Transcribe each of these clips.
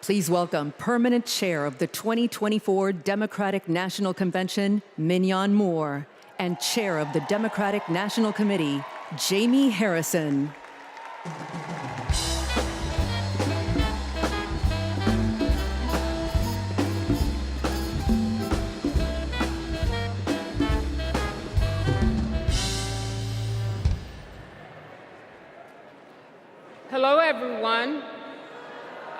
Please welcome Permanent Chair of the 2024 Democratic National Convention, Mignon Moore, and Chair of the Democratic National Committee, Jamie Harrison. Hello, everyone.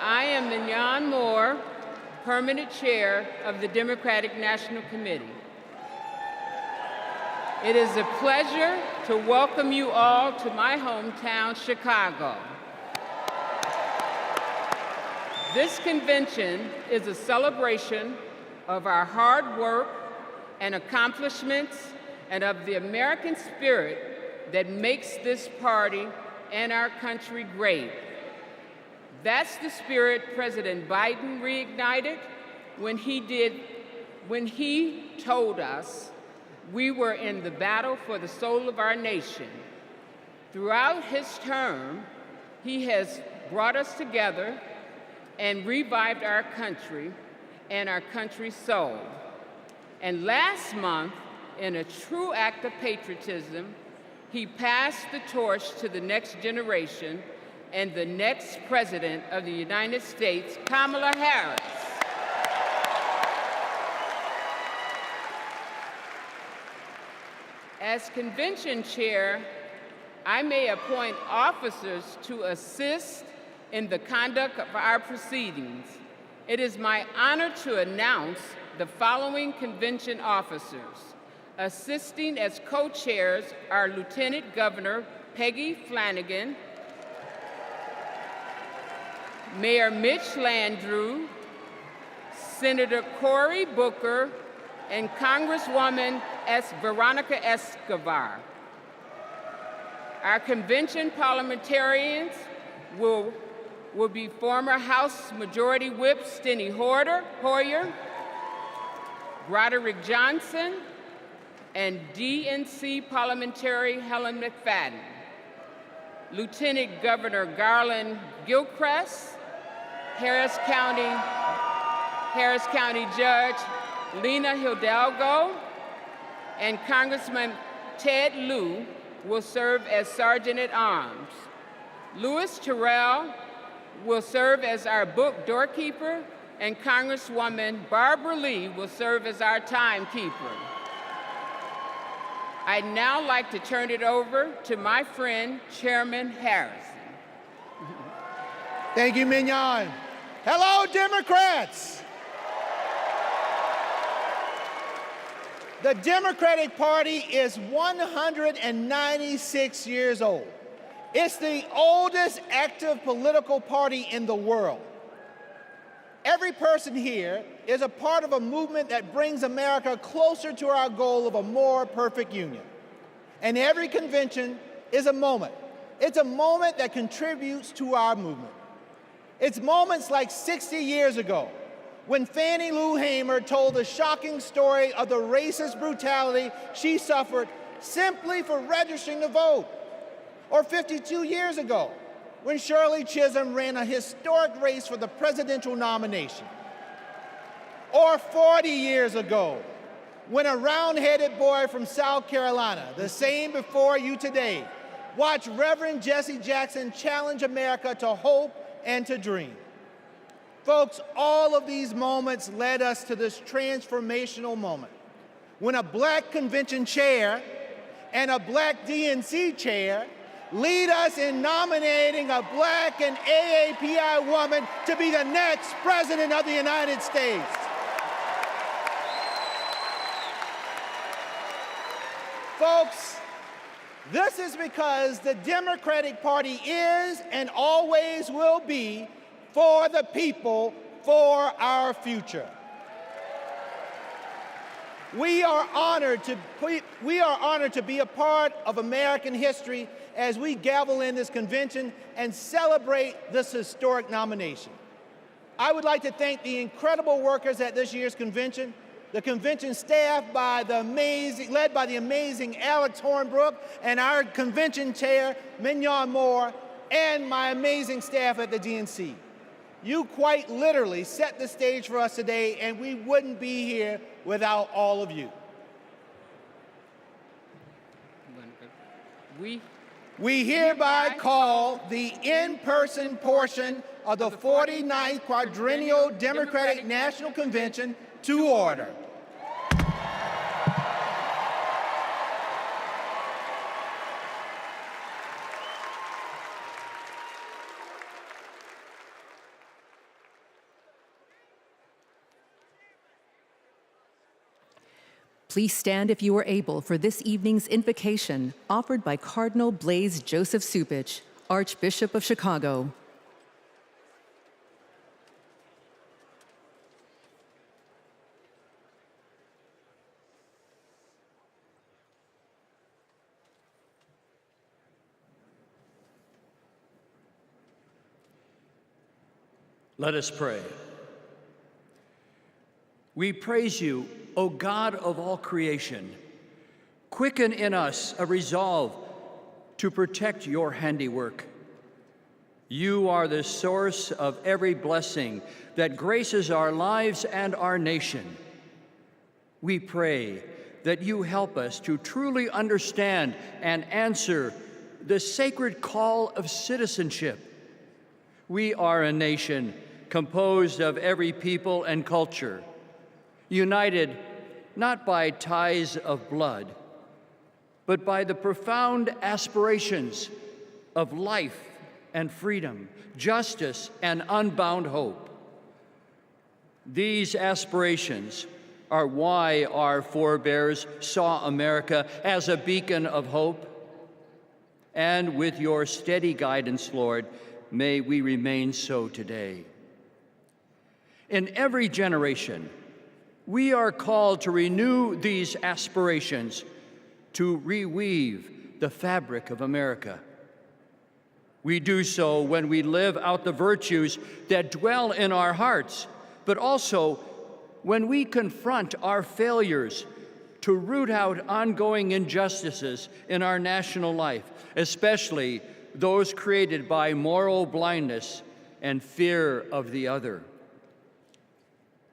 I am Mignon Moore, Permanent Chair of the Democratic National Committee. It is a pleasure to welcome you all to my hometown, Chicago. This convention is a celebration of our hard work and accomplishments and of the American spirit that makes this party and our country great. That's the spirit President Biden reignited when he told us we were in the battle for the soul of our nation. Throughout his term, he has brought us together and revived our country and our country's soul. And last month, in a true act of patriotism, he passed the torch to the next generation and the next President of the United States, Kamala Harris. As convention chair, I may appoint officers to assist in the conduct of our proceedings. It is my honor to announce the following convention officers. Assisting as co-chairs are Lieutenant Governor Peggy Flanagan, Mayor Mitch Landrieu, Senator Cory Booker, and Congresswoman Veronica Escobar. Our convention parliamentarians will be former House Majority Whip Steny Hoyer, Broderick Johnson, and DNC parliamentary Helen McFadden. Lieutenant Governor Garland Gilchrist, Harris County Judge Lena Hidalgo, and Congressman Ted Lieu will serve as Sergeant at Arms. Louis Terrell will serve as our book doorkeeper, and Congresswoman Barbara Lee will serve as our timekeeper. I'd now like to turn it over to my friend, Chairman Harrison. Thank you, Mignon. Hello, Democrats. The Democratic Party is 196 years old. It's the oldest active political party in the world. Every person here is a part of a movement that brings America closer to our goal of a more perfect union. And every convention is a moment. It's a moment that contributes to our movement. It's moments like 60 years ago, when Fannie Lou Hamer told the shocking story of the racist brutality she suffered simply for registering to vote. Or 52 years ago, when Shirley Chisholm ran a historic race for the presidential nomination. Or 40 years ago, when a round-headed boy from South Carolina, the same before you today, watched Reverend Jesse Jackson challenge America to hope and to dream. Folks, all of these moments led us to this transformational moment, when a black convention chair and a black DNC chair lead us in nominating a black and AAPI woman to be the next President of the United States. Folks, this is because the Democratic Party is and always will be for the people, for our future. We are honored to be a part of American history as we gavel in this convention and celebrate this historic nomination. I would like to thank the incredible workers at this year's convention, the convention staff led by the amazing Alex Hornbrook, and our convention chair, Mignon Moore, and my amazing staff at the DNC. You quite literally set the stage for us today, and we wouldn't be here without all of you. We hereby call the in-person portion of the 49th Quadrennial Democratic National Convention to order. Please stand if you are able for this evening's invocation offered by Cardinal Blaise Joseph Cupich, Archbishop of Chicago. Let us pray. We praise you, O God of all creation. Quicken in us a resolve to protect your handiwork. You are the source of every blessing that graces our lives and our nation. We pray that you help us to truly understand and answer the sacred call of citizenship. We are a nation composed of every people and culture, united not by ties of blood, but by the profound aspirations of life and freedom, justice and unbound hope. These aspirations are why our forebears saw America as a beacon of hope. And with your steady guidance, Lord, may we remain so today. In every generation, we are called to renew these aspirations, to reweave the fabric of America. We do so when we live out the virtues that dwell in our hearts, but also when we confront our failures to root out ongoing injustices in our national life, especially those created by moral blindness and fear of the other.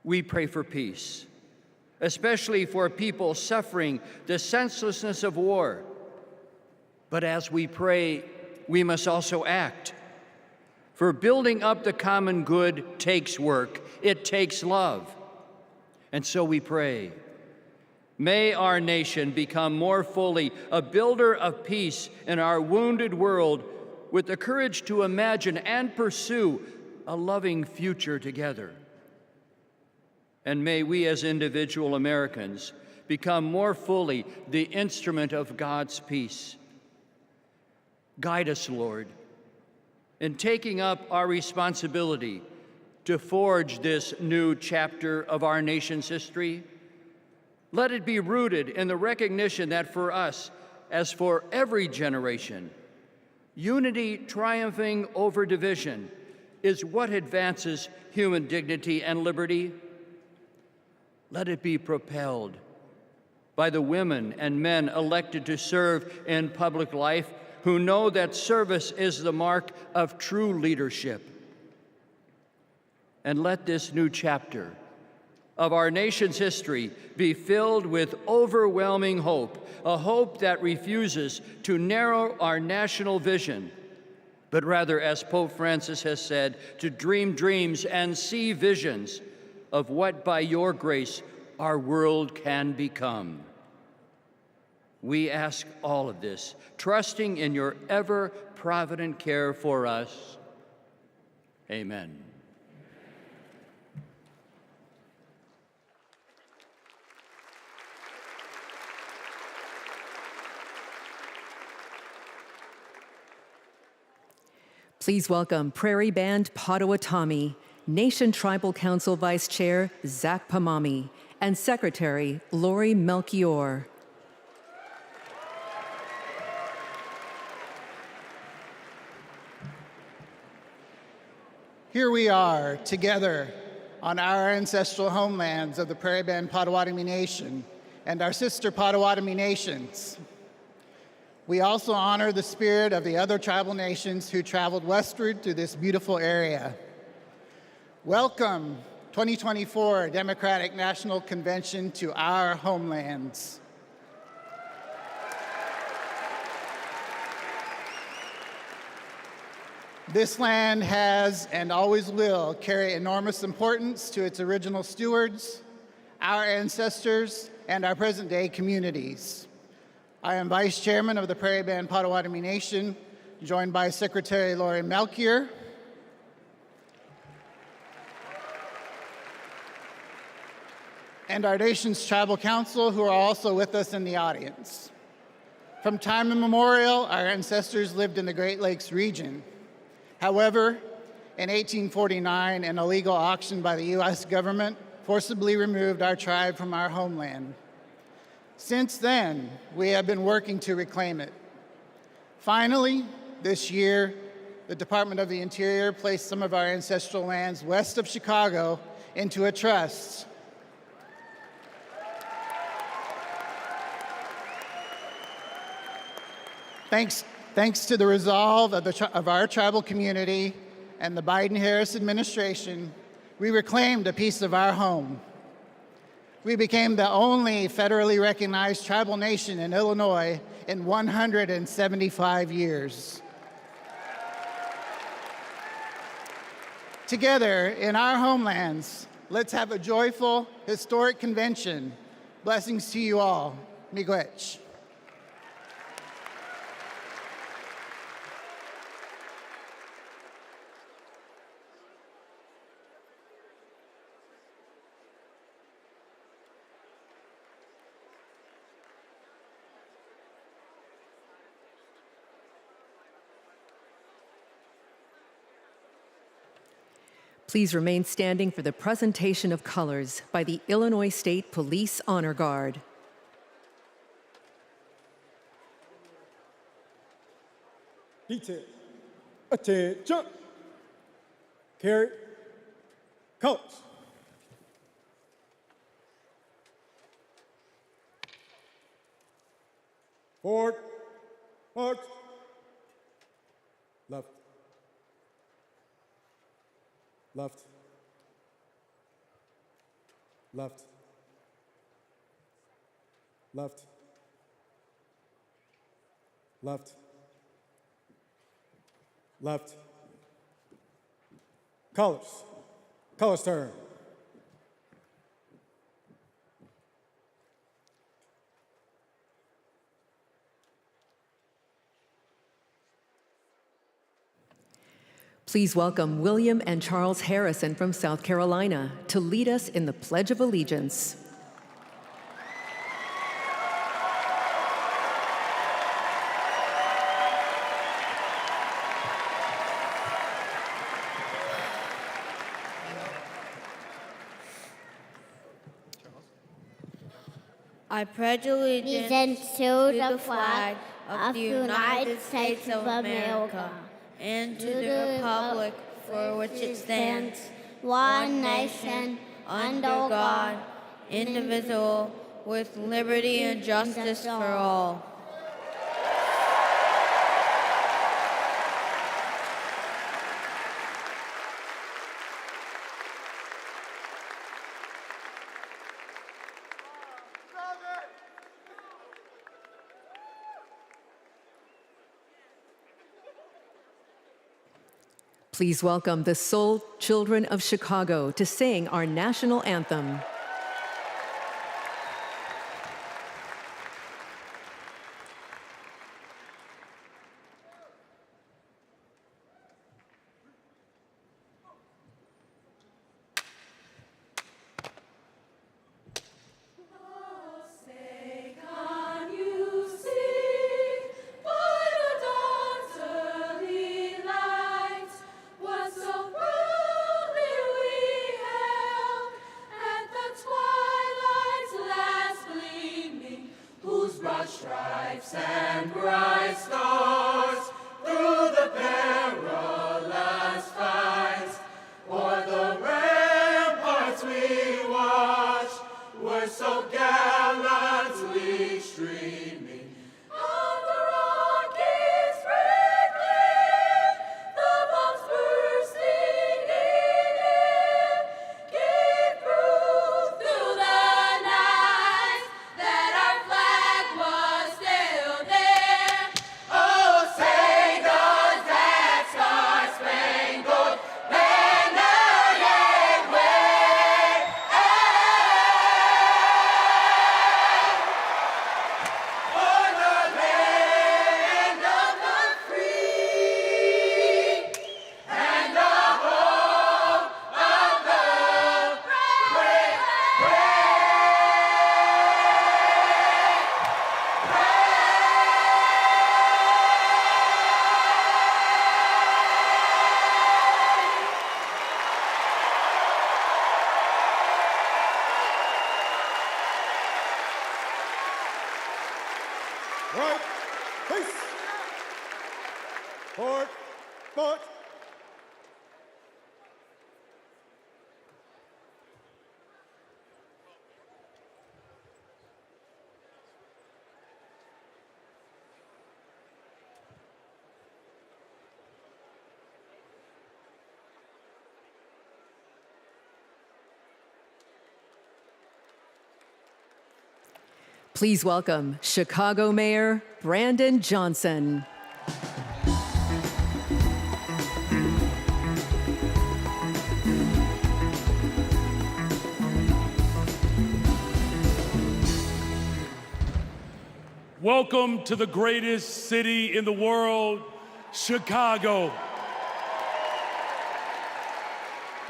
We pray for peace, especially for people suffering the senselessness of war. But as we pray, we must also act. For building up the common good takes work, it takes love. And so we pray, may our nation become more fully a builder of peace in our wounded world, with the courage to imagine and pursue a loving future together. And may we as individual Americans become more fully the instrument of God's peace. Guide us, Lord, in taking up our responsibility to forge this new chapter of our nation's history. Let it be rooted in the recognition that for us, as for every generation, unity triumphing over division is what advances human dignity and liberty. Let it be propelled by the women and men elected to serve in public life, who know that service is the mark of true leadership. And let this new chapter of our nation's history be filled with overwhelming hope, a hope that refuses to narrow our national vision, but rather, as Pope Francis has said, to dream dreams and see visions of what, by your grace, our world can become. We ask all of this, trusting in your ever-provident care for us. Amen. Please welcome Prairie Band Potawatomi, Nation Tribal Council Vice Chair Zach Pamami, and Secretary Lori Melchior. Here we are together on our ancestral homelands of the Prairie Band Potawatomi Nation and our sister Potawatomi nations. We also honor the spirit of the other tribal nations who traveled westward to this beautiful area. Welcome, 2024 Democratic National Convention to our homelands. This land has and always will carry enormous importance to its original stewards, our ancestors, and our present-day communities. I am Vice Chairman of the Prairie Band Potawatomi Nation, joined by Secretary Lori Melchior, and our nation's Tribal Council, who are also with us in the audience. From time immemorial, our ancestors lived in the Great Lakes region. However, in 1849, an illegal auction by the U.S. government forcibly removed our tribe from our homeland. Since then, we have been working to reclaim it. Finally, this year, the Department of the Interior placed some of our ancestral lands west of Chicago into a trust. Thanks to the resolve of our tribal community and the Biden-Harris administration, we reclaimed a piece of our home. We became the only federally recognized tribal nation in Illinois in 175 years. Together, in our homelands, let's have a joyful, historic convention. Blessings to you all. Miigwech. Please remain standing for the presentation of colors by the Illinois State Police Honor Guard. Detail. Attention. Carry. Colors. Forward. March. Left. Left. Left. Left. Left. Left. Colors. Colors turn. Please welcome William and Charles Harrison from South Carolina to lead us in the Pledge of Allegiance. I pledge allegiance to the flag of the United States of America and to the republic for which it stands, one nation, under God, indivisible, with liberty and justice for all. Please welcome the Soul Children of Chicago to sing our national anthem. Right. Peace. Forward. Forward. Please welcome Chicago Mayor Brandon Johnson. Welcome to the greatest city in the world, Chicago,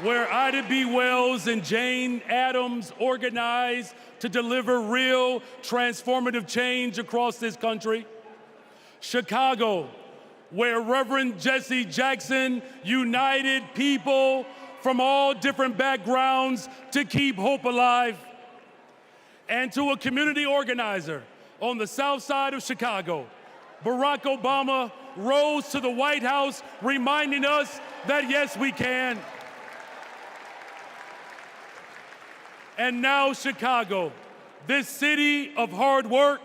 where Ida B. Wells and Jane Addams organized to deliver real transformative change across this country. Chicago, where Reverend Jesse Jackson united people from all different backgrounds to keep hope alive. And to a community organizer on the south side of Chicago, Barack Obama rose to the White House reminding us that yes, we can. And now Chicago, this city of hard work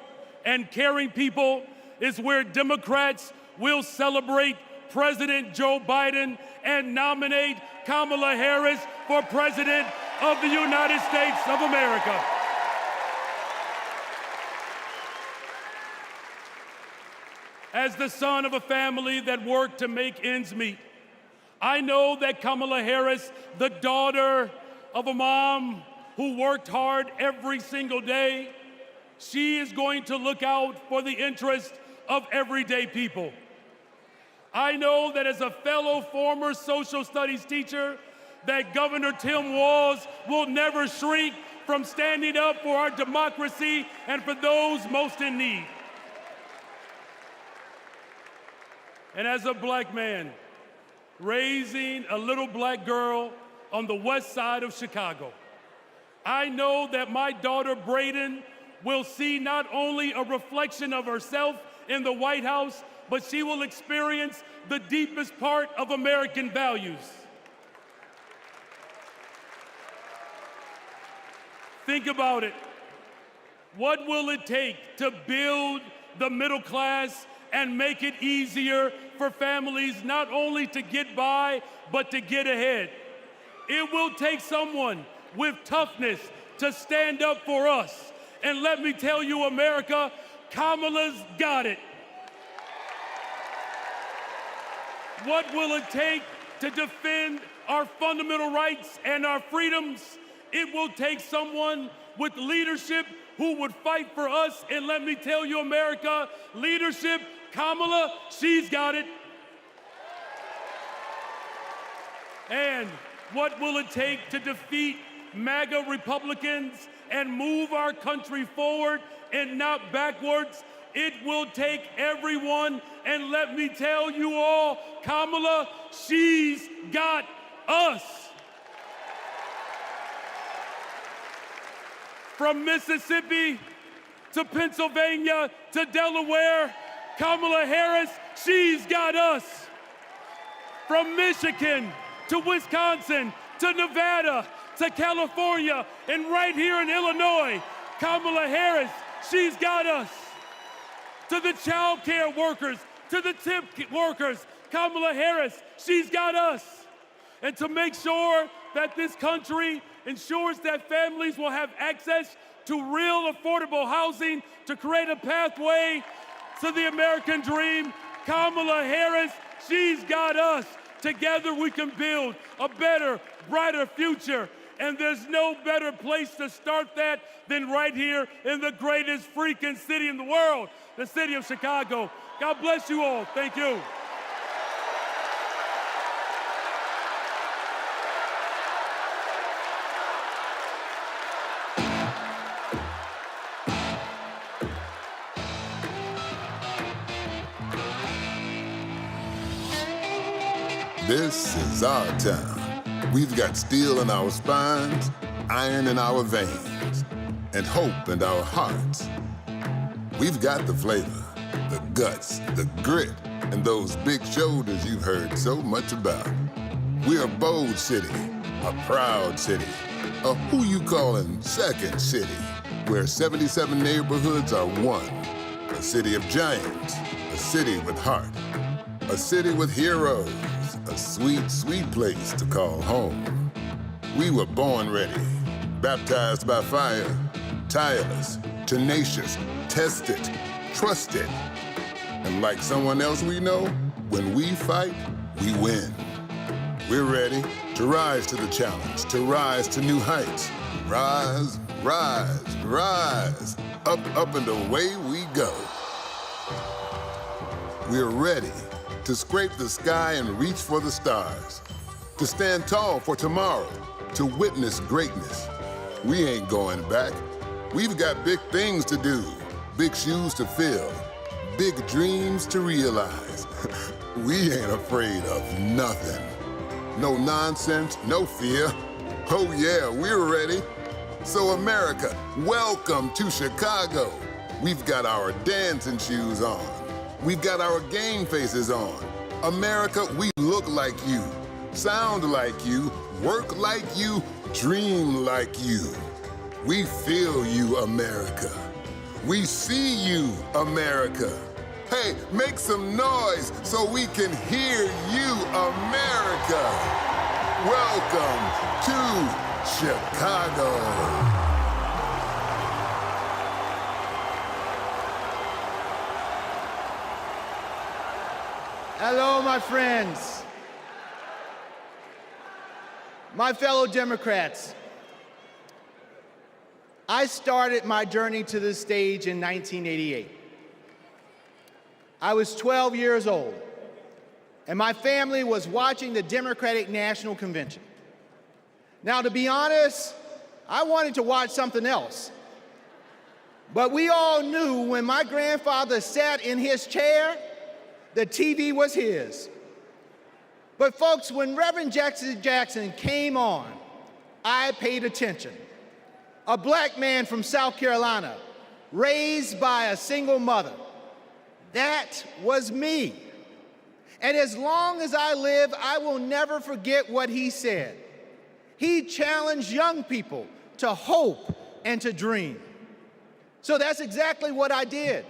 and caring people, is where Democrats will celebrate President Joe Biden and nominate Kamala Harris for President of the United States of America. As the son of a family that worked to make ends meet, I know that Kamala Harris, the daughter of a mom who worked hard every single day, she is going to look out for the interest of everyday people. I know that as a fellow former social studies teacher, that Governor Tim Walz will never shrink from standing up for our democracy and for those most in need. And as a black man, raising a little black girl on the west side of Chicago, I know that my daughter Brayden will see not only a reflection of herself in the White House, but she will experience the deepest part of American values. Think about it. What will it take to build the middle class and make it easier for families not only to get by, but to get ahead? It will take someone with toughness to stand up for us. And let me tell you, America, Kamala's got it. What will it take to defend our fundamental rights and our freedoms? It will take someone with leadership who would fight for us. And let me tell you, America, leadership, Kamala, she's got it. And what will it take to defeat MAGA Republicans and move our country forward and not backwards? It will take everyone, and let me tell you all, Kamala, she's got us. From Mississippi to Pennsylvania to Delaware, Kamala Harris, she's got us. From Michigan to Wisconsin to Nevada to California and right here in Illinois, Kamala Harris, she's got us. To the child care workers, to the tip workers, Kamala Harris, she's got us. And to make sure that this country ensures that families will have access to real affordable housing, to create a pathway to the American dream, Kamala Harris, she's got us. Together we can build a better, brighter future. And there's no better place to start that than right here in the greatest freaking city in the world, the city of Chicago. God bless you all. Thank you. This is our town. We've got steel in our spines, iron in our veins, and hope in our hearts. We've got the flavor, the guts, the grit, and those big shoulders you've heard so much about. We're a bold city, a proud city, a who you callin' second city, where 77 neighborhoods are one. A city of giants, a city with heart, a city with heroes, a sweet, sweet place to call home. We were born ready, baptized by fire, tireless, tenacious, tested, trusted. And like someone else we know, when we fight, we win. We're ready to rise to the challenge, to rise to new heights. Rise, rise, rise. Up, up, and away we go. We're ready to scrape the sky and reach for the stars, to stand tall for tomorrow, to witness greatness. We ain't going back. We've got big things to do, big shoes to fill, big dreams to realize. We ain't afraid of nothing. No nonsense, no fear. Oh yeah, we're ready. So America, welcome to Chicago. We've got our dancing shoes on. We've got our game faces on. America, we look like you, sound like you, work like you, dream like you. We feel you, America. We see you, America. Hey, make some noise so we can hear you, America. Welcome to Chicago. Hello, my friends. My fellow Democrats. I started my journey to this stage in 1988. I was 12 years old, and my family was watching the Democratic National Convention. Now, to be honest, I wanted to watch something else. But we all knew when my grandfather sat in his chair, the TV was his. But folks, when Reverend Jackson came on, I paid attention. A black man from South Carolina, raised by a single mother. That was me. And as long as I live, I will never forget what he said. He challenged young people to hope and to dream. So that's exactly what I did.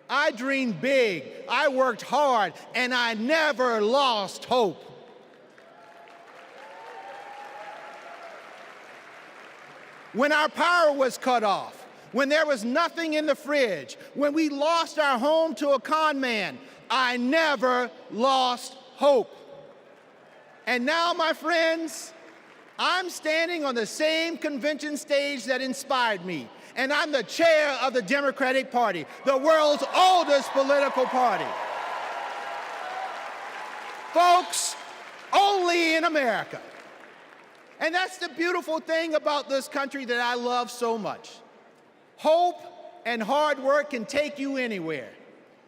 I dreamed big, I worked hard, and I never lost hope. When our power was cut off, when there was nothing in the fridge, when we lost our home to a con man, I never lost hope. And now, my friends, I'm standing on the same convention stage that inspired me, and I'm the chair of the Democratic Party, the world's oldest political party. Folks, only in America. And that's the beautiful thing about this country that I love so much. Hope and hard work can take you anywhere.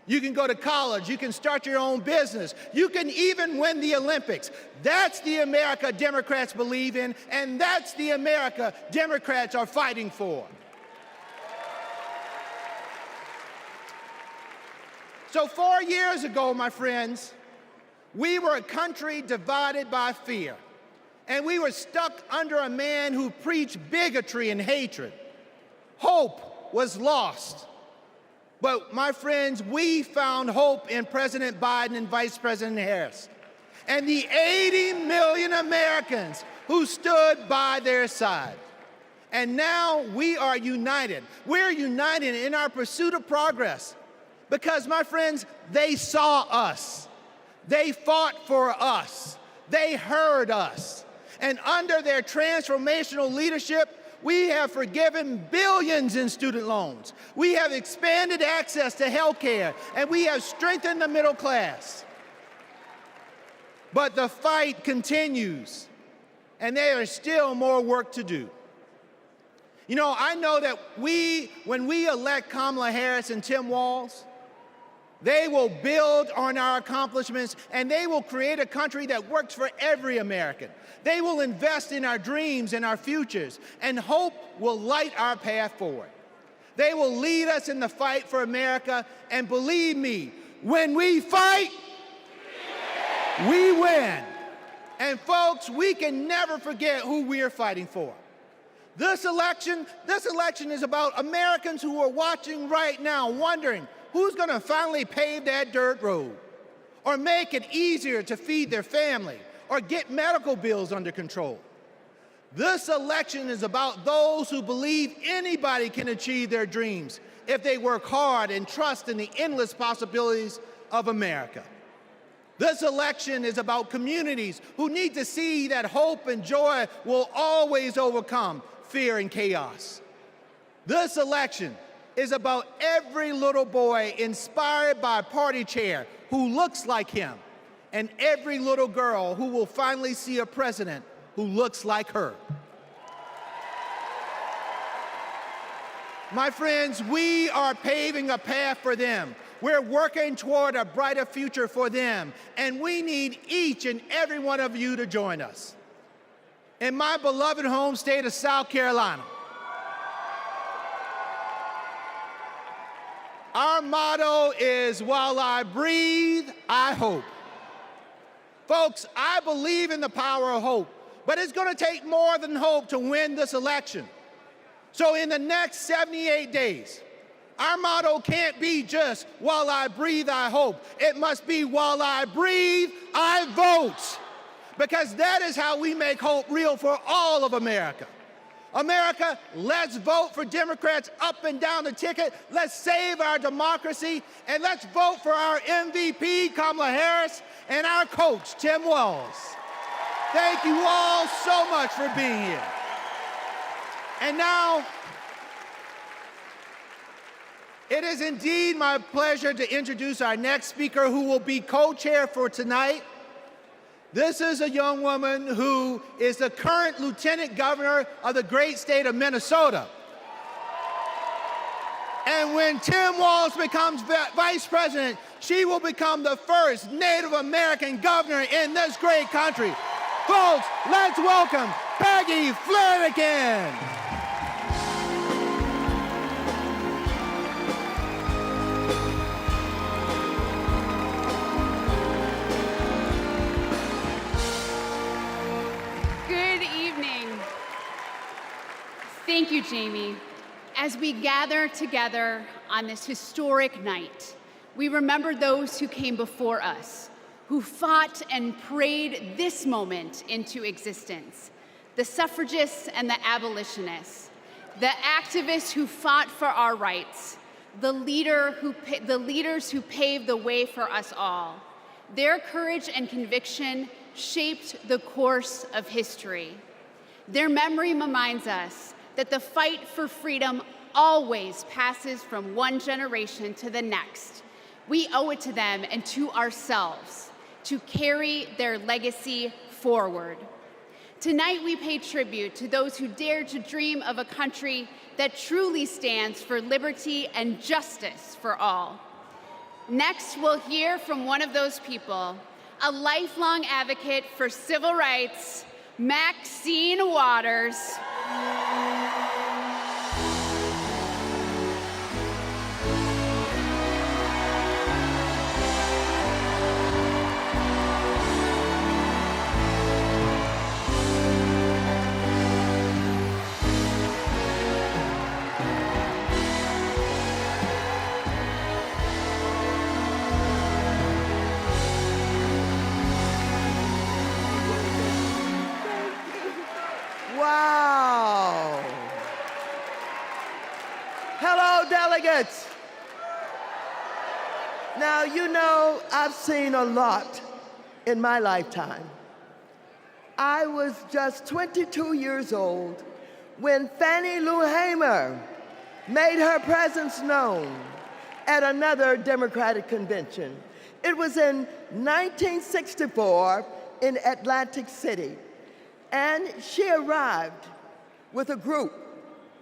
You can go to college, you can start your own business, you can even win the Olympics. That's the America Democrats believe in, and that's the America Democrats are fighting for. So 4 years ago, my friends, we were a country divided by fear, and we were stuck under a man who preached bigotry and hatred. Hope was lost. But my friends, we found hope in President Biden and Vice President Harris, and the 80 million Americans who stood by their side. And now we are united. We're united in our pursuit of progress. Because, my friends, they saw us. They fought for us. They heard us. And under their transformational leadership, we have forgiven billions in student loans. We have expanded access to health care, and we have strengthened the middle class. But the fight continues, and there is still more work to do. You know, I know that when we elect Kamala Harris and Tim Walz, they will build on our accomplishments, and they will create a country that works for every American. They will invest in our dreams and our futures, and hope will light our path forward. They will lead us in the fight for America, and believe me, when we fight, we win. And folks, we can never forget who we are fighting for. This election is about Americans who are watching right now, wondering who's going to finally pave that dirt road, or make it easier to feed their family, or get medical bills under control. This election is about those who believe anybody can achieve their dreams if they work hard and trust in the endless possibilities of America. This election is about communities who need to see that hope and joy will always overcome fear and chaos. This election is about every little boy inspired by a party chair who looks like him, and every little girl who will finally see a president who looks like her. My friends, we are paving a path for them. We're working toward a brighter future for them, and we need each and every one of you to join us. In my beloved home state of South Carolina, our motto is, while I breathe, I hope. Folks, I believe in the power of hope, but it's going to take more than hope to win this election. So in the next 78 days, our motto can't be just, while I breathe, I hope. It must be, while I breathe, I vote. Because that is how we make hope real for all of America. America, let's vote for Democrats up and down the ticket. Let's save our democracy, and let's vote for our MVP, Kamala Harris, and our coach, Tim Walz. Thank you all so much for being here. And now, it is indeed my pleasure to introduce our next speaker, who will be co-chair for tonight. This is a young woman who is the current lieutenant governor of the great state of Minnesota. And when Tim Walz becomes vice president, she will become the first Native American governor in this great country. Folks, let's welcome Peggy Flanagan. Thank you, Jamie. As we gather together on this historic night, we remember those who came before us, who fought and prayed this moment into existence. The suffragists and the abolitionists, the activists who fought for our rights, the leaders who paved the way for us all. Their courage and conviction shaped the course of history. Their memory reminds us that the fight for freedom always passes from one generation to the next. We owe it to them and to ourselves to carry their legacy forward. Tonight, we pay tribute to those who dared to dream of a country that truly stands for liberty and justice for all. Next, we'll hear from one of those people, a lifelong advocate for civil rights, Maxine Waters. Wow. Hello, delegates. Now, you know, I've seen a lot in my lifetime. I was just 22 years old when Fannie Lou Hamer made her presence known at another Democratic convention. It was in 1964 in Atlantic City. And she arrived with a group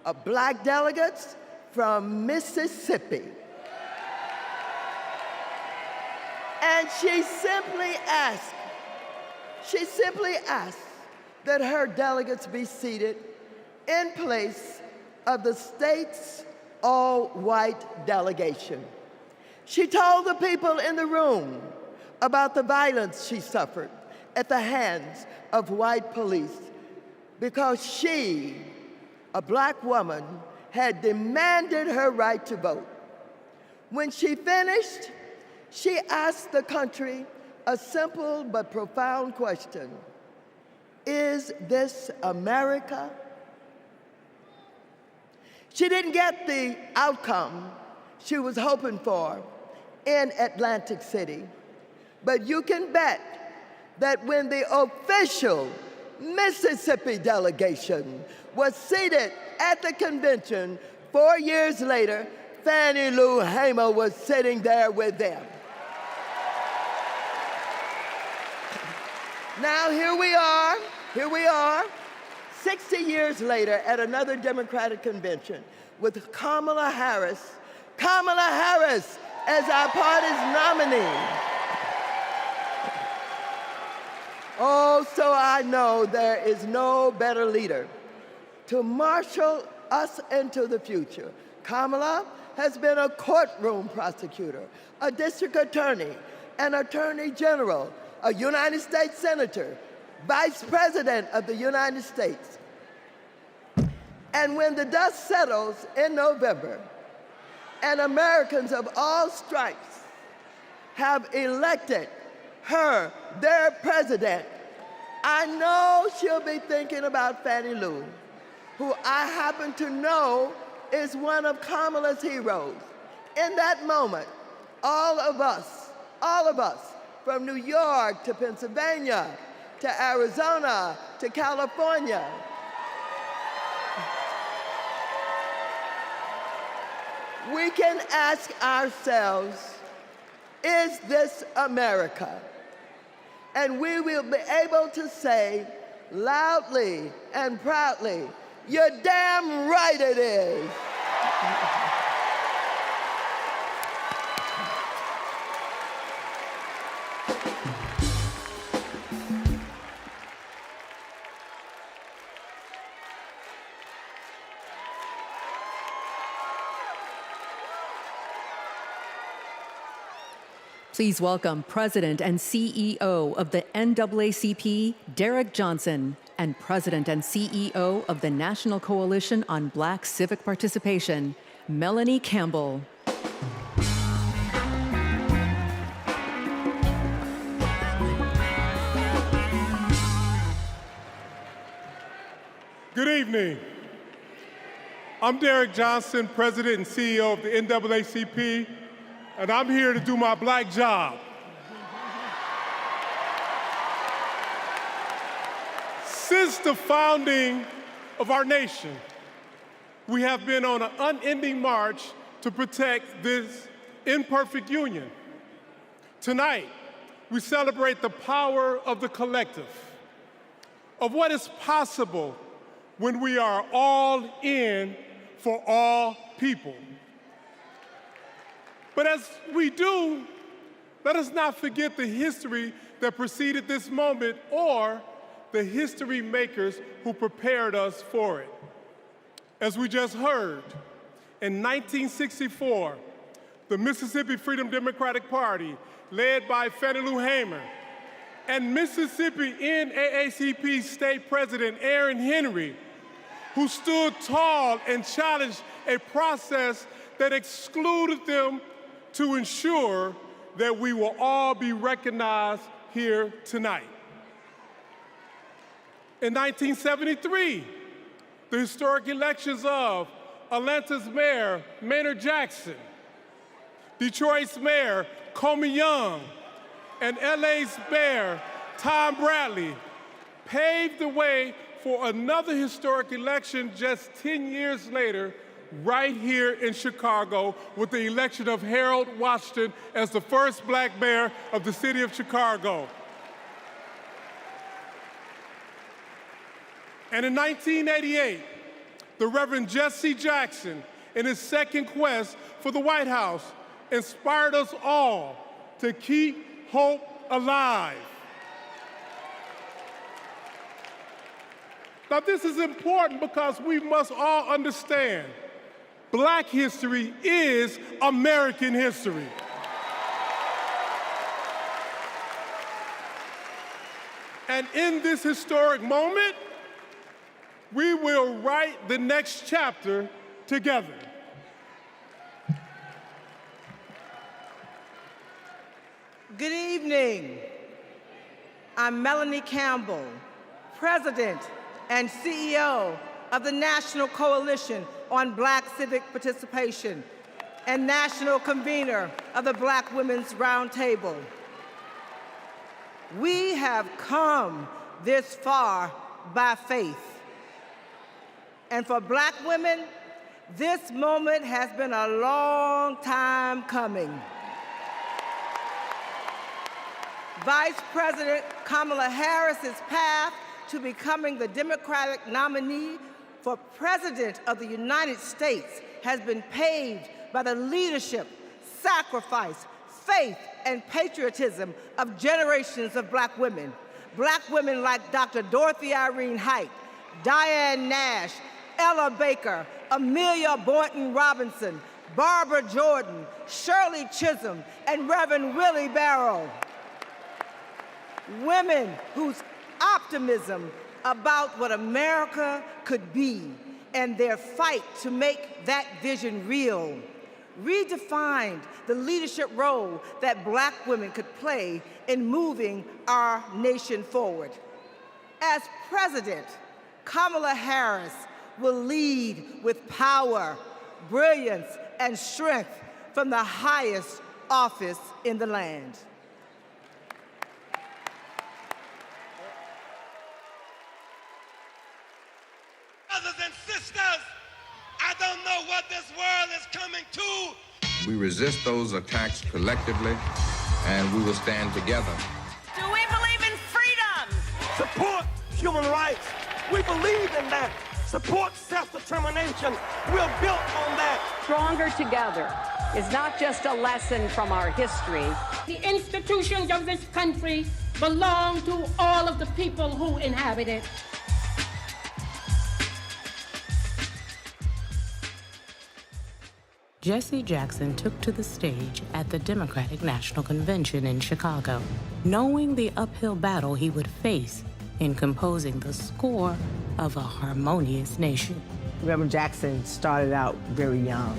of black delegates from Mississippi. And she simply asked that her delegates be seated in place of the state's all-white delegation. She told the people in the room about the violence she suffered at the hands of white police because she, a black woman, had demanded her right to vote. When she finished, she asked the country a simple but profound question. Is this America? She didn't get the outcome she was hoping for in Atlantic City, but you can bet that when the official Mississippi delegation was seated at the convention 4 years later, Fannie Lou Hamer was sitting there with them. Now here we are, 60 years later at another Democratic convention with Kamala Harris as our party's nominee. Oh, so I know there is no better leader to marshal us into the future. Kamala has been a courtroom prosecutor, a district attorney, an attorney general, a United States senator, vice president of the United States. And when the dust settles in November, and Americans of all stripes have elected her their president, I know she'll be thinking about Fannie Lou, who I happen to know is one of Kamala's heroes. In that moment, all of us, from New York to Pennsylvania, to Arizona, to California, we can ask ourselves, is this America? And we will be able to say loudly and proudly, you're damn right it is. Please welcome President and CEO of the NAACP, Derek Johnson, and President and CEO of the National Coalition on Black Civic Participation, Melanie Campbell. Good evening. I'm Derek Johnson, President and CEO of the NAACP, and I'm here to do my black job. Since the founding of our nation, we have been on an unending march to protect this imperfect union. Tonight, we celebrate the power of the collective, of what is possible when we are all in for all people. But as we do, let us not forget the history that preceded this moment or the history makers who prepared us for it. As we just heard, in 1964, the Mississippi Freedom Democratic Party, led by Fannie Lou Hamer, and Mississippi NAACP State President Aaron Henry, who stood tall and challenged a process that excluded them to ensure that we will all be recognized here tonight. In 1973, the historic elections of Atlanta's Mayor Maynard Jackson, Detroit's Mayor Comey Young, and LA's Mayor Tom Bradley paved the way for another historic election just 10 years later, right here in Chicago, with the election of Harold Washington as the first black mayor of the city of Chicago. And in 1988, the Reverend Jesse Jackson, in his second quest for the White House, inspired us all to keep hope alive. Now, this is important because we must all understand Black history is American history. And in this historic moment, we will write the next chapter together. Good evening. I'm Melanie Campbell, President and CEO of the National Coalition on Black Civic Participation and National Convener of the Black Women's Roundtable. We have come this far by faith. And for Black women, this moment has been a long time coming. Vice President Kamala Harris's path to becoming the Democratic nominee for President of the United States has been paved by the leadership, sacrifice, faith, and patriotism of generations of Black women. Black women like Dr. Dorothy Irene Height, Diane Nash, Ella Baker, Amelia Boynton Robinson, Barbara Jordan, Shirley Chisholm, and Reverend Willie Barrow. Women whose optimism about what America could be and their fight to make that vision real redefined the leadership role that Black women could play in moving our nation forward. As President, Kamala Harris will lead with power, brilliance, and strength from the highest office in the land. Brothers and sisters, I don't know what this world is coming to. We resist those attacks collectively, and we will stand together. Do we believe in freedom? Support human rights. We believe in that. Support self-determination. We're built on that. Stronger together is not just a lesson from our history. The institutions of this country belong to all of the people who inhabit it. Jesse Jackson took to the stage at the Democratic National Convention in Chicago, knowing the uphill battle he would face in composing the score of a harmonious nation. Reverend Jackson started out very young.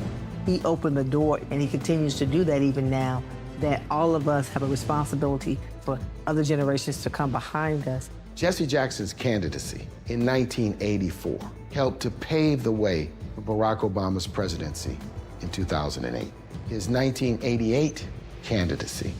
He opened the door, and he continues to do that even now, that all of us have a responsibility for other generations to come behind us. Jesse Jackson's candidacy in 1984 helped to pave the way for Barack Obama's presidency in 2008. His 1988 candidacy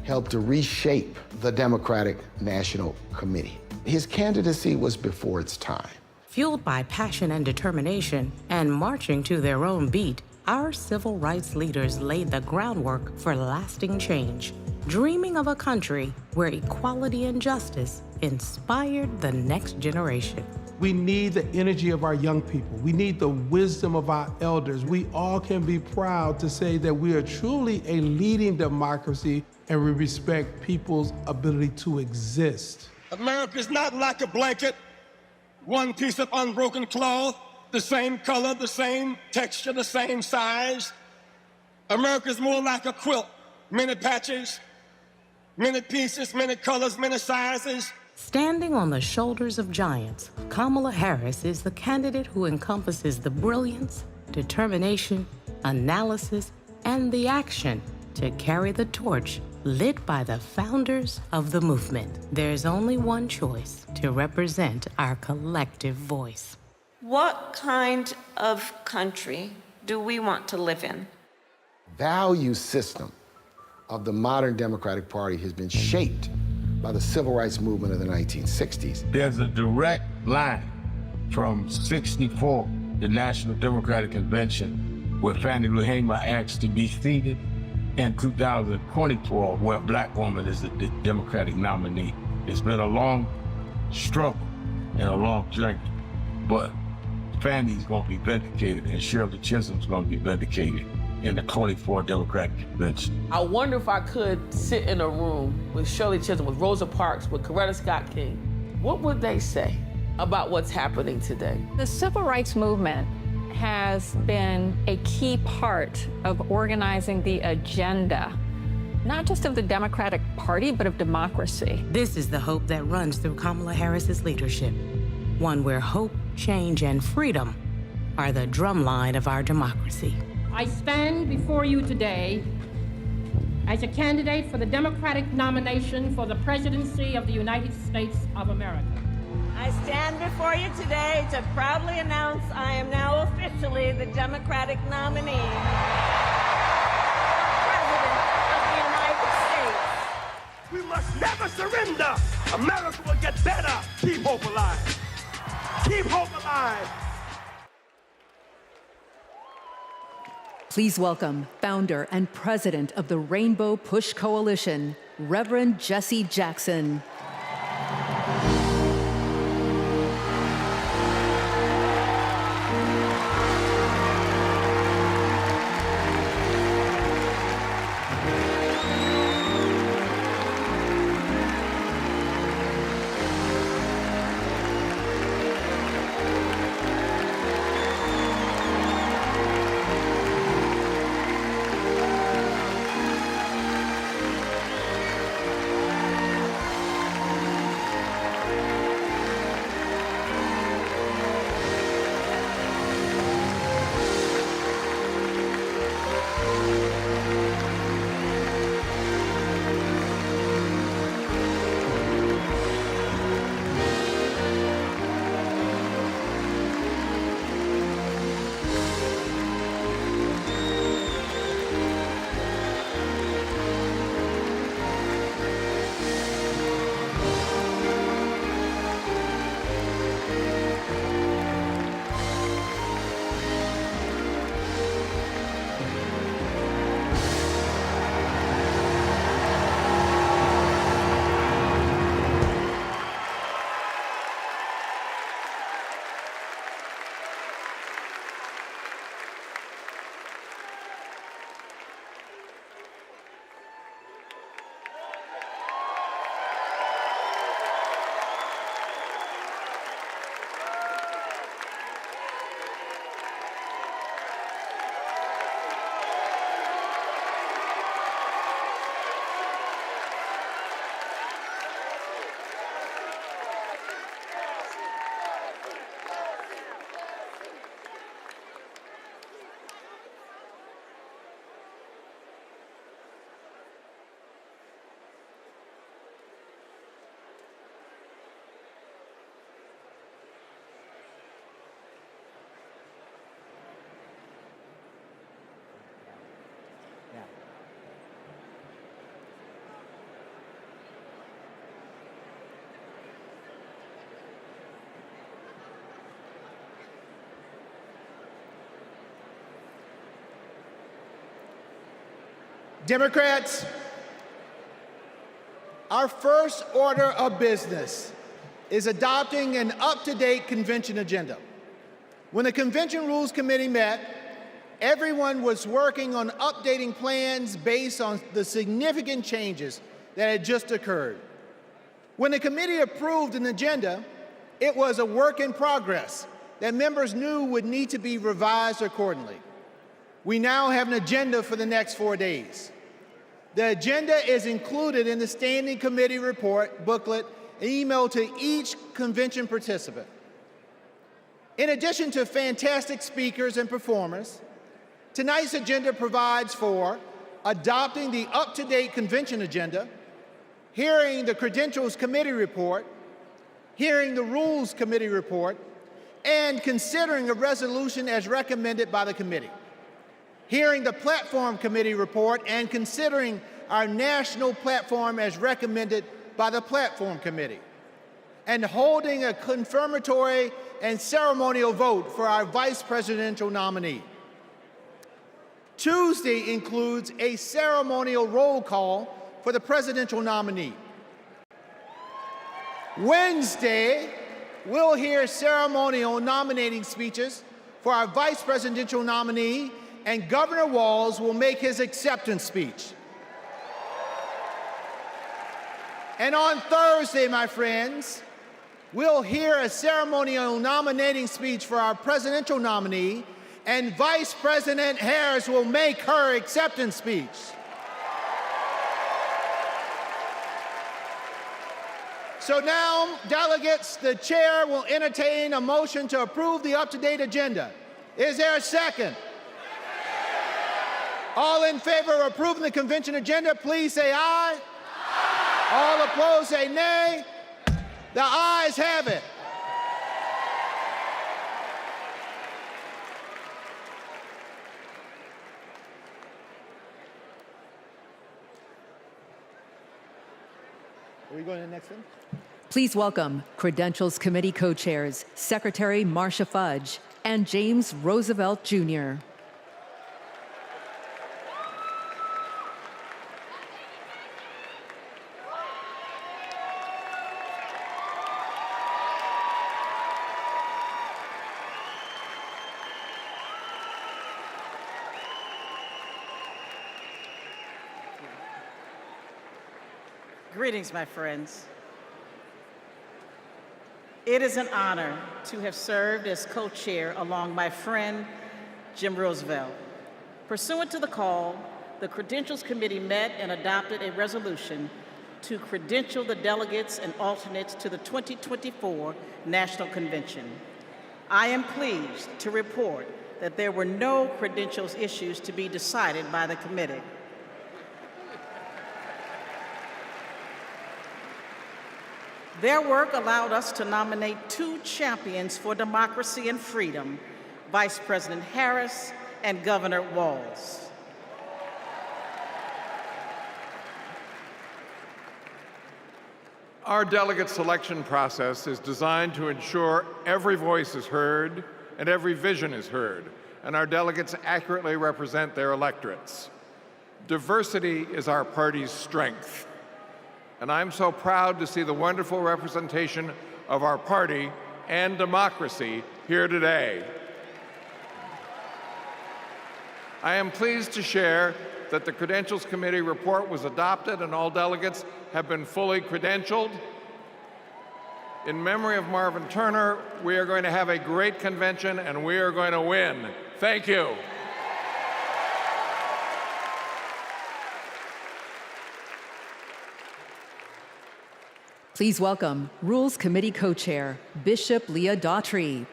helped to reshape the Democratic National Committee. His candidacy was before its time. Fueled by passion and determination and marching to their own beat, our civil rights leaders laid the groundwork for lasting change, dreaming of a country where equality and justice inspired the next generation. We need the energy of our young people. We need the wisdom of our elders. We all can be proud to say that we are truly a leading democracy and we respect people's ability to exist. America is not like a blanket, one piece of unbroken cloth, the same color, the same texture, the same size. America is more like a quilt, many patches, many pieces, many colors, many sizes. Standing on the shoulders of giants, Kamala Harris is the candidate who encompasses the brilliance, determination, analysis, and the action to carry the torch lit by the founders of the movement. There's only one choice to represent our collective voice. What kind of country do we want to live in? Value system of the modern Democratic Party has been shaped by the civil rights movement of the 1960s. There's a direct line from '64, the National Democratic Convention, where Fannie Lou Hamer asked to be seated, and 2024, where a Black woman is the Democratic nominee. It's been a long struggle and a long journey, but Fannie's gonna be vindicated and Shirley Chisholm's gonna be vindicated in the 24 Democratic Convention. I wonder if I could sit in a room with Shirley Chisholm, with Rosa Parks, with Coretta Scott King. What would they say about what's happening today? The civil rights movement has been a key part of organizing the agenda, not just of the Democratic Party, but of democracy. This is the hope that runs through Kamala Harris's leadership, one where hope, change, and freedom are the drumline of our democracy. I stand before you today as a candidate for the Democratic nomination for the presidency of the United States of America. I stand before you today to proudly announce I am now officially the Democratic nominee for President of the United States. We must never surrender. America will get better. Keep hope alive. Keep hope alive. Please welcome founder and president of the Rainbow Push Coalition, Reverend Jesse Jackson. Democrats, our first order of business is adopting an up-to-date convention agenda. When the Convention Rules Committee met, everyone was working on updating plans based on the significant changes that had just occurred. When the committee approved an agenda, it was a work in progress that members knew would need to be revised accordingly. We now have an agenda for the next 4 days. The agenda is included in the Standing Committee report booklet emailed to each convention participant. In addition to fantastic speakers and performers, tonight's agenda provides for adopting the up-to-date convention agenda, hearing the Credentials Committee report, hearing the Rules Committee report, and considering a resolution as recommended by the committee, hearing the Platform Committee report and considering our national platform as recommended by the Platform Committee, and holding a confirmatory and ceremonial vote for our vice presidential nominee. Tuesday includes a ceremonial roll call for the presidential nominee. Wednesday, we'll hear ceremonial nominating speeches for our vice presidential nominee, and Governor Walz will make his acceptance speech. And on Thursday, my friends, we'll hear a ceremonial nominating speech for our presidential nominee, and Vice President Harris will make her acceptance speech. So now, delegates, the chair will entertain a motion to approve the up-to-date agenda. Is there a second? All in favor of approving the convention agenda, please say aye. Aye. All opposed, say nay. The ayes have it. Are we going to the next one? Please welcome Credentials Committee co-chairs, Secretary Marcia Fudge and James Roosevelt Jr. Greetings, my friends. It is an honor to have served as co-chair along my friend, Jim Roosevelt. Pursuant to the call, the Credentials Committee met and adopted a resolution to credential the delegates and alternates to the 2024 National Convention. I am pleased to report that there were no credentials issues to be decided by the committee. Their work allowed us to nominate two champions for democracy and freedom, Vice President Harris and Governor Walz. Our delegate selection process is designed to ensure every voice is heard and every vision is heard, and our delegates accurately represent their electorates. Diversity is our party's strength. And I'm so proud to see the wonderful representation of our party and democracy here today. I am pleased to share that the Credentials Committee report was adopted and all delegates have been fully credentialed. In memory of Marvin Turner, we are going to have a great convention and we are going to win. Thank you. Please welcome Rules Committee co-chair, Bishop Leah Daughtry.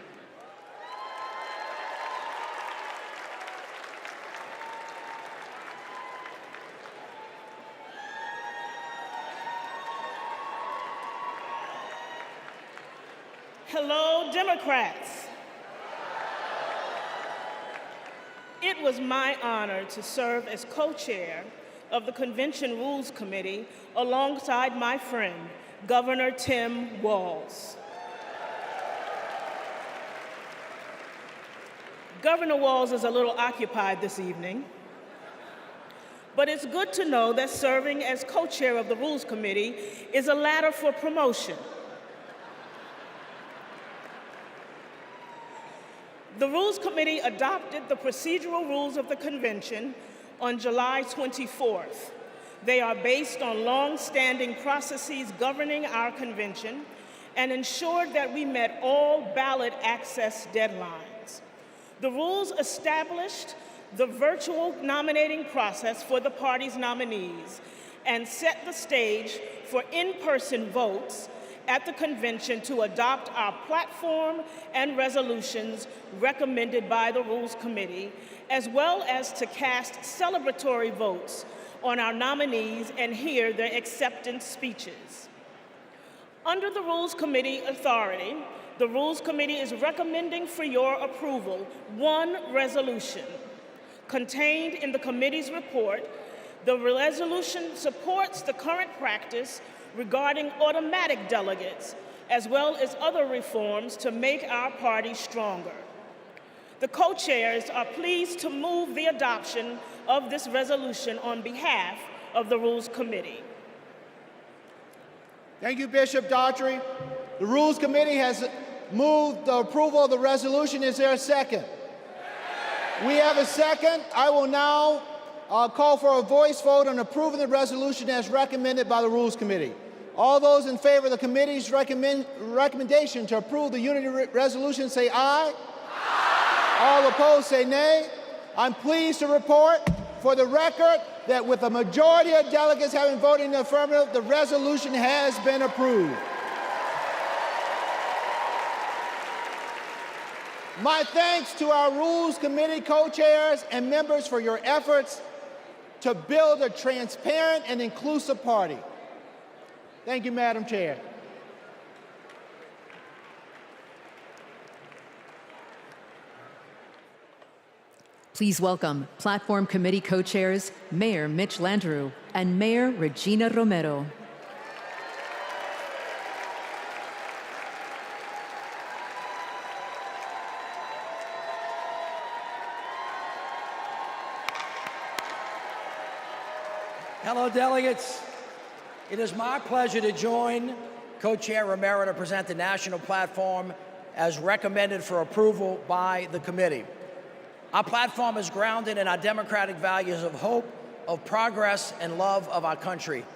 Hello, Democrats. It was my honor to serve as co-chair of the Convention Rules Committee alongside my friend, Governor Tim Walz. Governor Walz is a little occupied this evening, but it's good to know that serving as co-chair of the Rules Committee is a ladder for promotion. The Rules Committee adopted the procedural rules of the convention on July 24th. They are based on long-standing processes governing our convention and ensured that we met all ballot access deadlines. The rules established the virtual nominating process for the party's nominees and set the stage for in-person votes at the convention to adopt our platform and resolutions recommended by the Rules Committee, as well as to cast celebratory votes on our nominees and hear their acceptance speeches. Under the Rules Committee authority, the Rules Committee is recommending for your approval one resolution. Contained in the committee's report, the resolution supports the current practice regarding automatic delegates, as well as other reforms to make our party stronger. The co-chairs are pleased to move the adoption of this resolution on behalf of the Rules Committee. Thank you, Bishop Daughtry. The Rules Committee has moved the approval of the resolution. Is there a second? We have a second. I will now call for a voice vote on approving the resolution as recommended by the Rules Committee. All those in favor of the committee's recommendation to approve the unity resolution say aye. Aye. All opposed say nay. I'm pleased to report for the record that with a majority of delegates having voted in the affirmative, the resolution has been approved. My thanks to our Rules Committee co-chairs and members for your efforts to build a transparent and inclusive party. Thank you, Madam Chair. Please welcome Platform Committee co-chairs Mayor Mitch Landrieu and Mayor Regina Romero. Hello, delegates. It is my pleasure to join Co-Chair Romero to present the national platform as recommended for approval by the committee. Our platform is grounded in our democratic values of hope, of progress, and love of our country.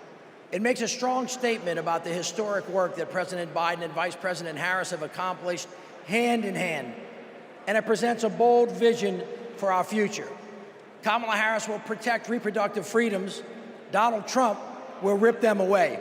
It makes a strong statement about the historic work that President Biden and Vice President Harris have accomplished hand in hand, and it presents a bold vision for our future. Kamala Harris will protect reproductive freedoms. Donald Trump will rip them away.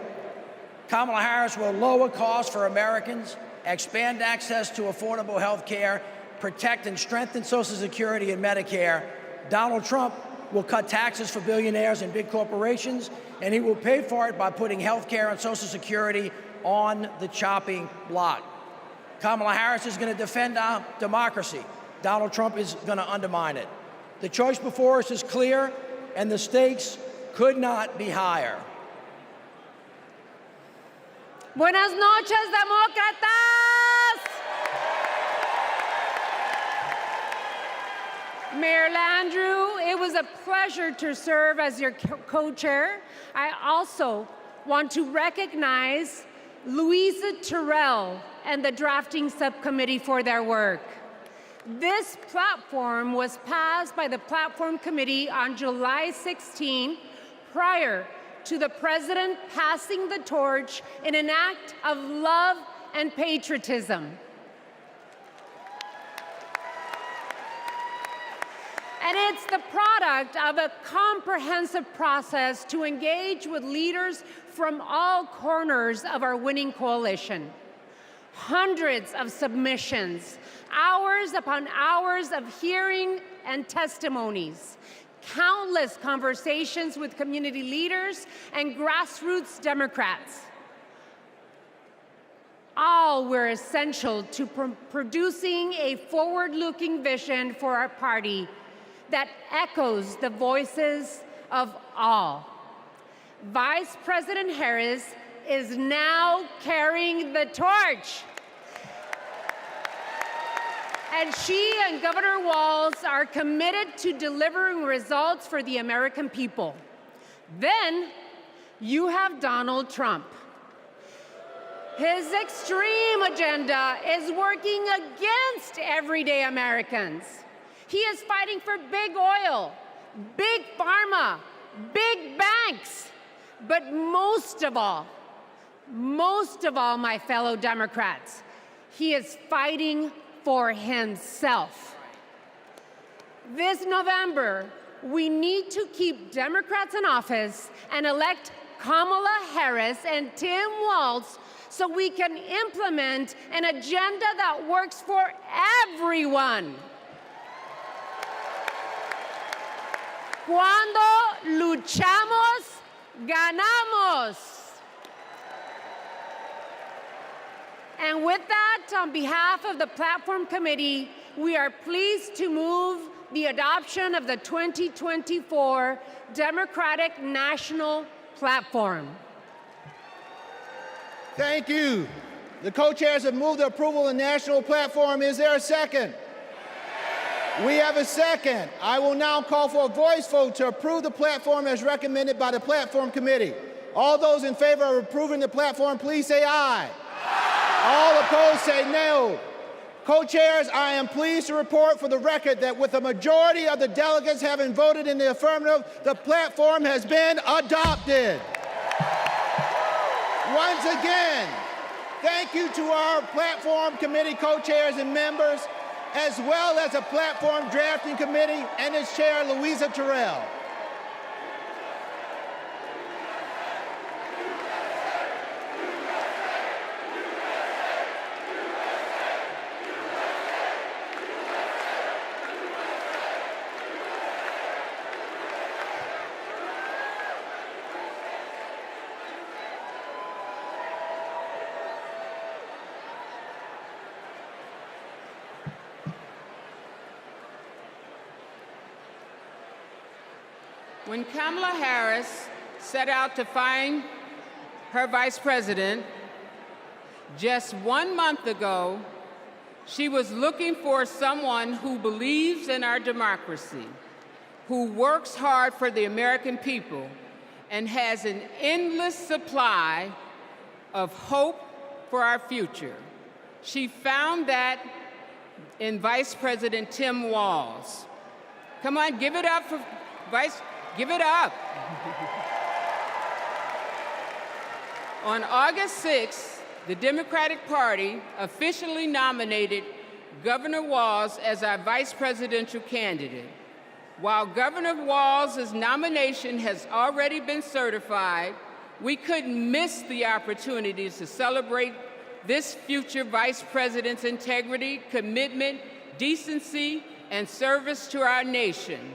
Kamala Harris will lower costs for Americans, expand access to affordable health care, protect and strengthen Social Security and Medicare. Donald Trump will cut taxes for billionaires and big corporations, and he will pay for it by putting health care and Social Security on the chopping block. Kamala Harris is going to defend our democracy. Donald Trump is going to undermine it. The choice before us is clear, and the stakes could not be higher. Buenas noches, demócratas. Mayor Landrieu, it was a pleasure to serve as your co-chair. I also want to recognize Louisa Terrell and the drafting subcommittee for their work. This platform was passed by the Platform Committee on July 16, prior to the President passing the torch in an act of love and patriotism. And it's the product of a comprehensive process to engage with leaders from all corners of our winning coalition. Hundreds of submissions, hours upon hours of hearing and testimonies, countless conversations with community leaders and grassroots Democrats. All were essential to producing a forward-looking vision for our party that echoes the voices of all. Vice President Harris is now carrying the torch. And she and Governor Walz are committed to delivering results for the American people. Then you have Donald Trump. His extreme agenda is working against everyday Americans. He is fighting for big oil, big pharma, big banks, but most of all, my fellow Democrats, he is fighting for himself. This November, we need to keep Democrats in office and elect Kamala Harris and Tim Walz so we can implement an agenda that works for everyone. Cuando luchamos, ganamos. And with that, on behalf of the Platform Committee, we are pleased to move the adoption of the 2024 Democratic National Platform. Thank you. The co-chairs have moved the approval of the national platform. Is there a second? We have a second. I will now call for a voice vote to approve the platform as recommended by the Platform Committee. All those in favor of approving the platform, please say aye. All opposed say no. Co-chairs, I am pleased to report for the record that with a majority of the delegates having voted in the affirmative, the platform has been adopted. Once again, thank you to our Platform Committee co-chairs and members as well as a platform drafting committee and its chair, Louisa Terrell. When Kamala Harris set out to find her vice president, just 1 month ago, she was looking for someone who believes in our democracy, who works hard for the American people, and has an endless supply of hope for our future. She found that in Vice President Tim Walz. Come on, give it up for give it up. On August 6th, the Democratic Party officially nominated Governor Walz as our vice presidential candidate. While Governor Walz's nomination has already been certified, we couldn't miss the opportunity to celebrate this future vice president's integrity, commitment, decency, and service to our nation.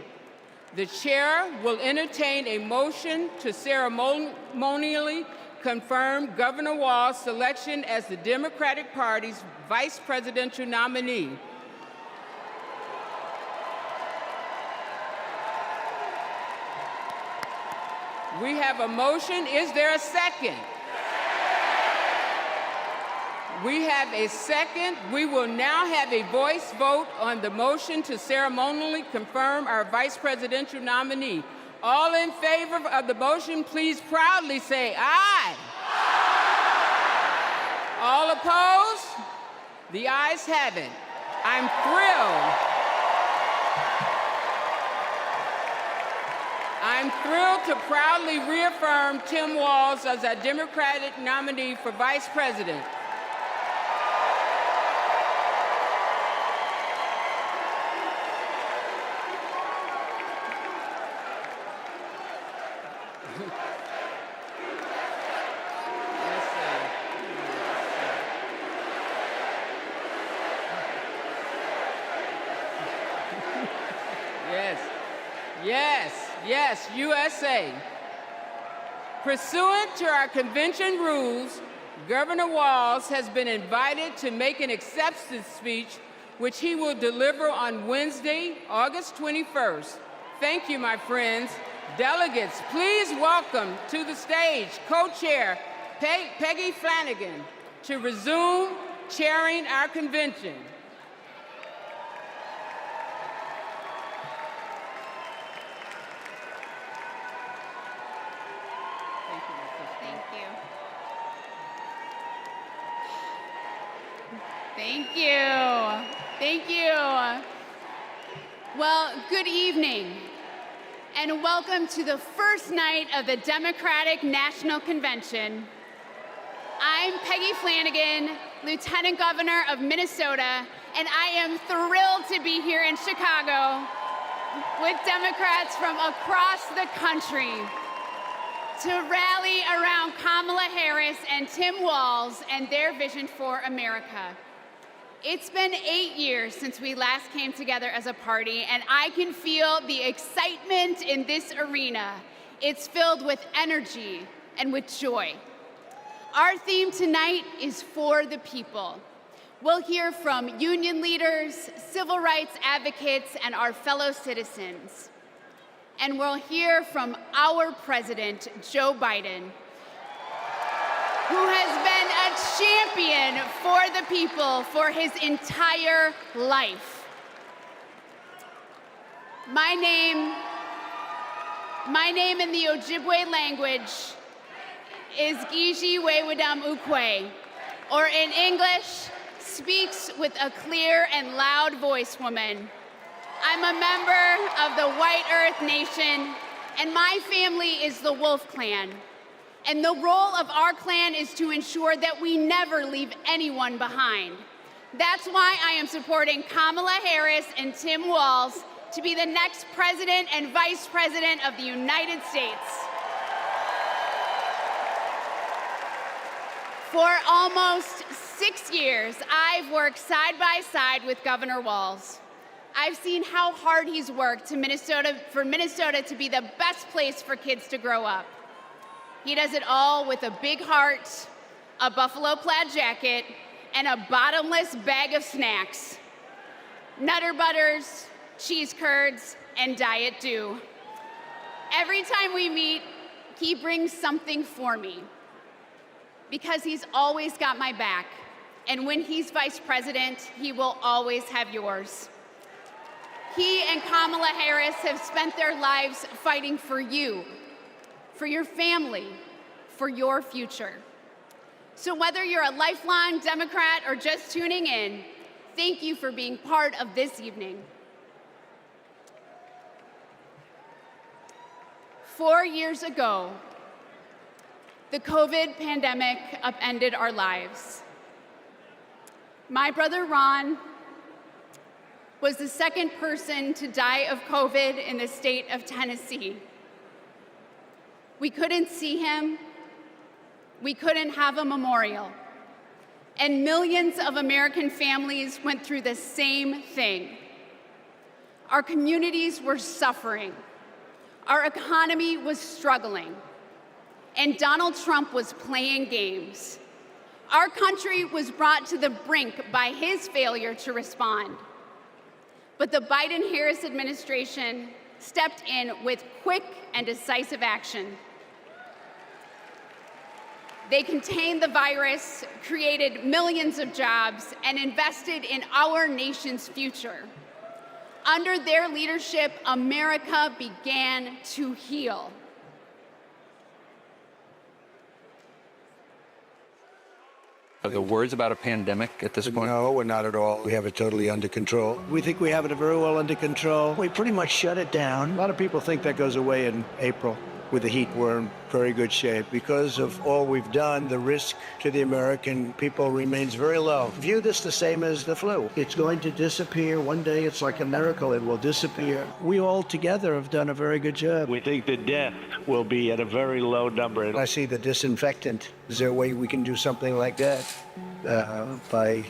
The chair will entertain a motion to ceremonially confirm Governor Walz's selection as the Democratic Party's vice presidential nominee. We have a motion. Is there a second? We have a second. We will now have a voice vote on the motion to ceremonially confirm our vice presidential nominee. All in favor of the motion, please proudly say aye. All opposed? The ayes have it. I'm thrilled to proudly reaffirm Tim Walz as our Democratic nominee for vice president. Yes, USA. Pursuant to our convention rules, Governor Walz has been invited to make an acceptance speech, which he will deliver on Wednesday, August 21st. Thank you, my friends. Delegates, please welcome to the stage co-chair Peggy Flanagan to resume chairing our convention. Thank you. Well, good evening, and welcome to the first night of the Democratic National Convention. I'm Peggy Flanagan, Lieutenant Governor of Minnesota, and I am thrilled to be here in Chicago with Democrats from across the country to rally around Kamala Harris and Tim Walz and their vision for America. It's been 8 years since we last came together as a party, and I can feel the excitement in this arena. It's filled with energy and with joy. Our theme tonight is for the people. We'll hear from union leaders, civil rights advocates, and our fellow citizens. And we'll hear from our president, Joe Biden, who has been a champion for the people for his entire life. My name in the Ojibwe language is Gigi Wewadam Ukwe, or in English, speaks with a clear and loud voice woman. I'm a member of the White Earth Nation, and my family is the Wolf Clan. And the role of our clan is to ensure that we never leave anyone behind. That's why I am supporting Kamala Harris and Tim Walz to be the next President and Vice President of the United States. For almost 6 years, I've worked side by side with Governor Walz. I've seen how hard he's worked for Minnesota to be the best place for kids to grow up. He does it all with a big heart, a buffalo plaid jacket, and a bottomless bag of snacks. Nutter Butters, cheese curds, and Diet Dew. Every time we meet, he brings something for me because he's always got my back. And when he's vice president, he will always have yours. He and Kamala Harris have spent their lives fighting for you, for your family, for your future. So whether you're a lifelong Democrat or just tuning in, thank you for being part of this evening. 4 years ago, the COVID pandemic upended our lives. My brother Ron was the second person to die of COVID in the state of Tennessee. We couldn't see him. We couldn't have a memorial. And millions of American families went through the same thing. Our communities were suffering. Our economy was struggling. And Donald Trump was playing games. Our country was brought to the brink by his failure to respond. But the Biden-Harris administration stepped in with quick and decisive action. They contained the virus, created millions of jobs, and invested in our nation's future. Under their leadership, America began to heal. Are there words about a pandemic at this point? No, we're not at all. We have it totally under control. We think we have it very well under control. We pretty much shut it down. A lot of people think that goes away in April. With the heat, we're in very good shape. Because of all we've done, the risk to the American people remains very low. View this the same as the flu. It's going to disappear. One day, it's like a miracle. It will disappear. We all together have done a very good job. We think the death will be at a very low number. I see the disinfectant. Is there a way we can do something like that by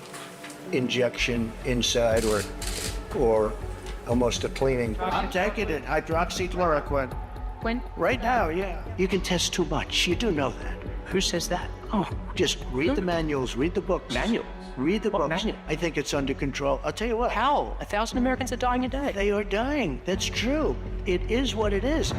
injection inside or almost a cleaning? I'm taking it. Hydroxychloroquine. When? Right now, yeah. You can test too much. You do know that. Who says that? Oh, just read the manuals, read the books. Manuals? Read the books. Manual? I think it's under control. I'll tell you what. How? 1,000 Americans are dying a day. They are dying. That's true. It is what it is.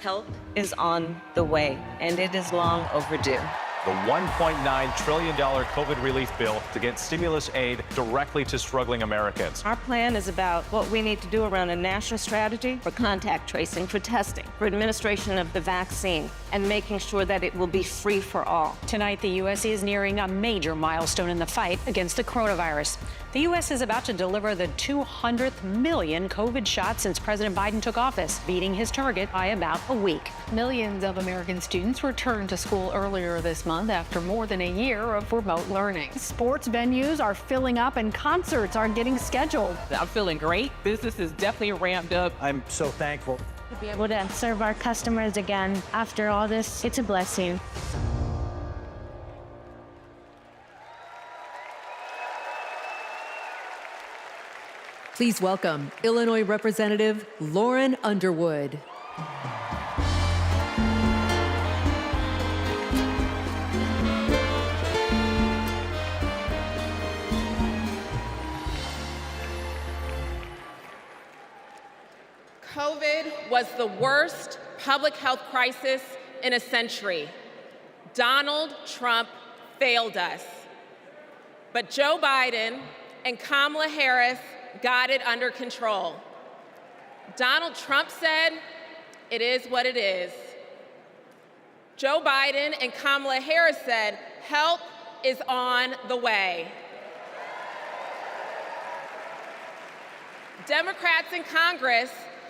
Help is on the way, and it is long overdue. The $1.9 trillion COVID relief bill to get stimulus aid directly to struggling Americans. Our plan is about what we need to do around a national strategy for contact tracing, for testing, for administration of the vaccine, and making sure that it will be free for all. Tonight, the U.S. is nearing a major milestone in the fight against the coronavirus. The U.S. is about to deliver the 200th million COVID shots since President Biden took office, beating his target by about a week. Millions of American students returned to school earlier this month after more than a year of remote learning. Sports venues are filling up and concerts are getting scheduled. I'm feeling great. Business is definitely ramped up. I'm so thankful. To be able to serve our customers again after all this, it's a blessing. Please welcome Illinois Representative Lauren Underwood. COVID was the worst public health crisis in a century. Donald Trump failed us. But Joe Biden and Kamala Harris got it under control. Donald Trump said, "It is what it is." Joe Biden and Kamala Harris said, "Help is on the way." Democrats in Congress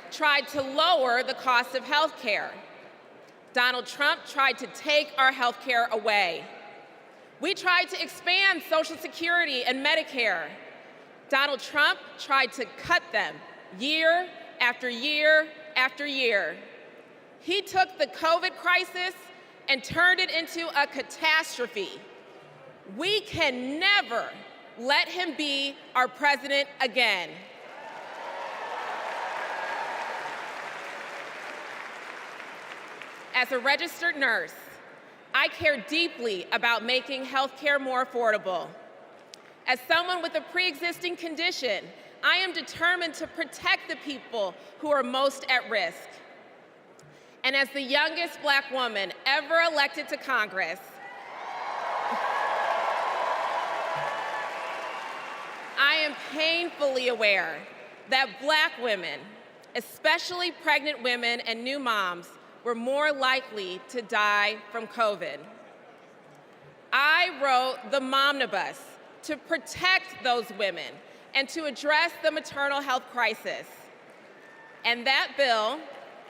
tried to lower the cost of health care. Donald Trump tried to take our health care away. We tried to expand Social Security and Medicare. Donald Trump tried to cut them year after year after year. He took the COVID crisis and turned it into a catastrophe. We can never let him be our president again. As a registered nurse, I care deeply about making healthcare more affordable. As someone with a pre-existing condition, I am determined to protect the people who are most at risk. And as the youngest Black woman ever elected to Congress, I am painfully aware that Black women, especially pregnant women and new moms, were more likely to die from COVID. I wrote the Momnibus to protect those women and to address the maternal health crisis. And that bill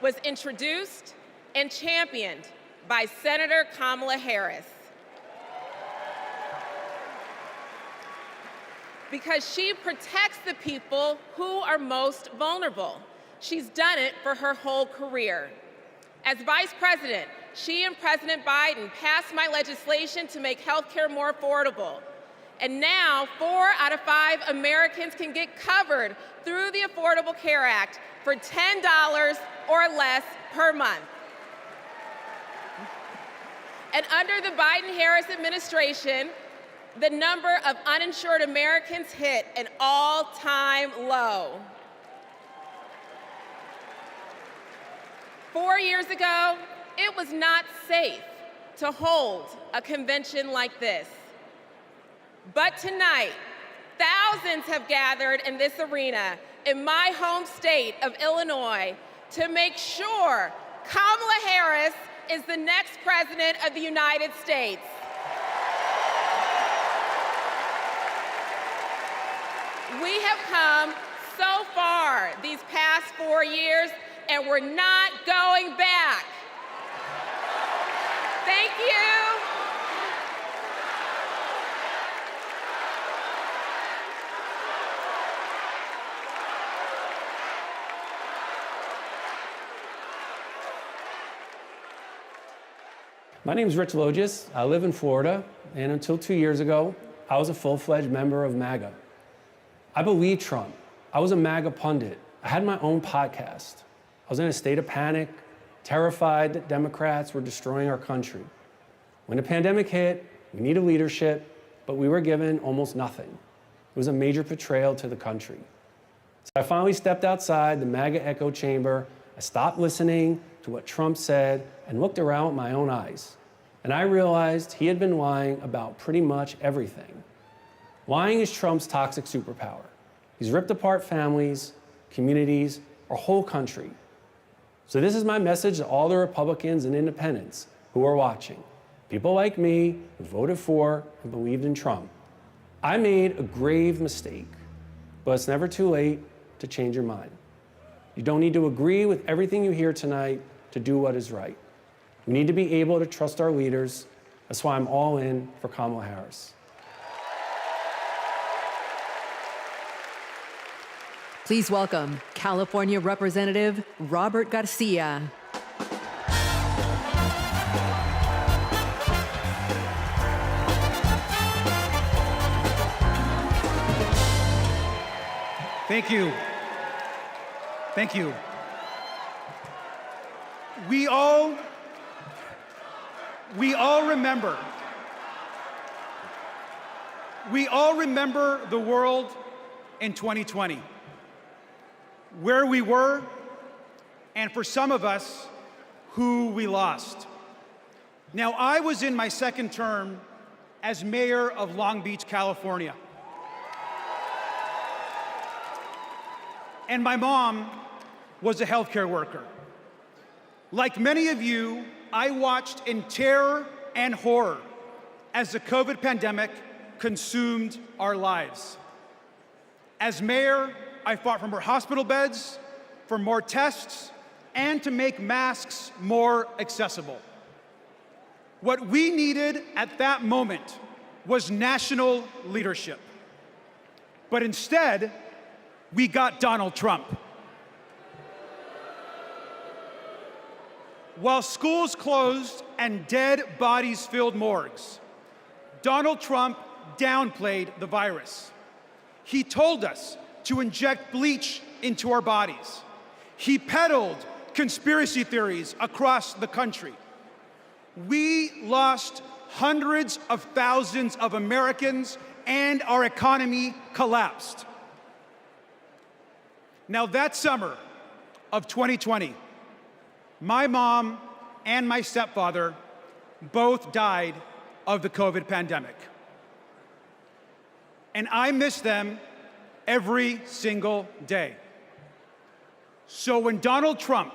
was introduced and championed by Senator Kamala Harris. Because she protects the people who are most vulnerable. She's done it for her whole career. As Vice President, she and President Biden passed my legislation to make healthcare more affordable. And now, 4 out of 5 Americans can get covered through the Affordable Care Act for $10 or less per month. And under the Biden-Harris administration, the number of uninsured Americans hit an all-time low. 4 years ago, it was not safe to hold a convention like this. But tonight, thousands have gathered in this arena in my home state of Illinois to make sure Kamala Harris is the next president of the United States. We have come so far these past 4 years, and we're not going back. Thank you. My name is Rich Logis. I live in Florida, and until 2 years ago, I was a full-fledged member of MAGA. I believed Trump. I was a MAGA pundit. I had my own podcast. I was in a state of panic, terrified that Democrats were destroying our country. When the pandemic hit, we needed leadership, but we were given almost nothing. It was a major betrayal to the country. So I finally stepped outside the MAGA echo chamber. I stopped listening to what Trump said and looked around with my own eyes. And I realized he had been lying about pretty much everything. Lying is Trump's toxic superpower. He's ripped apart families, communities, our whole country. So this is my message to all the Republicans and independents who are watching. People like me who voted for and believed in Trump. I made a grave mistake, but it's never too late to change your mind. You don't need to agree with everything you hear tonight to do what is right. We need to be able to trust our leaders. That's why I'm all in for Kamala Harris. Please welcome California Representative Robert Garcia. Thank you. Thank you. We all remember. We all remember the world in 2020. Where we were, and for some of us, who we lost. Now, I was in my second term as mayor of Long Beach, California. And my mom was a healthcare worker. Like many of you, I watched in terror and horror as the COVID pandemic consumed our lives. As mayor, I fought for more hospital beds, for more tests, and to make masks more accessible. What we needed at that moment was national leadership. But instead, we got Donald Trump. While schools closed and dead bodies filled morgues, Donald Trump downplayed the virus. He told us to inject bleach into our bodies. He peddled conspiracy theories across the country. We lost hundreds of thousands of Americans and our economy collapsed. Now that summer of 2020, my mom and my stepfather both died of the COVID pandemic. And I miss them every single day. So when Donald Trump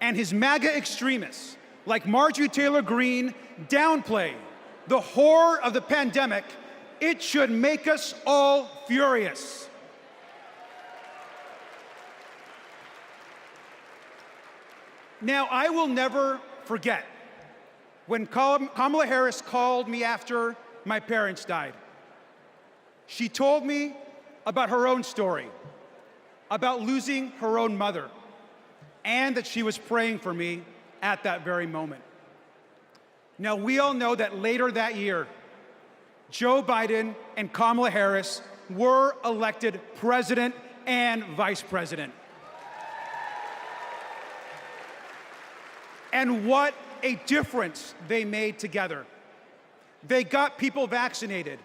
and his MAGA extremists like Marjorie Taylor Greene downplay the horror of the pandemic, it should make us all furious. Now, I will never forget when Kamala Harris called me after my parents died. She told me about her own story, about losing her own mother, and that she was praying for me at that very moment. Now, we all know that later that year, Joe Biden and Kamala Harris were elected president and vice president. And what a difference they made together. They got people vaccinated.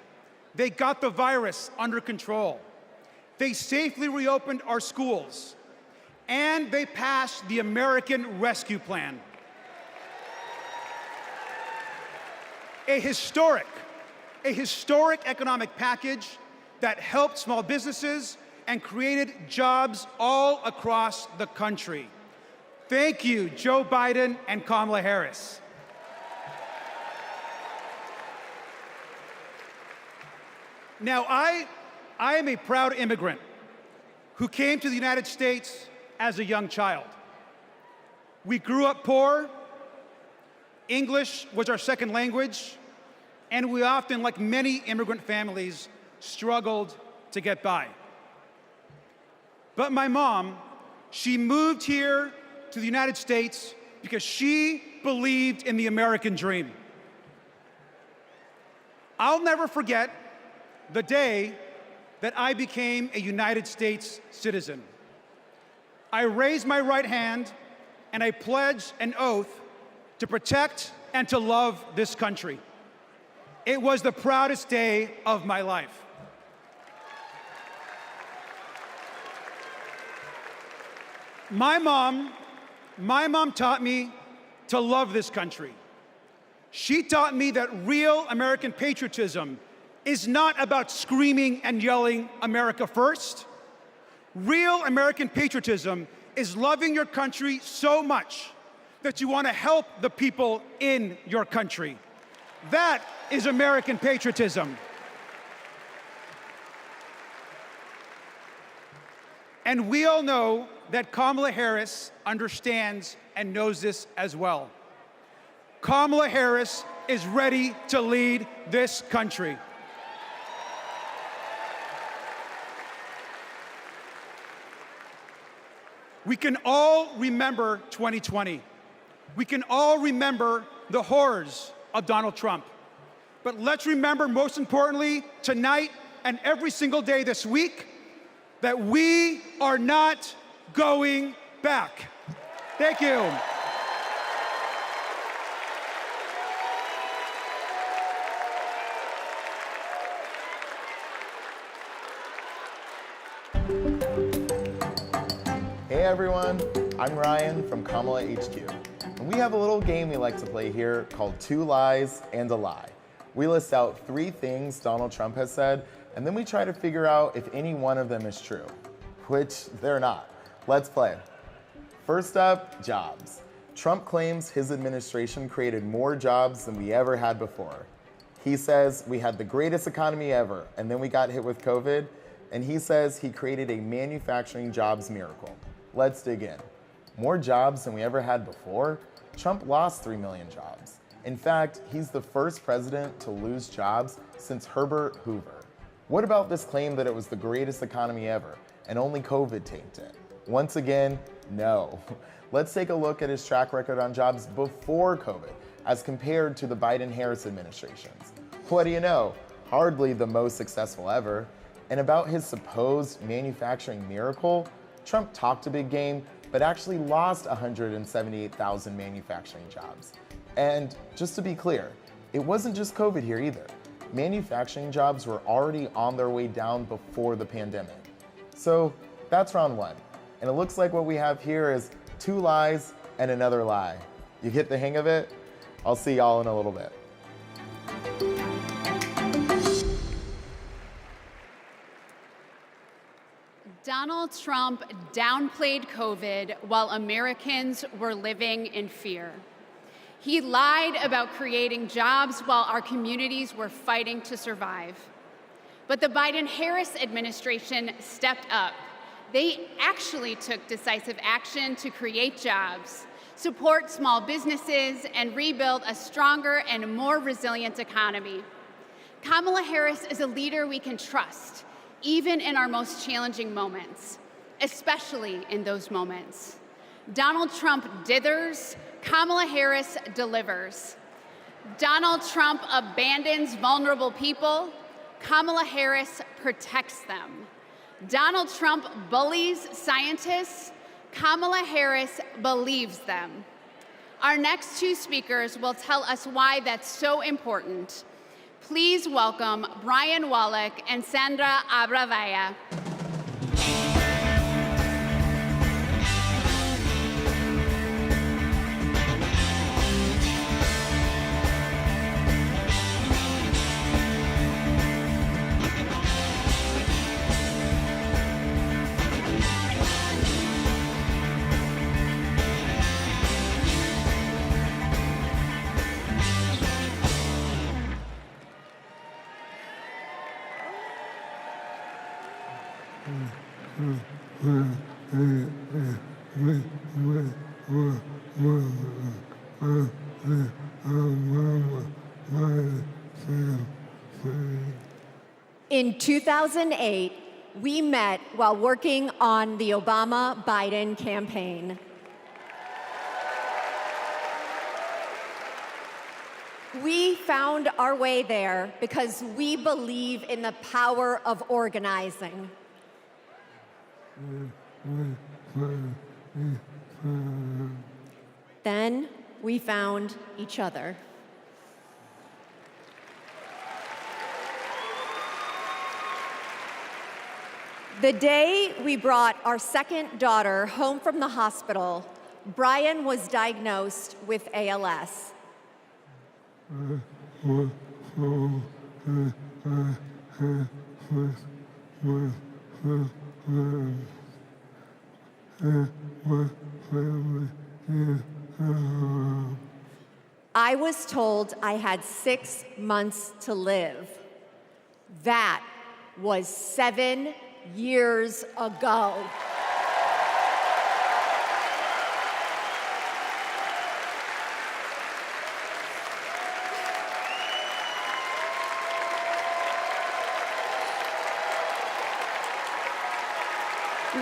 They got the virus under control. They safely reopened our schools. And they passed the American Rescue Plan. A historic economic package that helped small businesses and created jobs all across the country. Thank you, Joe Biden and Kamala Harris. Now, I am a proud immigrant who came to the United States as a young child. We grew up poor. English was our second language, and we often, like many immigrant families, struggled to get by. But my mom, she moved here to the United States because she believed in the American dream. I'll never forget the day that I became a United States citizen. I raised my right hand and I pledged an oath to protect and to love this country. It was the proudest day of my life. My mom taught me to love this country. She taught me that real American patriotism is not about screaming and yelling America first. Real American patriotism is loving your country so much that you want to help the people in your country. That is American patriotism. And we all know that Kamala Harris understands and knows this as well. Kamala Harris is ready to lead this country. We can all remember 2020. We can all remember the horrors of Donald Trump. But let's remember, most importantly, tonight and every single day this week, that we are not going back. Thank you. Hey everyone, I'm Ryan from Kamala HQ. And we have a little game we like to play here called Two Lies and a Lie. We list out 3 things Donald Trump has said, and then we try to figure out if any one of them is true, which they're not. Let's play. First up, jobs. Trump claims his administration created more jobs than we ever had before. He says we had the greatest economy ever, and then we got hit with COVID, and he says he created a manufacturing jobs miracle. Let's dig in. More jobs than we ever had before? Trump lost 3 million jobs. In fact, he's the first president to lose jobs since Herbert Hoover. What about this claim that it was the greatest economy ever and only COVID tanked it? Once again, no. Let's take a look at his track record on jobs before COVID as compared to the Biden-Harris administrations. What do you know? Hardly the most successful ever. And about his supposed manufacturing miracle, Trump talked a big game, but actually lost 178,000 manufacturing jobs. And just to be clear, it wasn't just COVID here either. Manufacturing jobs were already on their way down before the pandemic. So that's round one. And it looks like what we have here is 2 lies and another lie. You get the hang of it? I'll see y'all in a little bit. Donald Trump downplayed COVID while Americans were living in fear. He lied about creating jobs while our communities were fighting to survive. But the Biden-Harris administration stepped up. They actually took decisive action to create jobs, support small businesses, and rebuild a stronger and more resilient economy. Kamala Harris is a leader we can trust, even in our most challenging moments, especially in those moments. Donald Trump dithers, Kamala Harris delivers. Donald Trump abandons vulnerable people, Kamala Harris protects them. Donald Trump bullies scientists, Kamala Harris believes them. Our next 2 speakers will tell us why that's so important. Please welcome Brian Wallock and Sandra Abravaya. In 2008, we met while working on the Obama-Biden campaign. We found our way there because we believe in the power of organizing. Then we found each other. The day we brought our second daughter home from the hospital, Brian was diagnosed with ALS. I was told I had 6 months to live. That was 7 years ago.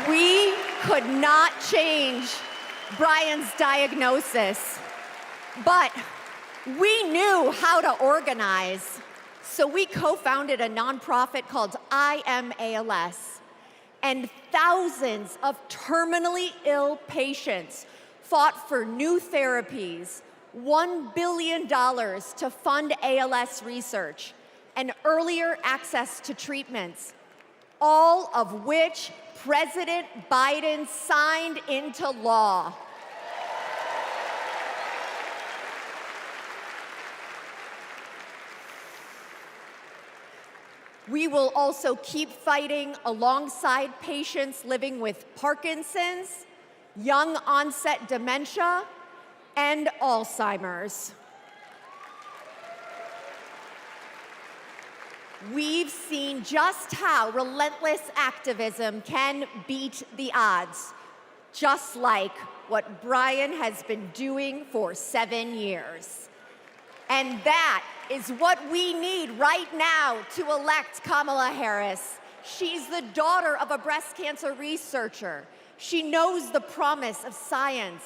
We could not change Brian's diagnosis, but we knew how to organize. So we co-founded a nonprofit called I Am ALS, and thousands of terminally ill patients fought for new therapies, $1 billion to fund ALS research, and earlier access to treatments, all of which President Biden signed into law. We will also keep fighting alongside patients living with Parkinson's, young onset dementia, and Alzheimer's. We've seen just how relentless activism can beat the odds, just like what Brian has been doing for 7 years. And that is what we need right now to elect Kamala Harris. She's the daughter of a breast cancer researcher. She knows the promise of science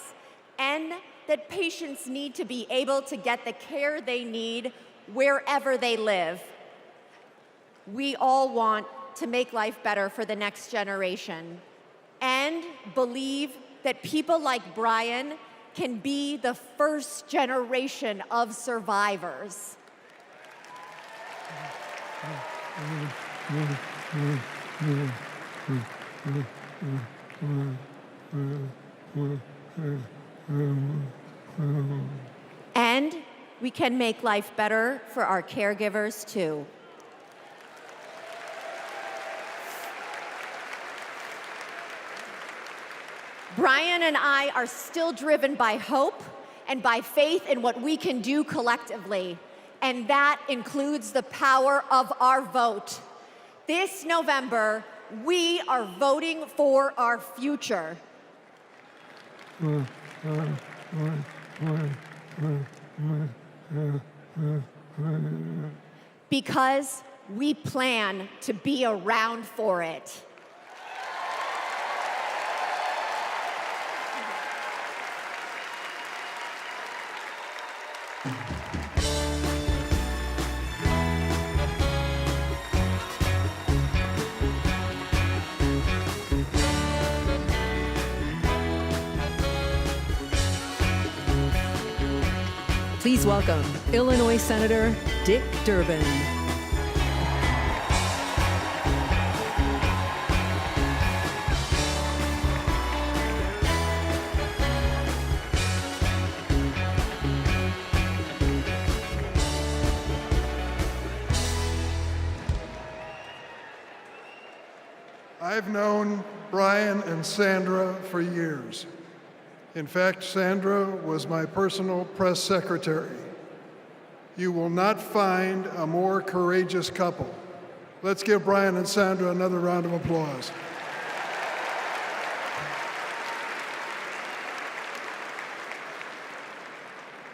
and that patients need to be able to get the care they need wherever they live. We all want to make life better for the next generation and believe that people like Brian can be the first generation of survivors. And we can make life better for our caregivers, too. Brian and I are still driven by hope and by faith in what we can do collectively, and that includes the power of our vote. This November, we are voting for our future. Because we plan to be around for it. Please welcome Illinois Senator Dick Durbin. I've known Brian and Sandra for years. In fact, Sandra was my personal press secretary. You will not find a more courageous couple. Let's give Brian and Sandra another round of applause.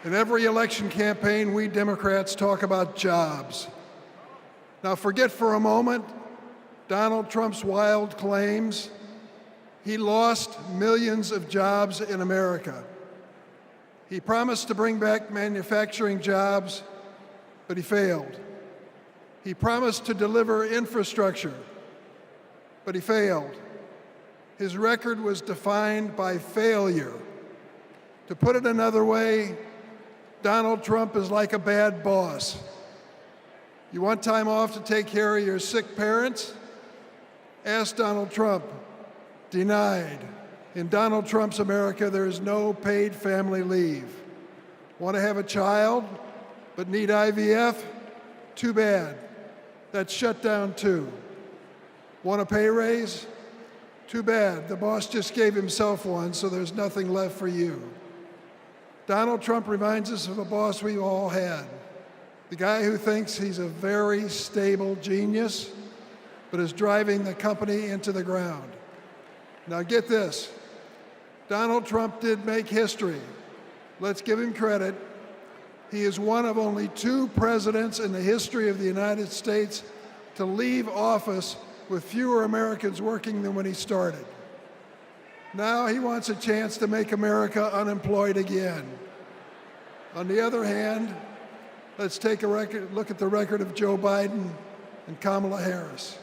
In every election campaign, we Democrats talk about jobs. Now forget for a moment Donald Trump's wild claims. He lost millions of jobs in America. He promised to bring back manufacturing jobs, but he failed. He promised to deliver infrastructure, but he failed. His record was defined by failure. To put it another way, Donald Trump is like a bad boss. You want time off to take care of your sick parents? Ask Donald Trump. Denied. In Donald Trump's America, there is no paid family leave. Want to have a child, but need IVF? Too bad. That's shut down too. Want a pay raise? Too bad. The boss just gave himself one, so there's nothing left for you. Donald Trump reminds us of a boss we all had. The guy who thinks he's a very stable genius, but is driving the company into the ground. Now get this, Donald Trump did make history. Let's give him credit. He is one of only 2 presidents in the history of the United States to leave office with fewer Americans working than when he started. Now he wants a chance to make America unemployed again. On the other hand, let's take a look at the record of Joe Biden and Kamala Harris.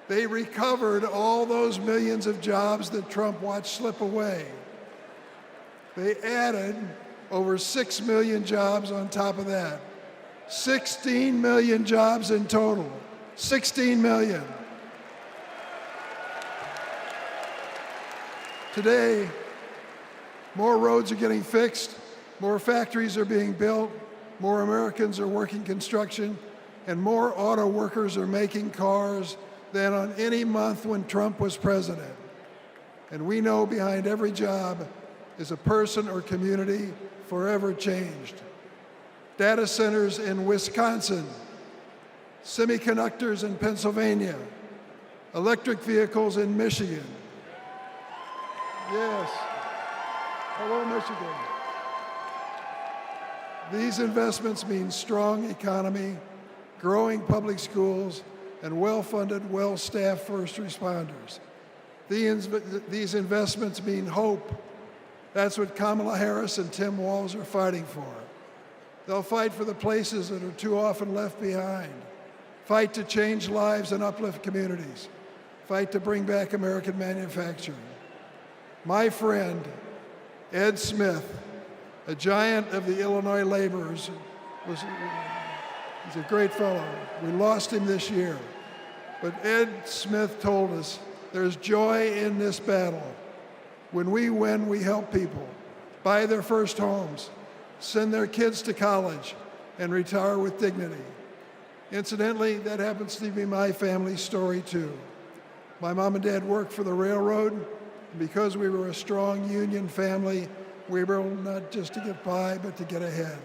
They recovered all those millions of jobs that Trump watched slip away. They added over 6 million jobs on top of that. 16 million jobs in total. 16 million. Today, more roads are getting fixed, more factories are being built, more Americans are working construction, and more auto workers are making cars than on any month when Trump was president. And we know behind every job is a person or community forever changed. Data centers in Wisconsin, semiconductors in Pennsylvania, electric vehicles in Michigan. Yes. Hello, Michigan. These investments mean strong economy, growing public schools, and well-funded, well-staffed first responders. These investments mean hope. That's what Kamala Harris and Tim Walz are fighting for. They'll fight for the places that are too often left behind. Fight to change lives and uplift communities. Fight to bring back American manufacturing. My friend, Ed Smith, a giant of the Illinois laborers, he's a great fellow. We lost him this year. But Ed Smith told us there's joy in this battle. When we win, we help people buy their first homes, send their kids to college, and retire with dignity. Incidentally, that happens to be my family's story too. My mom and dad worked for the railroad, and because we were a strong union family, we were able not just to get by, but to get ahead.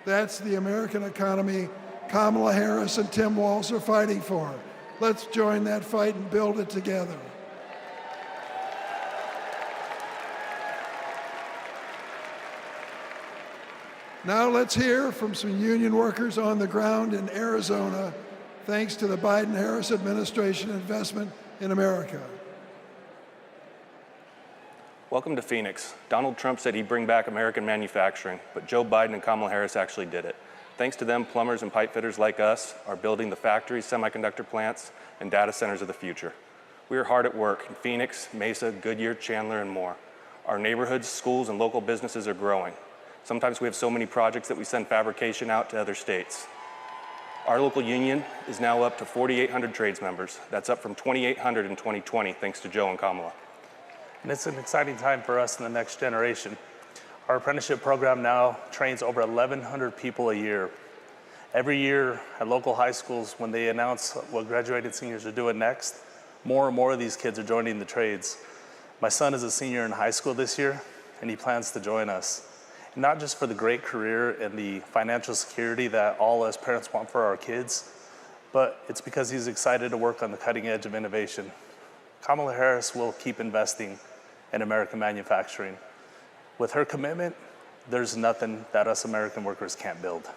That's the American economy Kamala Harris and Tim Walz are fighting for. Let's join that fight and build it together. Now let's hear from some union workers on the ground in Arizona, thanks to the Biden-Harris administration investment in America. Welcome to Phoenix. Donald Trump said he'd bring back American manufacturing, but Joe Biden and Kamala Harris actually did it. Thanks to them, plumbers and pipe fitters like us are building the factories, semiconductor plants, and data centers of the future. We are hard at work in Phoenix, Mesa, Goodyear, Chandler, and more. Our neighborhoods, schools, and local businesses are growing. Sometimes we have so many projects that we send fabrication out to other states. Our local union is now up to 4,800 trades members. That's up from 2,800 in 2020, thanks to Joe and Kamala. And it's an exciting time for us in the next generation. Our apprenticeship program now trains over 1,100 people a year. Every year at local high schools, when they announce what graduated seniors are doing next, more and more of these kids are joining the trades. My son is a senior in high school this year, and he plans to join us. Not just for the great career and the financial security that all us parents want for our kids, but it's because he's excited to work on the cutting edge of innovation. Kamala Harris will keep investing in American manufacturing. With her commitment, there's nothing that us American workers can't build.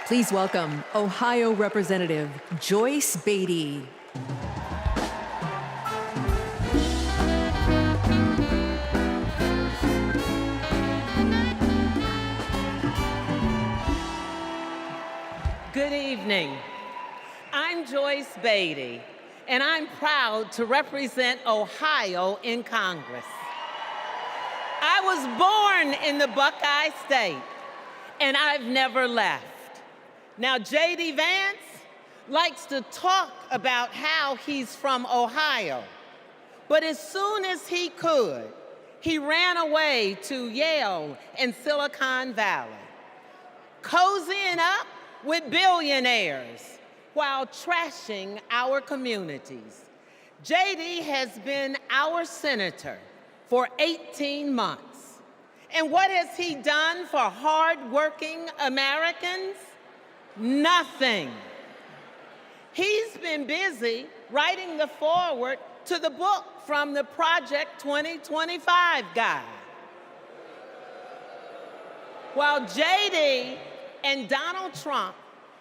Please welcome Ohio Representative Joyce Beatty. Good evening. I'm Joyce Beatty, and I'm proud to represent Ohio in Congress. I was born in the Buckeye State, and I've never left. Now, J.D. Vance likes to talk about how he's from Ohio, but as soon as he could, he ran away to Yale and Silicon Valley, cozying up with billionaires while trashing our communities. J.D. has been our senator for 18 months. And what has he done for hardworking Americans? Nothing. He's been busy writing the foreword to the book from the Project 2025 guy. While J.D. and Donald Trump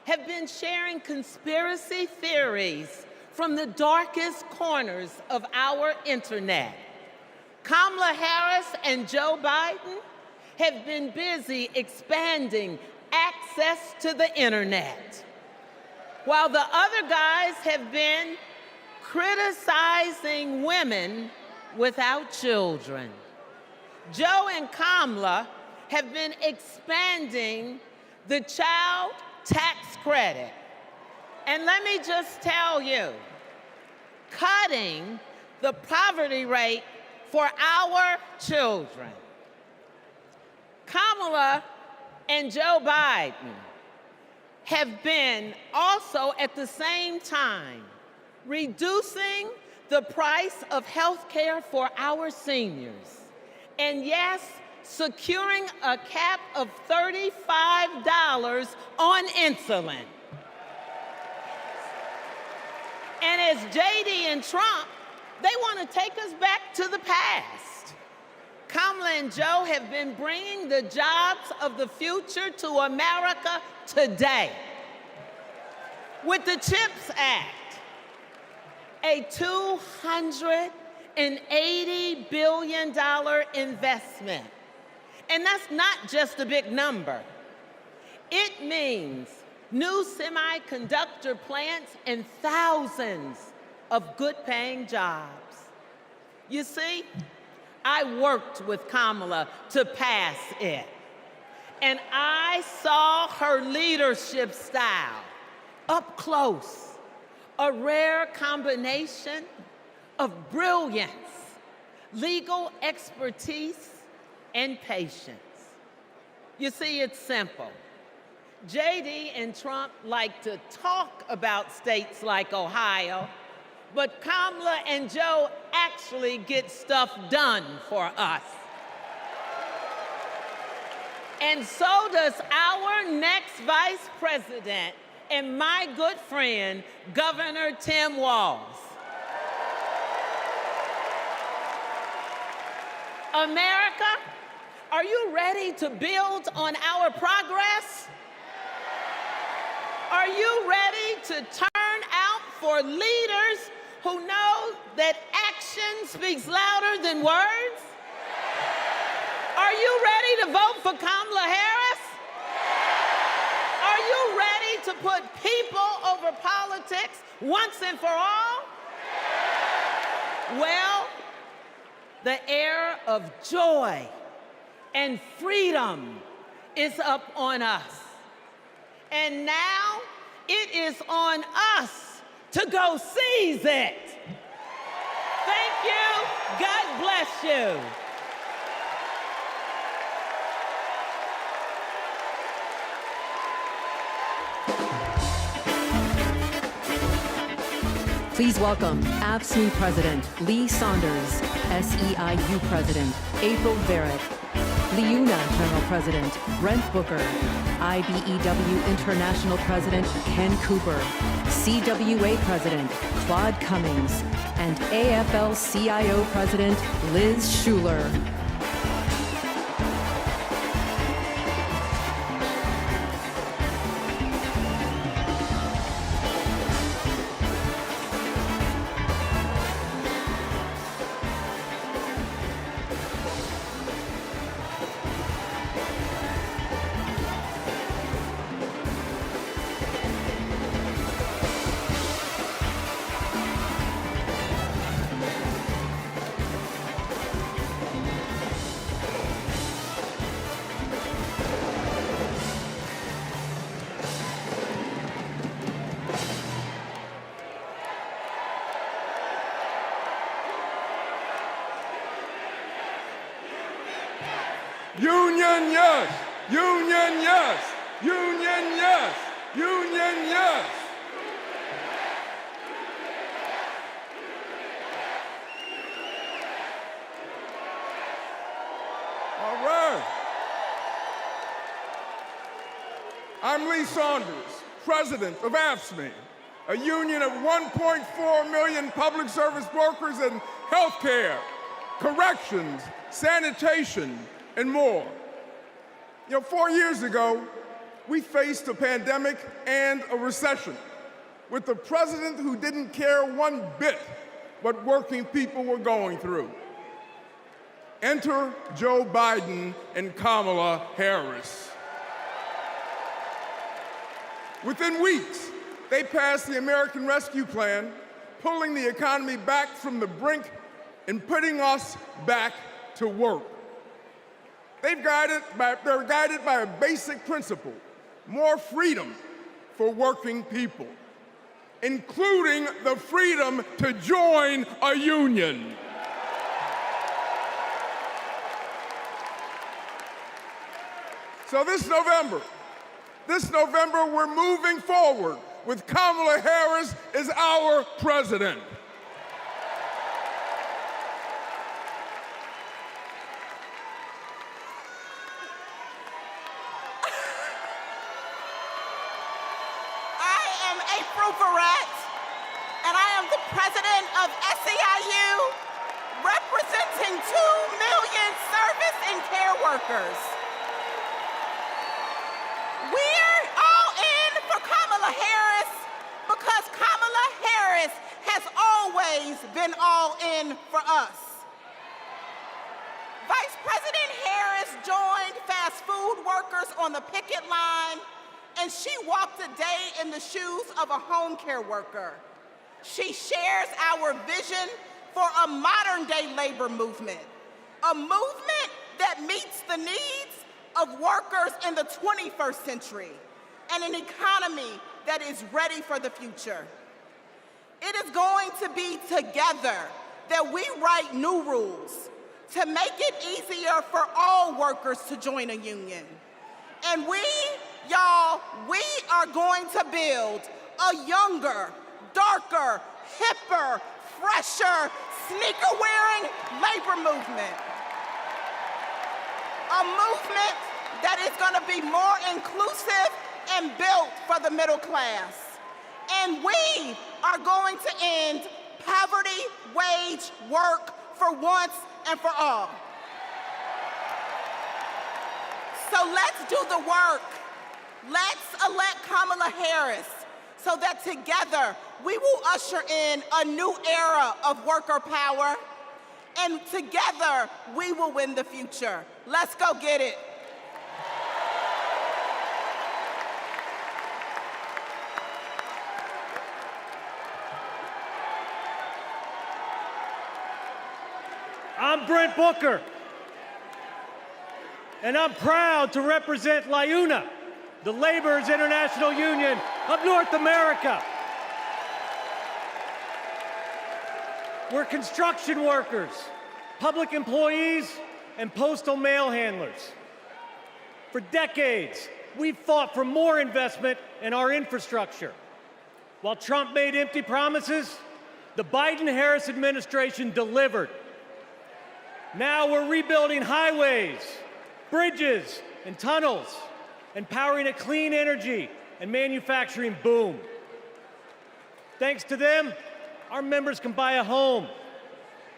have been sharing conspiracy theories from the darkest corners of our internet, Kamala Harris and Joe Biden have been busy expanding access to the internet, while the other guys have been criticizing women without children. Joe and Kamala have been expanding the child tax credit. And let me just tell you, cutting the poverty rate for our children. Kamala and Joe Biden have been also at the same time reducing the price of health care for our seniors. And yes, securing a cap of $35 on insulin. And as J.D. and Trump, they want to take us back to the past. Kamala and Joe have been bringing the jobs of the future to America today. With the CHIPS Act, a $280 billion investment. And that's not just a big number. It means new semiconductor plants and thousands of good-paying jobs. You see, I worked with Kamala to pass it, and I saw her leadership style up close, a rare combination of brilliance, legal expertise, and patience. You see, it's simple. JD and Trump like to talk about states like Ohio, but Kamala and Joe actually get stuff done for us. And so does our next vice president and my good friend, Governor Tim Walz. America, are you ready to build on our progress? Are you ready to turn out for leaders who know that action speaks louder than words? Are you ready to vote for Kamala Harris? Are you ready to put people over politics once and for all? Well, the era of joy and freedom is up on us. And now it is on us to go seize it. Thank you. God bless you. Please welcome AFSCME President Lee Saunders, SEIU President April Barrett, LIUNA General President Brent Booker, IBEW International President Ken Cooper, CWA President Claude Cummings, and AFL-CIO President Liz Schuler. Union, yes! Union, yes! Union, yes! Union, yes! All right. I'm Lee Saunders, president of AFSCME, a union of 1.4 million public service workers in healthcare, corrections, sanitation, and more. 4 years ago, we faced a pandemic and a recession with a president who didn't care one bit what working people were going through. Enter Joe Biden and Kamala Harris. Within weeks, they passed the American Rescue Plan, pulling the economy back from the brink and putting us back to work. They're guided by a basic principle: more freedom for working people, including the freedom to join a union. So this November, we're moving forward with Kamala Harris as our president. And I am the president of SEIU, representing 2 million workers. We're all in for Kamala Harris because Kamala Harris has always been all in for us. Vice President Harris joined fast food workers on the picket line, and she walked a day in the shoes of a home care worker. She shares our vision for a modern-day labor movement, a movement that meets the needs of workers in the 21st century, and an economy that is ready for the future. It is going to be together that we write new rules to make it easier for all workers to join a union. And we are going to build a younger, darker, hipper, fresher, sneaker-wearing labor movement. A movement that is going to be more inclusive and built for the middle class. And we are going to end poverty wage work for once and for all. So let's do the work. Let's elect Kamala Harris so that together we will usher in a new era of worker power, and together we will win the future. Let's go get it. I'm Brent Booker, and I'm proud to represent LIUNA, the Laborers International Union of North America. We're construction workers, public employees, and postal mail handlers. For decades, we've fought for more investment in our infrastructure. While Trump made empty promises, the Biden-Harris administration delivered. Now we're rebuilding highways, bridges, and tunnels, and powering a clean energy and manufacturing boom. Thanks to them, our members can buy a home,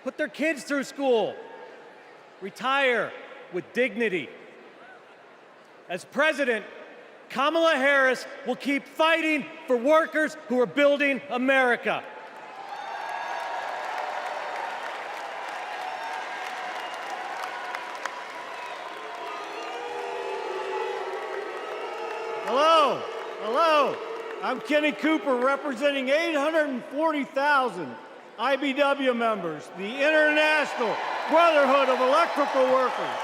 put their kids through school, retire with dignity. As president, Kamala Harris will keep fighting for workers who are building America. Hello, I'm Kenny Cooper representing 840,000 IBW members, the International Brotherhood of Electrical Workers.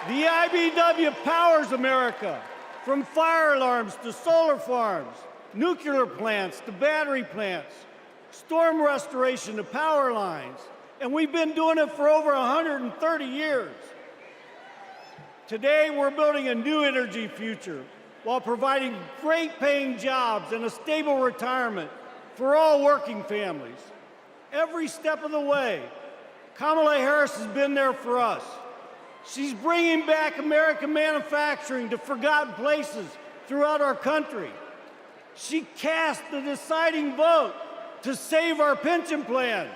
The IBW powers America, from fire alarms to solar farms, nuclear plants to battery plants, storm restoration to power lines, and we've been doing it for over 130 years. Today, we're building a new energy future while providing great-paying jobs and a stable retirement for all working families. Every step of the way, Kamala Harris has been there for us. She's bringing back American manufacturing to forgotten places throughout our country. She cast the deciding vote to save our pension plans.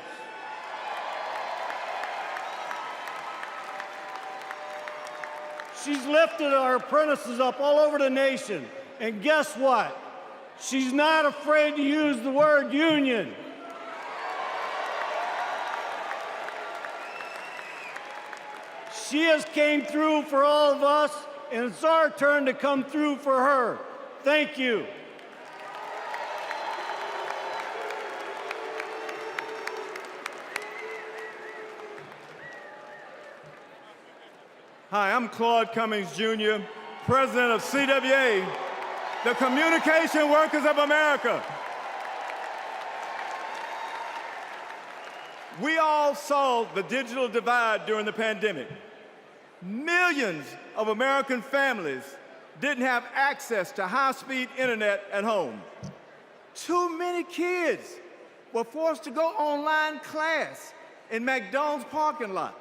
She's lifted our apprentices up all over the nation. And guess what? She's not afraid to use the word union. She has came through for all of us, and it's our turn to come through for her. Thank you. Hi, I'm Claude Cummings, Jr., President of CWA, the Communication Workers of America. We all saw the digital divide during the pandemic. Millions of American families didn't have access to high-speed internet at home. Too many kids were forced to go online class in McDonald's parking lots.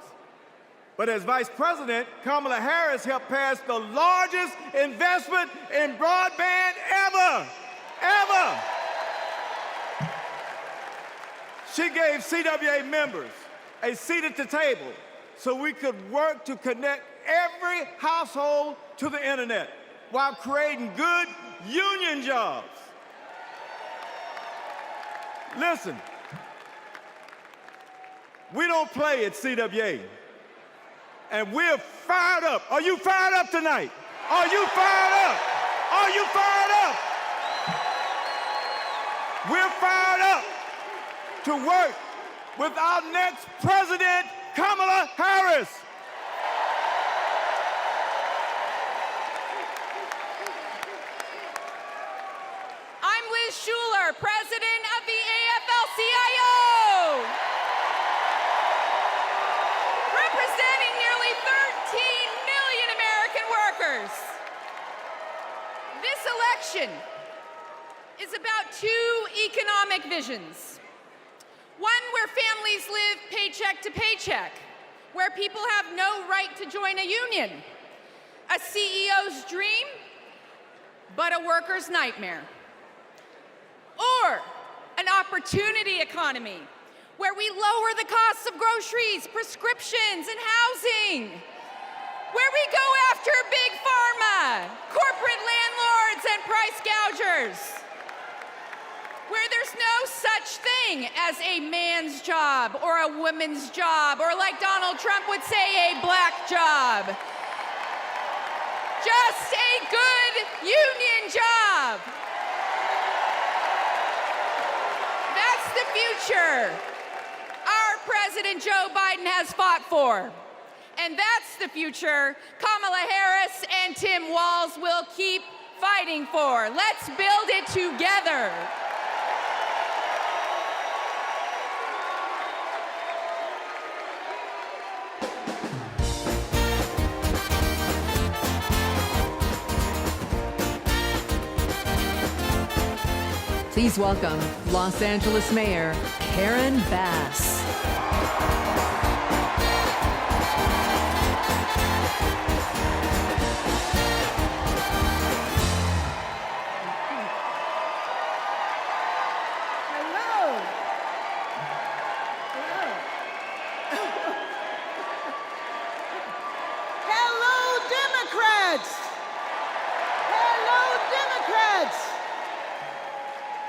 But as Vice President, Kamala Harris helped pass the largest investment in broadband ever. She gave CWA members a seat at the table so we could work to connect every household to the internet while creating good union jobs. Listen, we don't play at CWA, and we're fired up. Are you fired up tonight? Are you fired up? Are you fired up? We're fired up to work with our next president, Kamala Harris. I'm Liz Schuler, president of the AFL-CIO, representing nearly 13 million American workers. This election is about two economic visions. One where families live paycheck to paycheck, where people have no right to join a union. A CEO's dream, but a worker's nightmare. Or an opportunity economy, where we lower the costs of groceries, prescriptions, and housing. Where we go after big pharma, corporate landlords, and price gougers. Where there's no such thing as a man's job or a woman's job, or like Donald Trump would say, a black job. Just a good union job. That's the future our President Joe Biden has fought for. And that's the future Kamala Harris and Tim Walz will keep fighting for. Let's build it together. Please welcome Los Angeles Mayor Karen Bass.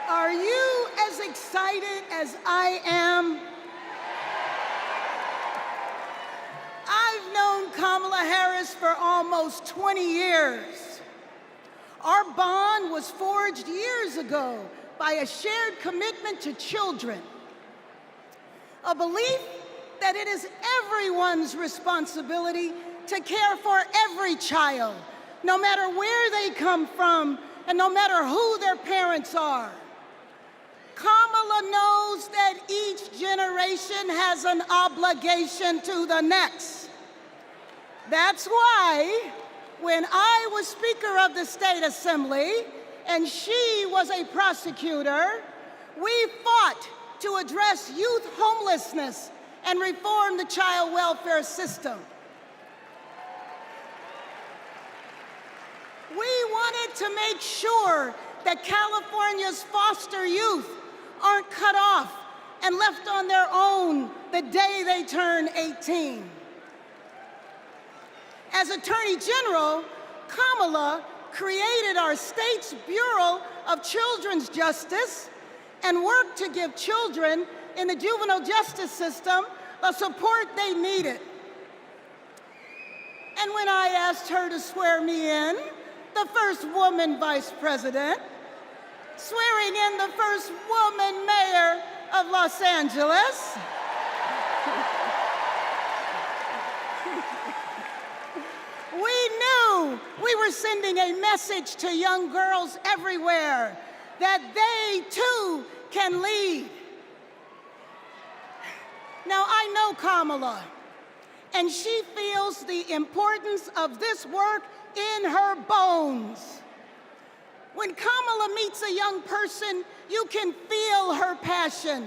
Are you as excited as I am? I've known Kamala Harris for almost 20 years. Our bond was forged years ago by a shared commitment to children, a belief that it is everyone's responsibility to care for every child, no matter where they come from and no matter who their parents are. Kamala knows that each generation has an obligation to the next. That's why, when I was Speaker of the State Assembly and she was a prosecutor, we fought to address youth homelessness and reform the child welfare system. We wanted to make sure that California's foster youth aren't cut off and left on their own the day they turn 18. As Attorney General, Kamala created our state's Bureau of Children's Justice and worked to give children in the juvenile justice system the support they needed. And when I asked her to swear me in, the first woman vice president, swearing in the first woman mayor of Los Angeles, we knew we were sending a message to young girls everywhere that they too can lead. Now, I know Kamala, and she feels the importance of this work in her bones. When Kamala meets a young person, you can feel her passion.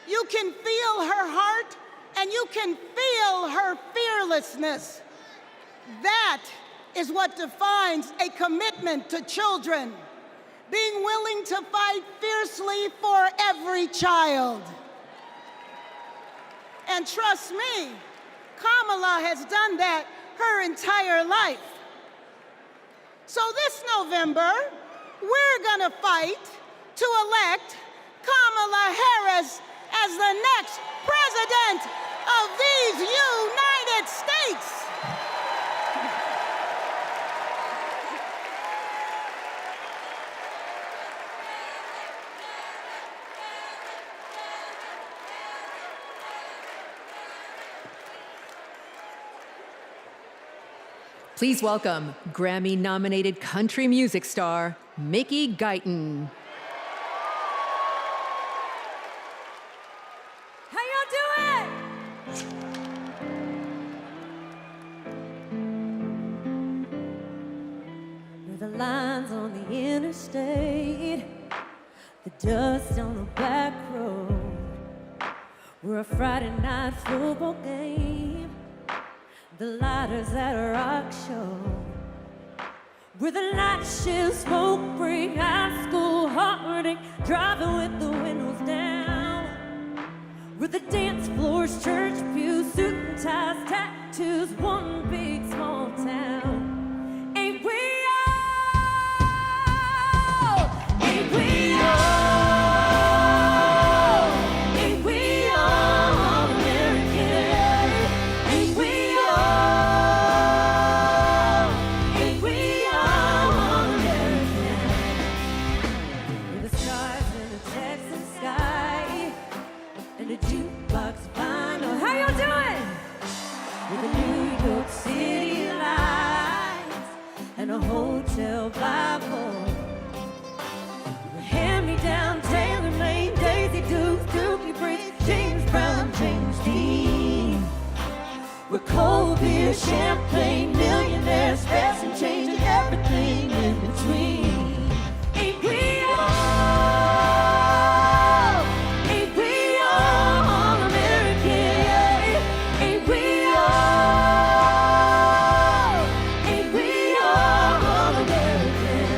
You can feel her heart, and you can feel her fearlessness. That is what defines a commitment to children, being willing to fight fiercely for every child. And trust me, Kamala has done that her entire life. So this November, we're gonna fight to elect Kamala Harris as the next president of these United States. Please welcome Grammy-nominated country music star, Mickey Guyton. How y'all doing? Where the lines on the interstate, the dust on the back road, we're a Friday night football game, the lighters at a rock show, where the night shift smoke break, high school heartache, driving with the windows down, where the dance floors, church pews, suit and ties, tattoos, one big small town. Ain't we all? Ain't we all? Ain't we all American? Ain't we all? Ain't we all American? With the stars in the Texas sky and a jukebox vinyl. How y'all doing? With the New York City lights and a hotel Bible. Hand-me-down, tailor-made, Daisy Dukes, Dookie Bricks, James Brown, James Dean. With cold beer, champagne, millionaires, spare and change, and everything in between. Ain't we all? Ain't we all American? Ain't we all? Ain't we all American?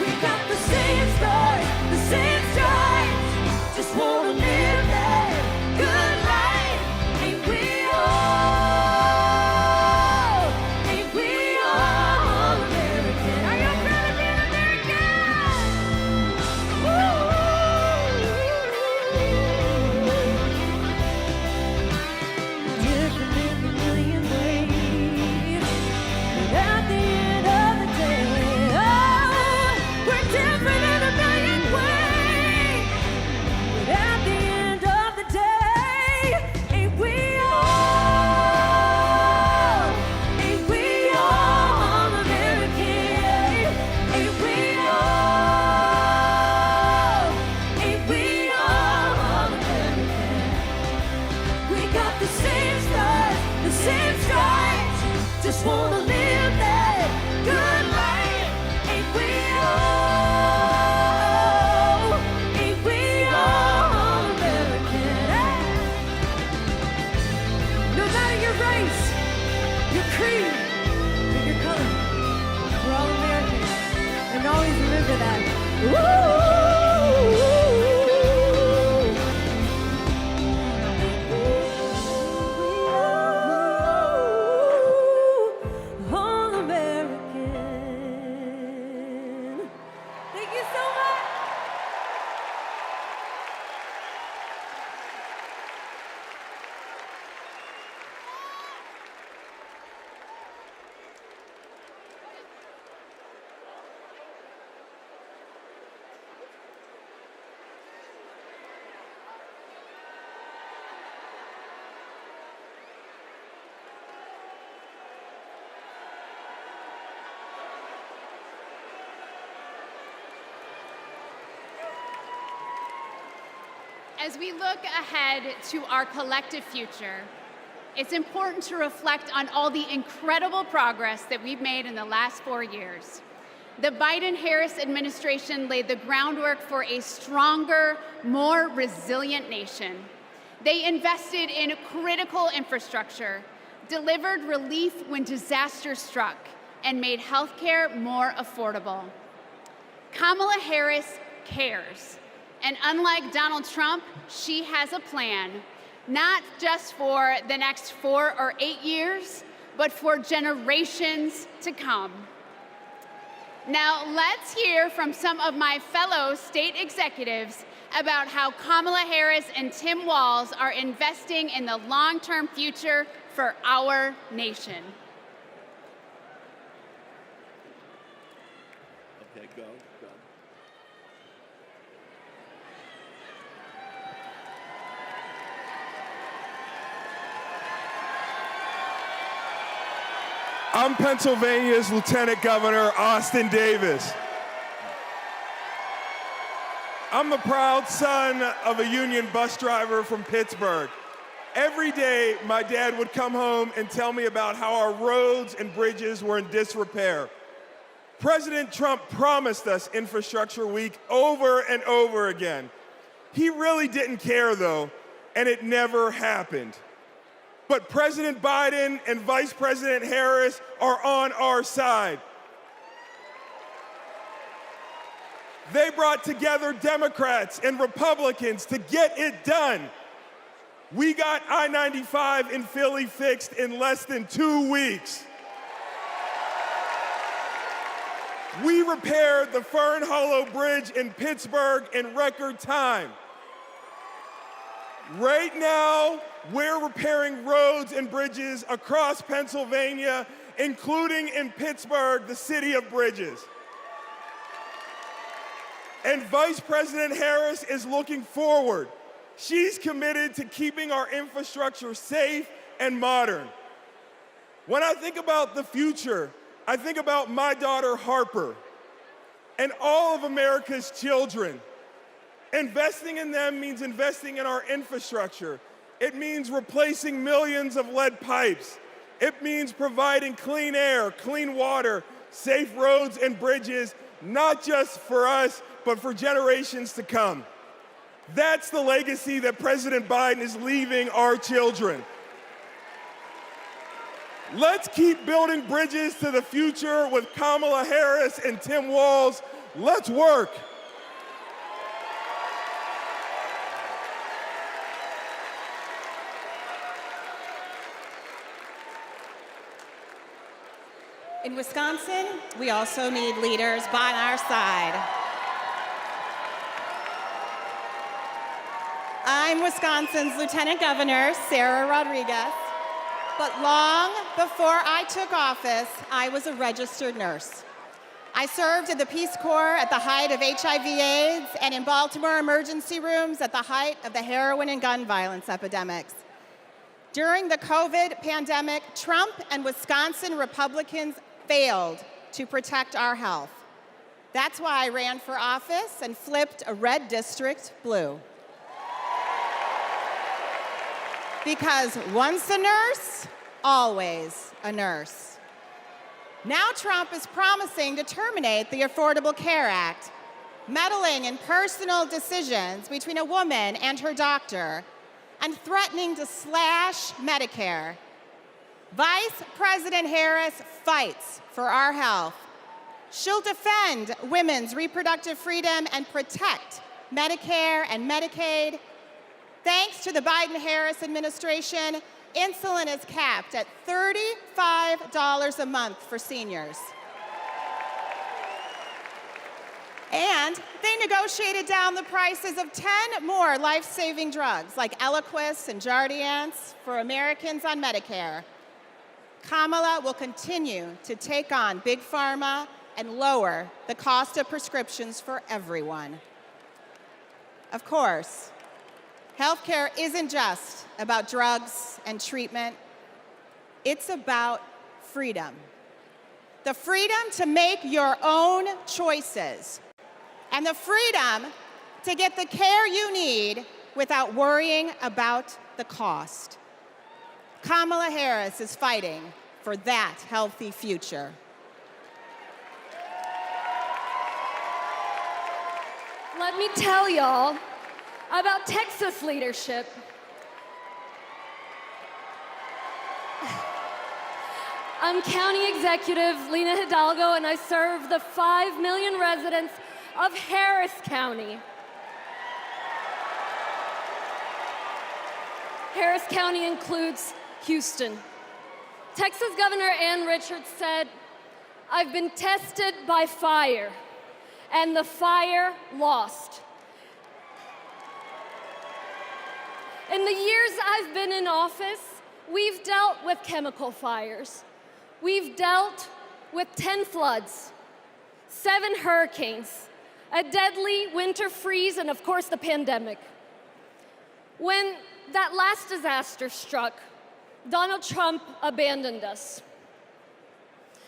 We got the same stories, the same stripes. Just wanna live that good life. Ain't we all? Ain't we all American? Are y'all proud of being American? Woo! Different in a million ways, but at the end of the day, oh, we're different in a million ways, but at the end of the day, ain't we all? Ain't we all American? Ain't we all? Ain't we all American? We got the same stars, the same stripes. Just wanna live that good life. Ain't we all? Ain't we all American? No matter your race, your creed, or your color, we're all American. And always remember that. Woo! All American. Thank you so much. As we look ahead to our collective future, it's important to reflect on all the incredible progress that we've made in the last 4 years. The Biden-Harris administration laid the groundwork for a stronger, more resilient nation. They invested in critical infrastructure, delivered relief when disaster struck, and made healthcare more affordable. Kamala Harris cares. And unlike Donald Trump, she has a plan. not just for the next 4 or 8 years, but for generations to come. Now, let's hear from some of my fellow state executives about how Kamala Harris and Tim Walz are investing in the long-term future for our nation. Okay, go. I'm Pennsylvania's Lieutenant Governor Austin Davis. I'm the proud son of a union bus driver from Pittsburgh. Every day, my dad would come home and tell me about how our roads and bridges were in disrepair. President Trump promised us Infrastructure Week over and over again. He really didn't care, though, and it never happened. But President Biden and Vice President Harris are on our side. They brought together Democrats and Republicans to get it done. We got I-95 in Philly fixed in less than 2 weeks. We repaired the Fern Hollow Bridge in Pittsburgh in record time. Right now, we're repairing roads and bridges across Pennsylvania, including in Pittsburgh, the city of bridges. And Vice President Harris is looking forward. She's committed to keeping our infrastructure safe and modern. When I think about the future, I think about my daughter Harper and all of America's children. Investing in them means investing in our infrastructure. It means replacing millions of lead pipes. It means providing clean air, clean water, safe roads and bridges, not just for us, but for generations to come. That's the legacy that President Biden is leaving our children. Let's keep building bridges to the future with Kamala Harris and Tim Walz. Let's work. In Wisconsin, we also need leaders by our side. I'm Wisconsin's Lieutenant Governor, Sarah Rodriguez, but long before I took office, I was a registered nurse. I served in the Peace Corps at the height of HIV/AIDS and in Baltimore emergency rooms at the height of the heroin and gun violence epidemics. During the COVID pandemic, Trump and Wisconsin Republicans failed to protect our health. That's why I ran for office and flipped a red district blue. Because once a nurse, always a nurse. Now Trump is promising to terminate the Affordable Care Act, meddling in personal decisions between a woman and her doctor, and threatening to slash Medicare. Vice President Harris fights for our health. She'll defend women's reproductive freedom and protect Medicare and Medicaid. Thanks to the Biden-Harris administration, insulin is capped at $35 a month for seniors. And they negotiated down the prices of 10 more life-saving drugs like Eliquis and Jardiance for Americans on Medicare. Kamala will continue to take on Big Pharma and lower the cost of prescriptions for everyone. Of course, healthcare isn't just about drugs and treatment. It's about freedom. The freedom to make your own choices and the freedom to get the care you need without worrying about the cost. Kamala Harris is fighting for that healthy future. Let me tell y'all about Texas leadership. I'm County Executive Lena Hidalgo, and I serve the 5 million residents of Harris County. Harris County includes Houston. Texas Governor Ann Richards said, "I've been tested by fire, and the fire lost." In the years I've been in office, we've dealt with chemical fires. We've dealt with 10 floods, 7 hurricanes, a deadly winter freeze, and of course the pandemic. When that last disaster struck, Donald Trump abandoned us.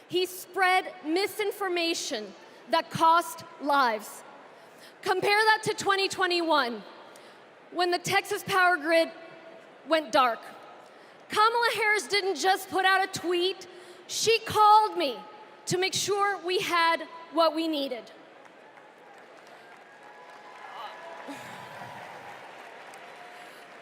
He spread misinformation that cost lives. Compare that to 2021, when the Texas power grid went dark. Kamala Harris didn't just put out a tweet, she called me to make sure we had what we needed.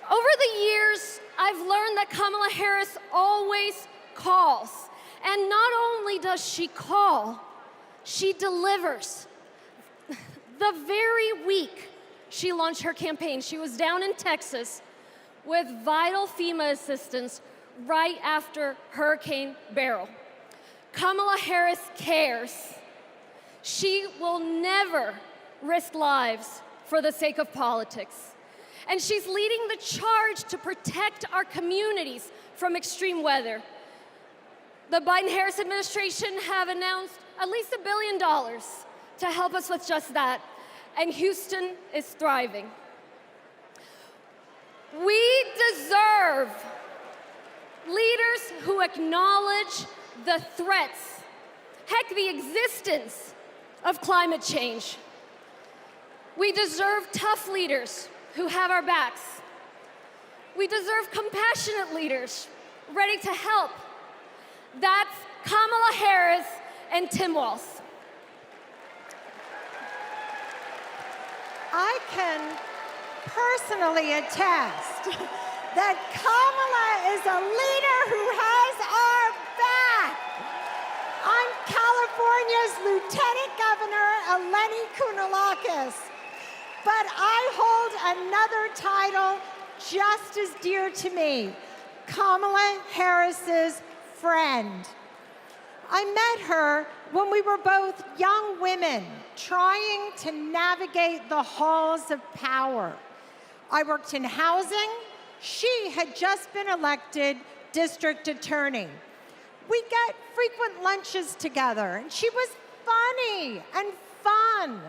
Over the years, I've learned that Kamala Harris always calls. And not only does she call, she delivers. The very week she launched her campaign, she was down in Texas with vital FEMA assistance right after Hurricane Beryl. Kamala Harris cares. She will never risk lives for the sake of politics. And she's leading the charge to protect our communities from extreme weather. The Biden-Harris administration have announced at least $1 billion to help us with just that, and Houston is thriving. We deserve leaders who acknowledge the threats, heck, the existence of climate change. We deserve tough leaders who have our backs. We deserve compassionate leaders ready to help. That's Kamala Harris and Tim Walz. I can personally attest that Kamala is a leader who has our back. I'm California's Lieutenant Governor Eleni Kounalakis, but I hold another title just as dear to me, Kamala Harris's friend. I met her when we were both young women trying to navigate the halls of power. I worked in housing. She had just been elected district attorney. We get frequent lunches together, and she was funny and fun.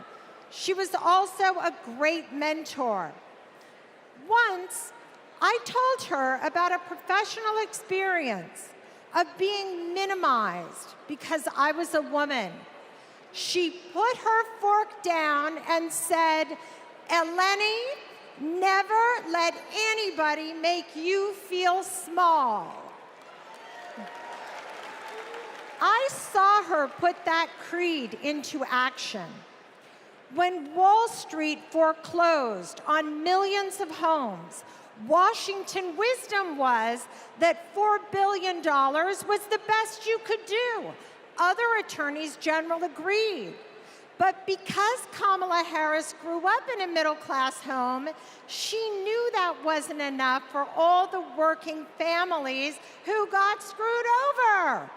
She was also a great mentor. Once, I told her about a professional experience of being minimized because I was a woman. She put her fork down and said, "Eleni, never let anybody make you feel small." I saw her put that creed into action. When Wall Street foreclosed on millions of homes, Washington wisdom was that $4 billion was the best you could do. Other attorneys general agreed. But because Kamala Harris grew up in a middle-class home, she knew that wasn't enough for all the working families who got screwed over.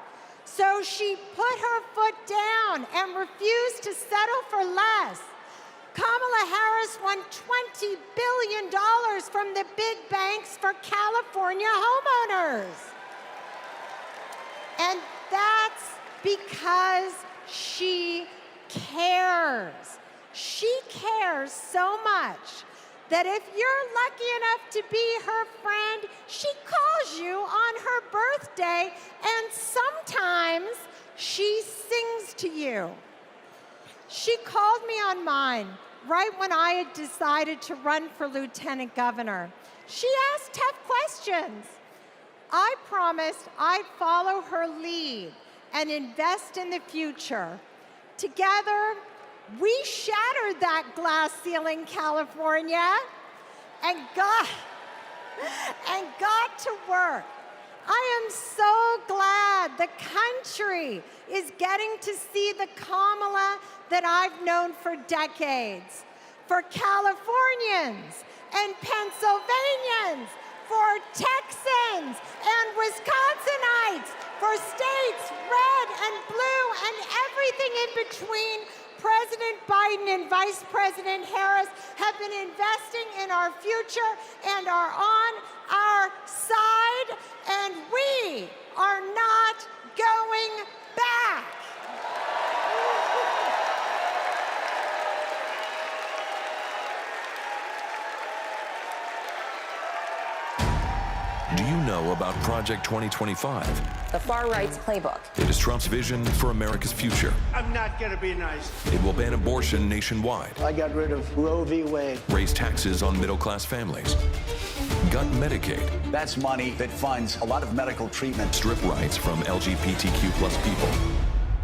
So she put her foot down and refused to settle for less. Kamala Harris won $20 billion from the big banks for California homeowners. And that's because she cares. She cares so much that if you're lucky enough to be her friend, she calls you on her birthday, and sometimes she sings to you. She called me on mine right when I had decided to run for lieutenant governor. She asked tough questions. I promised I'd follow her lead and invest in the future. Together, we shattered that glass ceiling, California, and got to work. I am so glad the country is getting to see the Kamala that I've known for decades. For Californians and Pennsylvanians, for Vice President Harris have been investing in our future and are on our side, and we are not going back. Do you know about Project 2025? The far right's playbook. It is Trump's vision for America's future. I'm not going to be nice. It will ban abortion nationwide, I got rid of Roe v. Wade. raise taxes on middle-class families, gut Medicaid, That's money that funds a lot of medical treatment. strip rights from LGBTQ+ people,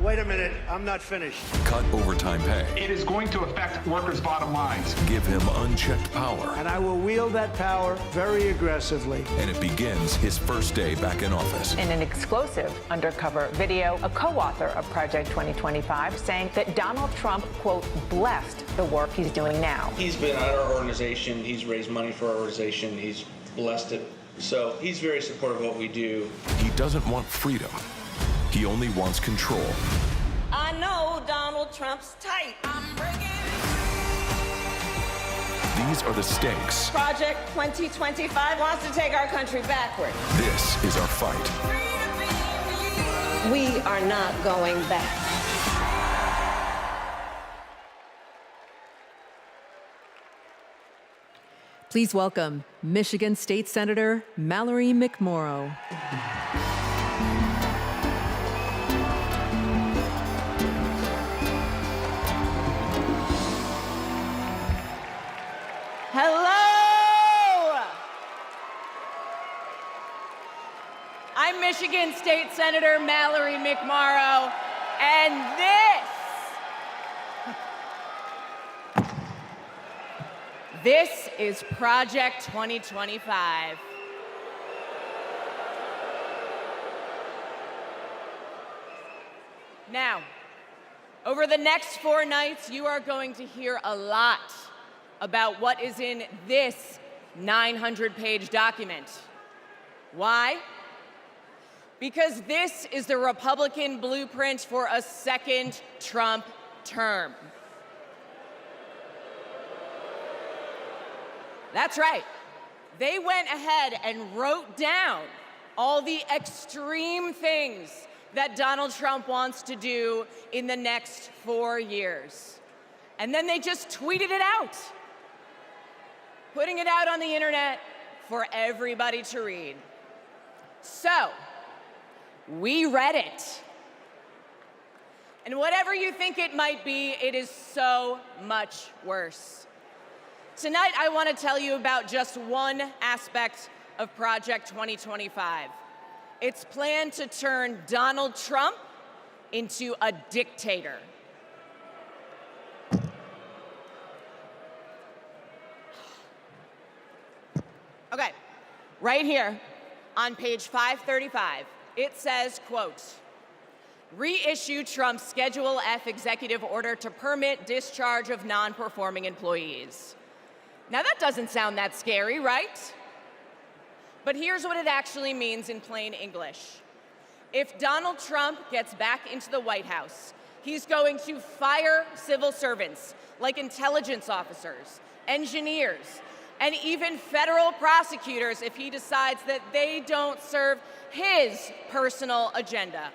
Wait a minute, I'm not finished. cut overtime pay, It is going to affect workers' bottom lines. give him unchecked power, And I will wield that power very aggressively. and it begins his first day back in office. In an exclusive undercover video, a co-author of Project 2025 saying that Donald Trump, quote, blessed the work he's doing now. He's been at our organization. He's raised money for our organization. He's blessed it. So he's very supportive of what we do. He doesn't want freedom. He only wants control. I know Donald Trump's tight. These are the stakes. Project 2025 wants to take our country backward. This is our fight. We are not going back. Please welcome Michigan State Senator Mallory McMorrow. Hello! I'm Michigan State Senator Mallory McMorrow, and this is Project 2025. Now, over the next 4 nights, you are going to hear a lot about what is in this 900-page document. Why? Because this is the Republican blueprint for a second Trump term. That's right. They went ahead and wrote down all the extreme things that Donald Trump wants to do in the next 4 years. And then they just tweeted it out, putting it out on the internet for everybody to read. So, we read it. And whatever you think it might be, it is so much worse. Tonight, I want to tell you about just one aspect of Project 2025. Its plan to turn Donald Trump into a dictator. Okay, right here on page 535, it says, quote, reissue Trump's Schedule F executive order to permit discharge of non-performing employees. Now that doesn't sound that scary, right? But here's what it actually means in plain English. If Donald Trump gets back into the White House, he's going to fire civil servants like intelligence officers, engineers, and even federal prosecutors if he decides that they don't serve his personal agenda.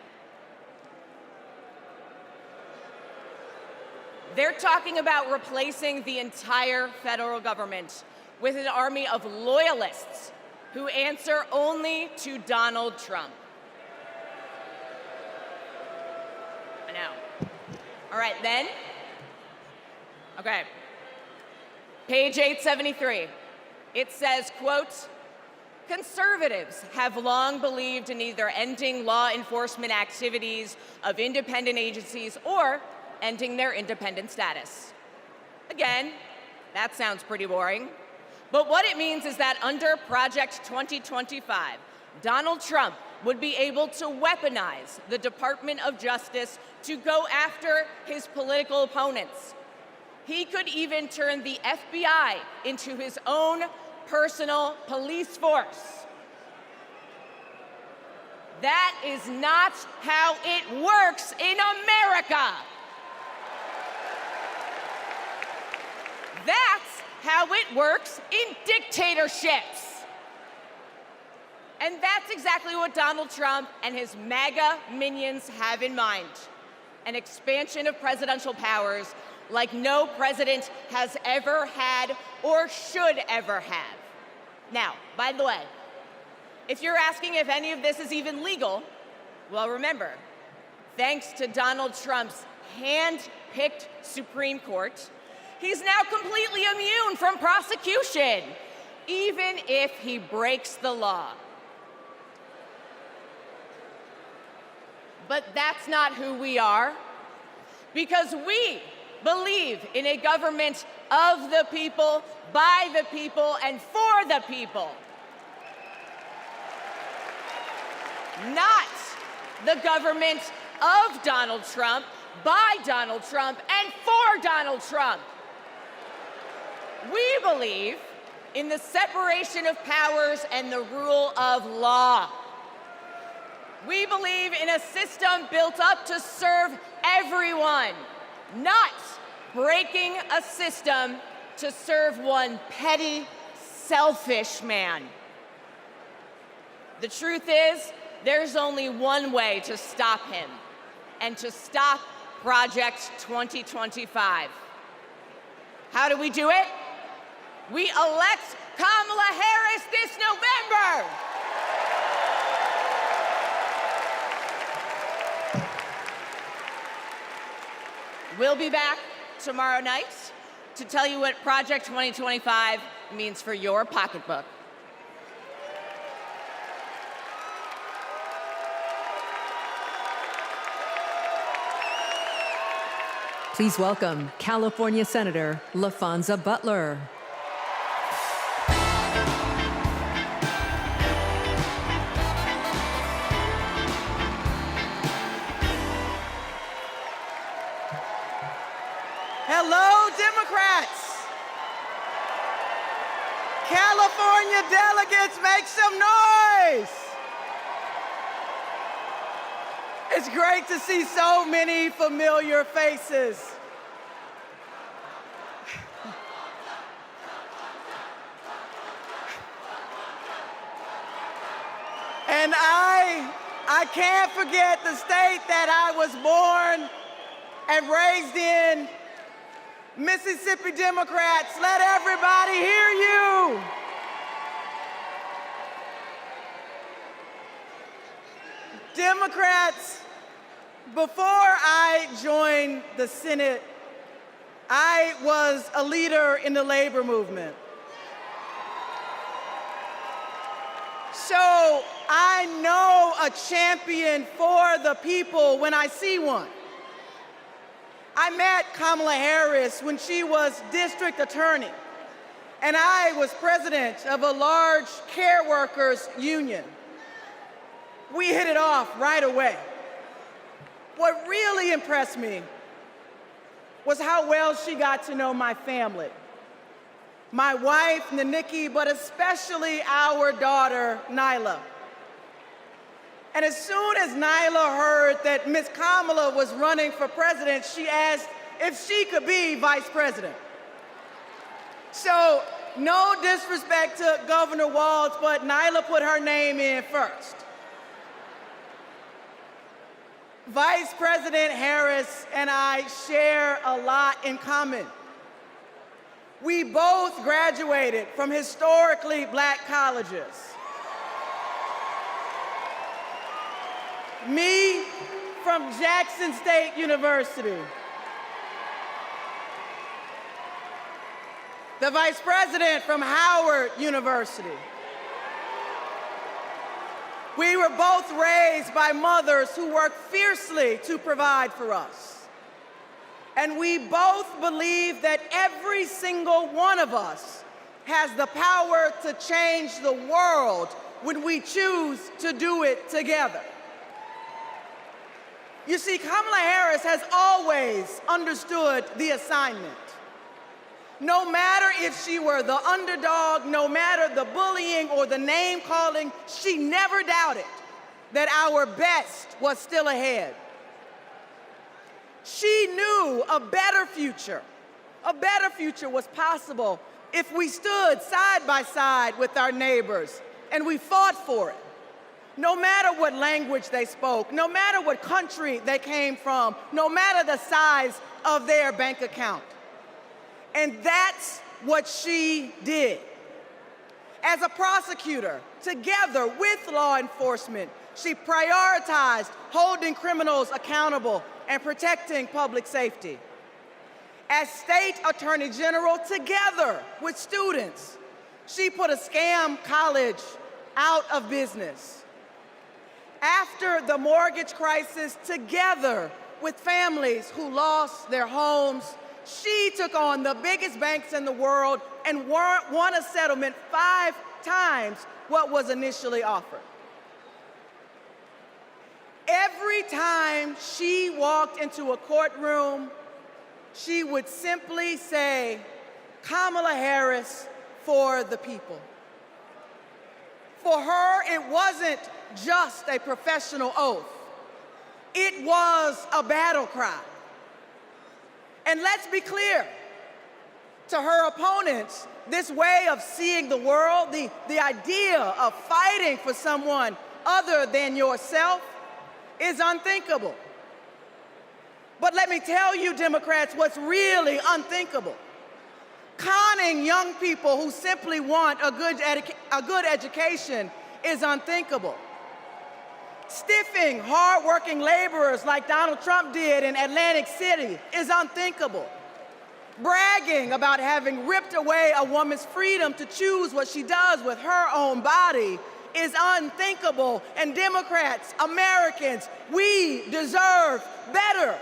They're talking about replacing the entire federal government with an army of loyalists who answer only to Donald Trump. I know. All right, then. Okay. Page 873. It says, quote, conservatives have long believed in either ending law enforcement activities of independent agencies or ending their independent status. Again, that sounds pretty boring. But what it means is that under Project 2025, Donald Trump would be able to weaponize the Department of Justice to go after his political opponents. He could even turn the FBI into his own personal police force. That is not how it works in America. That's how it works in dictatorships. And that's exactly what Donald Trump and his MAGA minions have in mind: an expansion of presidential powers like no president has ever had or should ever have. Now, by the way, if you're asking if any of this is even legal, well, remember, thanks to Donald Trump's hand-picked Supreme Court, he's now completely immune from prosecution, even if he breaks the law. But that's not who we are, because we believe in a government of the people, by the people, and for the people. Not the government of Donald Trump, by Donald Trump, and for Donald Trump. We believe in the separation of powers and the rule of law. We believe in a system built up to serve everyone, not breaking a system to serve one petty, selfish man. The truth is, there's only one way to stop him, and to stop Project 2025. How do we do it? We elect Kamala Harris this November. We'll be back tomorrow night to tell you what Project 2025 means for your pocketbook. Please welcome California Senator LaFonza Butler. Hello, Democrats. California delegates, make some noise. It's great to see so many familiar faces. And I can't forget the state that I was born and raised in. Mississippi Democrats, let everybody hear you. Democrats, before I joined the Senate, I was a leader in the labor movement. So I know a champion for the people when I see one. I met Kamala Harris when she was district attorney, and I was president of a large care workers union. We hit it off right away. What really impressed me was how well she got to know my family. My wife, Naniki, but especially our daughter, Nyla. And as soon as Nyla heard that Ms. Kamala was running for president, she asked if she could be vice president. So, no disrespect to Governor Walz, but Nyla put her name in first. Vice President Harris and I share a lot in common. We both graduated from historically black colleges. Me from Jackson State University. The vice president from Howard University. We were both raised by mothers who worked fiercely to provide for us. And we both believe that every single one of us has the power to change the world when we choose to do it together. You see, Kamala Harris has always understood the assignment. No matter if she were the underdog, no matter the bullying or the name calling, she never doubted that our best was still ahead. She knew a better future A better future was possible if we stood side by side with our neighbors and we fought for it. No matter what language they spoke, no matter what country they came from, no matter the size of their bank account. And that's what she did. As a prosecutor, together with law enforcement, she prioritized holding criminals accountable and protecting public safety. As state attorney general, together with students, she put a scam college out of business. After the mortgage crisis, together with families who lost their homes, she took on the biggest banks in the world and won a settlement 5 times what was initially offered. Every time she walked into a courtroom, she would simply say, "Kamala Harris for the people." For her, it wasn't just a professional oath. It was a battle cry. And let's be clear, to her opponents, this way of seeing the world, the idea of fighting for someone other than yourself, is unthinkable. But let me tell you, Democrats, what's really unthinkable. Conning young people who simply want a good education is unthinkable. Stiffing hardworking laborers like Donald Trump did in Atlantic City is unthinkable. Bragging about having ripped away a woman's freedom to choose what she does with her own body is unthinkable. And Democrats, Americans, we deserve better.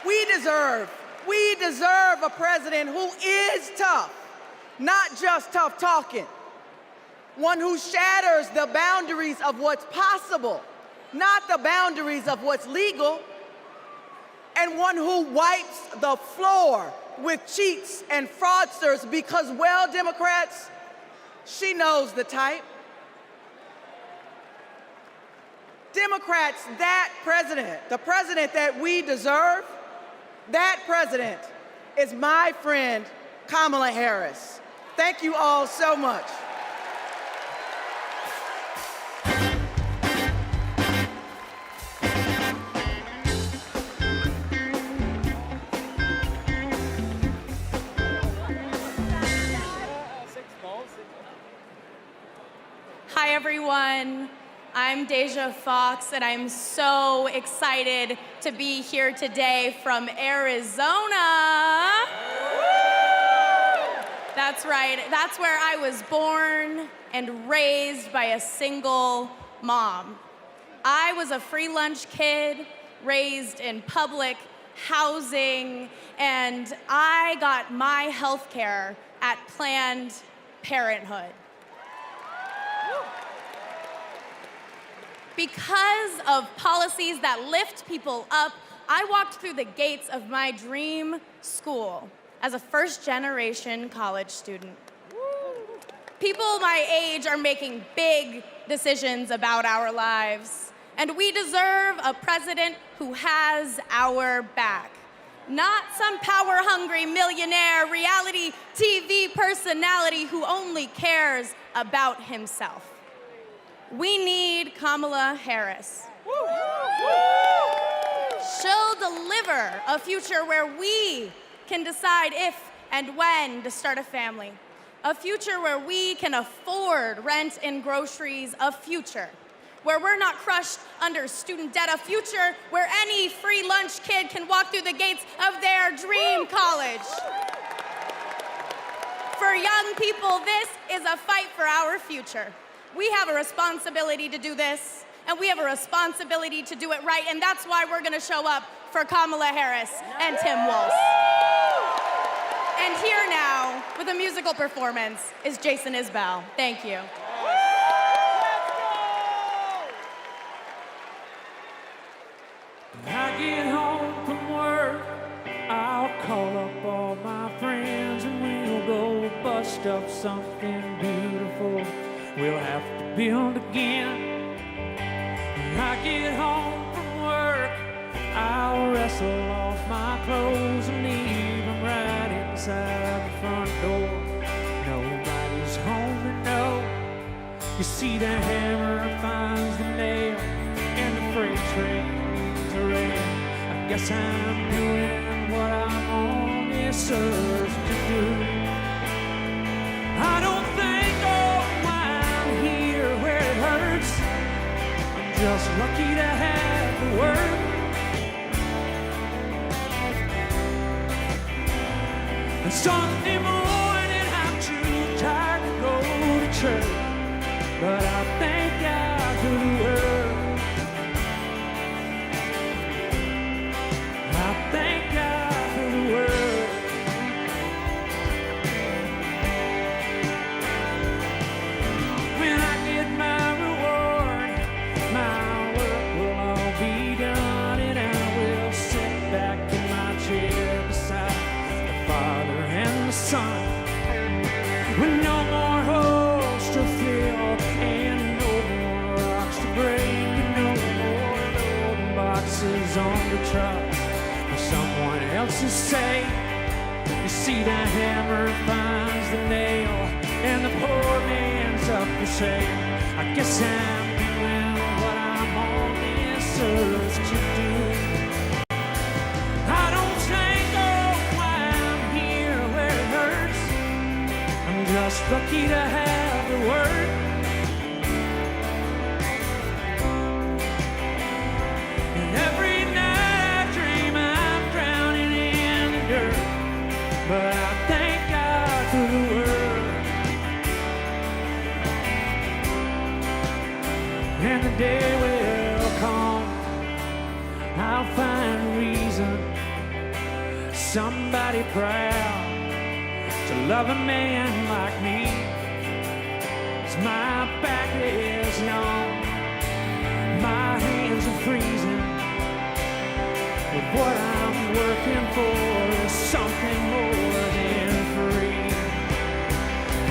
We deserve a president who is tough, not just tough talking. One who shatters the boundaries of what's possible, not the boundaries of what's legal. And one who wipes the floor with cheats and fraudsters because, well, Democrats, she knows the type. Democrats, that president, the president that we deserve, that president is my friend, Kamala Harris. Thank you all so much. Hi, everyone. I'm Deja Fox, and I'm so excited to be here today from Arizona. That's right. That's where I was born and raised by a single mom. I was a free lunch kid, raised in public housing, and I got my health care at Planned Parenthood. Because of policies that lift people up, I walked through the gates of my dream school as a first-generation college student. People my age are making big decisions about our lives, and we deserve a president who has our back. Not some power-hungry millionaire reality TV personality who only cares about himself. We need Kamala Harris. She'll deliver a future where we can decide if and when to start a family. A future where we can afford rent and groceries. A future where we're not crushed under student debt. A future where any free lunch kid can walk through the gates of their dream college. For young people, this is a fight for our future. We have a responsibility to do this, and we have a responsibility to do it right, and that's why we're gonna show up for Kamala Harris and Tim Walz. And here now, with a musical performance, is Jason Isbell. Thank you. When I get home from work, I'll call up all my friends and we'll go bust up something beautiful we'll have to build again. When I get home from work, I'll wrestle off my clothes and leave them right inside the front door. Nobody's home to know. You see the hammer finds the nail, and the freight train leaves the rail. I guess I'm doing what I'm on this earth to do. I don't think, oh, why I'm here where it hurts. I'm just lucky to have the word. And Sunday morning I'm too tired to go to church, but I thank God for the word. I thank God for the word. When I get my reward, my work will all be done, and I will sit back in my chair beside the Father and the Son, with no more holes to fill and no more rocks to break, and no more loading boxes on the trucks for someone else to say. You see the hammer finds the nail, and the poor man's up for sale. I guess I'm doing what I'm on this earth to do. I don't think, oh, why I'm here where it hurts. I'm just lucky to have the word. And every night I dream I'm drowning in the dirt, but I thank God for the word. And the day will come, I'll find a reason, somebody proud to love a man like me. 'Cause my back is numb, my hands are freezing, but what I'm working for is something more than free.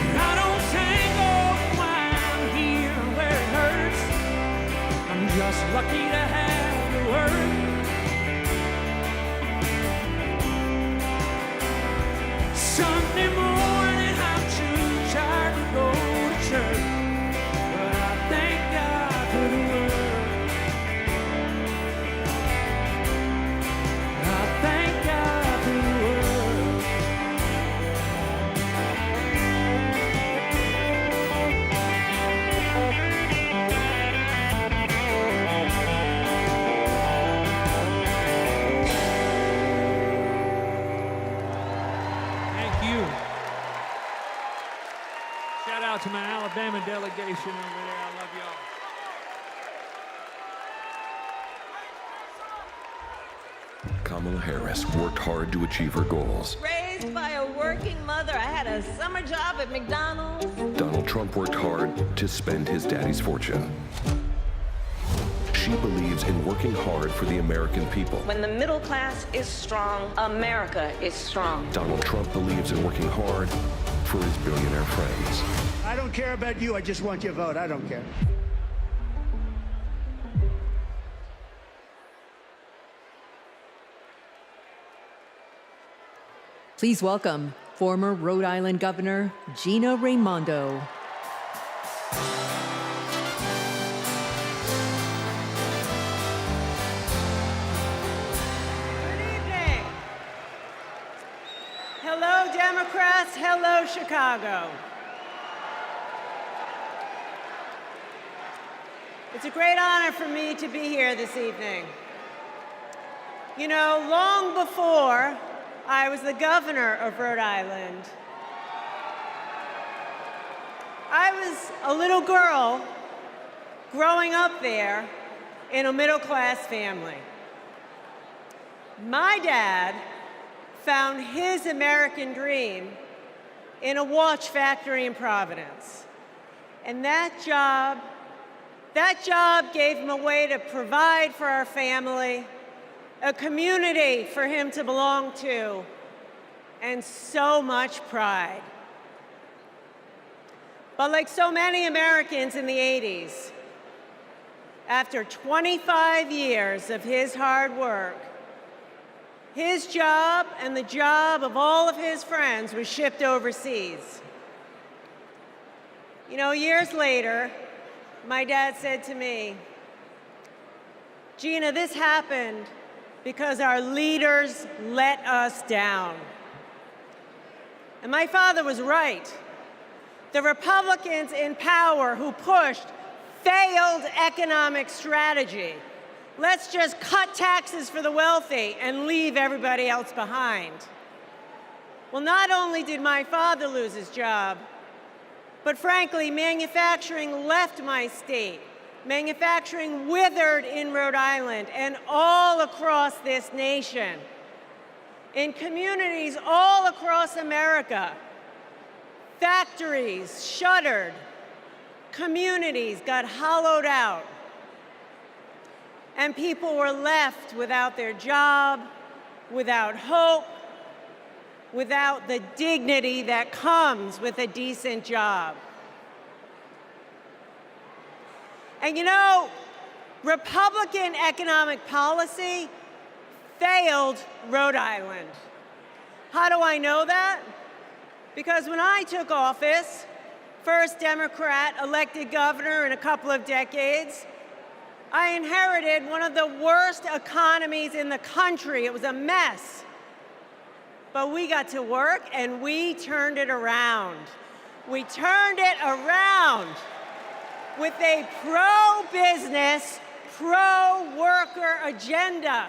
And I don't think, oh, why I'm here where it hurts. I'm just lucky to have the word. Sunday morning I'm too tired to go to church, but I thank God for the word. I thank God for the word. Thank you. Shout out to my Alabama delegation over there. I love y'all. Kamala Harris worked hard to achieve her goals. Raised by a working mother, I had a summer job at McDonald's. Donald Trump worked hard to spend his daddy's fortune. She believes in working hard for the American people. When the middle class is strong, America is strong. Donald Trump believes in working hard for his billionaire friends. I don't care about you. I just want your vote. I don't care. Please welcome former Rhode Island Governor Gina Raimondo. Hello, Democrats. Hello, Chicago. It's a great honor for me to be here this evening. You know, long before I was the governor of Rhode Island, I was a little girl growing up there in a middle-class family. My dad found his American dream in a watch factory in Providence. And that job gave him a way to provide for our family, a community for him to belong to, and so much pride. But like so many Americans in the 80s, After 25 years of his hard work, his job and the job of all of his friends was shipped overseas. You know, years later, my dad said to me, "Gina, this happened because our leaders let us down." And my father was right. The Republicans in power who pushed failed economic strategy. Let's just cut taxes for the wealthy and leave everybody else behind. Well, not only did my father lose his job, but frankly, manufacturing left my state. Manufacturing withered in Rhode Island and all across this nation. In communities all across America, factories shuttered, communities got hollowed out, and people were left without their job, without hope, without the dignity that comes with a decent job. And you know, Republican economic policy failed Rhode Island. How do I know that? Because when I took office, first Democrat elected governor in a couple of decades, I inherited one of the worst economies in the country. It was a mess. But we got to work and we turned it around. We turned it around with a pro-business, pro-worker agenda.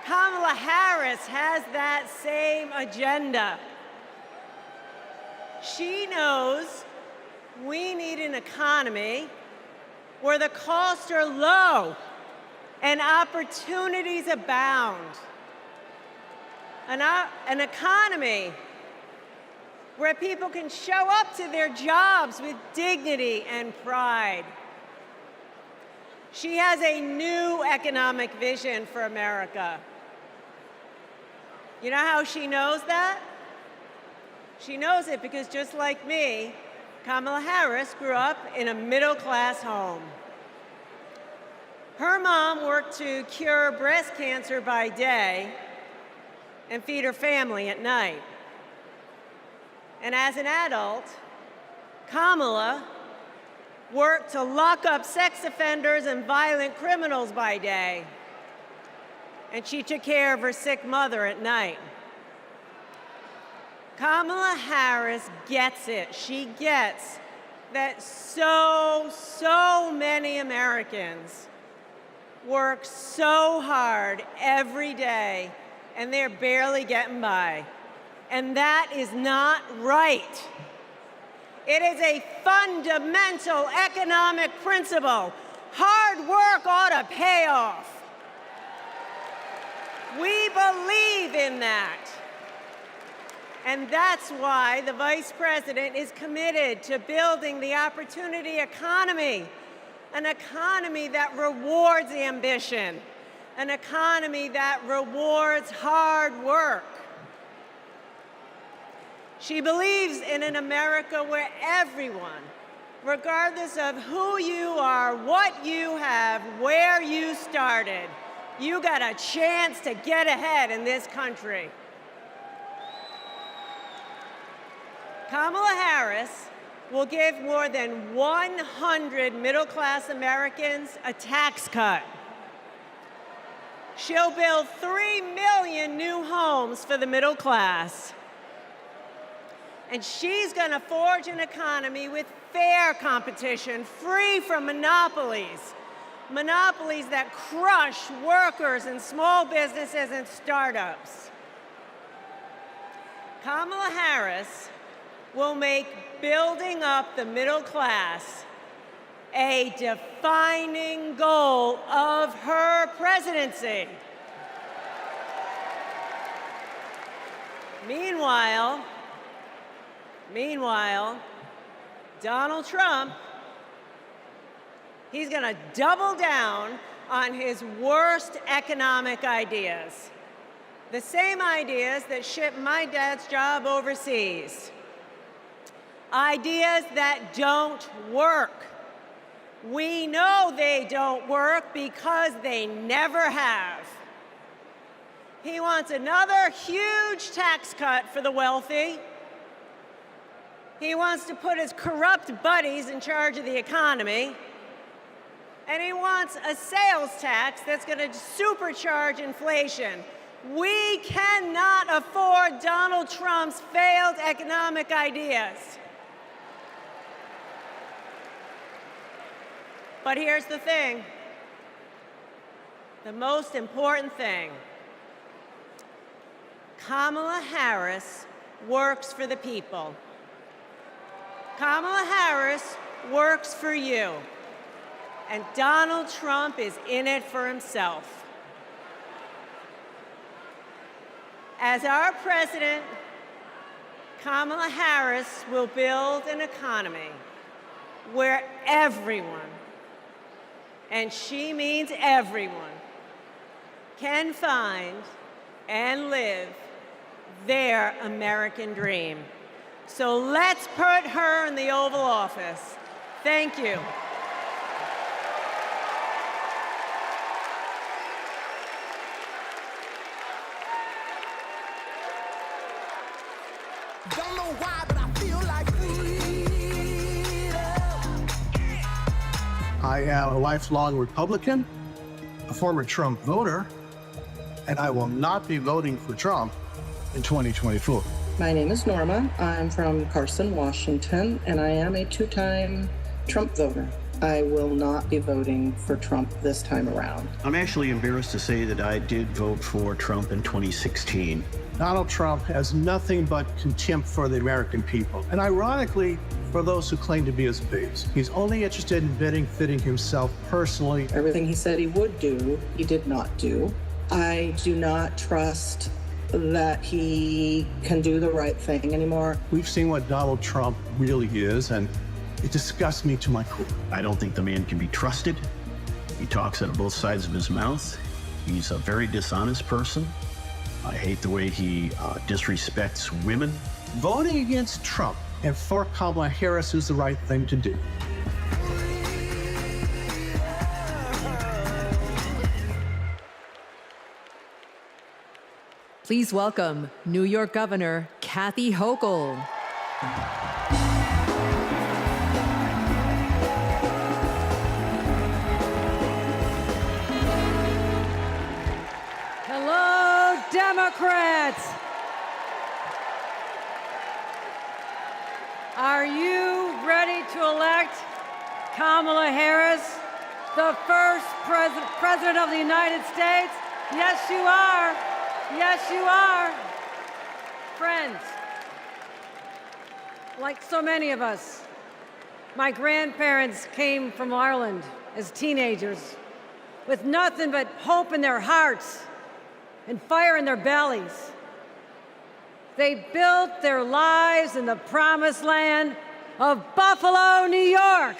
Kamala Harris has that same agenda. She knows we need an economy where the costs are low and opportunities abound. An economy where people can show up to their jobs with dignity and pride. She has a new economic vision for America. You know how she knows that? She knows it because just like me, Kamala Harris grew up in a middle-class home. Her mom worked to cure breast cancer by day and feed her family at night. And as an adult, Kamala worked to lock up sex offenders and violent criminals by day. And she took care of her sick mother at night. Kamala Harris gets it. She gets that so many Americans work so hard every day and they're barely getting by. And that is not right. It is a fundamental economic principle. Hard work ought to pay off. We believe in that. And that's why the Vice President is committed to building the opportunity economy, an economy that rewards ambition, an economy that rewards hard work. She believes in an America where everyone, regardless of who you are, what you have, where you started, you got a chance to get ahead in this country. Kamala Harris will give more than 100 middle-class Americans a tax cut. She'll build 3 million new homes for the middle class. And she's going to forge an economy with fair competition, free from monopolies. Monopolies that crush workers and small businesses and startups. Kamala Harris will make building up the middle class a defining goal of her presidency. Meanwhile, Donald Trump, he's going to double down on his worst economic ideas. The same ideas that shipped my dad's job overseas. Ideas that don't work. We know they don't work because they never have. He wants another huge tax cut for the wealthy. He wants to put his corrupt buddies in charge of the economy. And he wants a sales tax that's going to supercharge inflation. We cannot afford Donald Trump's failed economic ideas. But here's the thing, the most important thing. Kamala Harris works for the people. Kamala Harris works for you. And Donald Trump is in it for himself. As our president, Kamala Harris will build an economy where everyone, and she means everyone, can find and live their American dream. So let's put her in the Oval Office. Thank you. Don't know why, but I feel like freedom. I am a lifelong Republican, a former Trump voter, and I will not be voting for Trump in 2024. My name is Norma. I'm from Carson, Washington, and I am a two-time Trump voter. I will not be voting for Trump this time around. I'm actually embarrassed to say that I did vote for Trump in 2016. Donald Trump has nothing but contempt for the American people, and ironically, for those who claim to be his base. He's only interested in benefiting himself personally. Everything he said he would do, he did not do. I do not trust that he can do the right thing anymore. We've seen what Donald Trump really is, and it disgusts me to my core. I don't think the man can be trusted. He talks out of both sides of his mouth. He's a very dishonest person. I hate the way he disrespects women. Voting against Trump and for Kamala Harris is the right thing to do. Please welcome New York Governor Kathy Hochul. Hello, Democrats. Are you ready to elect Kamala Harris, the first president of the United States? Yes, you are. Yes, you are. Friends, like so many of us, my grandparents came from Ireland as teenagers with nothing but hope in their hearts and fire in their bellies. They built their lives in the promised land of Buffalo, New York.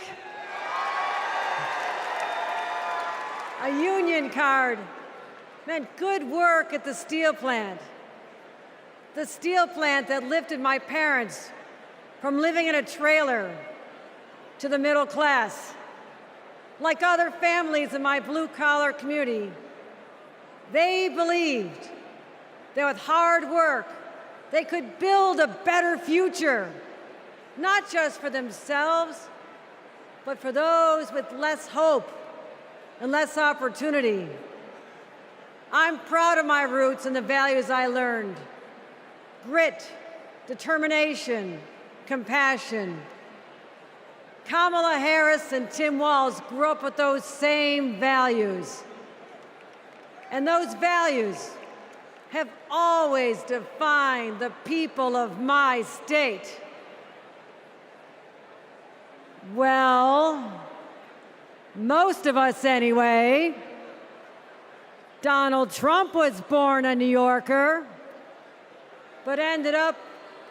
A union card meant good work at the steel plant. The steel plant that lifted my parents from living in a trailer to the middle class. Like other families in my blue-collar community, they believed that with hard work, they could build a better future, not just for themselves, but for those with less hope and less opportunity. I'm proud of my roots and the values I learned. Grit, determination, compassion. Kamala Harris and Tim Walz grew up with those same values. And those values have always defined the people of my state. Well, most of us anyway. Donald Trump was born a New Yorker, but ended up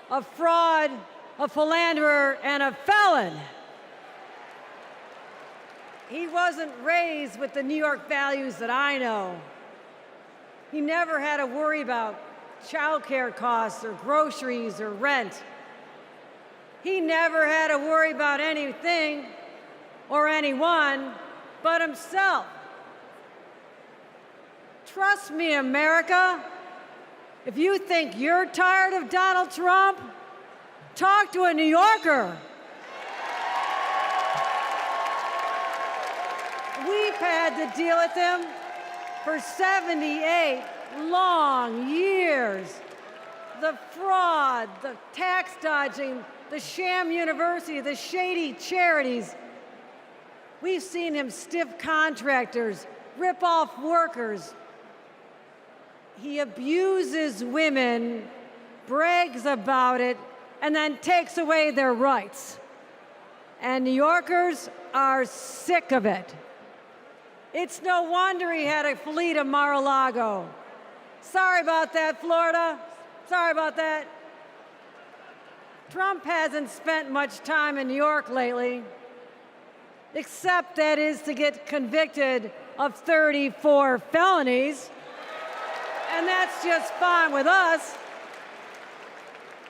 a fraud, a philanderer, and a felon. He wasn't raised with the New York values that I know. He never had to worry about childcare costs or groceries or rent. He never had to worry about anything or anyone but himself. Trust me, America, if you think you're tired of Donald Trump, talk to a New Yorker. We've had to deal with him for 78 long years. The fraud, the tax dodging, the sham university, the shady charities. We've seen him stiff contractors, rip off workers. He abuses women, brags about it, and then takes away their rights. And New Yorkers are sick of it. It's no wonder he had a fleet of Mar-a-Lago. Sorry about that, Florida. Sorry about that. Trump hasn't spent much time in New York lately, except that is to get convicted of 34 felonies. And that's just fine with us,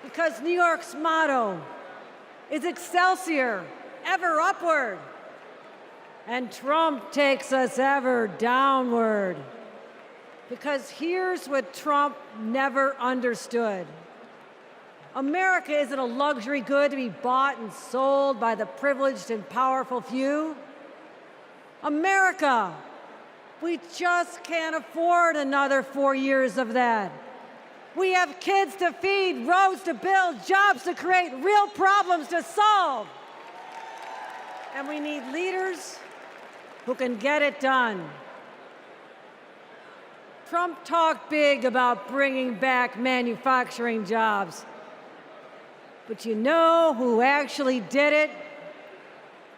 because New York's motto is Excelsior, ever upward. And Trump takes us ever downward. Because here's what Trump never understood. America isn't a luxury good to be bought and sold by the privileged and powerful few. America, we just can't afford another 4 years of that. We have kids to feed, roads to build, jobs to create, real problems to solve. And we need leaders who can get it done. Trump talked big about bringing back manufacturing jobs. But you know who actually did it?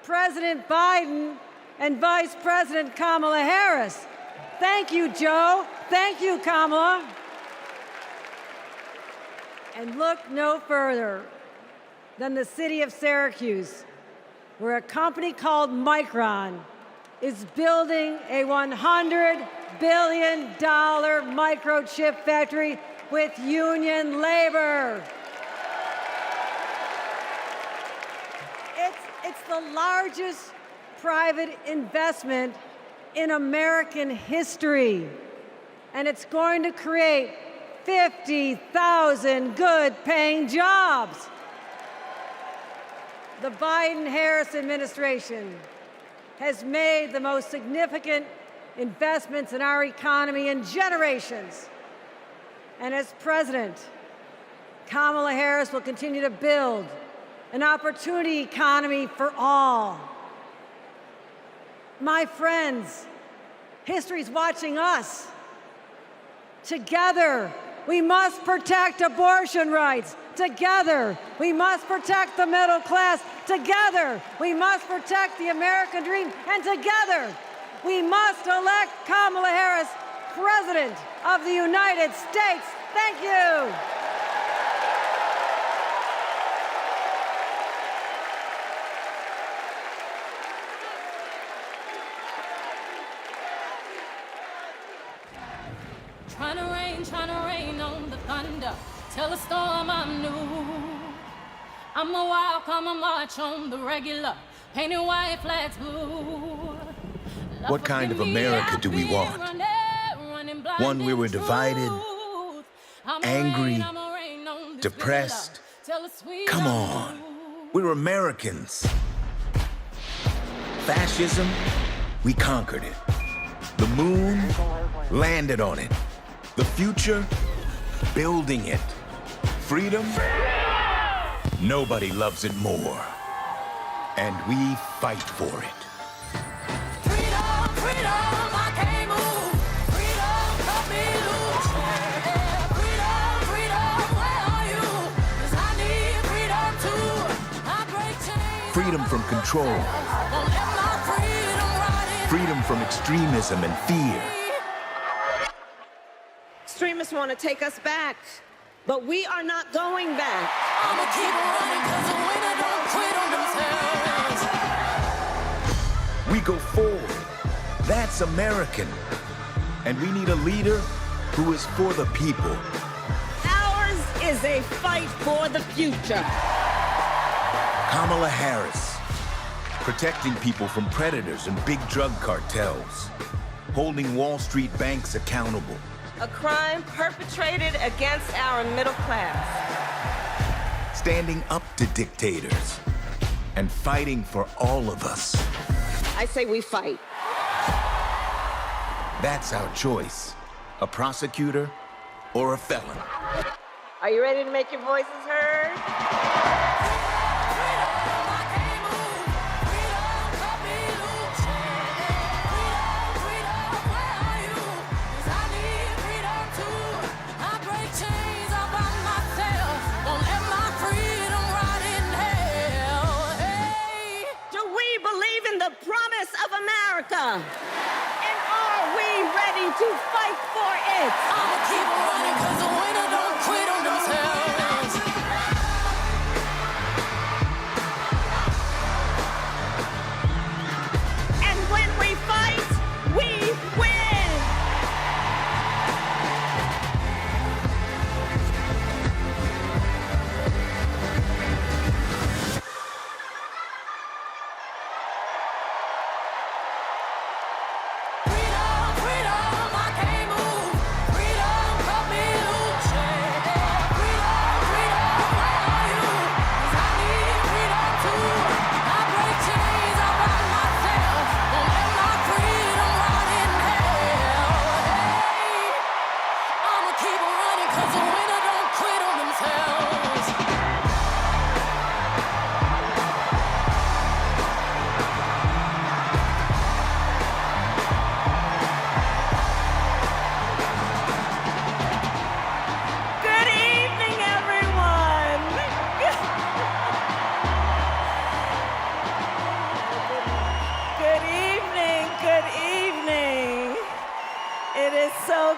President Biden and Vice President Kamala Harris. Thank you, Joe. Thank you, Kamala. And look no further than the city of Syracuse, where a company called Micron is building a $100 billion microchip factory with union labor. It's the largest private investment in American history, and it's going to create 50,000 good-paying jobs. The Biden-Harris administration has made the most significant investments in our economy in generations. And as president, Kamala Harris will continue to build an opportunity economy for all. My friends, history's watching us. Together, we must protect abortion rights. Together, we must protect the middle class. Together, we must protect the American dream. And together, we must elect Kamala Harris President of the United States. Thank you. Trying to rain on the thunder. Tell a storm I'm new. I'm a wild, come and march on the regular. Painted white flags blue. What kind of America do we want? One where we're divided, angry, depressed? Come on, we're Americans. Fascism, we conquered it. The moon, landed on it. The future, building it. Freedom, nobody loves it more. And we fight for it. Freedom from control. Freedom from extremism and fear. Extremists want to take us back, but we are not going back. I'ma keep running 'cause the winner don't quit on themselves. We go forward. That's American. And we need a leader who is for the people. Ours is a fight for the future. Kamala Harris, protecting people from predators and big drug cartels, holding Wall Street banks accountable. A crime perpetrated against our middle class. Standing up to dictators and fighting for all of us. I say we fight. That's our choice, a prosecutor or a felon. Are you ready to make your voices heard? The promise of America. And are we ready to fight for it? I'ma keep on running 'cause the winner don't quit on themselves. And when we fight, we win.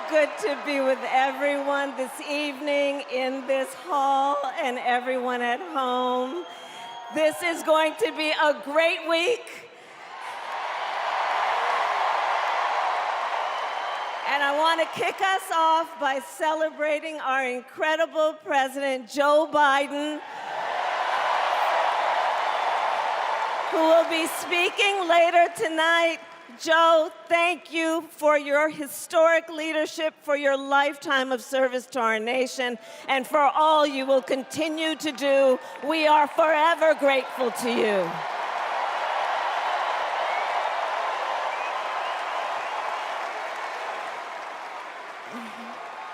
Good to be with everyone this evening in this hall and everyone at home. This is going to be a great week. And I want to kick us off by celebrating our incredible President, Joe Biden, who will be speaking later tonight. Joe, thank you for your historic leadership, for your lifetime of service to our nation, and for all you will continue to do. We are forever grateful to you.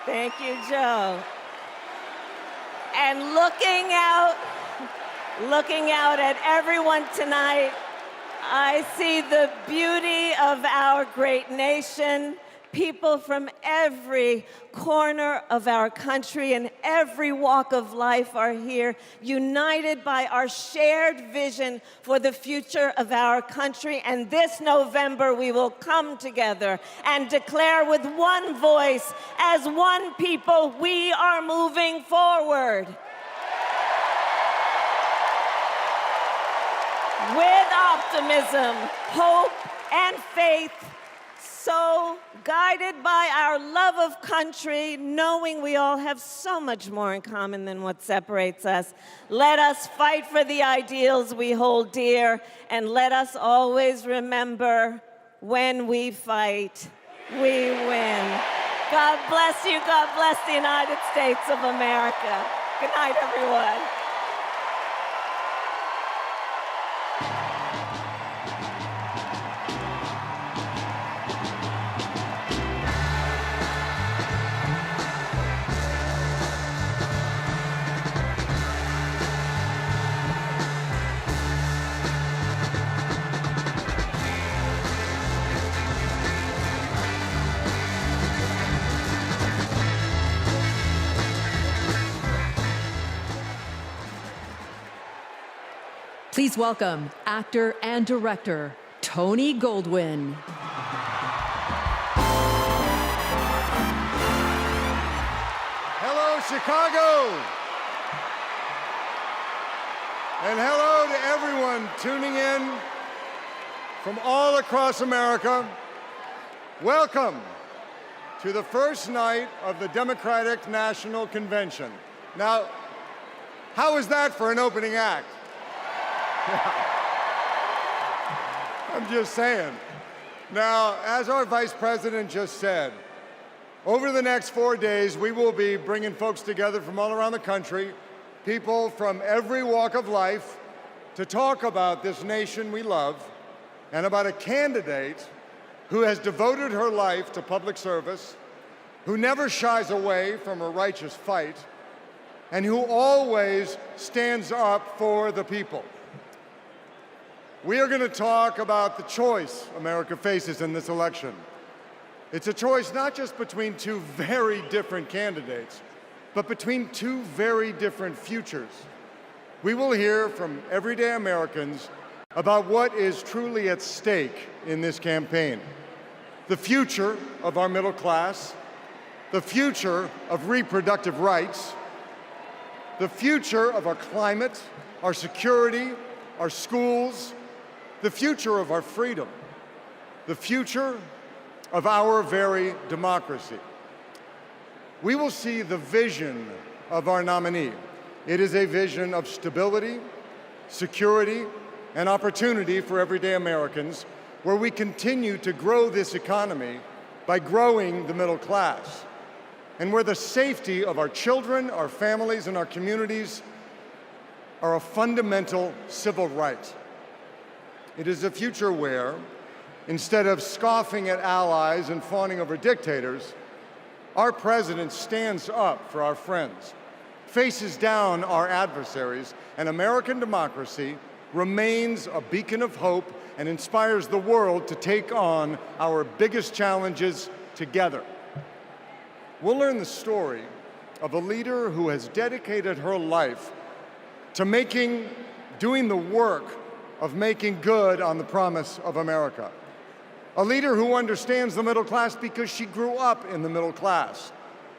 Thank you, Joe. And looking out at everyone tonight, I see the beauty of our great nation. People from every corner of our country and every walk of life are here, united by our shared vision for the future of our country. And this November, we will come together and declare with one voice, as one people, we are moving forward. With optimism, hope, and faith, so guided by our love of country, knowing we all have so much more in common than what separates us, let us fight for the ideals we hold dear, and let us always remember, when we fight, we win. God bless you. God bless the United States of America. Good night, everyone. Please welcome actor and director Tony Goldwyn. Hello, Chicago. And hello to everyone tuning in from all across America. Welcome to the first night of the Democratic National Convention. Now, how was that for an opening act? I'm just saying. Now, as our Vice President just said, over the next 4 days, we will be bringing folks together from all around the country, people from every walk of life, to talk about this nation we love and about a candidate who has devoted her life to public service, who never shies away from a righteous fight, and who always stands up for the people. We are going to talk about the choice America faces in this election. It's a choice not just between two very different candidates, but between two very different futures. We will hear from everyday Americans about what is truly at stake in this campaign. The future of our middle class, the future of reproductive rights, the future of our climate, our security, our schools, the future of our freedom, the future of our very democracy. We will see the vision of our nominee. It is a vision of stability, security, and opportunity for everyday Americans, where we continue to grow this economy by growing the middle class, and where the safety of our children, our families, and our communities are a fundamental civil right. It is a future where, instead of scoffing at allies and fawning over dictators, our president stands up for our friends, faces down our adversaries, and American democracy remains a beacon of hope and inspires the world to take on our biggest challenges together. We'll learn the story of a leader who has dedicated her life to doing the work of making good on the promise of America. A leader who understands the middle class because she grew up in the middle class.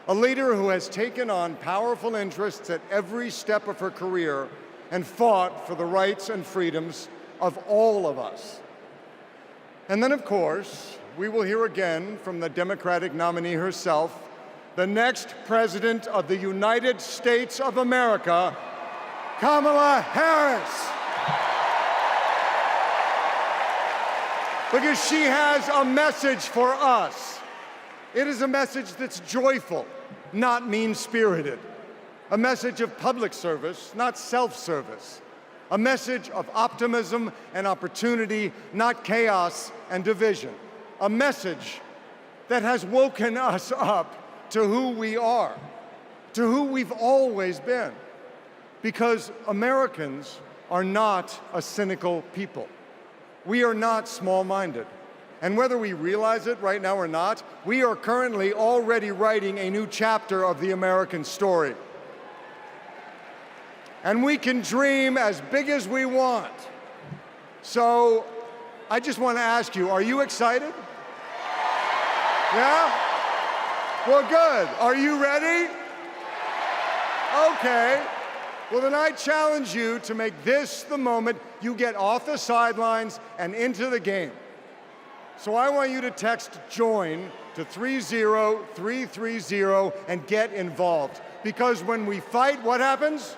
A leader who has taken on powerful interests at every step of her career and fought for the rights and freedoms of all of us. And then, of course, we will hear again from the Democratic nominee herself, the next President of the United States of America, Kamala Harris. Because she has a message for us. It is a message that's joyful, not mean-spirited. A message of public service, not self-service. A message of optimism and opportunity, not chaos and division. A message that has woken us up to who we are, to who we've always been. Because Americans are not a cynical people. We are not small-minded. And whether we realize it right now or not, we are currently already writing a new chapter of the American story. And we can dream as big as we want. So I just want to ask you, are you excited? Yeah? Well, good. Are you ready? Okay. Well, then I challenge you to make this the moment you get off the sidelines and into the game. So I want you to text JOIN to 30330 and get involved. Because when we fight, what happens?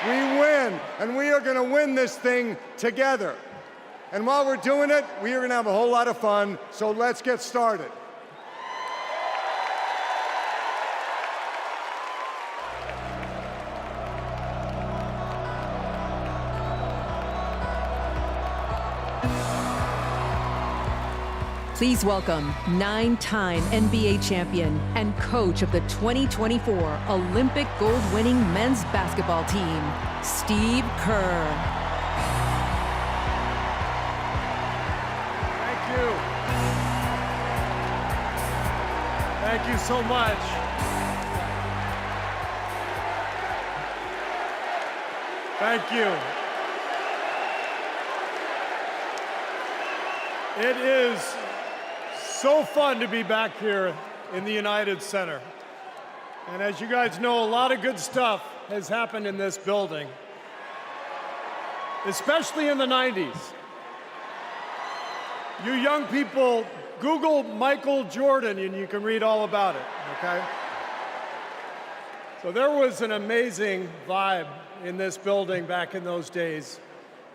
We win. And we are going to win this thing together. And while we're doing it, we are going to have a whole lot of fun. So let's get started. Please welcome 9-time NBA champion and coach of the 2024 Olympic gold-winning men's basketball team, Steve Kerr. Thank you. Thank you so much. Thank you. It is so fun to be back here in the United Center. And as you guys know, a lot of good stuff has happened in this building, especially in the 90s. You young people, Google Michael Jordan and you can read all about it, okay? So there was an amazing vibe in this building back in those days.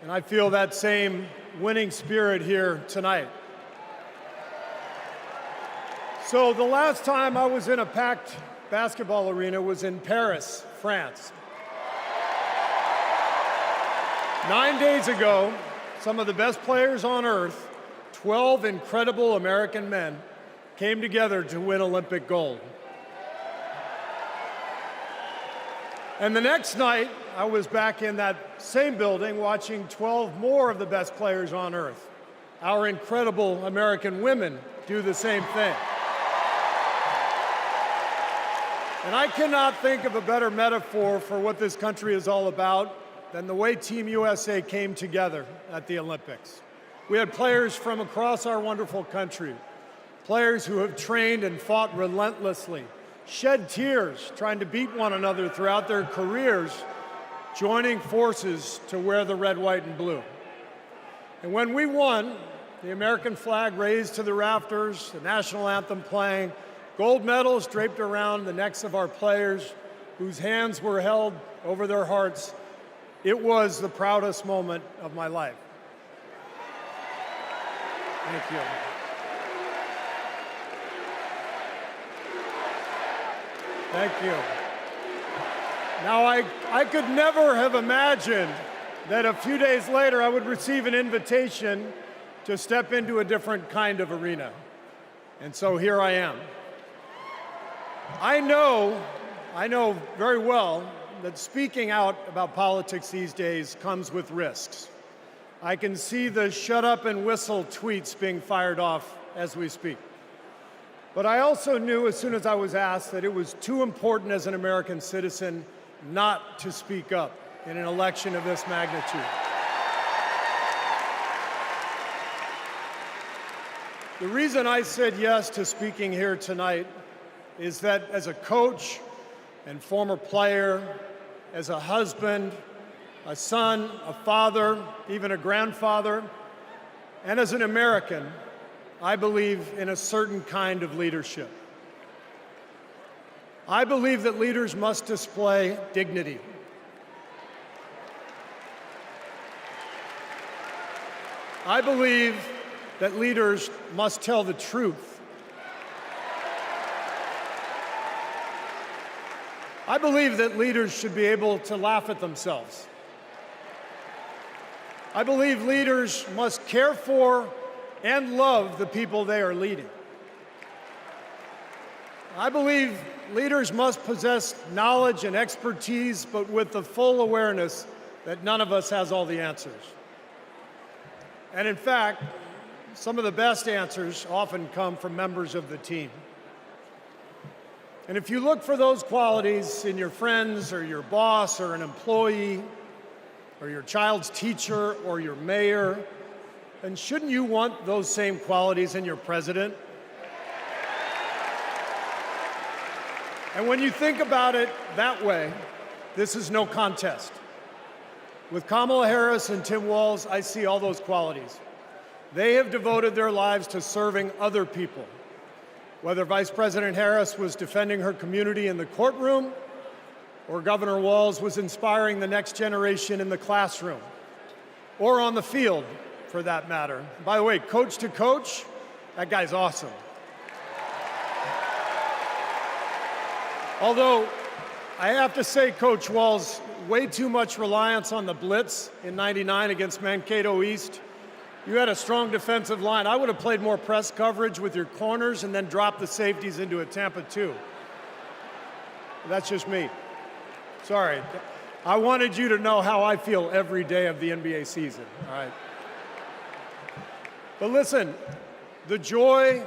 And I feel that same winning spirit here tonight. So the last time I was in a packed basketball arena was in Paris, France. 9 days ago, some of the best players on earth, 12 incredible American men, came together to win Olympic gold. And the next night, I was back in that same building watching 12 more of the best players on earth. Our incredible American women do the same thing. And I cannot think of a better metaphor for what this country is all about than the way Team USA came together at the Olympics. We had players from across our wonderful country, players who have trained and fought relentlessly, shed tears trying to beat one another throughout their careers, joining forces to wear the red, white, and blue. And when we won, the American flag raised to the rafters, the national anthem playing, gold medals draped around the necks of our players, whose hands were held over their hearts. It was the proudest moment of my life. Thank you. Thank you. Now, I could never have imagined that a few days later I would receive an invitation to step into a different kind of arena. And so here I am. I know very well that speaking out about politics these days comes with risks. I can see the shut up and whistle tweets being fired off as we speak. But I also knew as soon as I was asked that it was too important as an American citizen not to speak up in an election of this magnitude. The reason I said yes to speaking here tonight is that as a coach and former player, as a husband, a son, a father, even a grandfather, and as an American, I believe in a certain kind of leadership. I believe that leaders must display dignity. I believe that leaders must tell the truth. I believe that leaders should be able to laugh at themselves. I believe leaders must care for and love the people they are leading. I believe leaders must possess knowledge and expertise, but with the full awareness that none of us has all the answers. And in fact, some of the best answers often come from members of the team. And if you look for those qualities in your friends or your boss or an employee or your child's teacher or your mayor, then shouldn't you want those same qualities in your president? And when you think about it that way, this is no contest. With Kamala Harris and Tim Walz, I see all those qualities. They have devoted their lives to serving other people. Whether Vice President Harris was defending her community in the courtroom, or Governor Walz was inspiring the next generation in the classroom, or on the field, for that matter. By the way, coach to coach, that guy's awesome. Although, I have to say, Coach Walz, way too much reliance on the blitz in '99 against Mankato East. You had a strong defensive line. I would have played more press coverage with your corners and then dropped the safeties into a Tampa 2. That's just me. Sorry. I wanted you to know how I feel every day of the NBA season, all right? But listen, the joy,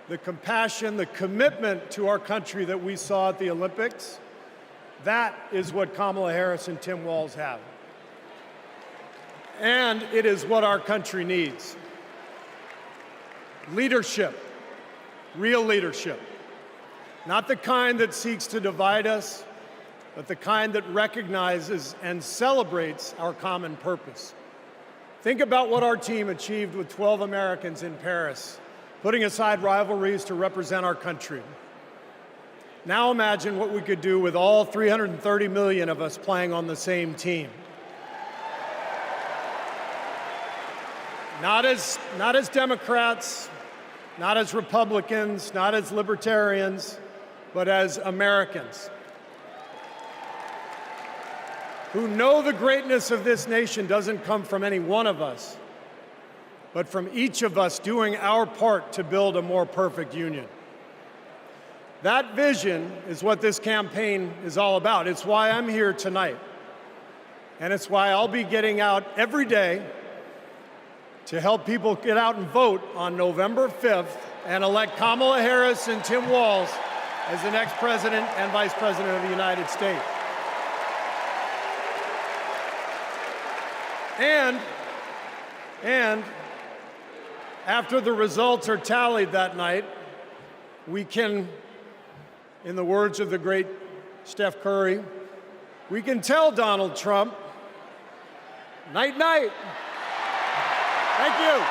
the compassion, the commitment to our country that we saw at the Olympics, that is what Kamala Harris and Tim Walz have. And it is what our country needs. Leadership, real leadership. Not the kind that seeks to divide us, but the kind that recognizes and celebrates our common purpose. Think about what our team achieved with 12 Americans in Paris, putting aside rivalries to represent our country. Now imagine what we could do with all 330 million of us playing on the same team. Not as Democrats, not as Republicans, not as libertarians, but as Americans who know the greatness of this nation doesn't come from any one of us, but from each of us doing our part to build a more perfect union. That vision is what this campaign is all about. It's why I'm here tonight. And it's why I'll be getting out every day to help people get out and vote on November 5th and elect Kamala Harris and Tim Walz as the next president and vice president of the United States. And after the results are tallied that night, we can, in the words of the great Steph Curry, we can tell Donald Trump, night, night. Thank you.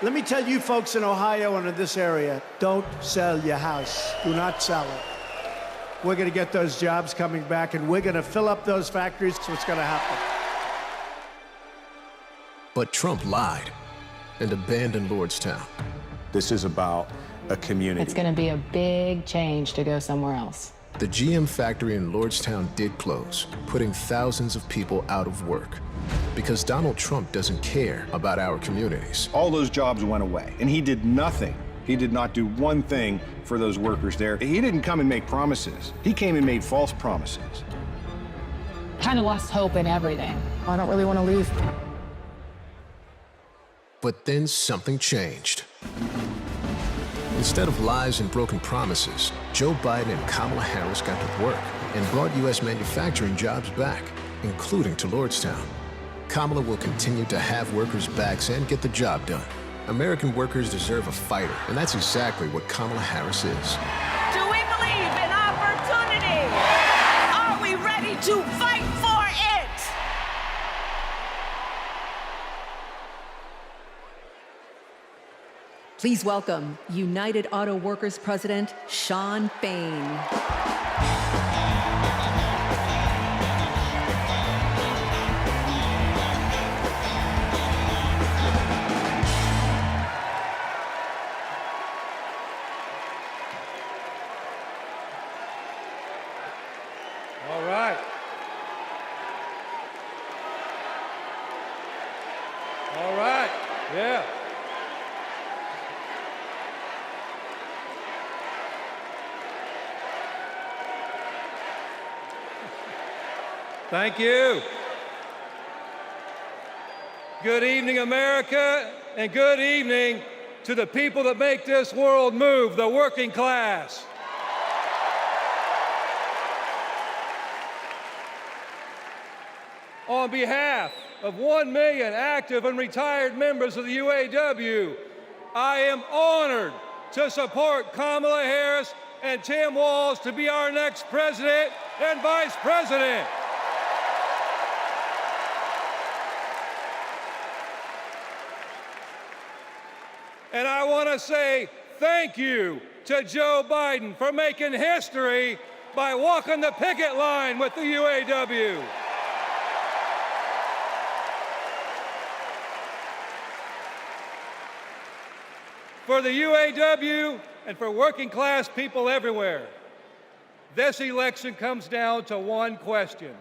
Let me tell you folks in Ohio and in this area, don't sell your house. Do not sell it. We're going to get those jobs coming back, and we're going to fill up those factories. That's what's going to happen. But Trump lied and abandoned Lordstown. This is about a community. It's going to be a big change to go somewhere else. The GM factory in Lordstown did close, putting thousands of people out of work. Because Donald Trump doesn't care about our communities. All those jobs went away, and he did nothing. He did not do one thing for those workers there. He didn't come and make promises. He came and made false promises. Kind of lost hope in everything. I don't really want to leave. But then something changed. Instead of lies and broken promises, Joe Biden and Kamala Harris got to work and brought U.S. manufacturing jobs back, including to Lordstown. Kamala will continue to have workers' backs and get the job done. American workers deserve a fighter, and that's exactly what Kamala Harris is. Do we believe in opportunity? Are we ready to fight for it? Please welcome United Auto Workers President Shawn Fain. All right. All right. Yeah. Thank you. Good evening, America, and good evening to the people that make this world move, the working class. On behalf of 1 million active and retired members of the UAW, I am honored to support Kamala Harris and Tim Walz to be our next president and vice president. And I want to say thank you to Joe Biden for making history by walking the picket line with the UAW. For the UAW and for working class people everywhere, this election comes down to one question.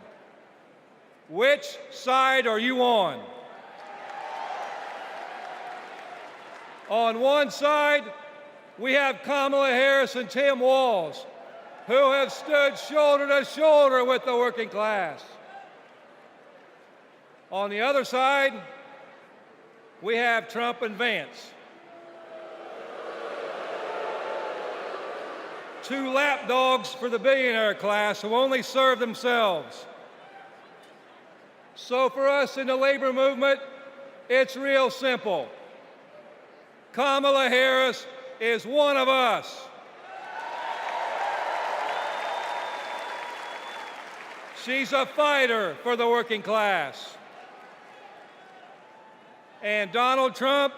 Which side are you on? On one side, we have Kamala Harris and Tim Walz, who have stood shoulder to shoulder with the working class. On the other side, we have Trump and Vance, two lapdogs for the billionaire class who only serve themselves. So for us in the labor movement, it's real simple. Kamala Harris is one of us. She's a fighter for the working class. And Donald Trump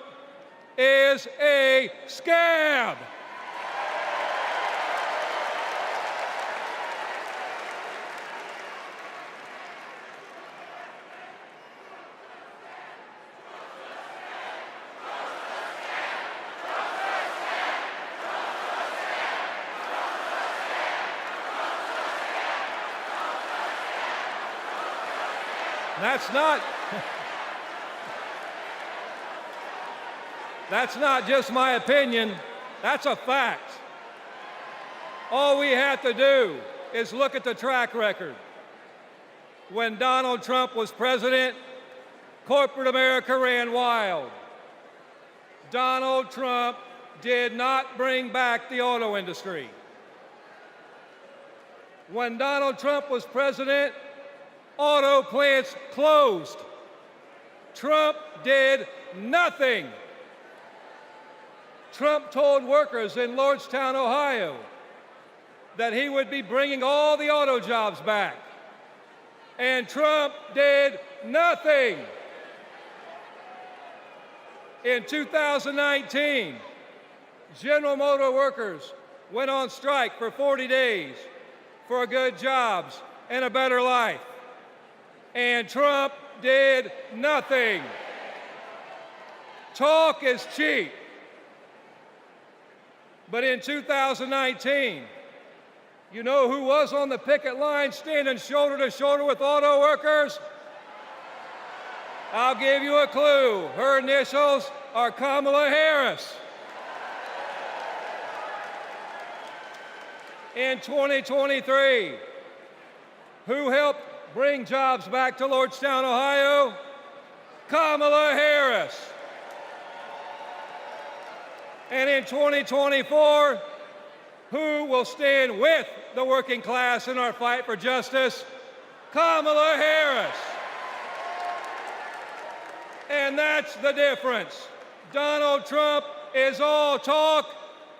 is a scam. That's not just my opinion, that's a fact. All we have to do is look at the track record. When Donald Trump was president, corporate America ran wild. Donald Trump did not bring back the auto industry. When Donald Trump was president, auto plants closed. Trump did nothing. Trump told workers in Lordstown, Ohio, that he would be bringing all the auto jobs back. And Trump did nothing. In 2019, General Motor workers went on strike for 40 days for good jobs and a better life. And Trump did nothing. Talk is cheap. But in 2019, you know who was on the picket line standing shoulder to shoulder with auto workers? I'll give you a clue. Her initials are Kamala Harris. In 2023, who helped bring jobs back to Lordstown, Ohio? Kamala Harris. And in 2024, who will stand with the working class in our fight for justice? Kamala Harris. And that's the difference. Donald Trump is all talk,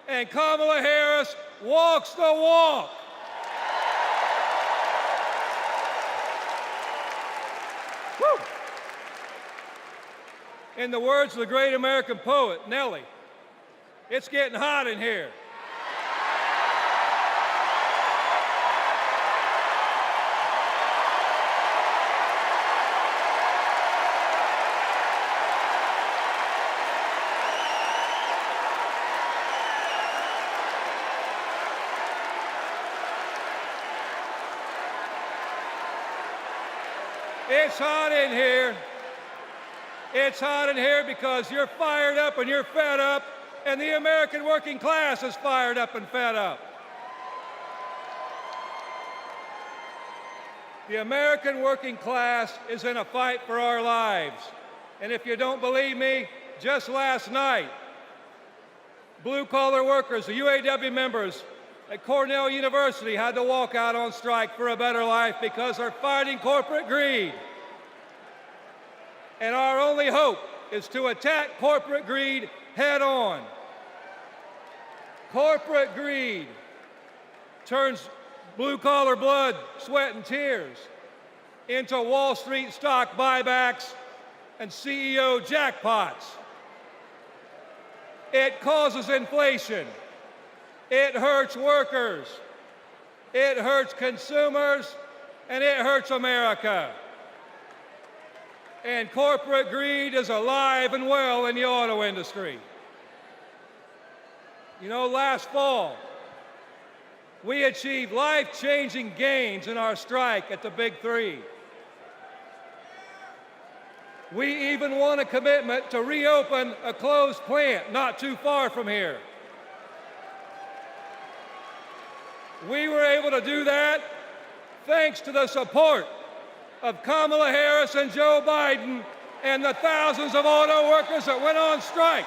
and Kamala Harris walks the walk. Woo. In the words of the great American poet, Nellie, it's getting hot in here. It's hot in here. It's hot in here because you're fired up and you're fed up, and the American working class is fired up and fed up. The American working class is in a fight for our lives. And if you don't believe me, just last night, blue-collar workers, the UAW members at Cornell University had to walk out on strike for a better life because they're fighting corporate greed. And our only hope is to attack corporate greed head on. Corporate greed turns blue-collar blood, sweat, and tears into Wall Street stock buybacks and CEO jackpots. It causes inflation. It hurts workers. It hurts consumers, and it hurts America. And corporate greed is alive and well in the auto industry. You know, last fall, we achieved life-changing gains in our strike at the Big Three. We even won a commitment to reopen a closed plant not too far from here. We were able to do that thanks to the support of Kamala Harris and Joe Biden and the thousands of auto workers that went on strike.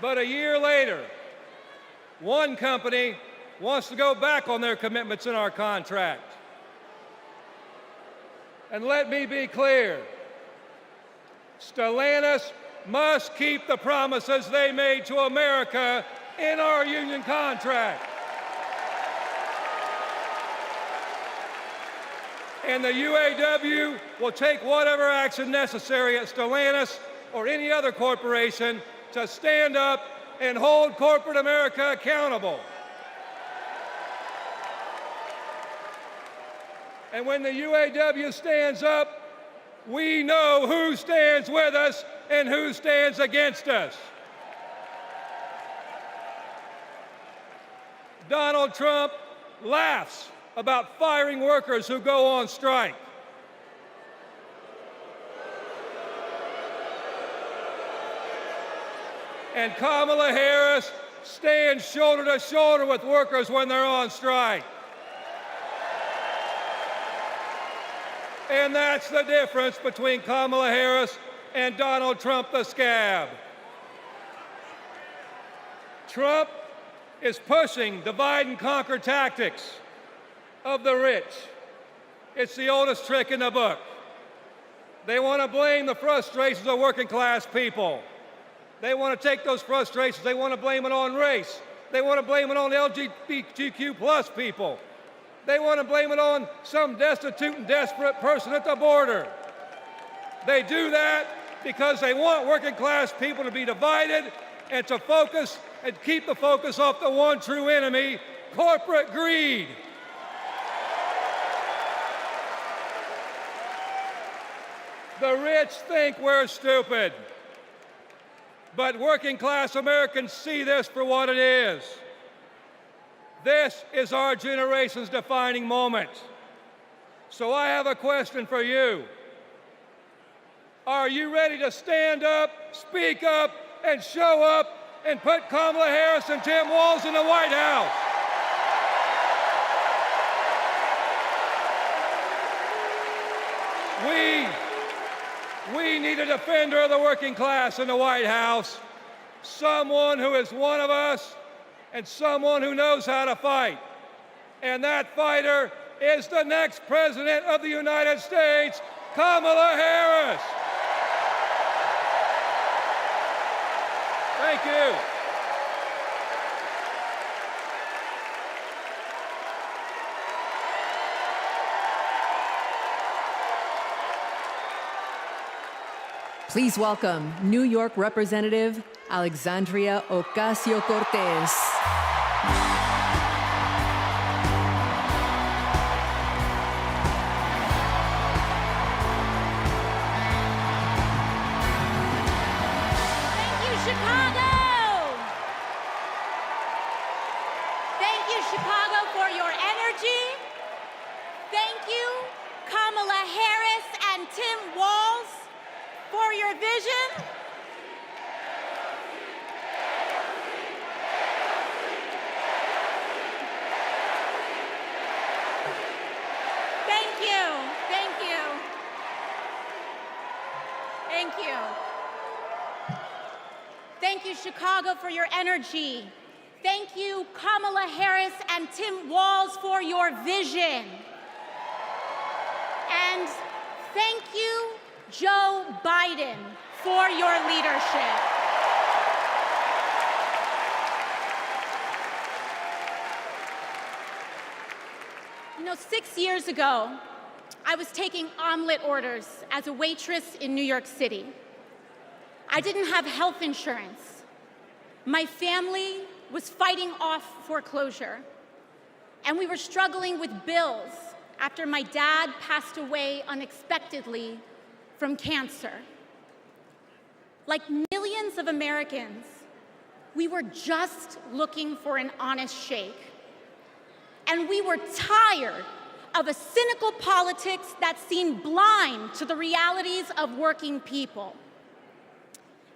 But a year later, one company wants to go back on their commitments in our contract. And let me be clear, Stellantis must keep the promises they made to America in our union contract. And the UAW will take whatever action necessary at Stellantis or any other corporation to stand up and hold corporate America accountable. And when the UAW stands up, we know who stands with us and who stands against us. Donald Trump laughs about firing workers who go on strike. And Kamala Harris stands shoulder to shoulder with workers when they're on strike. And that's the difference between Kamala Harris and Donald Trump the scab. Trump is pushing divide and conquer tactics of the rich. It's the oldest trick in the book. They want to blame the frustrations of working class people. They want to take those frustrations, they want to blame it on race. They want to blame it on LGBTQ plus people. They want to blame it on some destitute and desperate person at the border. They do that because they want working class people to be divided and to focus and keep the focus off the one true enemy, corporate greed. The rich think we're stupid, but working class Americans see this for what it is. This is our generation's defining moment. So I have a question for you. Are you ready to stand up, speak up, and show up and put Kamala Harris and Tim Walz in the White House? We need a defender of the working class in the White House, someone who is one of us and someone who knows how to fight. And that fighter is the next President of the United States, Kamala Harris. Thank you. Please welcome New York Representative Alexandria Ocasio-Cortez. Thank you, Chicago, for your energy. Thank you, Kamala Harris and Tim Walz, for your vision. Thank you. Thank you. Thank you. Thank you, Chicago, for your energy. Thank you, Kamala Harris and Tim Walz, for your vision. And thank you, Joe Biden, for your leadership. You know, 6 years ago, I was taking omelet orders as a waitress in New York City. I didn't have health insurance. My family was fighting off foreclosure, and we were struggling with bills after my dad passed away unexpectedly from cancer. Like millions of Americans, we were just looking for an honest shake. And we were tired of a cynical politics that seemed blind to the realities of working people.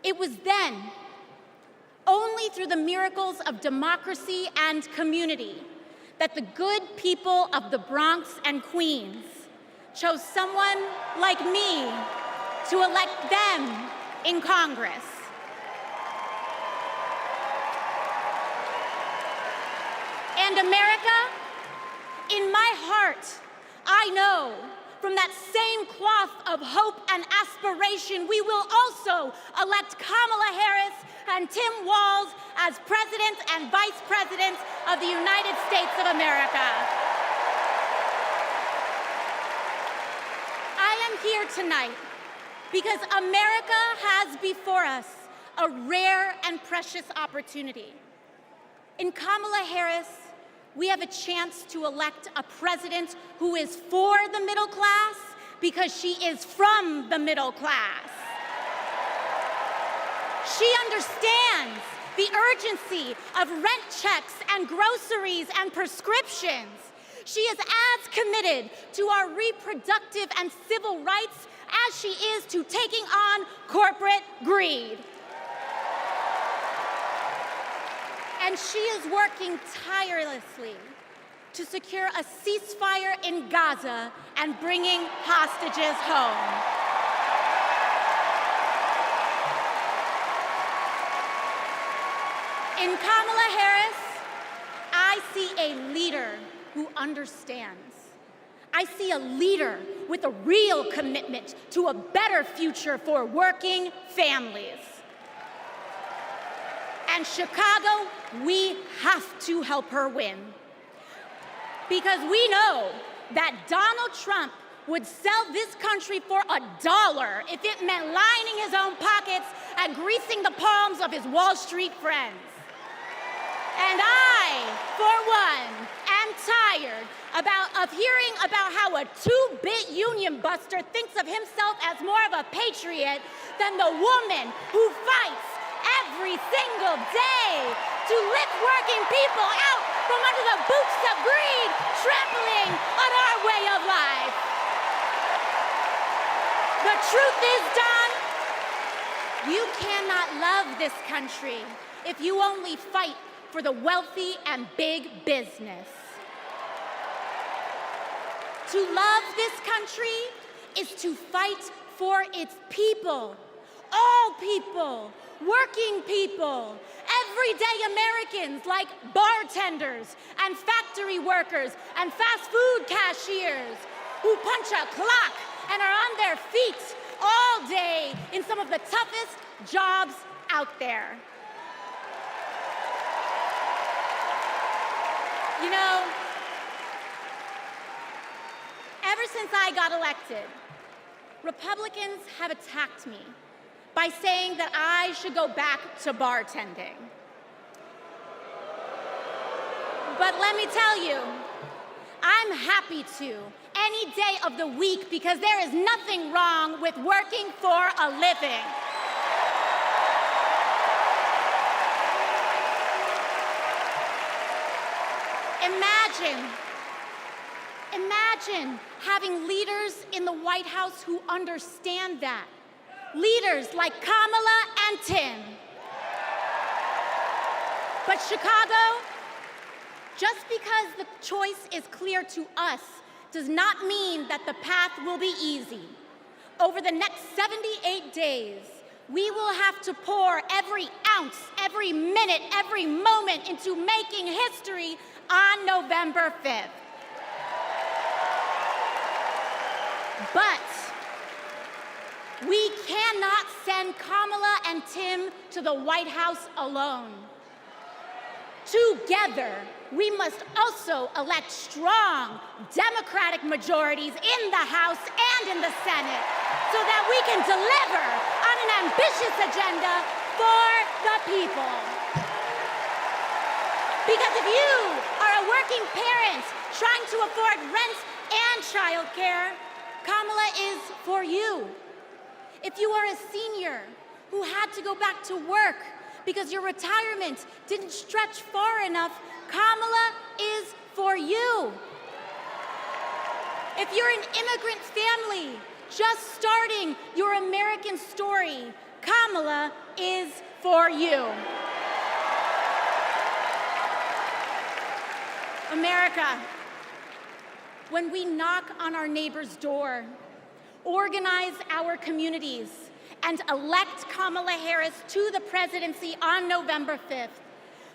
It was then, only through the miracles of democracy and community, that the good people of the Bronx and Queens chose someone like me to elect them in Congress. And America, in my heart, I know from that same cloth of hope and aspiration, we will also elect Kamala Harris and Tim Walz as President and Vice President of the United States of America. here tonight because America has before us a rare and precious opportunity. In Kamala Harris, we have a chance to elect a president who is for the middle class because she is from the middle class. She understands the urgency of rent checks and groceries and prescriptions. She is as committed to our reproductive and civil rights as she is to taking on corporate greed. And she is working tirelessly to secure a ceasefire in Gaza and bringing hostages home. In Kamala Harris, I see a leader who understands. I see a leader with a real commitment to a better future for working families. And Chicago, we have to help her win. Because we know that Donald Trump would sell this country for $1 if it meant lining his own pockets and greasing the palms of his Wall Street friends. And I, for one, am tired of hearing about how a two-bit union buster thinks of himself as more of a patriot than the woman who fights every single day to lift working people out from under the boots of greed, trampling on our way of life. The truth is, Don, you cannot love this country if you only fight for the wealthy and big business. To love this country is to fight for its people, all people, working people, everyday Americans like bartenders and factory workers and fast food cashiers who punch a clock and are on their feet all day in some of the toughest jobs out there. You know, ever since I got elected, Republicans have attacked me by saying that I should go back to bartending. But let me tell you, I'm happy to any day of the week because there is nothing wrong with working for a living. Imagine having leaders in the White House who understand that. Leaders like Kamala and Tim. But Chicago, just because the choice is clear to us does not mean that the path will be easy. Over the next 78 days, we will have to pour every ounce, every minute, every moment into making history on November 5th. But we cannot send Kamala and Tim to the White House alone. Together, we must also elect strong Democratic majorities in the House and in the Senate so that we can deliver on an ambitious agenda for the people. Because if you are a working parent trying to afford rent and childcare, Kamala is for you. If you are a senior who had to go back to work because your retirement didn't stretch far enough, Kamala is for you. If you're an immigrant family just starting your American story, Kamala is for you. America, when we knock on our neighbor's door, organize our communities, and elect Kamala Harris to the presidency on November 5th,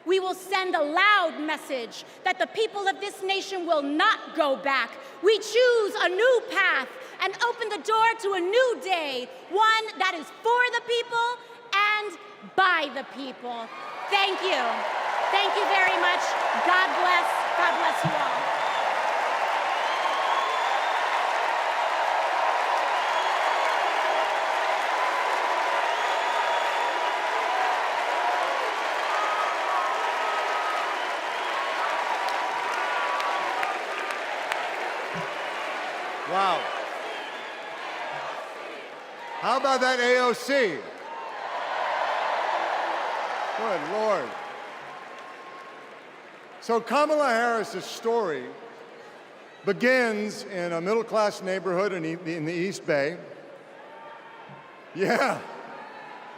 we will send a loud message that the people of this nation will not go back. We choose a new path and open the door to a new day, one that is for the people and by the people. Thank you. Thank you very much. God bless. God bless you all. How about that AOC? Good Lord. So Kamala Harris's story begins in a middle-class neighborhood in the East Bay. Yeah,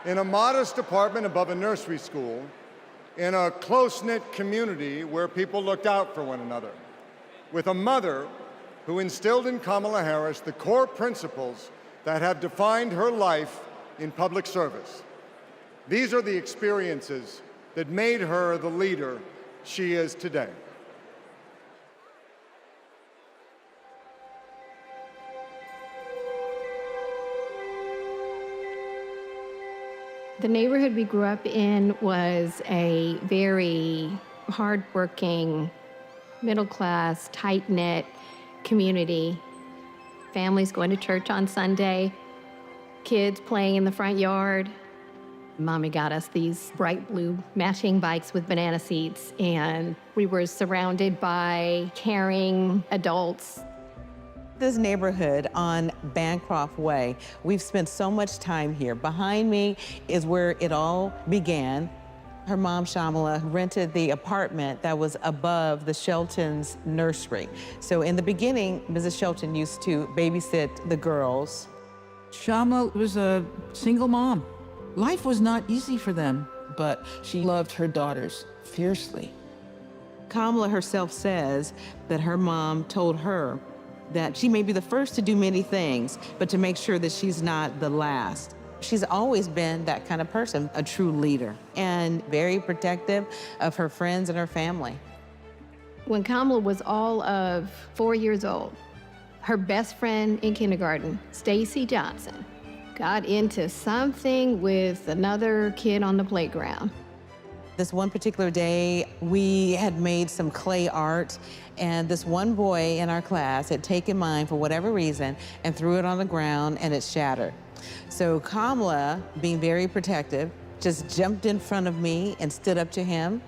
in a modest apartment above a nursery school, in a close-knit community where people looked out for one another, with a mother who instilled in Kamala Harris the core principles that have defined her life in public service. These are the experiences that made her the leader she is today. The neighborhood we grew up in was a very hardworking, middle-class, tight-knit community. Families going to church on Sunday, kids playing in the front yard. Mommy got us these bright blue matching bikes with banana seats, and we were surrounded by caring adults. This neighborhood on Bancroft Way, we've spent so much time here. Behind me is where it all began. Her mom, Shamala, rented the apartment that was above the Shelton's nursery. So in the beginning, Mrs. Shelton used to babysit the girls. Shama was a single mom. Life was not easy for them, but she loved her daughters fiercely. Kamala herself says that her mom told her that she may be the first to do many things, but to make sure that she's not the last. She's always been that kind of person, a true leader, and very protective of her friends and her family. When Kamala was all of 4 years old, her best friend in kindergarten, Stacy Johnson, got into something with another kid on the playground. This one particular day, we had made some clay art, and this one boy in our class had taken mine for whatever reason and threw it on the ground, and it shattered. So Kamala, being very protective, just jumped in front of me and stood up to him.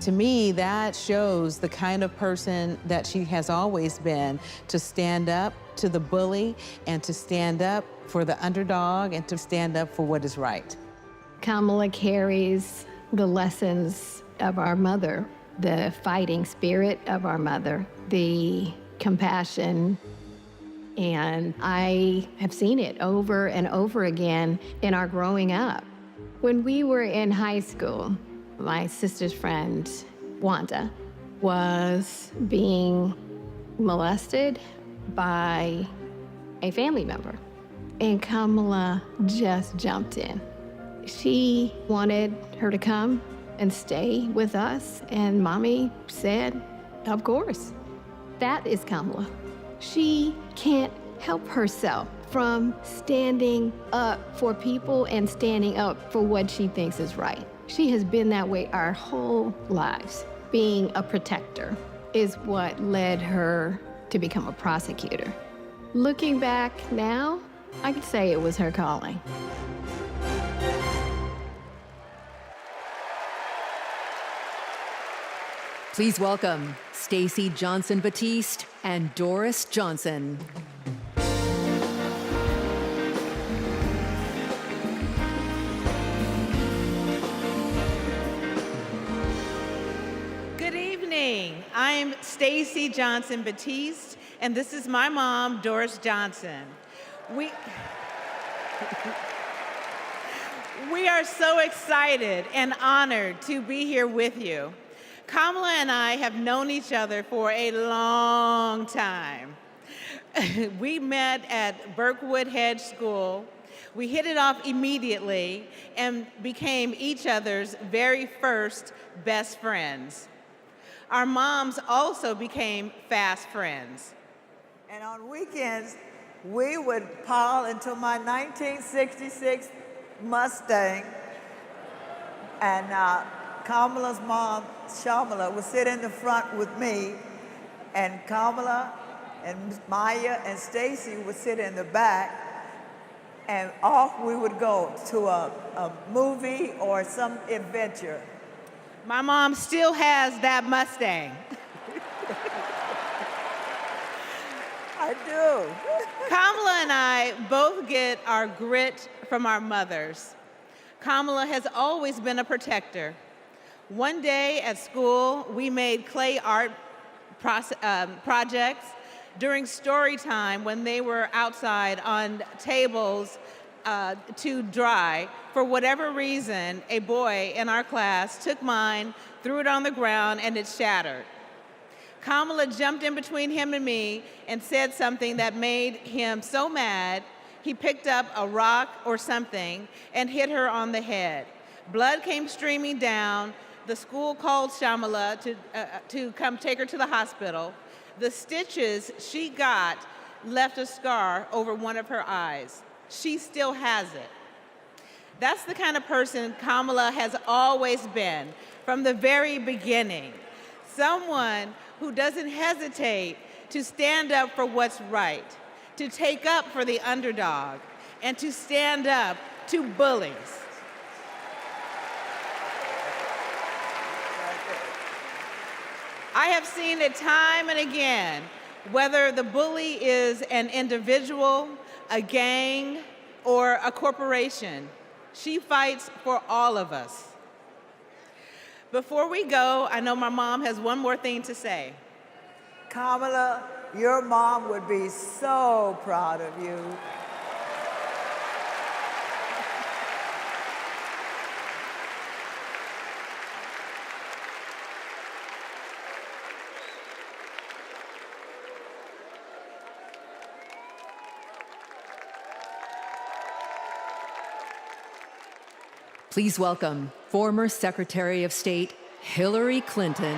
To me, that shows the kind of person that she has always been, to stand up to the bully and to stand up for the underdog and to stand up for what is right. Kamala carries the lessons of our mother, the fighting spirit of our mother, the compassion, and I have seen it over and over again in our growing up. When we were in high school, my sister's friend, Wanda, was being molested by a family member, and Kamala just jumped in. She wanted her to come and stay with us, and Mommy said, of course. That is Kamala. She can't help herself from standing up for people and standing up for what she thinks is right. She has been that way our whole lives. Being a protector is what led her to become a prosecutor. Looking back now, I could say it was her calling. Please welcome Stacey Johnson Batiste and Doris Johnson. Good evening. I'm Stacey Johnson Batiste, and this is my mom, Doris Johnson. We are so excited and honored to be here with you. Kamala and I have known each other for a long time. We met at Berkwood Hedge School. We hit it off immediately and became each other's very first best friends. Our moms also became fast friends. And on weekends, we would pile into my 1966 Mustang, and Kamala's mom, Shamala, would sit in the front with me, and Kamala and Maya and Stacy would sit in the back, and off we would go to a movie or some adventure. My mom still has that Mustang. I do. Kamala and and I both get our grit from our mothers. Kamala has always been a protector. One day at school, we made clay art projects during story time when they were outside on tables to dry. For whatever reason, a boy in our class took mine, threw it on the ground, and it shattered. Kamala jumped in between him and me and said something that made him so mad, he picked up a rock or something and hit her on the head. Blood came streaming down. The school called Shamala to come take her to the hospital. The stitches she got left a scar over one of her eyes. She still has it. That's the kind of person Kamala has always been from the very beginning. Someone who doesn't hesitate to stand up for what's right, to take up for the underdog, and to stand up to bullies. I have seen it time and again, whether the bully is an individual, a gang, or a corporation. She fights for all of us. Before we go, I know my mom has one more thing to say. Kamala, your mom would be so proud of you. Please welcome former Secretary of State Hillary Clinton.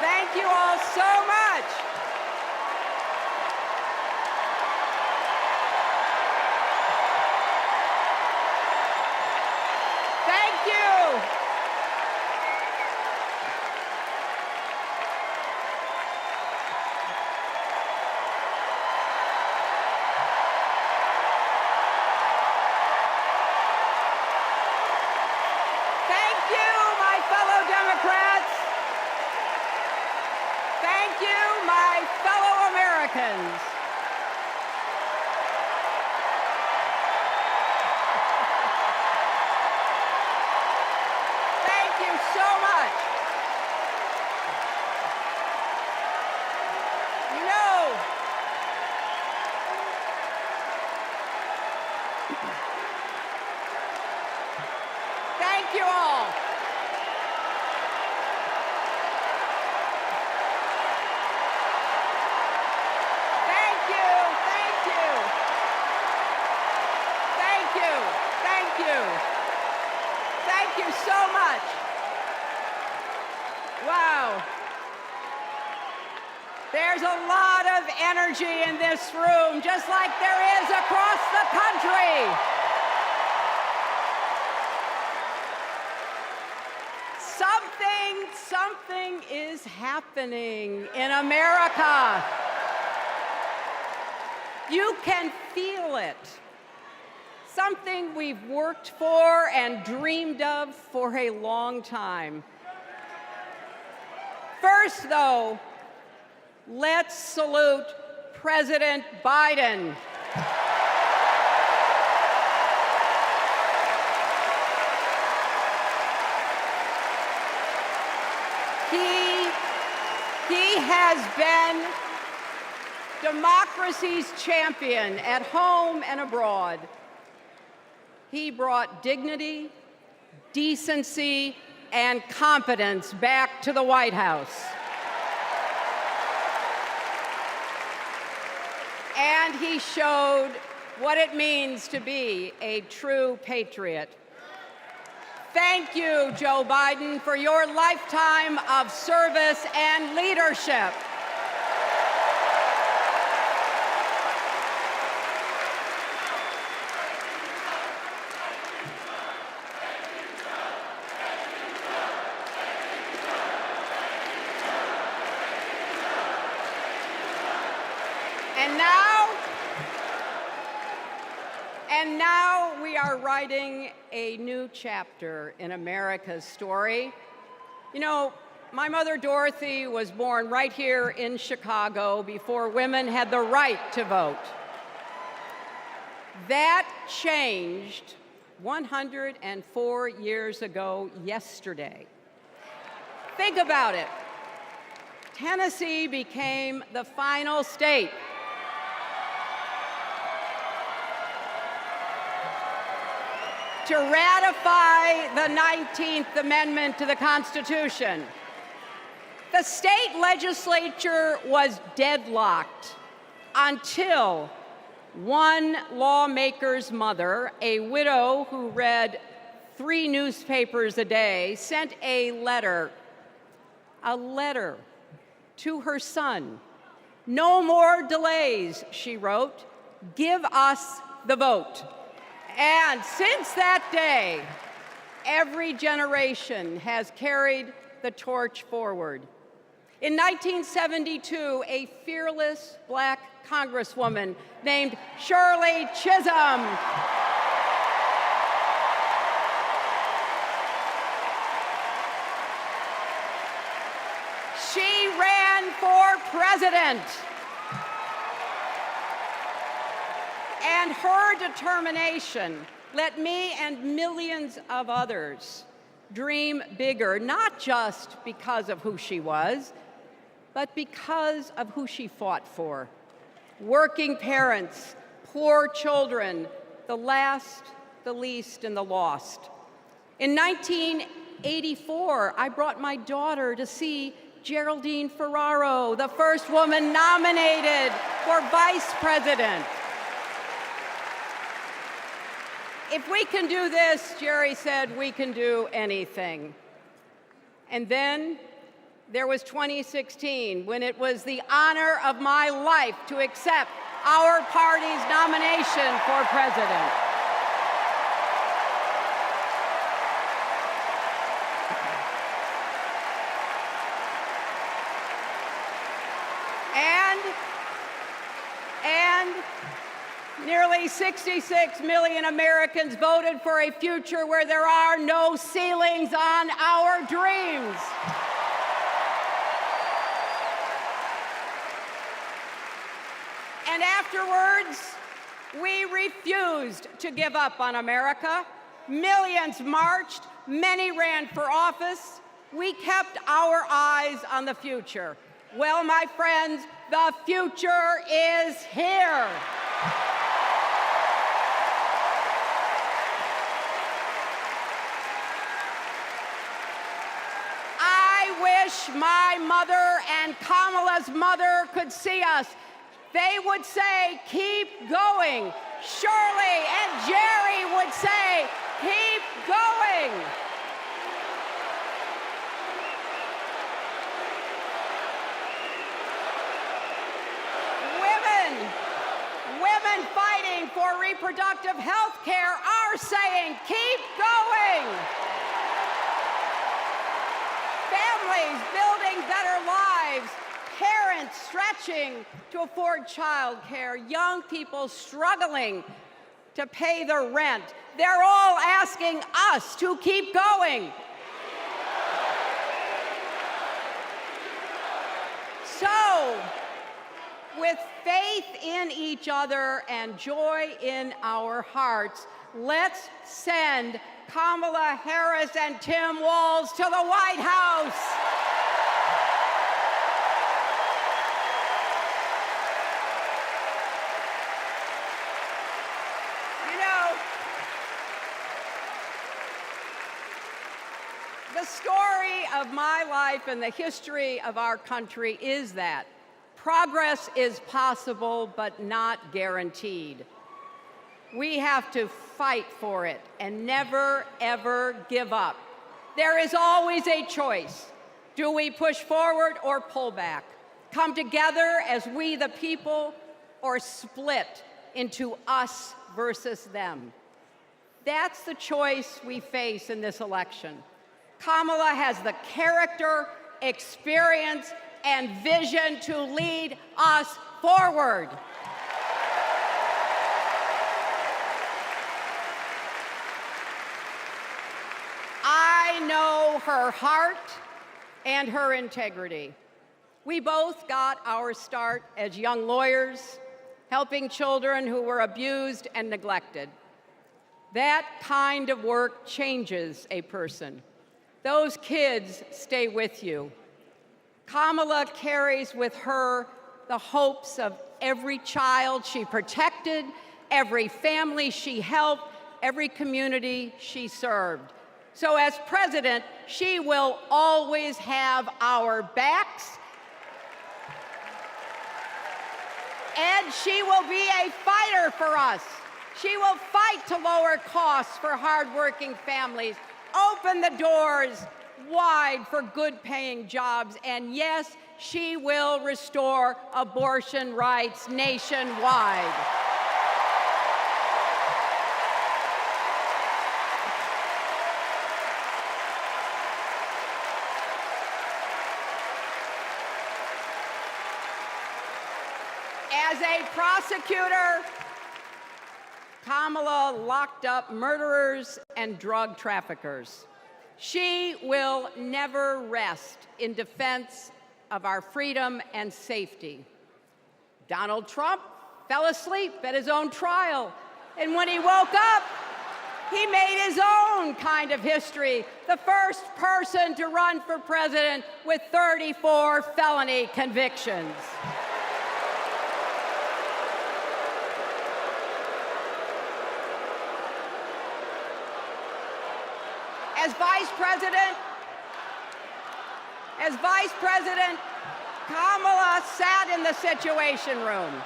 Thank you all so much. Thank you. Thank you, my fellow Democrats. Thank you, my fellow Americans. Thank you so much. You know, thank you all. Thank you so much. Wow. There's a lot of energy in this room, just like there is across the country. Something is happening in America. You can feel it. Something we've worked for and dreamed of for a long time. First, though, let's salute President Biden. He has been democracy's champion at home and abroad. He brought dignity, decency, and competence back to the White House. And he showed what it means to be a true patriot. Thank you, Joe Biden, for your lifetime of service and leadership. And now we are writing a new chapter in America's story. You know, my mother Dorothy was born right here in Chicago before women had the right to vote. That changed 104 years ago yesterday. Think about it. Tennessee became the final state to ratify the 19th Amendment to the Constitution. The state legislature was deadlocked until one lawmaker's mother, a widow who read 3 newspapers a day, sent a letter to her son. "No more delays," she wrote. "Give us the vote." And since that day, every generation has carried the torch forward. In 1972, a fearless Black Congresswoman named Shirley Chisholm she ran for president. And her determination let me and millions of others dream bigger, not just because of who she was, but because of who she fought for. Working parents, poor children, the last, the least, and the lost. In 1984, I brought my daughter to see Geraldine Ferraro, the first woman nominated for vice president. If we can do this, Jerry said, we can do anything. And then there was 2016, when it was the honor of my life to accept our party's nomination for president. And nearly 66 million Americans voted for a future where there are no ceilings on our dreams. And afterwards, we refused to give up on America. Millions marched, many ran for office. We kept our eyes on the future. Well, my friends, the future is here. I wish my mother and Kamala's mother could see us. They would say, keep going. Shirley and Jerry would say, keep going. Women fighting for reproductive health care are saying, keep going. Families building better lives, parents stretching to afford child care, young people struggling to pay their rent. They're all asking us to keep going. So, with faith in each other and joy in our hearts, let's send Kamala Harris and Tim Walz to the White House. You know, the story of my life and the history of our country is that Progress is possible, but not guaranteed. We have to fight for it and never, ever give up. There is always a choice. Do we push forward or pull back? Come together as we the people, or split into us versus them? That's the choice we face in this election. Kamala has the character, experience, and vision to lead us forward. I know her heart and her integrity. We both got our start as young lawyers, helping children who were abused and neglected. That kind of work changes a person. Those kids stay with you. Kamala carries with her the hopes of every child she protected, every family she helped, every community she served. So as president, she will always have our backs, and she will be a fighter for us. She will fight to lower costs for hardworking families, open the doors wide for good-paying jobs, and yes, she will restore abortion rights nationwide. As a prosecutor, Kamala locked up murderers and drug traffickers. She will never rest in defense of our freedom and safety. Donald Trump fell asleep at his own trial, and when he woke up, he made his own kind of history, the first person to run for president with 34 felony convictions. As Vice President, Kamala sat in the Situation Room.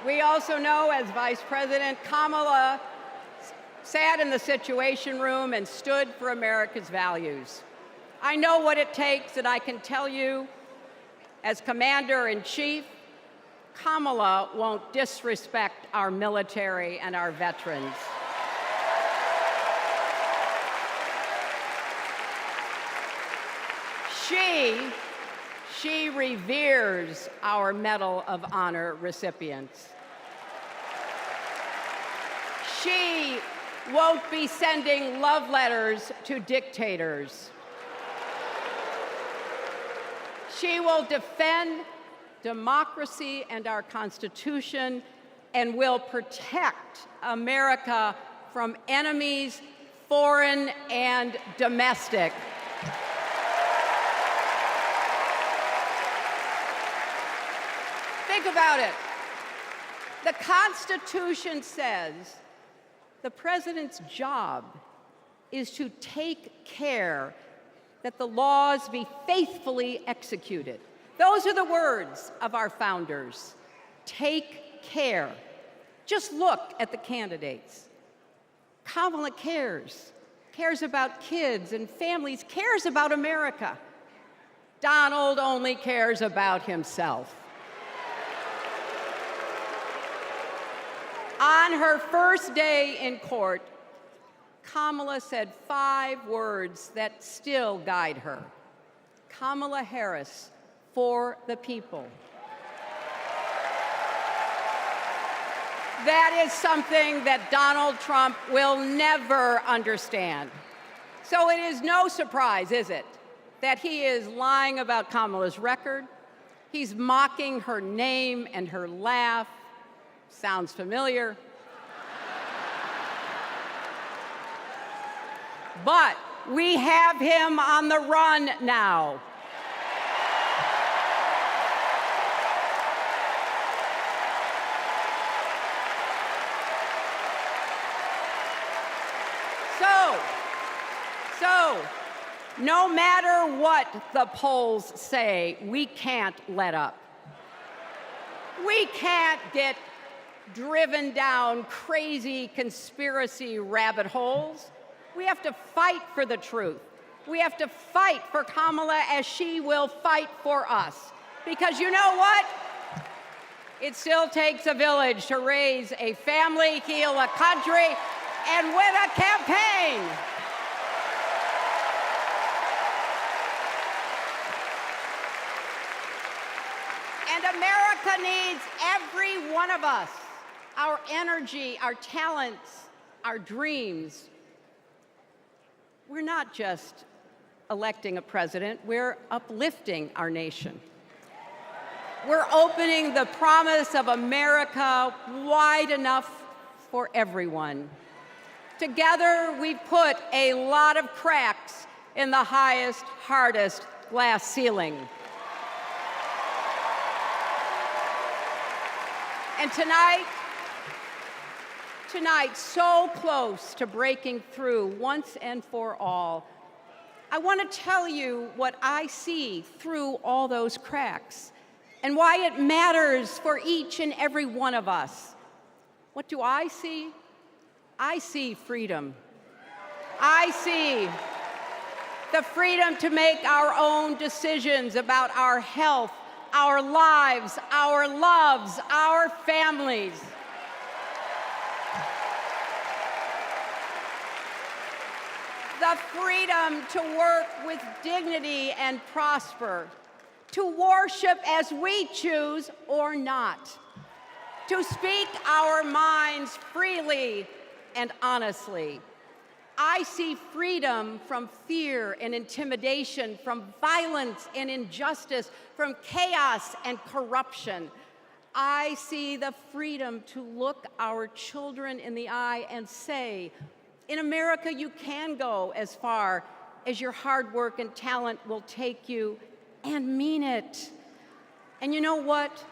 We also know, as Vice President, Kamala sat in the Situation Room and stood for America's values. I know what it takes, and I can tell you, as Commander-in-Chief, Kamala won't disrespect our military and our veterans. She reveres our Medal of Honor recipients. She won't be sending love letters to dictators. She will defend democracy and our Constitution and will protect America from enemies, foreign and domestic. Think about it. The Constitution says the president's job is to take care that the laws be faithfully executed. Those are the words of our founders. Take care. Just look at the candidates. Kamala cares about kids and families, cares about America. Donald only cares about himself. On her first day in court, Kamala said 5 words that still guide her. Kamala Harris, for the people. That is something that Donald Trump will never understand. So it is no surprise, is it, that he is lying about Kamala's record. He's mocking her name and her laugh. Sounds familiar. But we have him on the run now. So, no matter what the polls say, we can't let up. We can't get driven down crazy conspiracy rabbit holes. We have to fight for the truth. We have to fight for Kamala as she will fight for us. Because you know what? It still takes a village to raise a family, heal a country, and win a campaign. And America needs every one of us, our energy, our talents, our dreams. We're not just electing a president, we're uplifting our nation. We're opening the promise of America wide enough for everyone. Together, we've put a lot of cracks in the highest, hardest glass ceiling. And tonight, so close to breaking through once and for all, I want to tell you what I see through all those cracks and why it matters for each and every one of us. What do I see? I see freedom. I see the freedom to make our own decisions about our health, our lives, our loves, our families. The freedom to work with dignity and prosper, to worship as we choose or not, to speak our minds freely and honestly. I see freedom from fear and intimidation, from violence and injustice, from chaos and corruption. I see the freedom to look our children in the eye and say, in America, you can go as far as your hard work and talent will take you, and mean it. And you know what?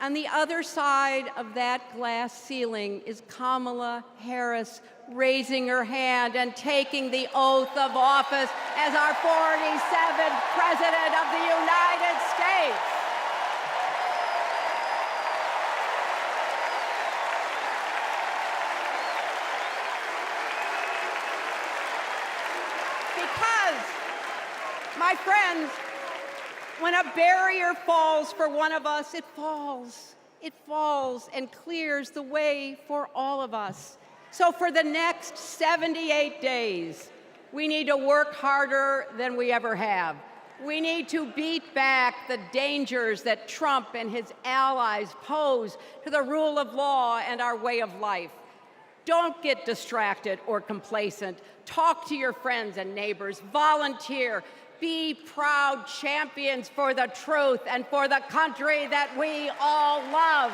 On the other side of that glass ceiling is Kamala Harris raising her hand and taking the oath of office as our 47th President of the United States. Because, my friends, when a barrier falls for one of us, it falls. It falls and clears the way for all of us. So for the next 78 days, we need to work harder than we ever have. We need to beat back the dangers that Trump and his allies pose to the rule of law and our way of life. Don't get distracted or complacent. Talk to your friends and neighbors. Volunteer. Be proud champions for the truth and for the country that we all love.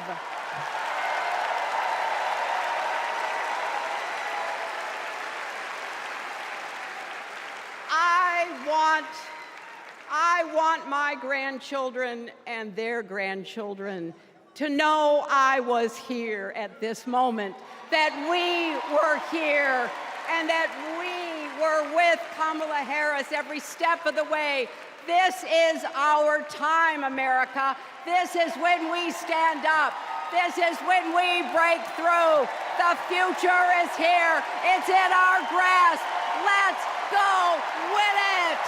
I want my grandchildren and their grandchildren to know I was here at this moment, that we were here, and that we were with Kamala Harris every step of the way. This is our time, America. This is when we stand up. This is when we break through. The future is here. It's in our grasp. Let's go win it.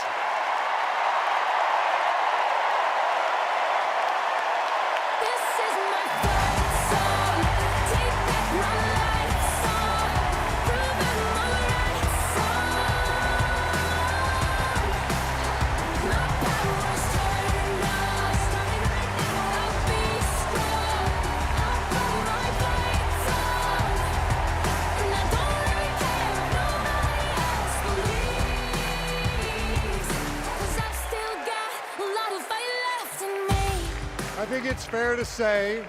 I think it's fair to say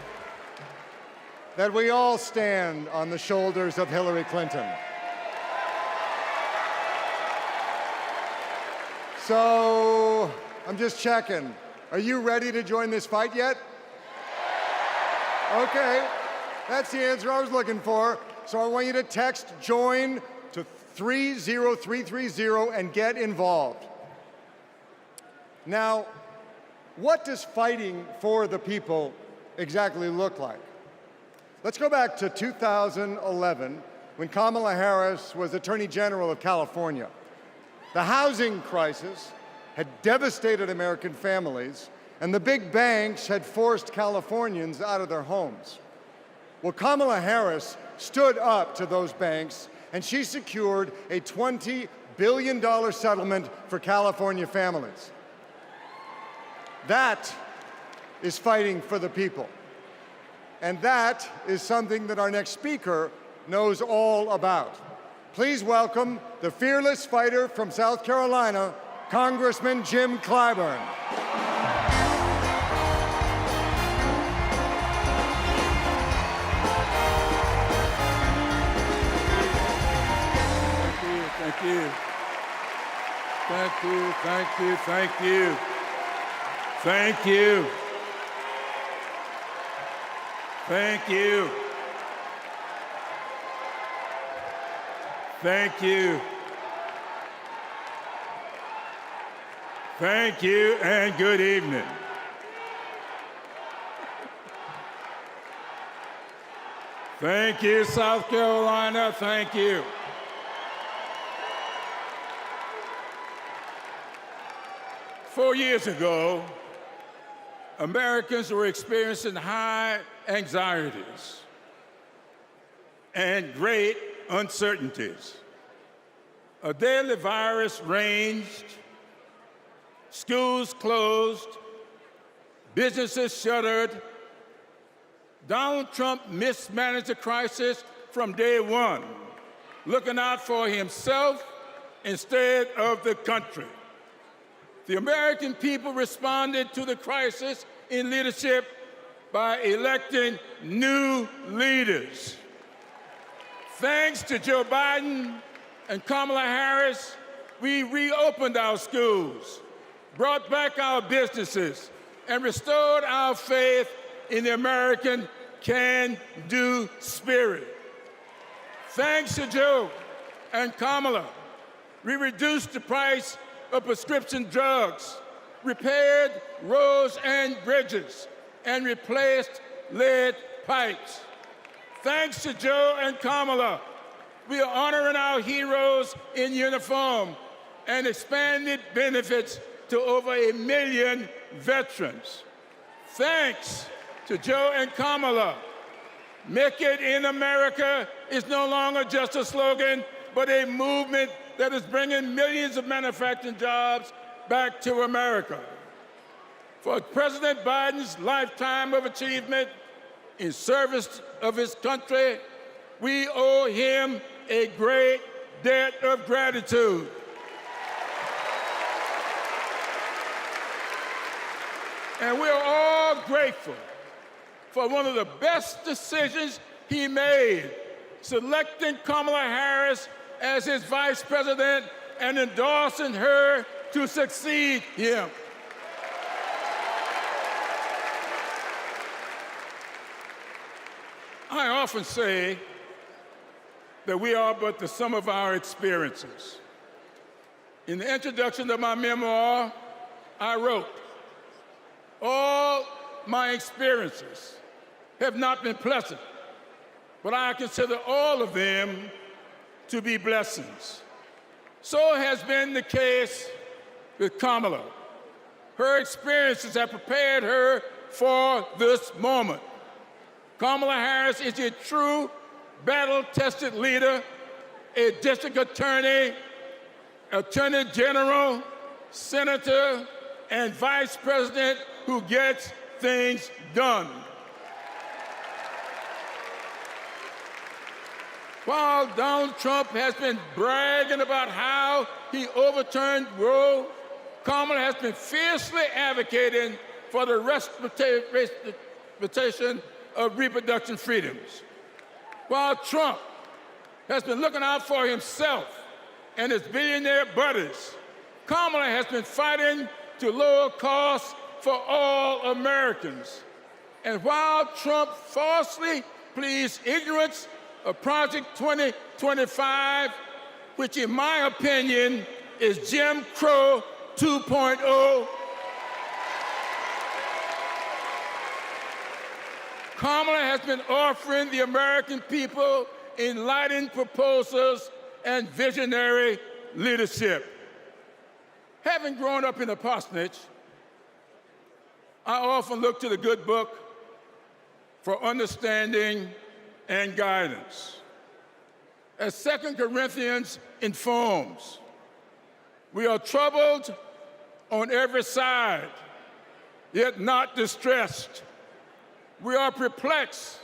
that we all stand on the shoulders of Hillary Clinton. So, I'm just checking. Are you ready to join this fight yet? Okay, that's the answer I was looking for. So I want you to text JOIN to 30330 and get involved. Now, what does fighting for the people exactly look like? Let's go back to 2011 when Kamala Harris was Attorney General of California. The housing crisis had devastated American families, and the big banks had forced Californians out of their homes. Well, Kamala Harris stood up to those banks, and she secured a $20 billion settlement for California families. That is fighting for the people. And that is something that our next speaker knows all about. Please welcome the fearless fighter from South Carolina, Congressman Jim Clyburn. Thank you. Thank you, thank you, thank you. Thank you. Thank you. Thank you. Thank you, and good evening. Thank you, South Carolina. Thank you. Four years ago, Americans were experiencing high anxieties and great uncertainties. A deadly virus raged, schools closed, businesses shuttered. Donald Trump mismanaged the crisis from day one, looking out for himself instead of the country. The American people responded to the crisis in leadership by electing new leaders. Thanks to Joe Biden and Kamala Harris, we reopened our schools, brought back our businesses, and restored our faith in the American can-do spirit. Thanks to Joe and Kamala, we reduced the price of prescription drugs, repaired roads and bridges, and replaced lead pipes. Thanks to Joe and Kamala, we are honoring our heroes in uniform and expanded benefits to over 1 million veterans. Thanks to Joe and Kamala, Make It in America is no longer just a slogan, but a movement that is bringing millions of manufacturing jobs back to America. For President Biden's lifetime of achievement in service of his country, we owe him a great debt of gratitude. And we're all grateful for one of the best decisions he made, selecting Kamala Harris as his vice president and endorsing her to succeed him. I often say that we are but the sum of our experiences. In the introduction of my memoir, I wrote, "All my experiences have not been pleasant, but I consider all of them to be blessings." So has been the case with Kamala. Her experiences have prepared her for this moment. Kamala Harris is a true battle-tested leader, a district attorney, attorney general, senator, and vice president who gets things done. While Donald Trump has been bragging about how he overturned Roe, Kamala has been fiercely advocating for the respectation of reproductive freedoms. While Trump has been looking out for himself and his billionaire buddies, Kamala has been fighting to lower costs for all Americans. And while Trump falsely pleads ignorance of Project 2025, which in my opinion is Jim Crow 2.0, Kamala has been offering the American people enlightened proposals and visionary leadership. Having grown up in a parsonage, I often look to the good book for understanding and guidance. As 2 Corinthians informs, we are troubled on every side, yet not distressed. We are perplexed,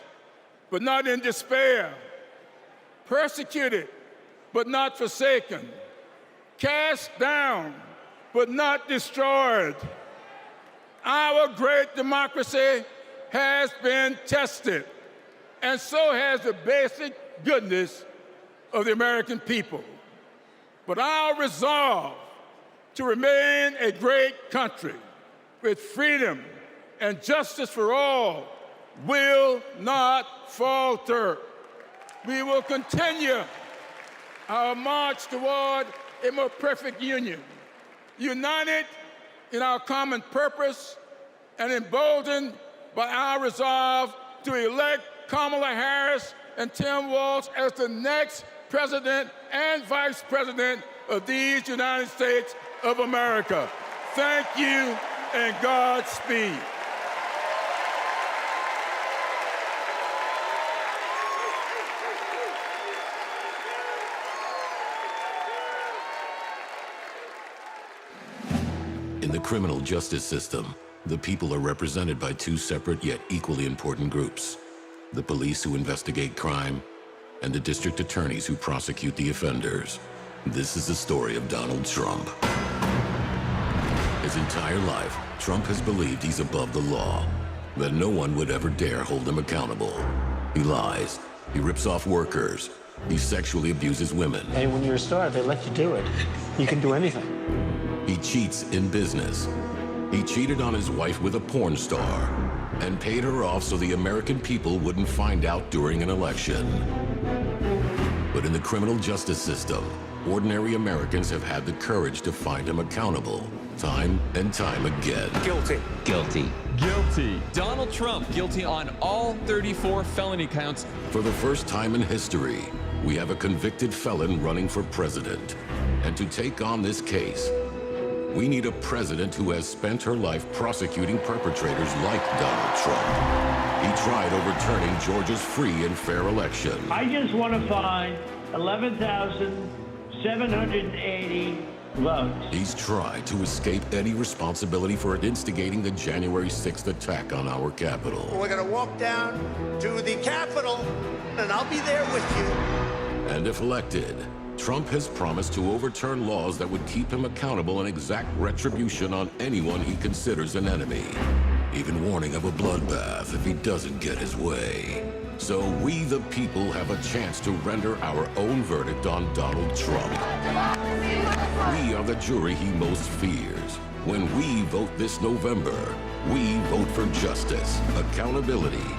but not in despair, persecuted, but not forsaken, cast down, but not destroyed. Our great democracy has been tested, and so has the basic goodness of the American people. But our resolve to remain a great country with freedom and justice for all will not falter. We will continue our march toward a more perfect union, united in our common purpose and emboldened by our resolve to elect Kamala Harris and Tim Walz as the next president and vice president of these United States of America. Thank you and Godspeed. In the criminal justice system, the people are represented by two separate yet equally important groups: the police who investigate crime and the district attorneys who prosecute the offenders. This is the story of Donald Trump. His entire life, Trump has believed he's above the law, that no one would ever dare hold him accountable. He lies, he rips off workers, he sexually abuses women. Hey, when you're a star, they let you do it. You can do anything. He cheats in business. He cheated on his wife with a porn star and paid her off so the American people wouldn't find out during an election. But in the criminal justice system, ordinary Americans have had the courage to find him accountable, time and time again. Guilty. Guilty. Guilty. Donald Trump guilty on all 34 felony counts. For the first time in history, we have a convicted felon running for president. And to take on this case, we need a president who has spent her life prosecuting perpetrators like Donald Trump. He tried overturning Georgia's free and fair election. I just want to find 11,780 votes. He's tried to escape any responsibility for instigating the January 6th attack on our Capitol. We're going to walk down to the Capitol, and I'll be there with you. And if elected, Trump has promised to overturn laws that would keep him accountable and exact retribution on anyone he considers an enemy, even warning of a bloodbath if he doesn't get his way. So we, the people, have a chance to render our own verdict on Donald Trump. We are the jury he most fears. When we vote this November, we vote for justice, accountability,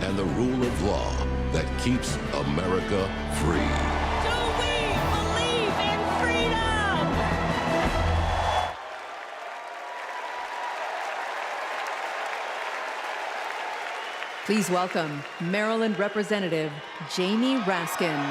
and the rule of law that keeps America free. Please welcome Maryland Representative Jamie Raskin.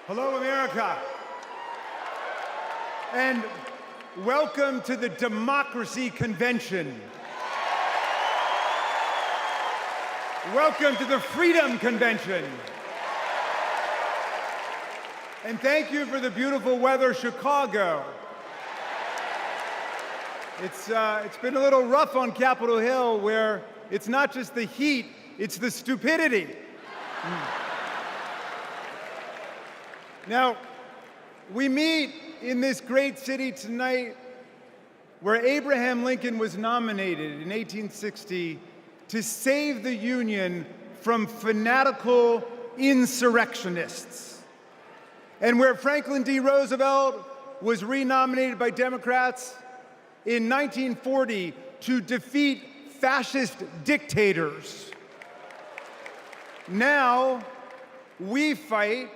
Hello, America. And welcome to the Democracy Convention. Welcome to the Freedom Convention. And thank you for the beautiful weather, Chicago. It's been a little rough on Capitol Hill, where it's not just the heat, it's the stupidity. Now, we meet in this great city tonight where Abraham Lincoln was nominated in 1860 to save the Union from fanatical insurrectionists, and where Franklin D. Roosevelt was renominated by Democrats in 1940 to defeat fascist dictators. Now, we fight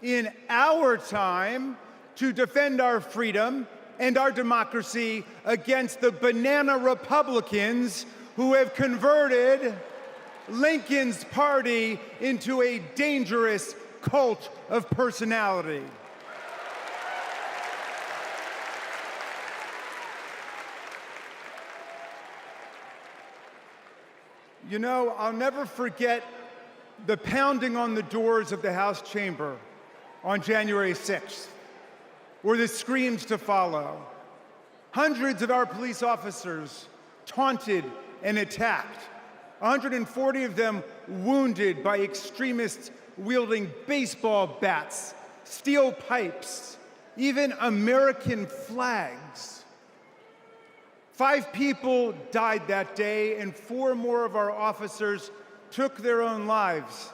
in our time to defend our freedom and our democracy against the banana Republicans who have converted Lincoln's party into a dangerous cult of personality. You know, I'll never forget the pounding on the doors of the House chamber on January 6th, or the screams to follow. Hundreds of our police officers taunted and attacked, 140 of them wounded by extremists wielding baseball bats, steel pipes, even American flags. 5 people died that day, and 4 more of our officers took their own lives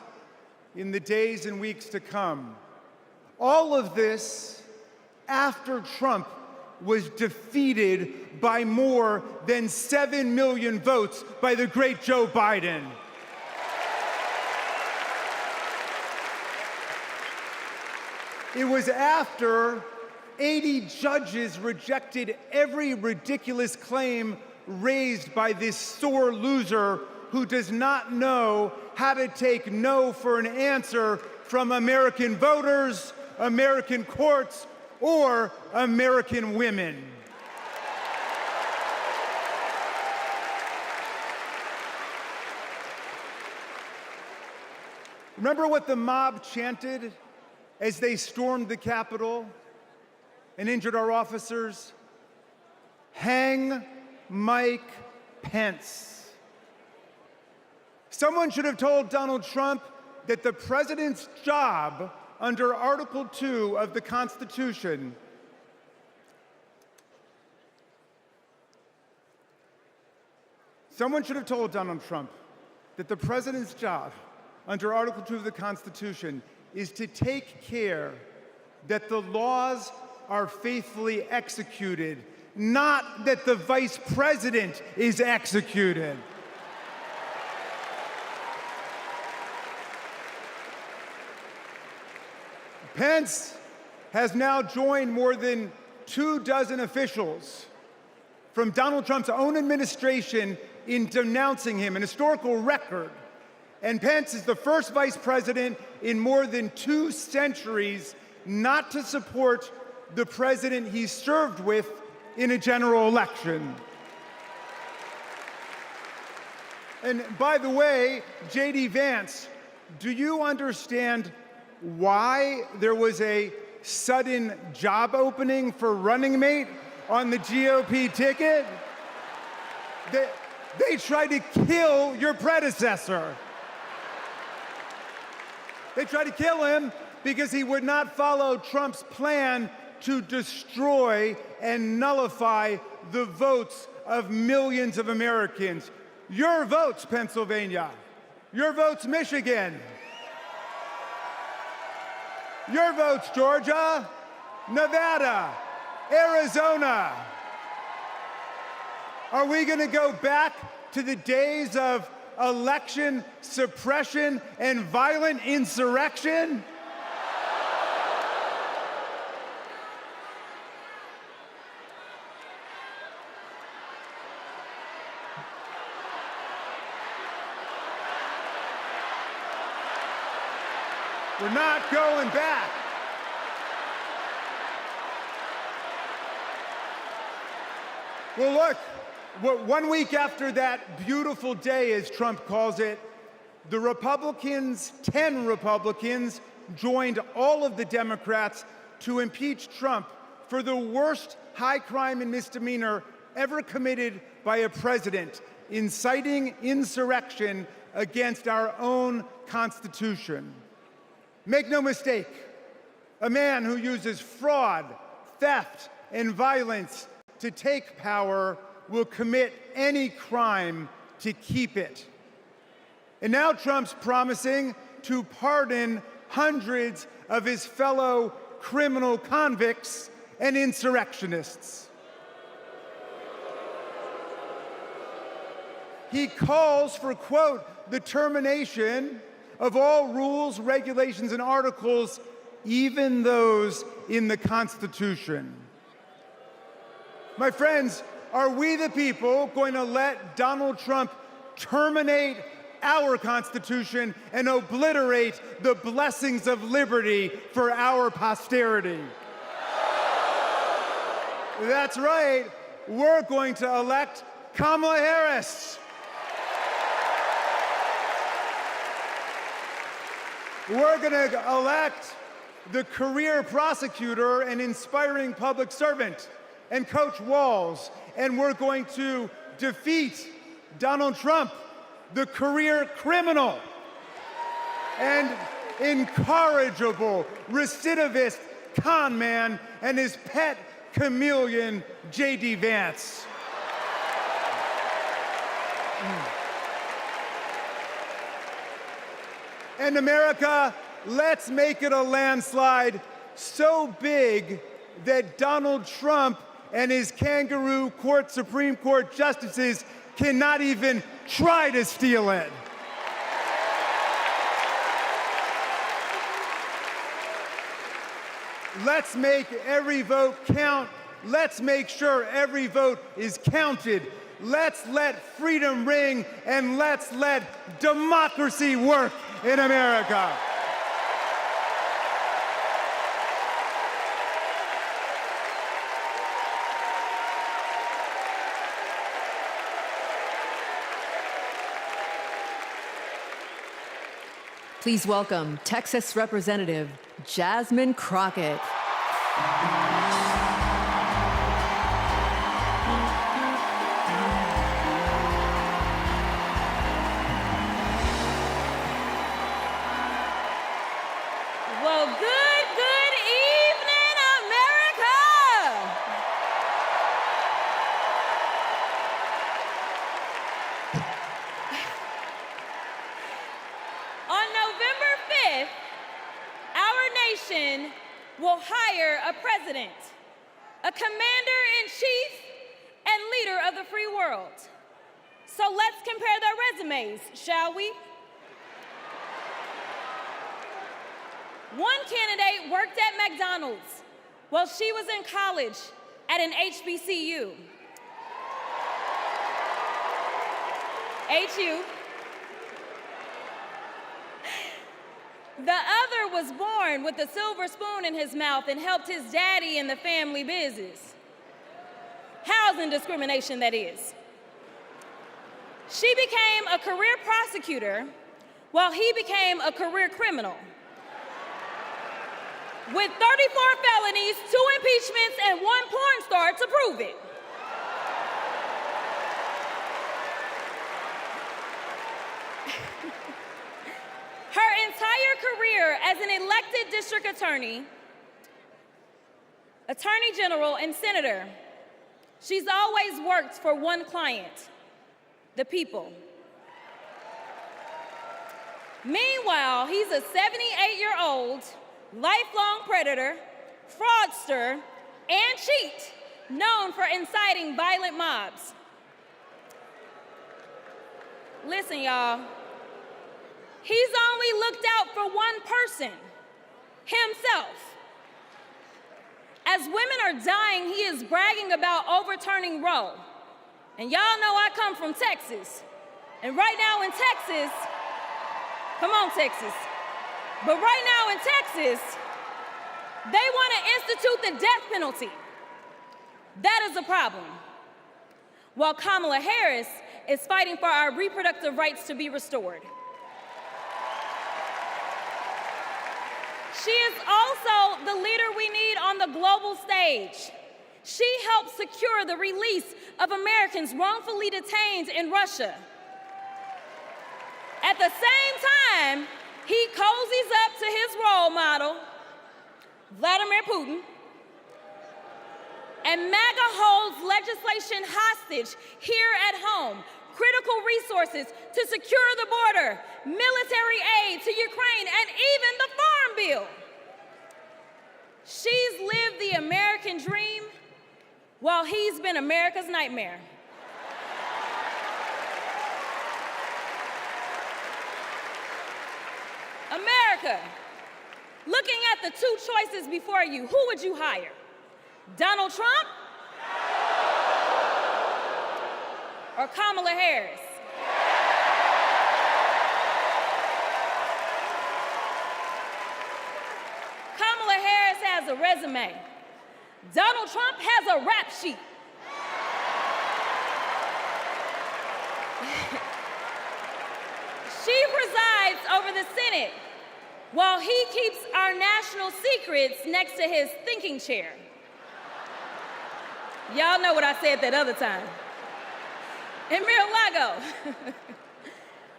in the days and weeks to come. All of this after Trump was defeated by more than 7 million votes by the great Joe Biden. It was after 80 judges rejected every ridiculous claim raised by this sore loser who does not know how to take no for an answer from American voters, American courts, or American women. Remember what the mob chanted as they stormed the Capitol and injured our officers? Hang Mike Pence. Someone should have told Donald Trump that the president's job under Article 2 of the Constitution Someone should have told Donald Trump that the president's job under Article 2 of the Constitution is to take care that the laws are faithfully executed, not that the vice president is executed. Pence has now joined more than 24 officials from Donald Trump's own administration in denouncing him, an historical record. And Pence is the first vice president in more than 2 centuries not to support the president he served with in a general election. And by the way, J.D. Vance, do you understand why there was a sudden job opening for running mate on the GOP ticket? They tried to kill your predecessor. They tried to kill him because he would not follow Trump's plan to destroy and nullify the votes of millions of Americans. Your votes, Pennsylvania. Your votes, Michigan. Your votes, Georgia, Nevada, Arizona. Are we going to go back to the days of election suppression and violent insurrection? We're not going back. Well, look, 1 week after that beautiful day, as Trump calls it, the Republicans, 10 Republicans, joined all of the Democrats to impeach Trump for the worst high crime and misdemeanor ever committed by a president, inciting insurrection against our own Constitution. Make no mistake, a man who uses fraud, theft, and violence to take power will commit any crime to keep it. And now Trump's promising to pardon hundreds of his fellow criminal convicts and insurrectionists. He calls for, quote, the termination of all rules, regulations, and articles, even those in the Constitution. My friends, are we the people going to let Donald Trump terminate our Constitution and obliterate the blessings of liberty for our posterity? That's right, we're going to elect Kamala Harris. We're going to elect the career prosecutor and inspiring public servant and Coach Walz, and we're going to defeat Donald Trump, the career criminal and incorrigible recidivist con man, and his pet chameleon, J.D. Vance. And America, let's make it a landslide so big that Donald Trump and his kangaroo court Supreme Court justices cannot even try to steal it. Let's make every vote count. Let's make sure every vote is counted. Let's let freedom ring, and let's let democracy work in America. Please welcome Texas Representative Jasmine Crockett. Well, good evening, America! On November 5th, our nation will hire a president, a commander-in-chief, and leader of the free world. So let's compare their resumes, shall we? One candidate worked at McDonald's while she was in college at an HBCU. HU. The other was born with a silver spoon in his mouth and helped his daddy in the family business. Housing discrimination, that is. She became a career prosecutor while he became a career criminal. With 34 felonies, 2 impeachments, and 1 porn star to prove it. Her entire career as an elected district attorney, attorney general, and senator, she's always worked for one client, the people. Meanwhile, he's a 78-year-old, lifelong predator, fraudster, and cheat, known for inciting violent mobs. Listen, y'all. He's only looked out for one person, himself. As women are dying, he is bragging about overturning Roe. And y'all know I come from Texas. And right now in Texas, come on, Texas. But right now in Texas, they want to institute the death penalty. That is a problem. While Kamala Harris is fighting for our reproductive rights to be restored. She is also the leader we need on the global stage. She helped secure the release of Americans wrongfully detained in Russia. At the same time, he cozies up to his role model, Vladimir Putin, and MAGA holds legislation hostage here at home, critical resources to secure the border, military aid to Ukraine, and even the Farm Bill. She's lived the American dream while he's been America's nightmare. America, looking at the two choices before you, who would you hire? Donald Trump or Kamala Harris? Kamala Harris has a resume. Donald Trump has a rap sheet. She presides over the Senate while he keeps our national secrets next to his thinking chair. Y'all know what I said that other time. In Mar-a-Lago.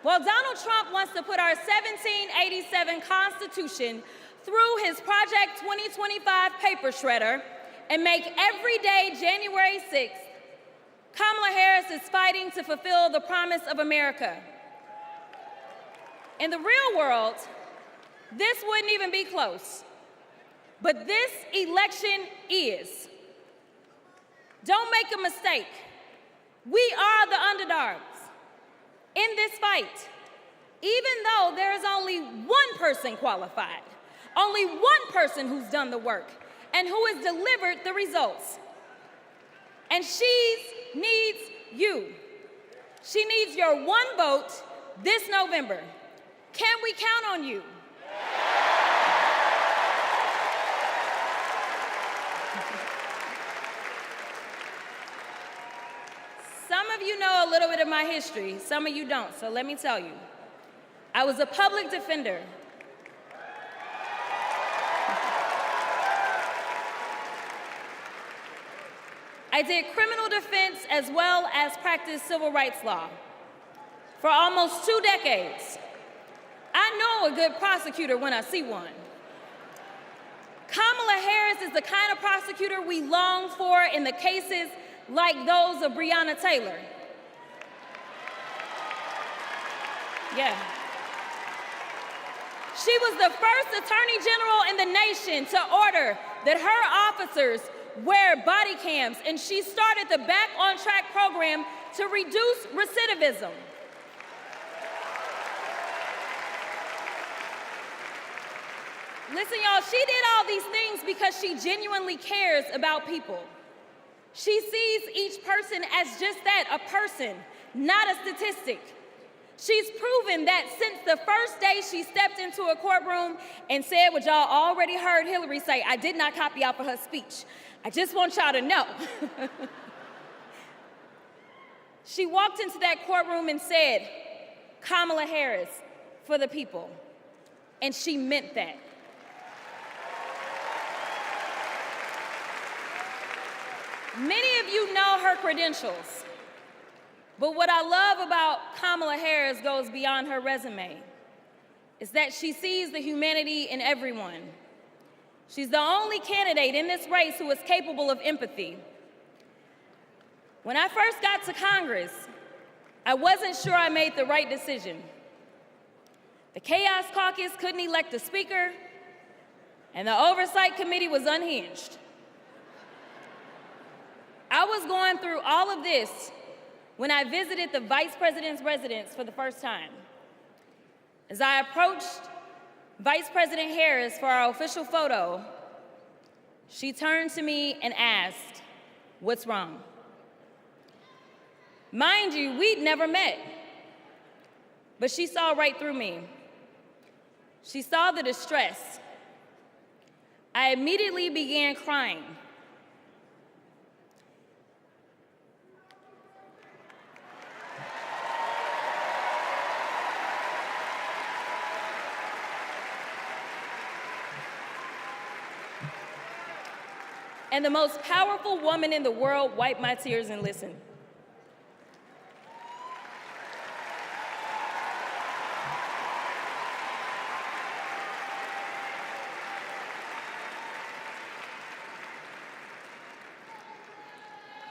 While Donald Trump wants to put our 1787 Constitution through his Project 2025 paper shredder and make every day January 6th, Kamala Harris is fighting to fulfill the promise of America. In the real world, this wouldn't even be close. But this election is. Don't make a mistake. We are the underdogs in this fight, even though there is only one person qualified, only one person who's done the work and who has delivered the results. And she needs you. She needs your one vote this November. Can we count on you? Some of you know a little bit of my history, some of you don't, so let me tell you. I was a public defender. I did criminal defense as well as practiced civil rights law for almost 2 decades. I know a good prosecutor when I see one. Kamala Harris is the kind of prosecutor we long for in the cases like those of Breonna Taylor. Yeah. She was the first Attorney General in the nation to order that her officers wear body cams, and she started the Back on Track program to reduce recidivism. Listen, y'all, she did all these things because she genuinely cares about people. She sees each person as just that, a person, not a statistic. She's proven that since the first day she stepped into a courtroom and said what y'all already heard Hillary say, I did not copy out for her speech. I just want y'all to know. She walked into that courtroom and said, Kamala Harris for the people. And she meant that. Many of you know her credentials, but what I love about Kamala Harris goes beyond her resume, is that she sees the humanity in everyone. She's the only candidate in this race who is capable of empathy. When I first got to Congress, I wasn't sure I made the right decision. The Chaos Caucus couldn't elect a speaker, and the Oversight Committee was unhinged. I was going through all of this when I visited the Vice President's residence for the first time. As I approached Vice President Harris for our official photo, she turned to me and asked, "What's wrong?" Mind you, we'd never met, but she saw right through me. She saw the distress. I immediately began crying. and the most powerful woman in the world wipe my tears and listen.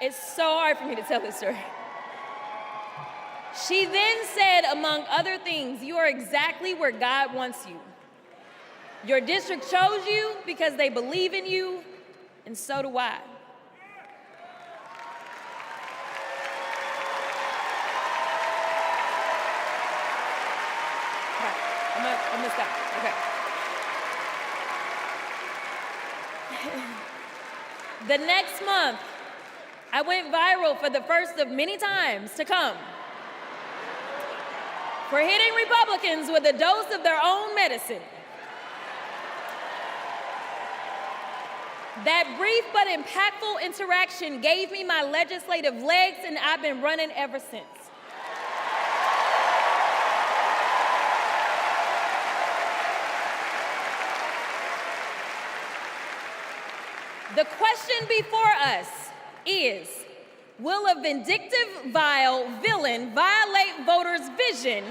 It's so hard for me to tell this story. She then said, among other things, "You are exactly where God wants you. Your district chose you because they believe in you, and so do I." I'm gonna stop. Okay. The next month, I went viral for the first of many times to come for hitting Republicans with a dose of their own medicine. That brief but impactful interaction gave me my legislative legs, and I've been running ever since. The question before us is, will a vindictive, vile villain violate voters' vision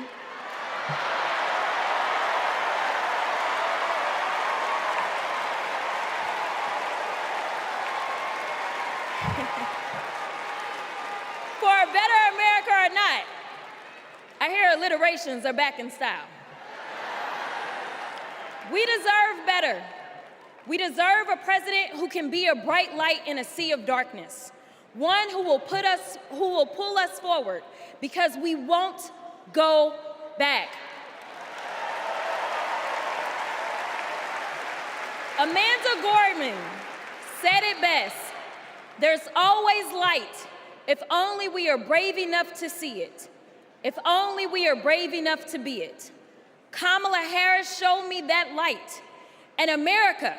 for a better America or not? I hear alliterations are back in style. We deserve better. We deserve a president who can be a bright light in a sea of darkness. One who will pull us forward, because we won't go back. Amanda Gorman said it best: "There's always light, if only we are brave enough to see it. If only we are brave enough to be it." Kamala Harris showed me that light. And America,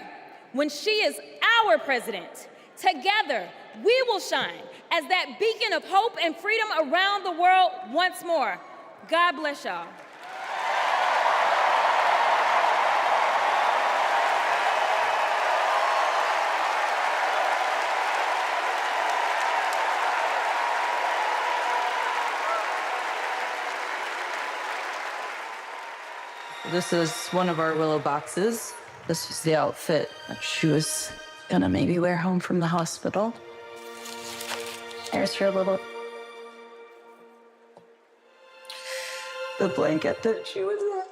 when she is our president, together we will shine as that beacon of hope and freedom around the world once more. God bless y'all. This is one of our willow boxes. This was the outfit that she was gonna maybe wear home from the hospital. There's her little... the blanket that she was in.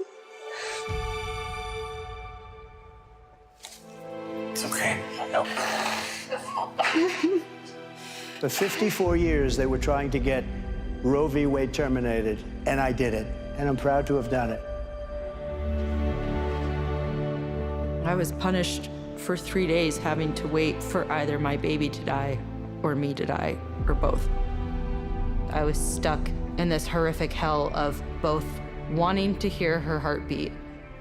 It's okay. No. For 54 years, they were trying to get Roe v. Wade terminated, and I did it. And I'm proud to have done it. I was punished for 3 days having to wait for either my baby to die or me to die, or both. I was stuck in this horrific hell of both wanting to hear her heartbeat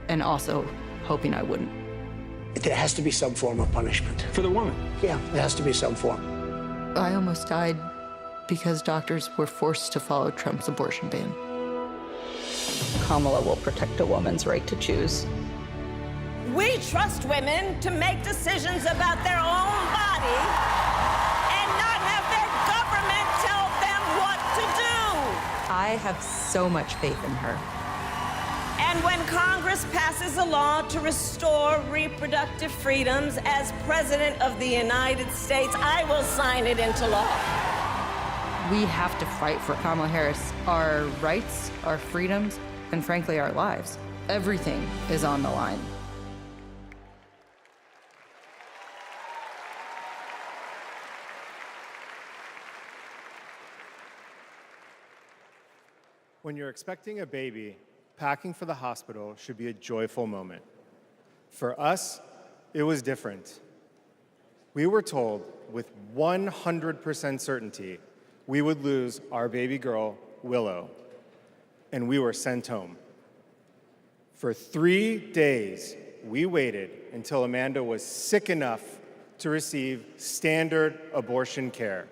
and also hoping I wouldn't. There has to be some form of punishment. For the woman? Yeah, there has to be some form. I almost died because doctors were forced to follow Trump's abortion ban. Kamala will protect a woman's right to choose. We trust women to make decisions about their own body and not have their government tell them what to do. I have so much faith in her. And when Congress passes a law to restore reproductive freedoms as President of the United States, I will sign it into law. We have to fight for Kamala Harris, our rights, our freedoms, and frankly, our lives. Everything is on the line. When you're expecting a baby, packing for the hospital should be a joyful moment. For us, it was different. We were told with 100% certainty we would lose our baby girl, Willow, and we were sent home. For 3 days, we waited until Amanda was sick enough to receive standard abortion care.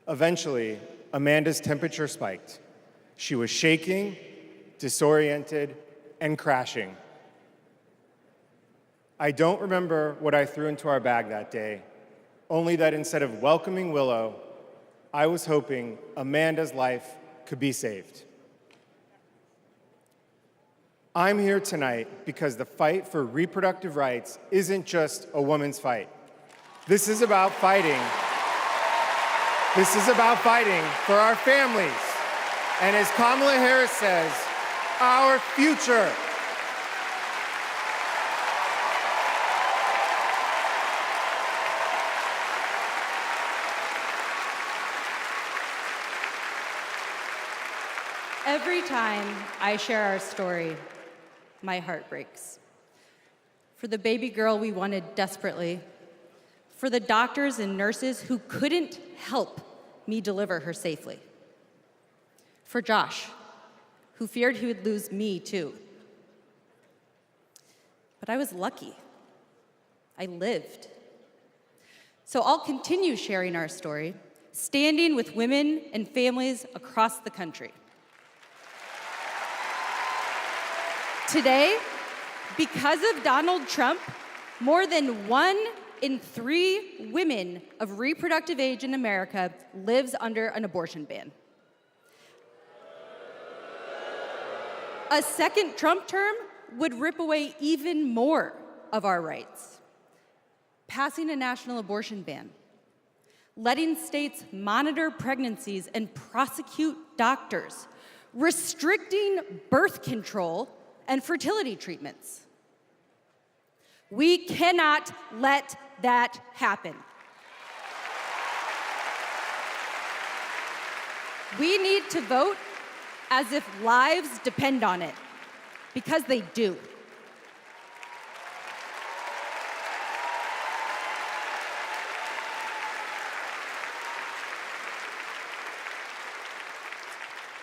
Eventually, Amanda's temperature spiked. She was shaking, disoriented, and crashing. I don't remember what I threw into our bag that day, only that instead of welcoming Willow, I was hoping Amanda's life could be saved. I'm here tonight because the fight for reproductive rights isn't just a woman's fight. This is about fighting. This is about fighting for our families. And as Kamala Harris says, our future. Every time I share our story, my heart breaks. For the baby girl we wanted desperately, for the doctors and nurses who couldn't help me deliver her safely, for Josh, who feared he would lose me too. But I was lucky. I lived. So I'll continue sharing our story, standing with women and families across the country. Today, because of Donald Trump, more than 1 in 3 women of reproductive age in America lives under an abortion ban. A second Trump term would rip away even more of our rights. Passing a national abortion ban, letting states monitor pregnancies and prosecute doctors, restricting birth control and fertility treatments. We cannot let that happen. We need to vote as if lives depend on it, because they do.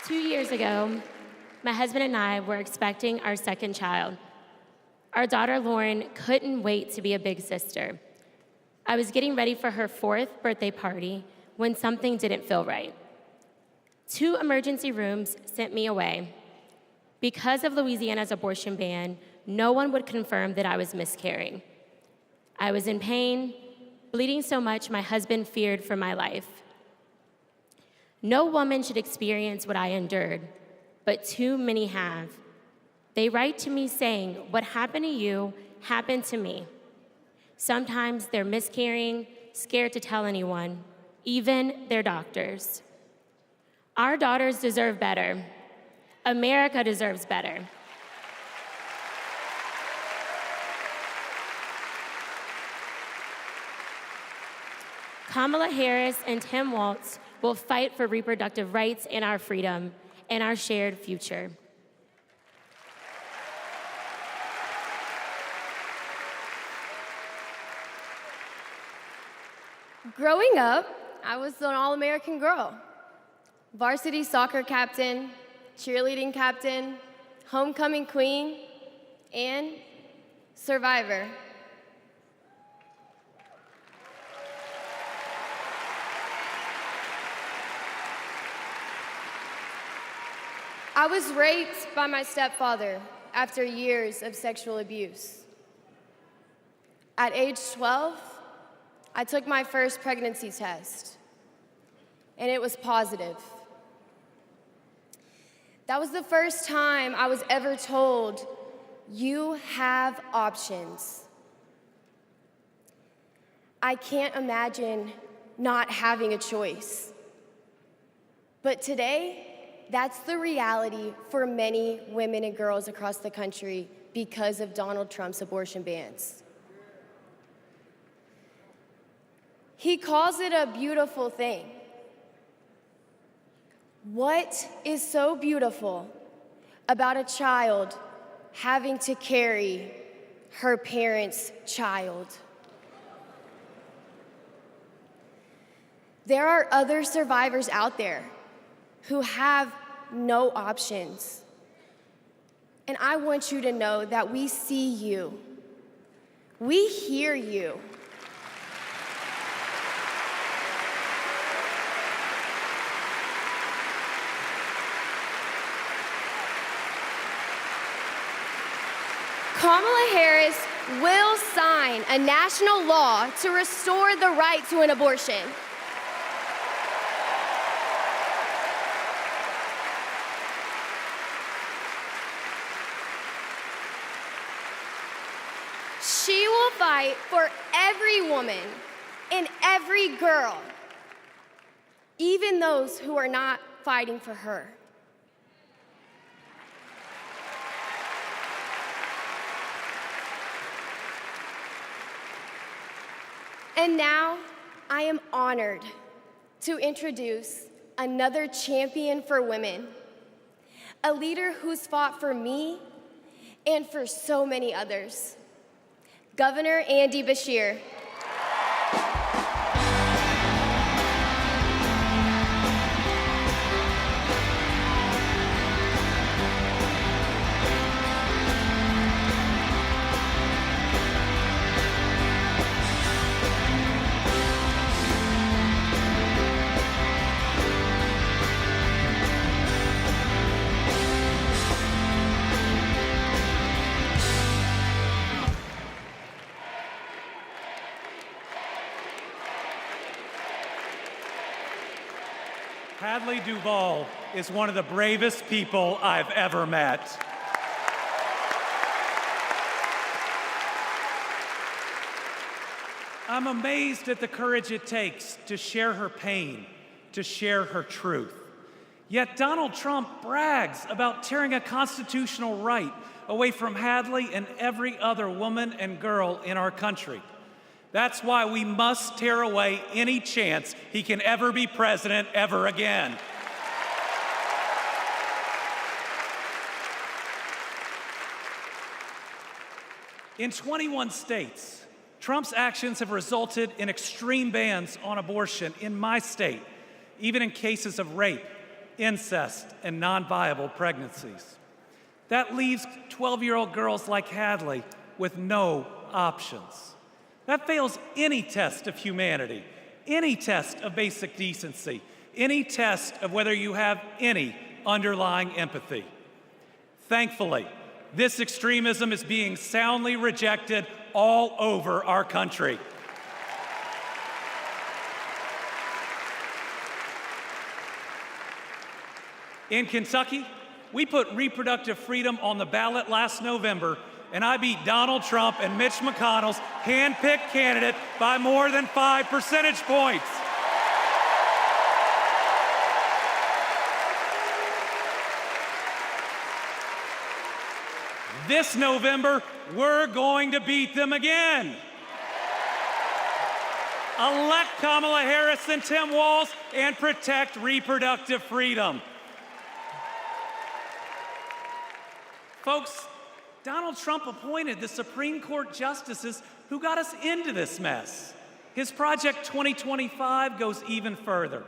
Two years ago, my husband and I were expecting our second child. Our daughter, Lauren, couldn't wait to be a big sister. I was getting ready for her 4th birthday party when something didn't feel right. 2 emergency rooms sent me away. Because of Louisiana's abortion ban, no one would confirm that I was miscarrying. I was in pain, bleeding so much my husband feared for my life. No woman should experience what I endured, but too many have. They write to me saying, "What happened to you happened to me." Sometimes they're miscarrying, scared to tell anyone, even their doctors. Our daughters deserve better. America deserves better. Kamala Harris and Tim Walz will fight for reproductive rights and our freedom and our shared future. Growing up, I was an all-American girl. Varsity soccer captain, cheerleading captain, homecoming queen, and survivor. I was raped by my stepfather after years of sexual abuse. At age 12, I took my first pregnancy test, and it was positive. That was the first time I was ever told, you have options. I can't imagine not having a choice. But today, that's the reality for many women and girls across the country because of Donald Trump's abortion bans. He calls it a beautiful thing. What is so beautiful about a child having to carry her parent's child? There are other survivors out there who have no options. And I want you to know that we see you. We hear you. Kamala Harris will sign a national law to restore the right to an abortion. She will fight for every woman and every girl, even those who are not fighting for her. And now, I am honored to introduce another champion for women, a leader who's fought for me and for so many others, Governor Andy Beshear. Hadley Duvall is one of the bravest people I've ever met. I'm amazed at the courage it takes to share her pain, to share her truth. Yet Donald Trump brags about tearing a constitutional right away from Hadley and every other woman and girl in our country. That's why we must tear away any chance he can ever be president ever again. In 21 states, Trump's actions have resulted in extreme bans on abortion in my state, even in cases of rape, incest, and non-viable pregnancies. That leaves 12-year-old girls like Hadley with no options. That fails any test of humanity, any test of basic decency, any test of whether you have any underlying empathy. Thankfully, this extremism is being soundly rejected all over our country. In Kentucky, we put reproductive freedom on the ballot last November, and I beat Donald Trump and Mitch McConnell's hand-picked candidate by more than 5 percentage points. This November, we're going to beat them again. Elect Kamala Harris and Tim Walz and protect reproductive freedom. Folks, Donald Trump appointed the Supreme Court justices who got us into this mess. His Project 2025 goes even further.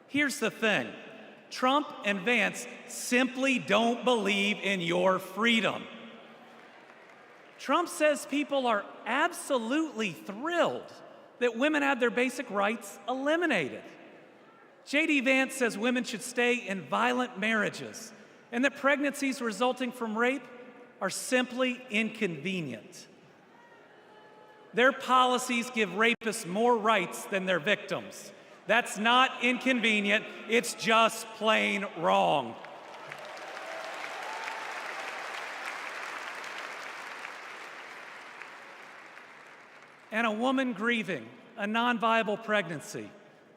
Here's the thing. Trump and Vance simply don't believe in your freedom. Trump says people are absolutely thrilled that women had their basic rights eliminated. J.D. Vance says women should stay in violent marriages and that pregnancies resulting from rape are simply inconvenient. Their policies give rapists more rights than their victims. That's not inconvenient, it's just plain wrong. And a woman grieving a non-viable pregnancy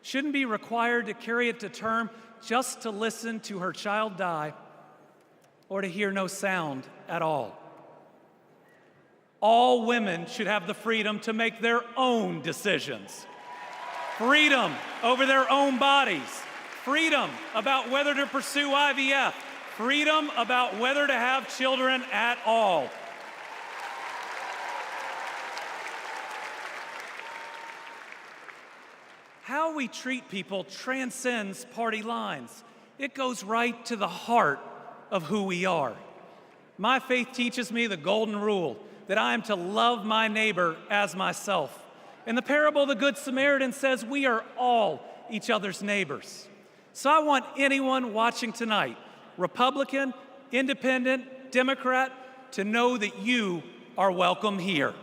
shouldn't be required to carry it to term just to listen to her child die or to hear no sound at all. All women should have the freedom to make their own decisions. Freedom over their own bodies. Freedom about whether to pursue IVF. Freedom about whether to have children at all. How we treat people transcends party lines. It goes right to the heart of who we are. My faith teaches me the golden rule that I am to love my neighbor as myself. And the parable of the Good Samaritan says we are all each other's neighbors. So I want anyone watching tonight, Republican, Independent, Democrat, to know that you are welcome here.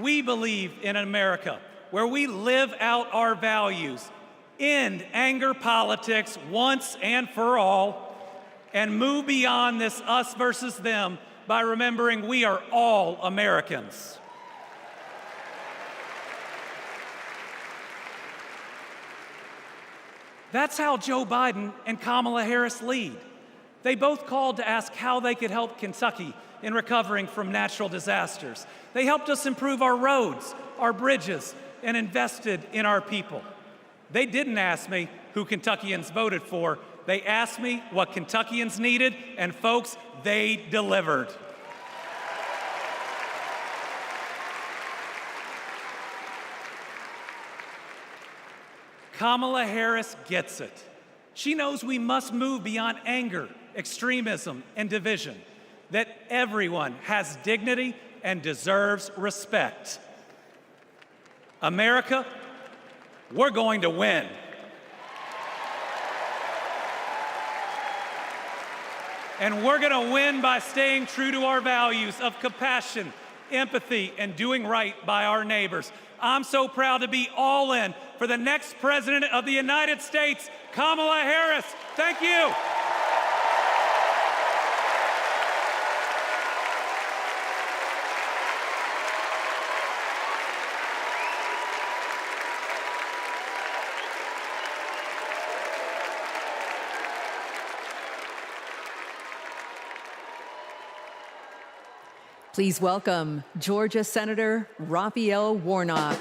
We believe in an America where we live out our values, end anger politics once and for all, and move beyond this us versus them by remembering we are all Americans. That's how Joe Biden and Kamala Harris lead. They both called to ask how they could help Kentucky in recovering from natural disasters. They helped us improve our roads, our bridges, and invested in our people. They didn't ask me who Kentuckians voted for. They asked me what Kentuckians needed, and folks, they delivered. Kamala Harris gets it. She knows we must move beyond anger, extremism, and division, that everyone has dignity and deserves respect. America, we're going to win. And we're going to win by staying true to our values of compassion, empathy, and doing right by our neighbors. I'm so proud to be all in for the next President of the United States, Kamala Harris. Thank you. Please welcome Georgia Senator Raphael Warnock.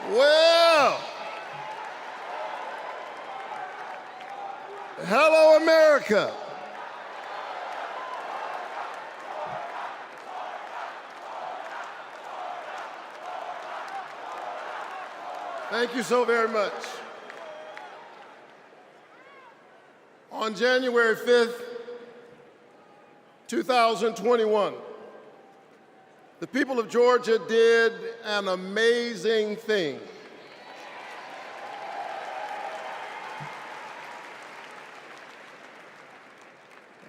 Well, hello, America. Thank you so very much. On January 5th, 2021, the people of Georgia did an amazing thing.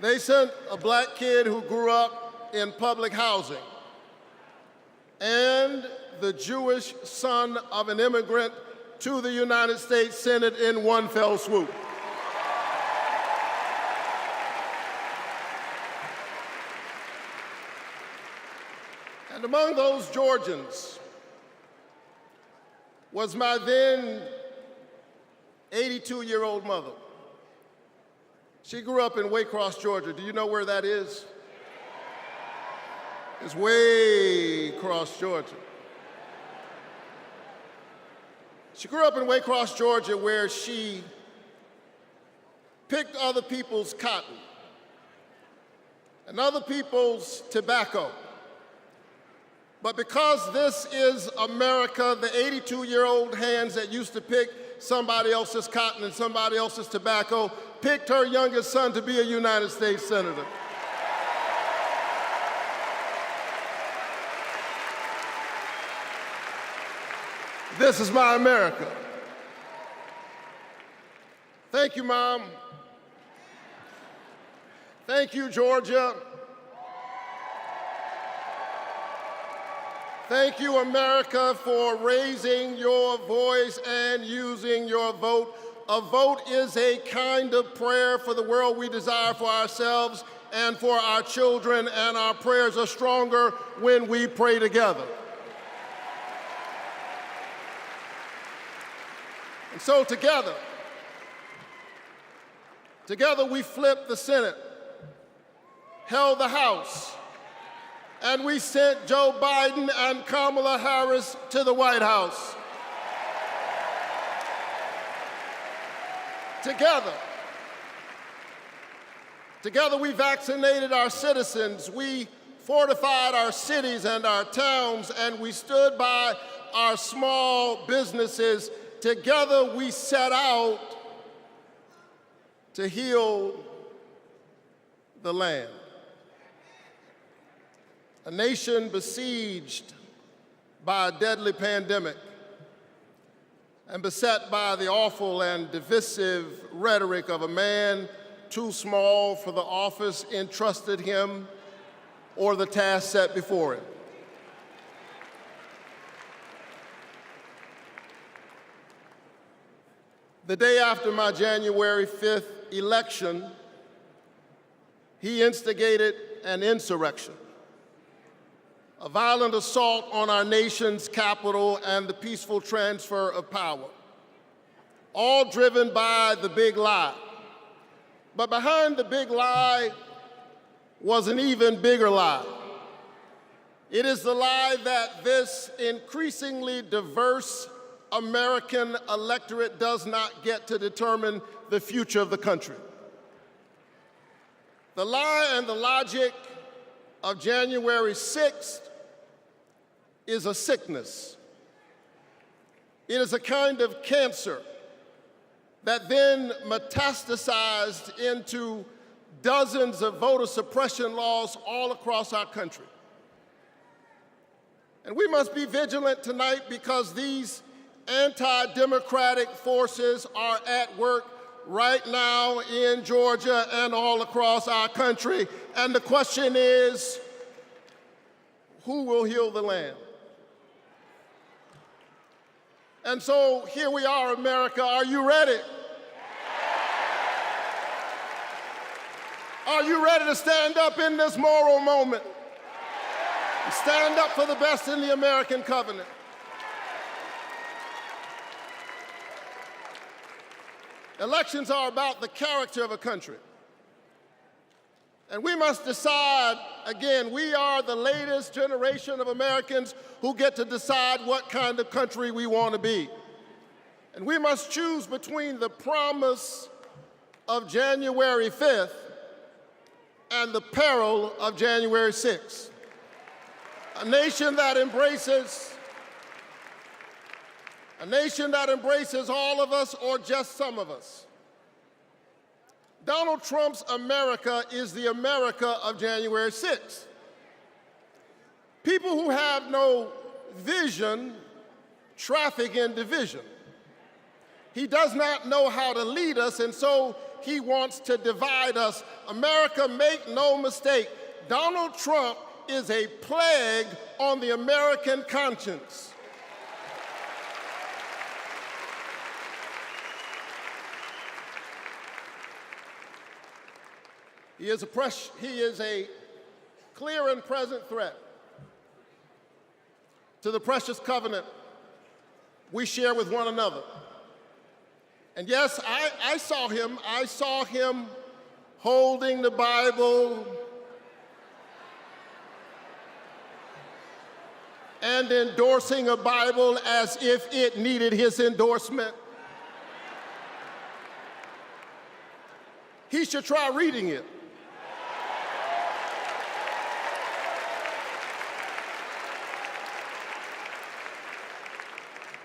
They sent a black kid who grew up in public housing and the Jewish son of an immigrant to the United States Senate in one fell swoop. And among those Georgians was my then 82-year-old mother. She grew up in Waycross, Georgia. Do you know where that is? It's Waycross, Georgia. She grew up in Waycross, Georgia, where she picked other people's cotton and other people's tobacco. But because this is America, the 82-year-old hands that used to pick somebody else's cotton and somebody else's tobacco picked her youngest son to be a United States Senator. This is my America. Thank you, Mom. Thank you, Georgia. Thank you, America, for raising your voice and using your vote. A vote is a kind of prayer for the world we desire for ourselves and for our children, and our prayers are stronger when we pray together. And so together we flipped the Senate, held the House, and we sent Joe Biden and Kamala Harris to the White House. Together we vaccinated our citizens, we fortified our cities and our towns, and we stood by our small businesses together we set out to heal the land. A nation besieged by a deadly pandemic and beset by the awful and divisive rhetoric of a man too small for the office entrusted him or the task set before him. The day after my January 5th election, he instigated an insurrection, a violent assault on our nation's capital and the peaceful transfer of power, all driven by the big lie. But behind the big lie was an even bigger lie. It is the lie that this increasingly diverse American electorate does not get to determine the future of the country. The lie and the logic of January 6th is a sickness. It is a kind of cancer that then metastasized into dozens of voter suppression laws all across our country. And we must be vigilant tonight because these anti-democratic forces are at work right now in Georgia and all across our country. And the question is, who will heal the land? And so here we are, America. Are you ready? Are you ready to stand up in this moral moment? Stand up for the best in the American covenant. Elections are about the character of a country. And we must decide, again, we are the latest generation of Americans who get to decide what kind of country we want to be. And we must choose between the promise of January 5th and the peril of January 6th. A nation that embraces all of us or just some of us. Donald Trump's America is the America of January 6th. People who have no vision traffic in division. He does not know how to lead us, and so he wants to divide us. America, make no mistake, Donald Trump is a plague on the American conscience. He is a clear and present threat to the precious covenant we share with one another. And yes, I saw him holding the Bible and endorsing a Bible as if it needed his endorsement. He should try reading it.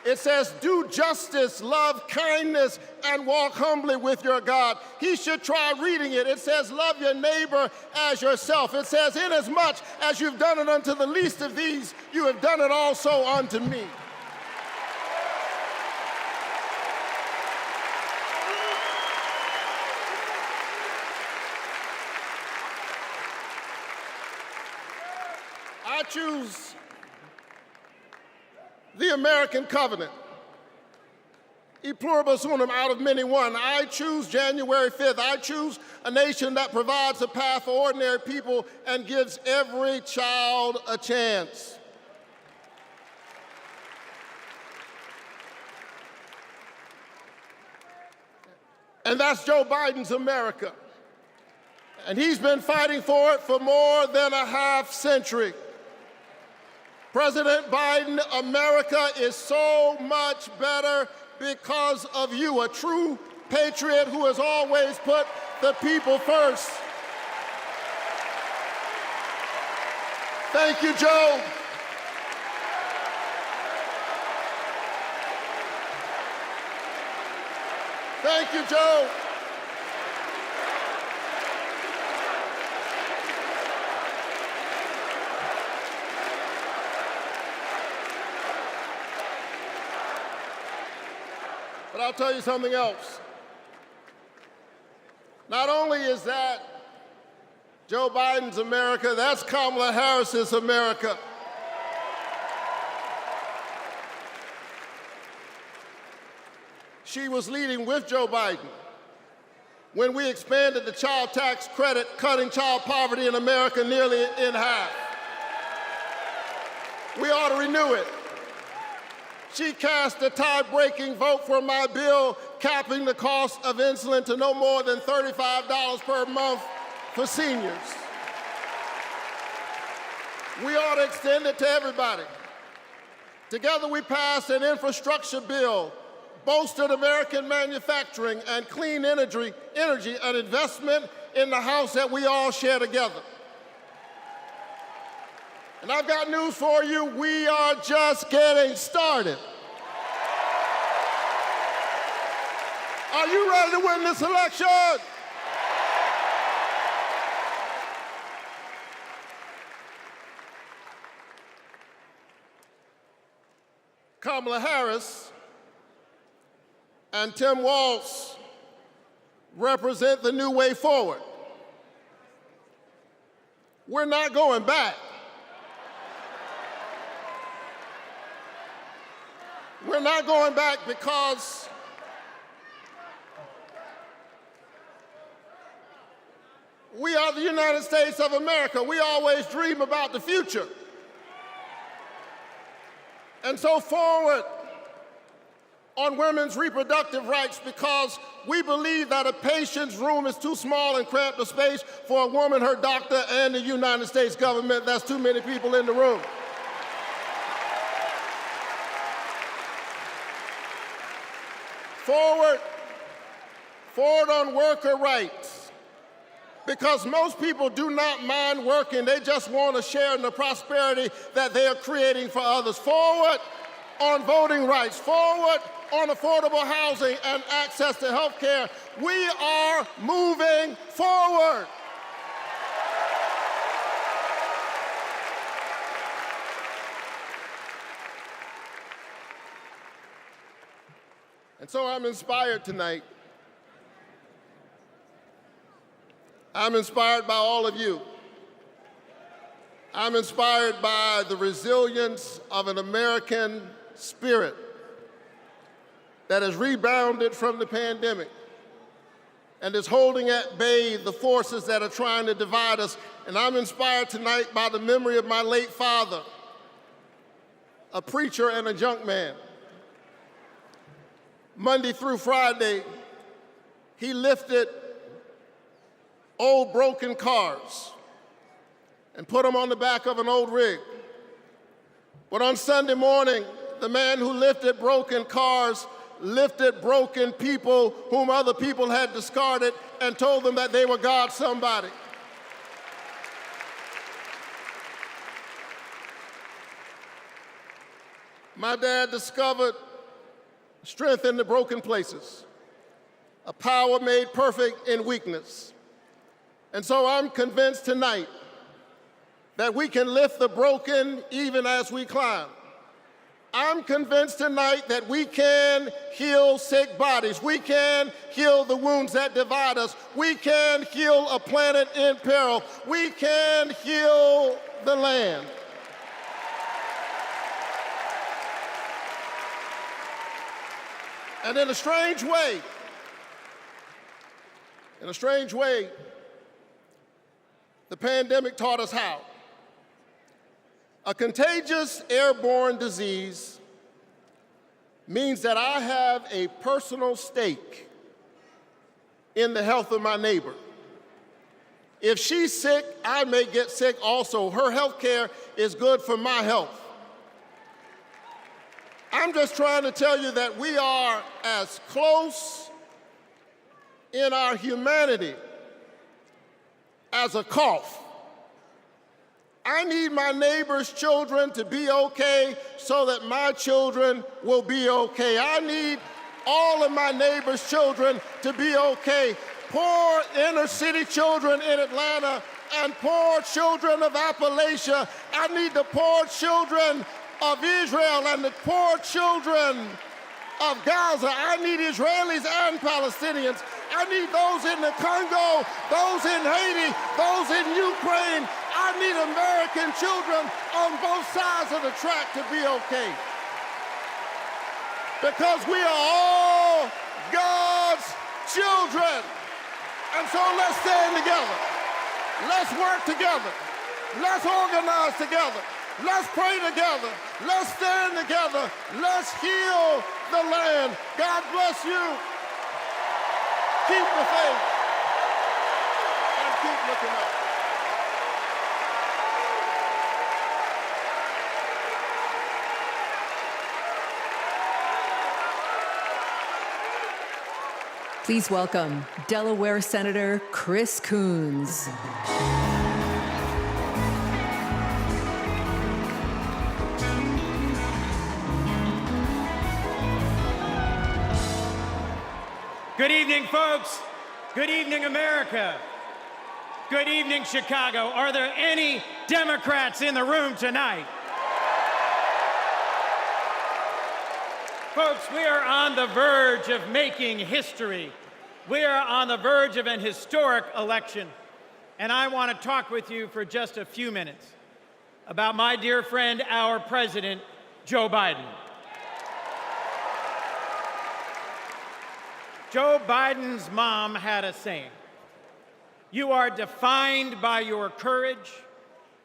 It says, do justice, love kindness, and walk humbly with your God. He should try reading it. It says, love your neighbor as yourself. It says, inasmuch as you've done it unto the least of these, you have done it also unto me. I choose the American covenant. E pluribus unum, out of many one. I choose January 5th. I choose a nation that provides a path for ordinary people and gives every child a chance. And that's Joe Biden's America. And he's been fighting for it for more than a half century. President Biden, America is so much better because of you, a true patriot who has always put the people first. Thank you, Joe. Thank you, Joe. But I'll tell you something else. Not only is that Joe Biden's America, that's Kamala Harris's America. She was leading with Joe Biden when we expanded the child tax credit, cutting child poverty in America nearly in half. We ought to renew it. She cast a tie-breaking vote for my bill capping the cost of insulin to no more than $35 per month for seniors. We ought to extend it to everybody. Together we passed an infrastructure bill, bolstered American manufacturing and clean energy, an investment in the house that we all share together. And I've got news for you, we are just getting started. Are you ready to win this election? Kamala Harris and Tim Walz represent the new way forward. We're not going back. We're not going back because we are the United States of America. We always dream about the future. And so forward on women's reproductive rights, because we believe that a patient's room is too small and cramped a space for a woman, her doctor, and the United States government. That's too many people in the room. Forward on worker rights, because most people do not mind working, they just want to share in the prosperity that they are creating for others. Forward on voting rights, forward on affordable housing and access to health care. We are moving forward. And so I'm inspired tonight. I'm inspired by all of you. I'm inspired by the resilience of an American spirit that has rebounded from the pandemic and is holding at bay the forces that are trying to divide us. And I'm inspired tonight by the memory of my late father, a preacher and a junk man. Monday through Friday, he lifted old broken cars and put them on the back of an old rig. But on Sunday morning, the man who lifted broken cars lifted broken people whom other people had discarded and told them that they were God's somebody. My dad discovered strength in the broken places, a power made perfect in weakness. And so I'm convinced tonight that we can lift the broken even as we climb. I'm convinced tonight that we can heal sick bodies. We can heal the wounds that divide us. We can heal a planet in peril. We can heal the land. And in a strange way, the pandemic taught us how. A contagious airborne disease means that I have a personal stake in the health of my neighbor. If she's sick, I may get sick also. Her health care is good for my health. I'm just trying to tell you that we are as close in our humanity as a cough. I need my neighbor's children to be okay so that my children will be okay. I need all of my neighbors' children to be okay. Poor inner city children in Atlanta and poor children of Appalachia. I need the poor children of Israel and the poor children of Gaza. I need Israelis and Palestinians. I need those in the Congo, those in Haiti, those in Ukraine. I need American children on both sides of the track to be okay. Because we are all God's children. And so let's stand together. Let's work together. Let's organize together. Let's pray together. Let's stand together. Let's heal the land. God bless you. Keep the faith and keep looking up. Please welcome Delaware Senator Chris Coons. Good evening, folks. Good evening, America. Good evening, Chicago. Are there any Democrats in the room tonight? Folks, we are on the verge of making history. We are on the verge of an historic election. And I want to talk with you for just a few minutes about my dear friend, our president, Joe Biden. Joe Biden's mom had a saying: "You are defined by your courage,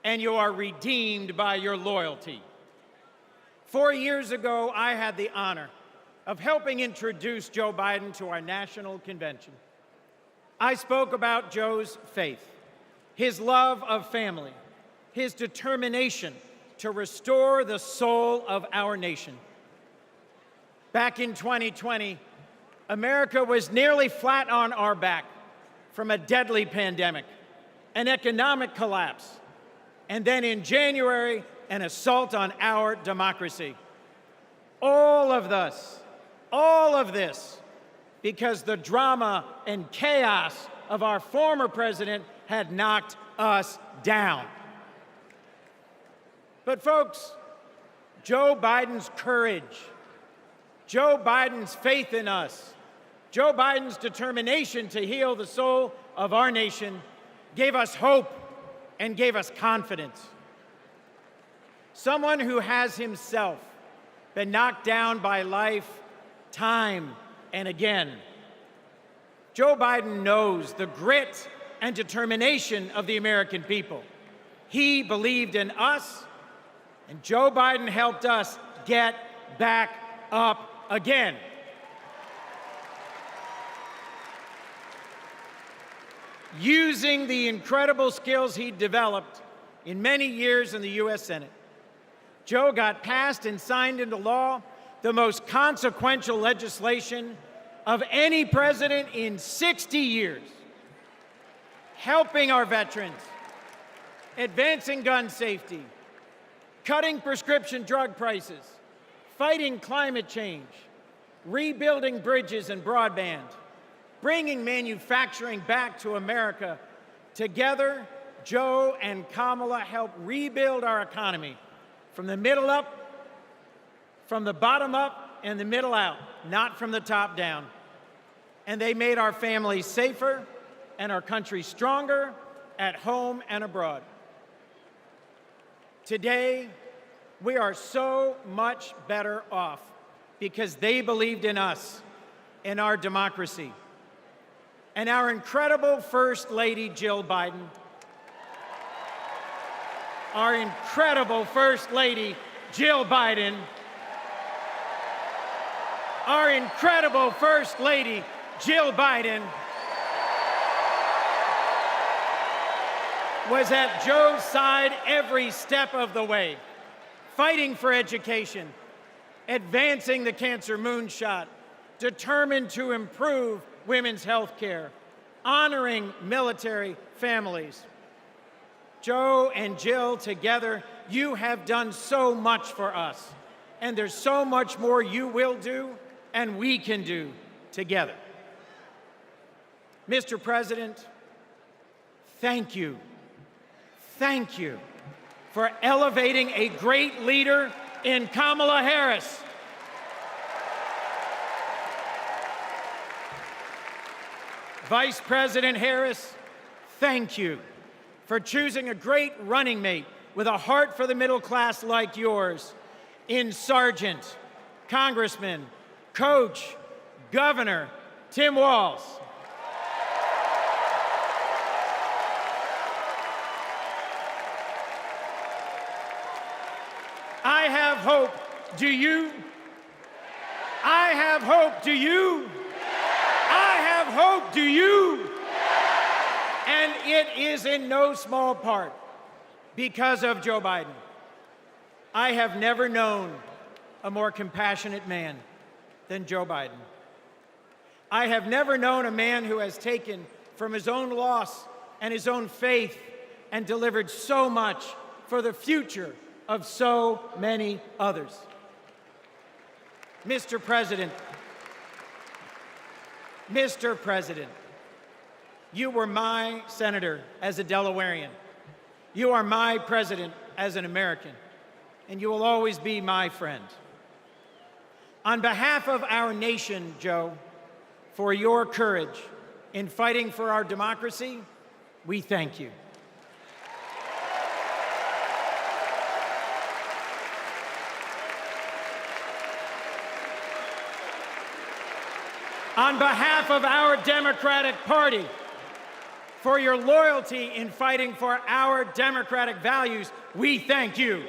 and you are redeemed by your loyalty." 4 years ago, I had the honor of helping introduce Joe Biden to our national convention. I spoke about Joe's faith, his love of family, his determination to restore the soul of our nation. Back in 2020, America was nearly flat on our back from a deadly pandemic, an economic collapse, and then in January, an assault on our democracy. All of this, because the drama and chaos of our former president had knocked us down. But folks, Joe Biden's courage, Joe Biden's faith in us, Joe Biden's determination to heal the soul of our nation gave us hope and gave us confidence. Someone who has himself been knocked down by life time and again. Joe Biden knows the grit and determination of the American people. He believed in us, and Joe Biden helped us get back up again. Using the incredible skills he developed in many years in the U.S. Senate, Joe got passed and signed into law the most consequential legislation of any president in 60 years, helping our veterans, advancing gun safety, cutting prescription drug prices, fighting climate change, rebuilding bridges and broadband, bringing manufacturing back to America. Together, Joe and Kamala helped rebuild our economy from the middle up, from the bottom up, and the middle out, not from the top down. And they made our families safer and our country stronger at home and abroad. Today, we are so much better off because they believed in us, in our democracy. And our incredible First Lady, Jill Biden, our incredible First Lady, Jill Biden, our incredible First Lady, Jill Biden, was at Joe's side every step of the way, fighting for education, advancing the cancer moonshot, determined to improve women's health care, honoring military families. Joe and Jill, together, you have done so much for us, and there's so much more you will do and we can do together. Mr. President, thank you. Thank you for elevating a great leader in Kamala Harris. Vice President Harris, thank you for choosing a great running mate with a heart for the middle class like yours in Sergeant, Congressman, Coach, Governor Tim Walz. I have hope. Do you? I have hope. Do you? I have hope. Do you? And it is in no small part because of Joe Biden. I have never known a more compassionate man than Joe Biden. I have never known a man who has taken from his own loss and his own faith and delivered so much for the future of so many others. Mr. President, you were my senator as a Delawarean. You are my president as an American, and you will always be my friend. On behalf of our nation, Joe, for your courage in fighting for our democracy, we thank you. On behalf of our Democratic Party, for your loyalty in fighting for our democratic values, we thank you.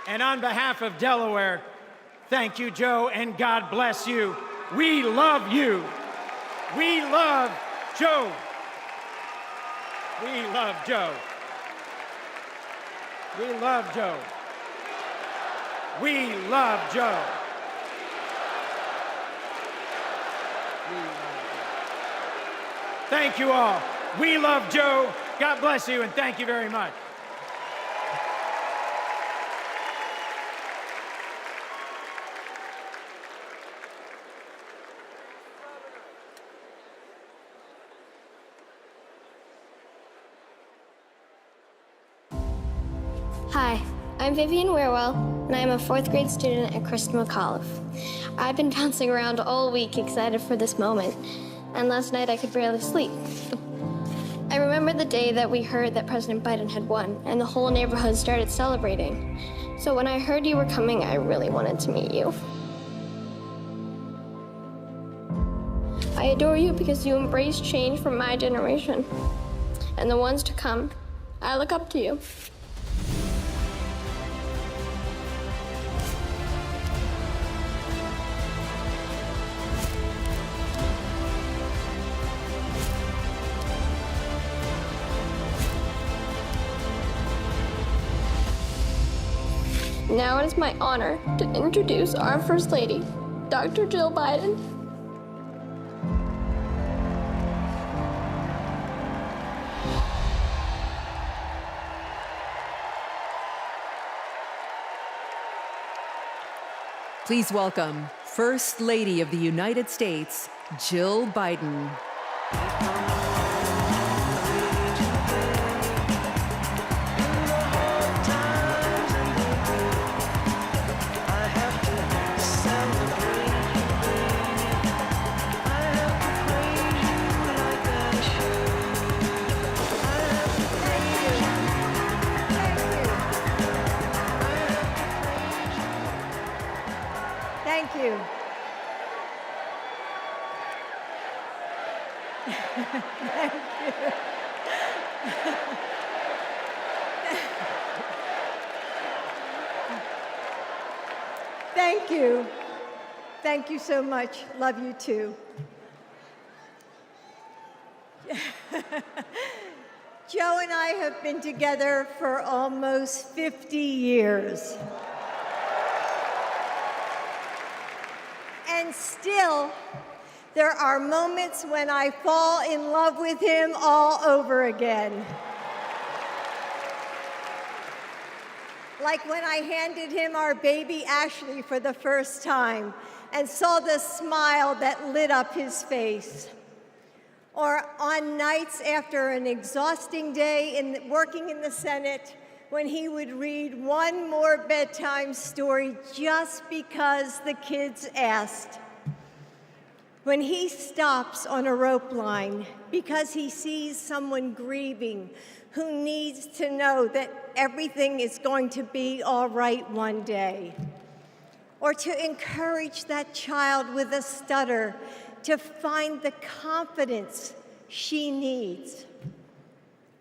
And on behalf of Delaware, thank you, Joe, and God bless you. We love you. We love Joe. We love Joe. We love Joe. We love Joe. Thank you all. We love Joe. God bless you, and thank you very much. Hi, I'm Vivian Werewell, and I am a 4th grade student at Kristen McAuliffe. I've been bouncing around all week excited for this moment, and last night I could barely sleep. I remember the day that we heard that President Biden had won, and the whole neighborhood started celebrating. So when I heard you were coming, I really wanted to meet you. I adore you because you embrace change from my generation and the ones to come. I look up to you. Now it is my honor to introduce our First Lady, Dr. Jill Biden. Please welcome First Lady of the United States, Jill Biden. Thank you. Thank you. Thank you. Thank you so much. Love you too. Joe and I have been together for almost 50 years. And still, there are moments when I fall in love with him all over again. like when I handed him our baby Ashley for the first time and saw the smile that lit up his face. Or on nights after an exhausting day working in the Senate, when he would read one more bedtime story just because the kids asked. When he stops on a rope line because he sees someone grieving who needs to know that everything is going to be all right one day. Or to encourage that child with a stutter to find the confidence she needs.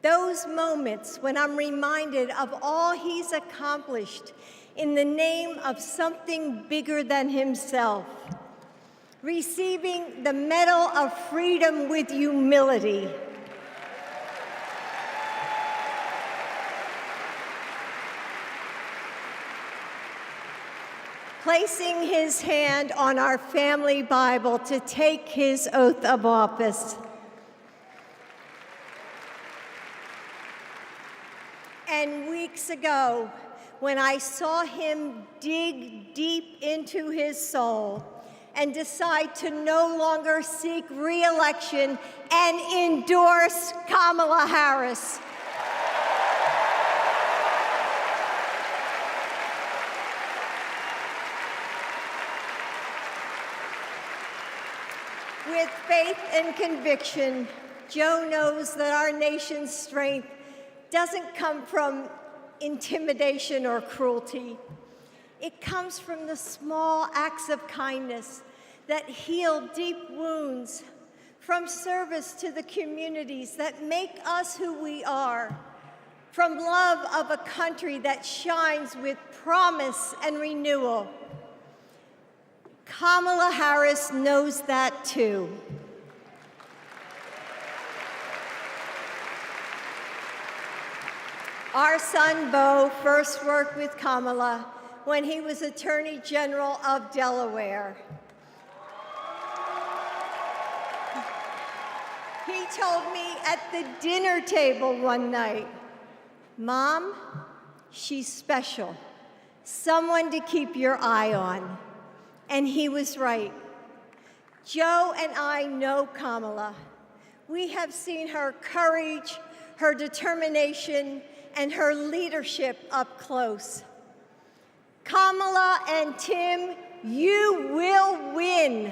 Those moments when I'm reminded of all he's accomplished in the name of something bigger than himself. Receiving the Medal of Freedom with humility. Placing his hand on our family Bible to take his oath of office. And weeks ago, when I saw him dig deep into his soul and decide to no longer seek re-election and endorse Kamala Harris. With faith and conviction, Joe knows that our nation's strength doesn't come from intimidation or cruelty. It comes from the small acts of kindness that heal deep wounds, from service to the communities that make us who we are, from love of a country that shines with promise and renewal. Kamala Harris knows that too. Our son, Beau, first worked with Kamala when he was Attorney General of Delaware. He told me at the dinner table one night, "Mom, she's special, someone to keep your eye on." And he was right. Joe and I know Kamala. We have seen her courage, her determination, and her leadership up close. Kamala and Tim, you will win.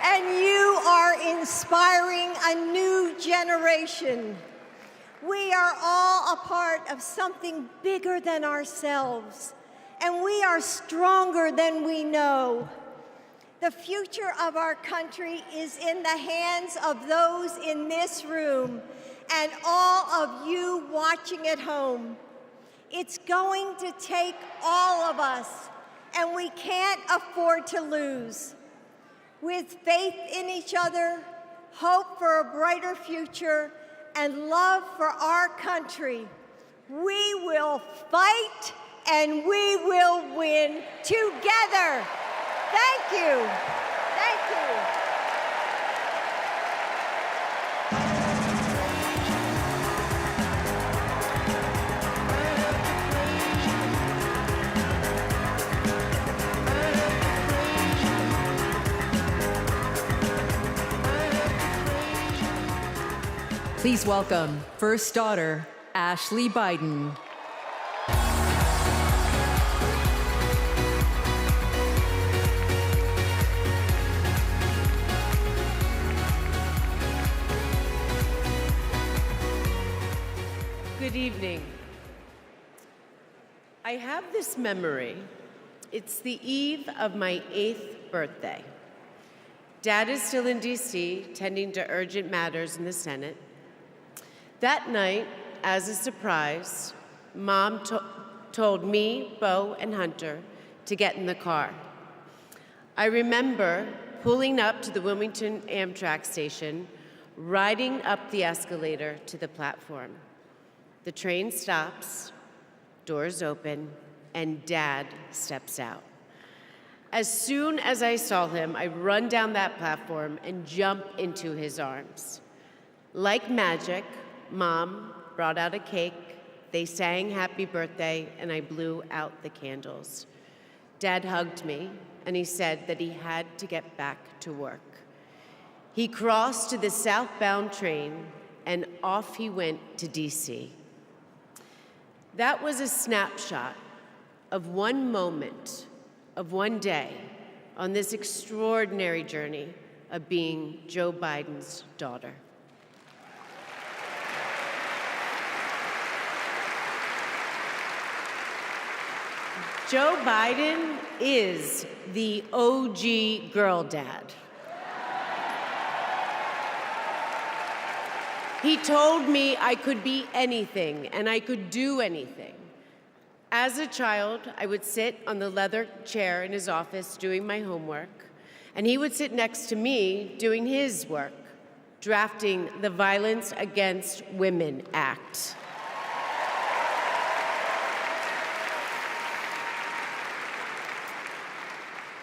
And you are inspiring a new generation. We are all a part of something bigger than ourselves, and we are stronger than we know. The future of our country is in the hands of those in this room and all of you watching at home. It's going to take all of us, and we can't afford to lose. With faith in each other, hope for a brighter future, and love for our country, we will fight and we will win together. Thank you. Thank you. Please welcome first daughter, Ashley Biden. Good evening. I have this memory. It's the eve of my 8th birthday. Dad is still in D.C., tending to urgent matters in the Senate. That night, as a surprise, Mom told me, Beau, and Hunter to get in the car. I remember pulling up to the Wilmington Amtrak station, riding up the escalator to the platform. The train stops, doors open, and Dad steps out. As soon as I saw him, I run down that platform and jump into his arms. Like magic, Mom brought out a cake, they sang happy birthday, and I blew out the candles. Dad hugged me, and he said that he had to get back to work. He crossed to the southbound train, and off he went to DC. That was a snapshot of one moment, of one day, on this extraordinary journey of being Joe Biden's daughter. Joe Biden is the OG girl dad. He told me I could be anything and I could do anything. As a child, I would sit on the leather chair in his office doing my homework, and he would sit next to me doing his work, drafting the Violence Against Women Act.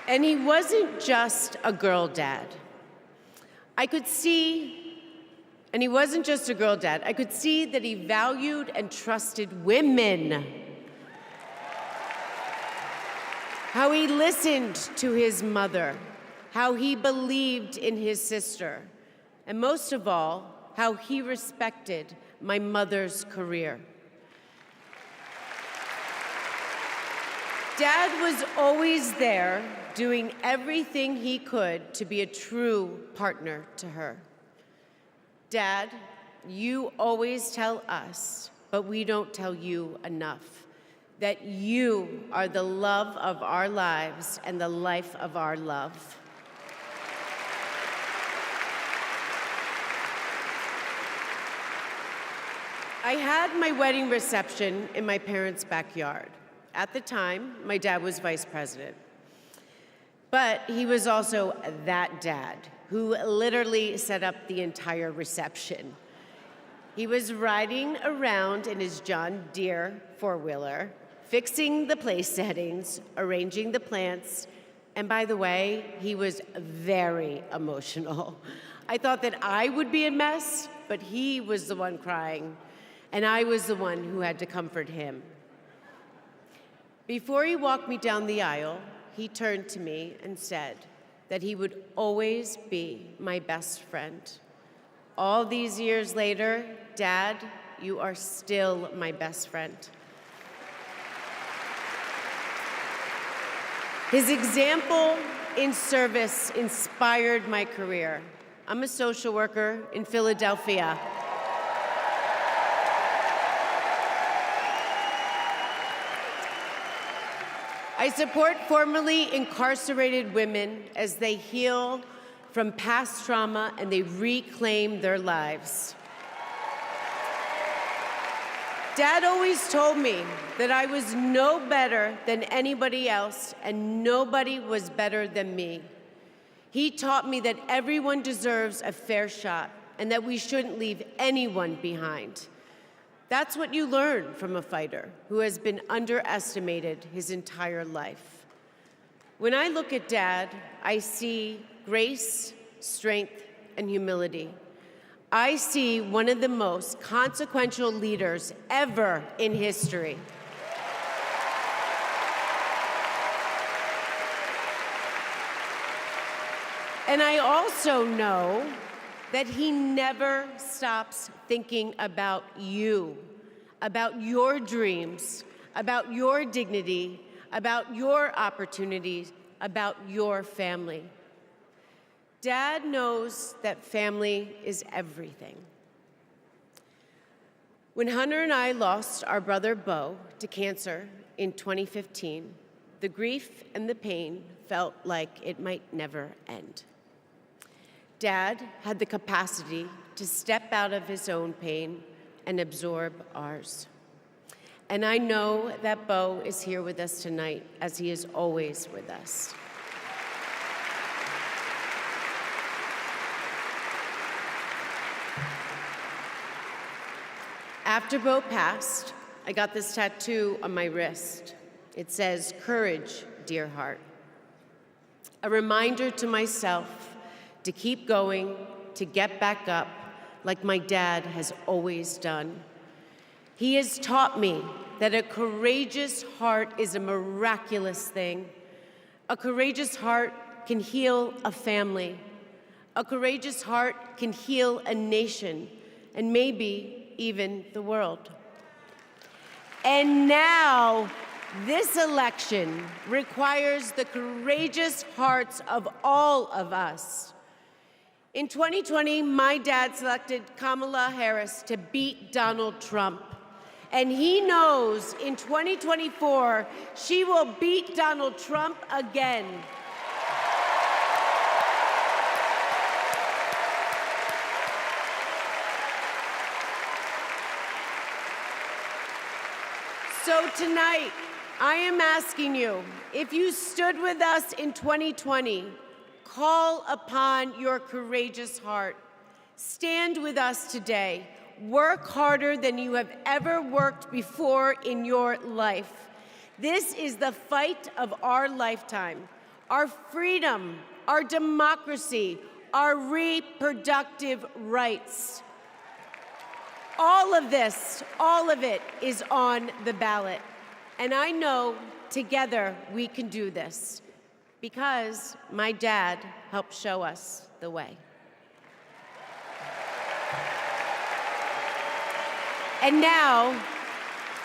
And he wasn't just a girl dad. I could see that he valued and trusted women. How he listened to his mother, how he believed in his sister, and most of all, how he respected my mother's career. Dad was always there, doing everything he could to be a true partner to her. Dad, you always tell us, but we don't tell you enough, that you are the love of our lives and the life of our love. I had my wedding reception in my parents' backyard. At the time, my dad was vice president. But he was also that dad who literally set up the entire reception. He was riding around in his John Deere four-wheeler, fixing the place settings, arranging the plants, and by the way, he was very emotional. I thought that I would be a mess, but he was the one crying, and I was the one who had to comfort him. Before he walked me down the aisle, he turned to me and said that he would always be my best friend. All these years later, Dad, you are still my best friend. His example in service inspired my career. I'm a social worker in Philadelphia. I support formerly incarcerated women as they heal from past trauma and they reclaim their lives. Dad always told me that I was no better than anybody else and nobody was better than me. He taught me that everyone deserves a fair shot and that we shouldn't leave anyone behind. That's what you learn from a fighter who has been underestimated his entire life. When I look at Dad, I see grace, strength, and humility. I see one of the most consequential leaders ever in history. And I also know that he never stops thinking about you, about your dreams, about your dignity, about your opportunities, about your family. Dad knows that family is everything. When Hunter and I lost our brother Beau to cancer in 2015, the grief and the pain felt like it might never end. Dad had the capacity to step out of his own pain and absorb ours. And I know that Beau is here with us tonight, as he is always with us. After Beau passed, I got this tattoo on my wrist. It says, "Courage, dear heart." a reminder to myself to keep going, to get back up, like my dad has always done. He has taught me that a courageous heart is a miraculous thing. A courageous heart can heal a family. A courageous heart can heal a nation, and maybe even the world. And now, this election requires the courageous hearts of all of us. In 2020, my dad selected Kamala Harris to beat Donald Trump. And he knows in 2024, she will beat Donald Trump again. So tonight, I am asking you, if you stood with us in 2020, call upon your courageous heart. Stand with us today. Work harder than you have ever worked before in your life. This is the fight of our lifetime. Our freedom, our democracy, our reproductive rights. All of this, all of it is on the ballot. And I know together we can do this because my dad helped show us the way. And now,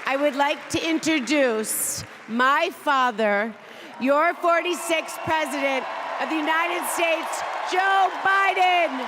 I would like to introduce my father, your 46th President of the United States, Joe Biden.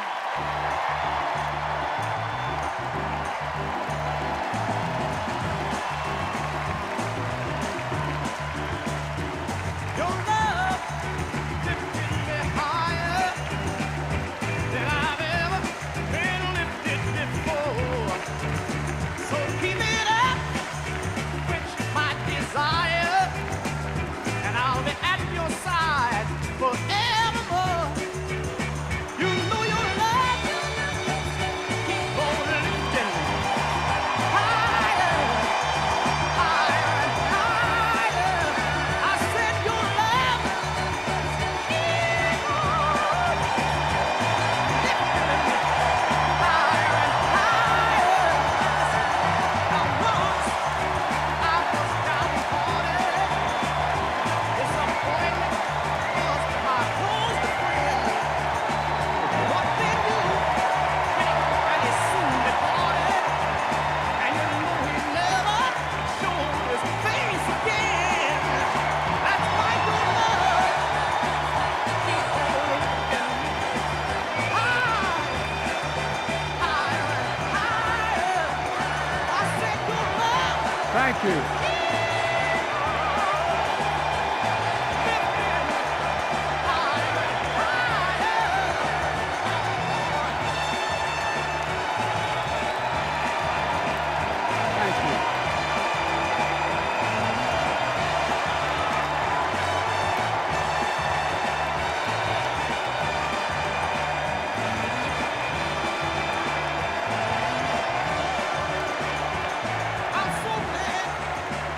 Thank you.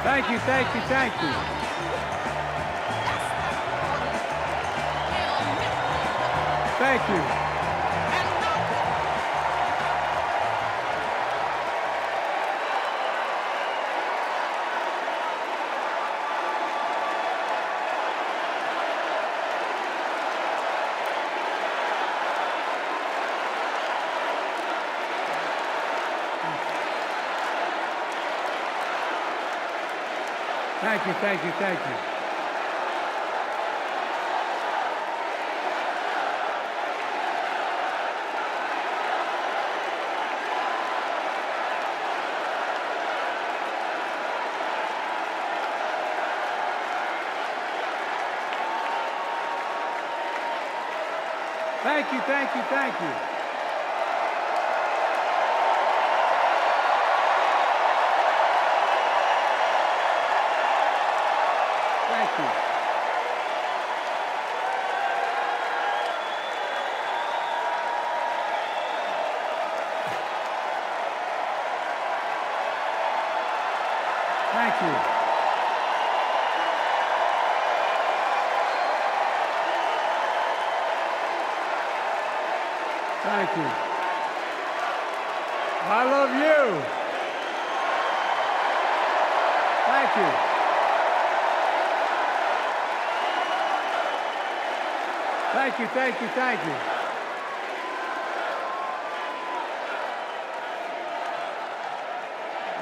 Thank you, thank you, thank you. Thank you. Thank you, thank you, thank you. Thank you, thank you, thank you. Thank you. Thank you. Thank you. I love you. Thank you. Thank you, thank you, thank you.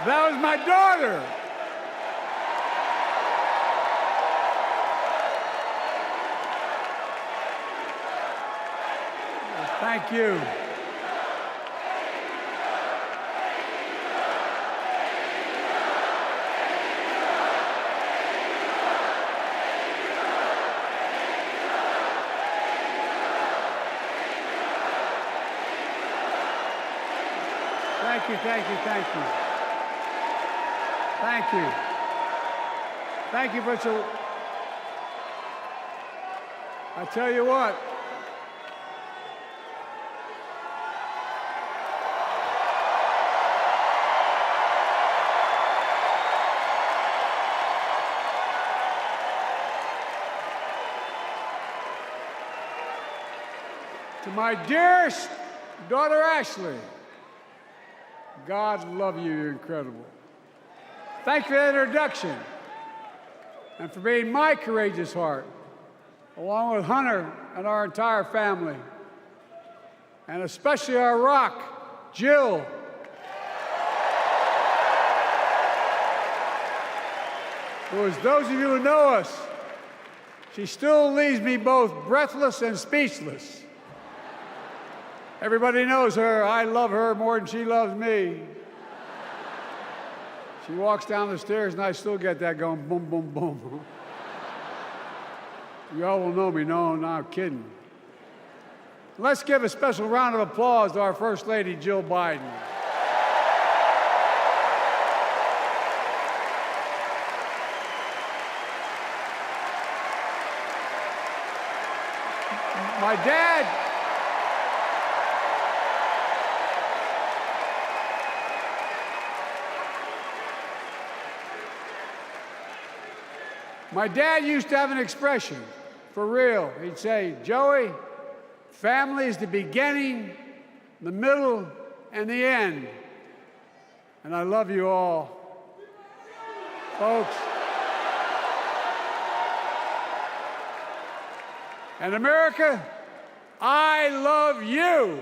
That was my daughter. Thank you. Thank you, thank you, thank you. Thank you. Thank you for so. I tell you what. To my dearest daughter Ashley, God love you, you're incredible. Thank you for that introduction and for being my courageous heart, along with Hunter and our entire family, and especially our rock, Jill. Who, as those of you who know us, she still leaves me both breathless and speechless. Everybody knows her. I love her more than she loves me. She walks down the stairs and I still get that going boom, boom, boom. You all will know me. No, I'm kidding. Let's give a special round of applause to our First Lady, Jill Biden. My dad used to have an expression, for real. He'd say, Joey, family is the beginning, the middle, and the end. And I love you all. Folks. And America, I love you.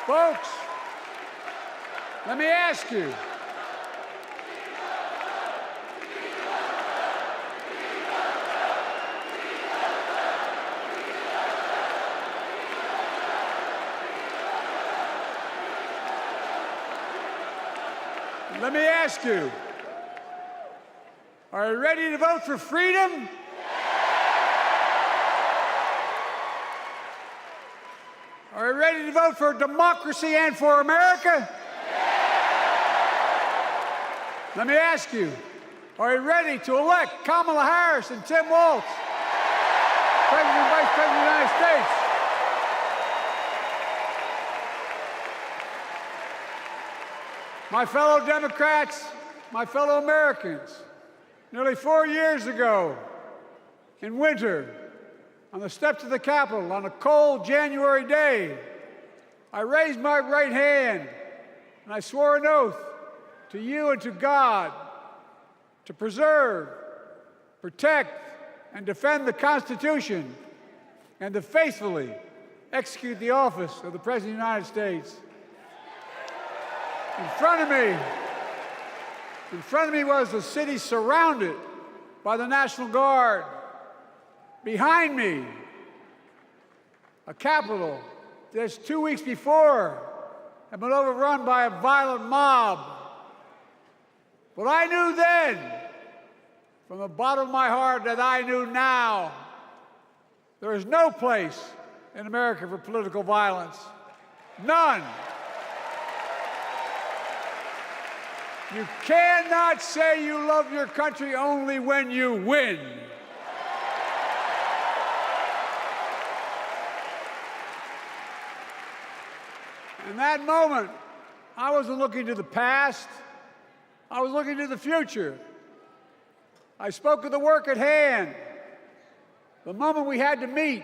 Folks, let me ask you. Let me ask you, are you ready to vote for freedom? Are you ready to vote for democracy and for America? Let me ask you, are you ready to elect Kamala Harris and Tim Walz, President and Vice President of the United States? My fellow Democrats, my fellow Americans, nearly 4 years ago, in winter, on the steps of the Capitol, on a cold January day, I raised my right hand and I swore an oath to you and to God to preserve, protect, and defend the Constitution and to faithfully execute the office of the President of the United States. In front of me was a city surrounded by the National Guard. Behind me, a Capitol just 2 weeks before had been overrun by a violent mob. But I knew then, from the bottom of my heart, that I knew now, there is no place in America for political violence. None. You cannot say you love your country only when you win. In that moment, I wasn't looking to the past. I was looking to the future. I spoke of the work at hand, the moment we had to meet.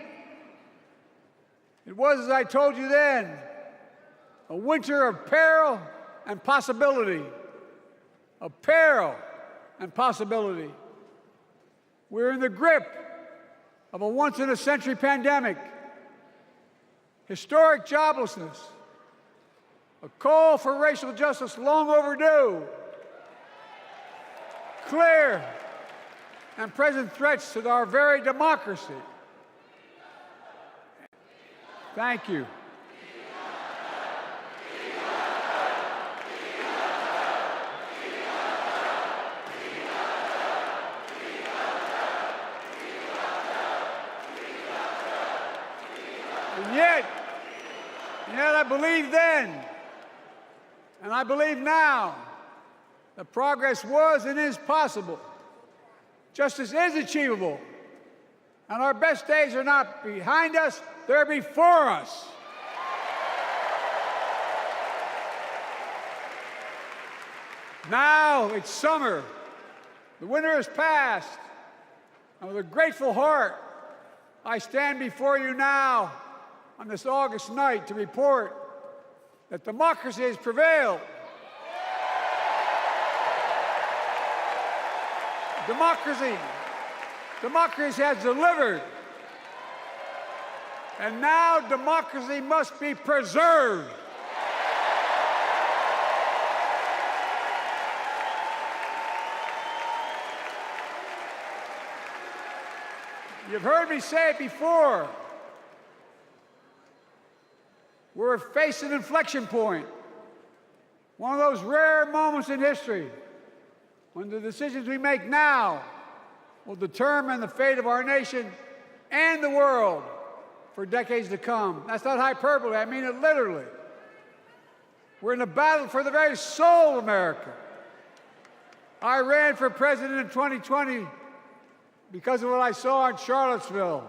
It was, as I told you then, a winter of peril and possibility. Of peril and possibility. We're in the grip of a once-in-a-century pandemic, historic joblessness, a call for racial justice long overdue, clear and present threats to our very democracy. Thank you. And yet I believe then, and I believe now, that progress was and is possible. Justice is achievable, and our best days are not behind us, they're before us. Now it's summer. The winter has passed, and with a grateful heart, I stand before you now on this August night to report that democracy has prevailed. Democracy has delivered. And now democracy must be preserved. You've heard me say it before. We're facing an inflection point. One of those rare moments in history when the decisions we make now will determine the fate of our nation and the world for decades to come. That's not hyperbole, I mean it literally. We're in a battle for the very soul of America. I ran for president in 2020 because of what I saw in Charlottesville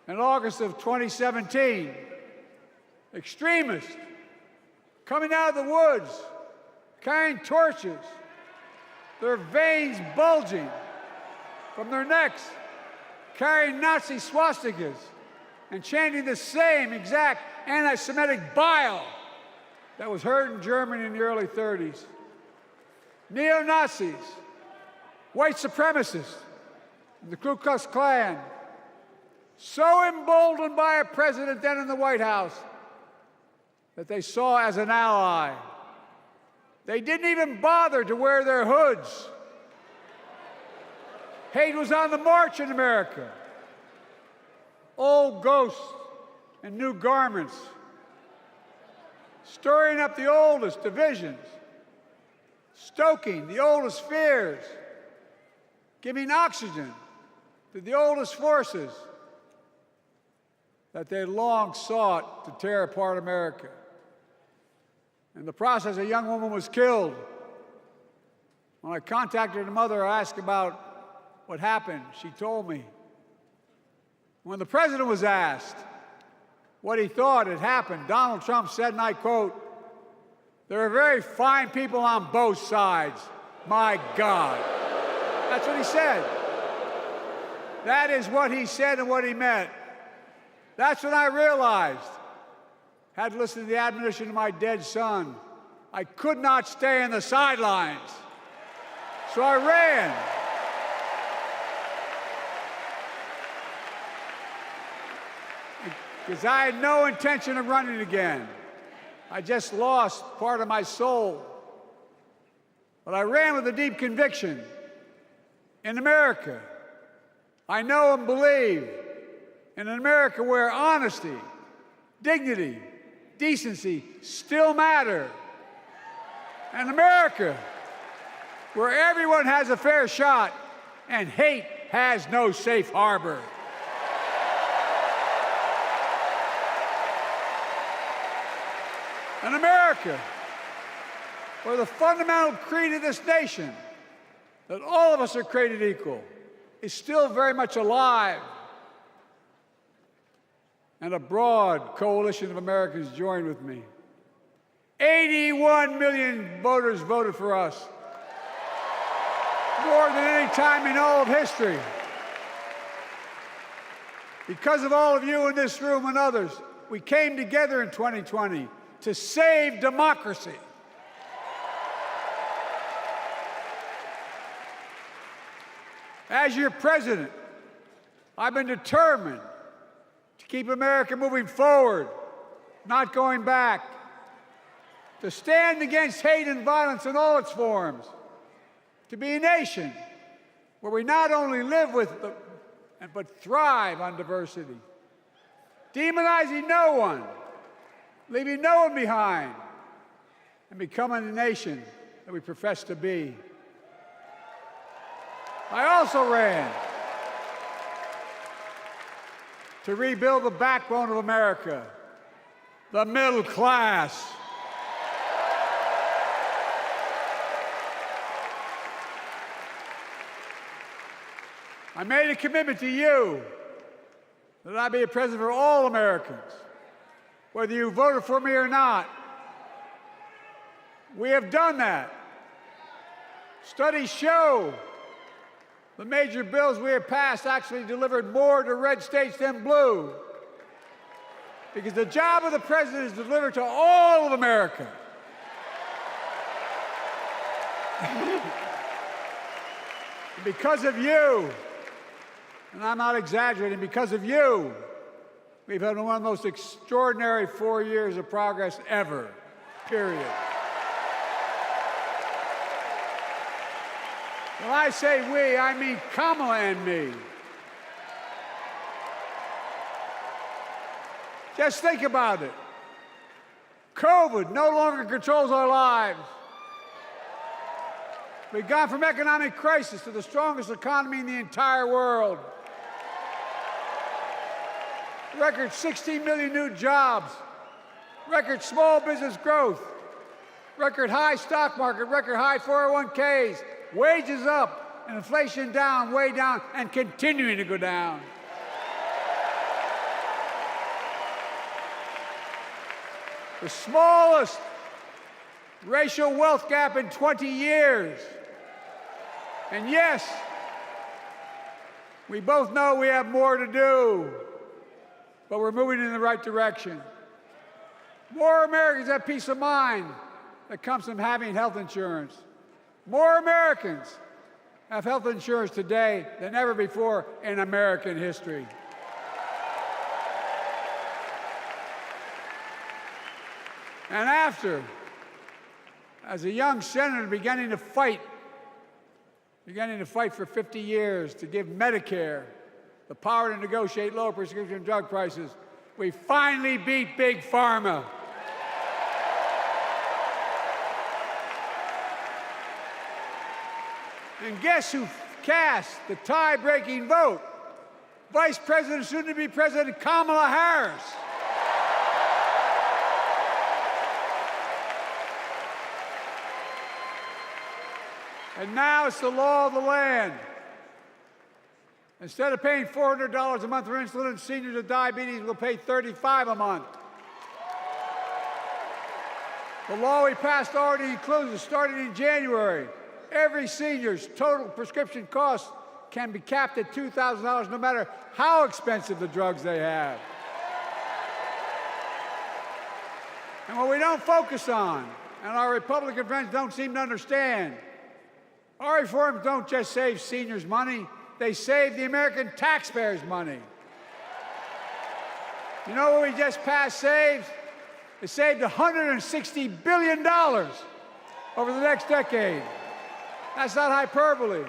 in August of 2017. Extremists coming out of the woods, carrying torches, their veins bulging from their necks, carrying Nazi swastikas, and chanting the same exact anti-Semitic bile that was heard in Germany in the early 30s. Neo-Nazis, white supremacists, the Ku Klux Klan, so emboldened by a president then in the White House that they saw as an ally. They didn't even bother to wear their hoods. Hate was on the march in America. Old ghosts and new garments, stirring up the oldest divisions, stoking the oldest fears, giving oxygen to the oldest forces that they long sought to tear apart America. In the process, a young woman was killed. When I contacted her mother, I asked about what happened. She told me. When the president was asked what he thought had happened, Donald Trump said, and I quote, "There are very fine people on both sides. My God." That's what he said. That is what he said and what he meant. That's when I realized, had to listen to the admonition of my dead son, I could not stay in the sidelines. So I ran. Because I had no intention of running again. I just lost part of my soul. But I ran with a deep conviction. In America, I know and believe in an America where honesty, dignity, decency still matter. An America where everyone has a fair shot and hate has no safe harbor. An America where the fundamental creed of this nation, that all of us are created equal, is still very much alive. And a broad coalition of Americans joined with me. 81 million voters voted for us. more than any time in all of history. Because of all of you in this room and others, we came together in 2020 to save democracy. As your president, I've been determined to keep America moving forward, not going back, to stand against hate and violence in all its forms, to be a nation where we not only live with but thrive on diversity, demonizing no one, leaving no one behind, and becoming the nation that we profess to be. I also ran to rebuild the backbone of America, the middle class. I made a commitment to you that I'd be a president for all Americans, whether you voted for me or not. We have done that. Studies show the major bills we have passed actually delivered more to red states than blue, because the job of the president is to deliver to all of America. And because of you, and I'm not exaggerating, because of you, we've had one of the most extraordinary 4 years of progress ever, period. When I say we, I mean Kamala and me. Just think about it. COVID no longer controls our lives. We've gone from economic crisis to the strongest economy in the entire world. Record 16 million new jobs, record small business growth, record high stock market, record high 401ks, wages up, and inflation down, way down, and continuing to go down. The smallest racial wealth gap in 20 years. And yes, we both know we have more to do, but we're moving in the right direction. More Americans have peace of mind that comes from having health insurance. More Americans have health insurance today than ever before in American history. And after, as a young senator beginning to fight for 50 years to give Medicare the power to negotiate lower prescription drug prices, we finally beat Big Pharma. And guess who cast the tie-breaking vote? Vice President, soon-to-be President Kamala Harris. And now it's the law of the land. Instead of paying $400 a month for insulin, seniors with diabetes will pay $35 a month. The law we passed already includes, starting in January, every senior's total prescription cost can be capped at $2,000 no matter how expensive the drugs they have. And what we don't focus on, and our Republican friends don't seem to understand, our reforms don't just save seniors money, they save the American taxpayers money. You know what we just passed saves? It saved $160 billion over the next decade. That's not hyperbole.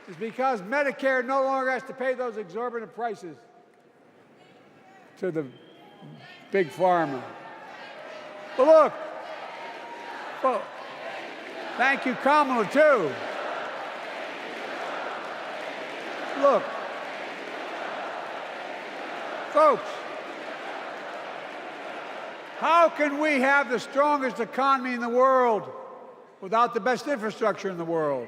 It's because Medicare no longer has to pay those exorbitant prices to the big pharma. But look, well, thank you, Kamala, too. Look, folks, how can we have the strongest economy in the world without the best infrastructure in the world?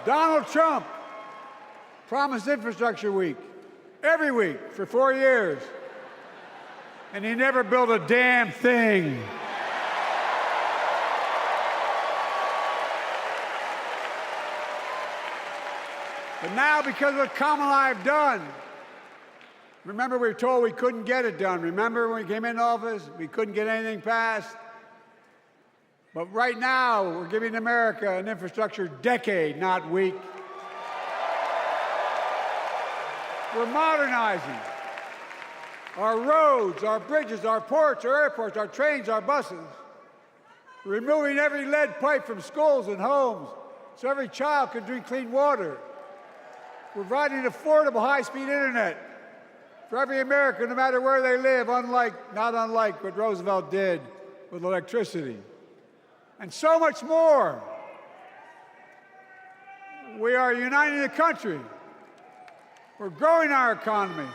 Donald Trump promised Infrastructure Week every week for 4 years, and he never built a damn thing. But now, because of what Kamala and I have done, remember we were told we couldn't get it done. Remember when we came into office, we couldn't get anything passed? But right now, we're giving America an infrastructure decade, not week. We're modernizing our roads, our bridges, our ports, our airports, our trains, our buses. We're removing every lead pipe from schools and homes so every child can drink clean water. We're providing affordable high-speed internet for every American, no matter where they live, not unlike what Roosevelt did with electricity. And so much more. We are uniting the country. We're growing our economy.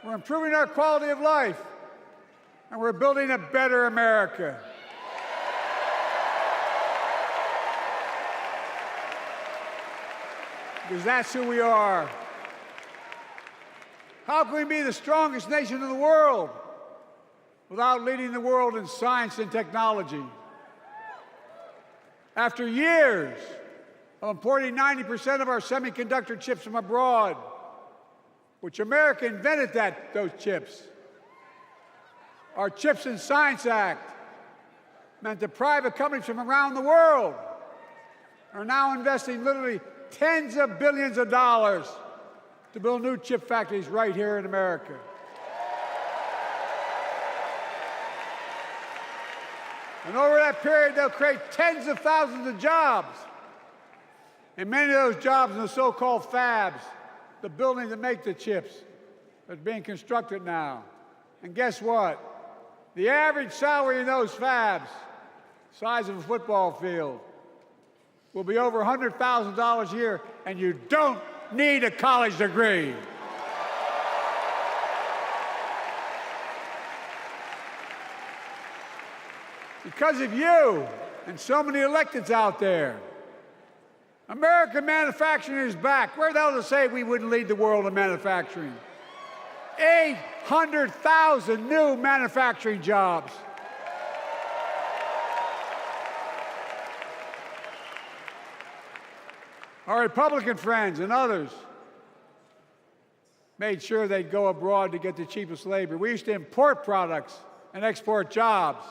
We're improving our quality of life. And we're building a better America. Because that's who we are. How can we be the strongest nation in the world without leading the world in science and technology? After years of importing 90% of our semiconductor chips from abroad, which America invented those chips, our Chips and Science Act meant that private companies from around the world are now investing literally tens of billions of dollars to build new chip factories right here in America. And over that period, they'll create tens of thousands of jobs. And many of those jobs in the so-called fabs, the buildings that make the chips, that's being constructed now. And guess what? The average salary in those fabs, size of a football field, will be over $100,000 a year, and you don't need a college degree. Because of you and so many electeds out there, American manufacturing is back. Where the hell to say we wouldn't lead the world in manufacturing? 800,000 new manufacturing jobs. Our Republican friends and others made sure they'd go abroad to get the cheapest labor. We used to import products and export jobs.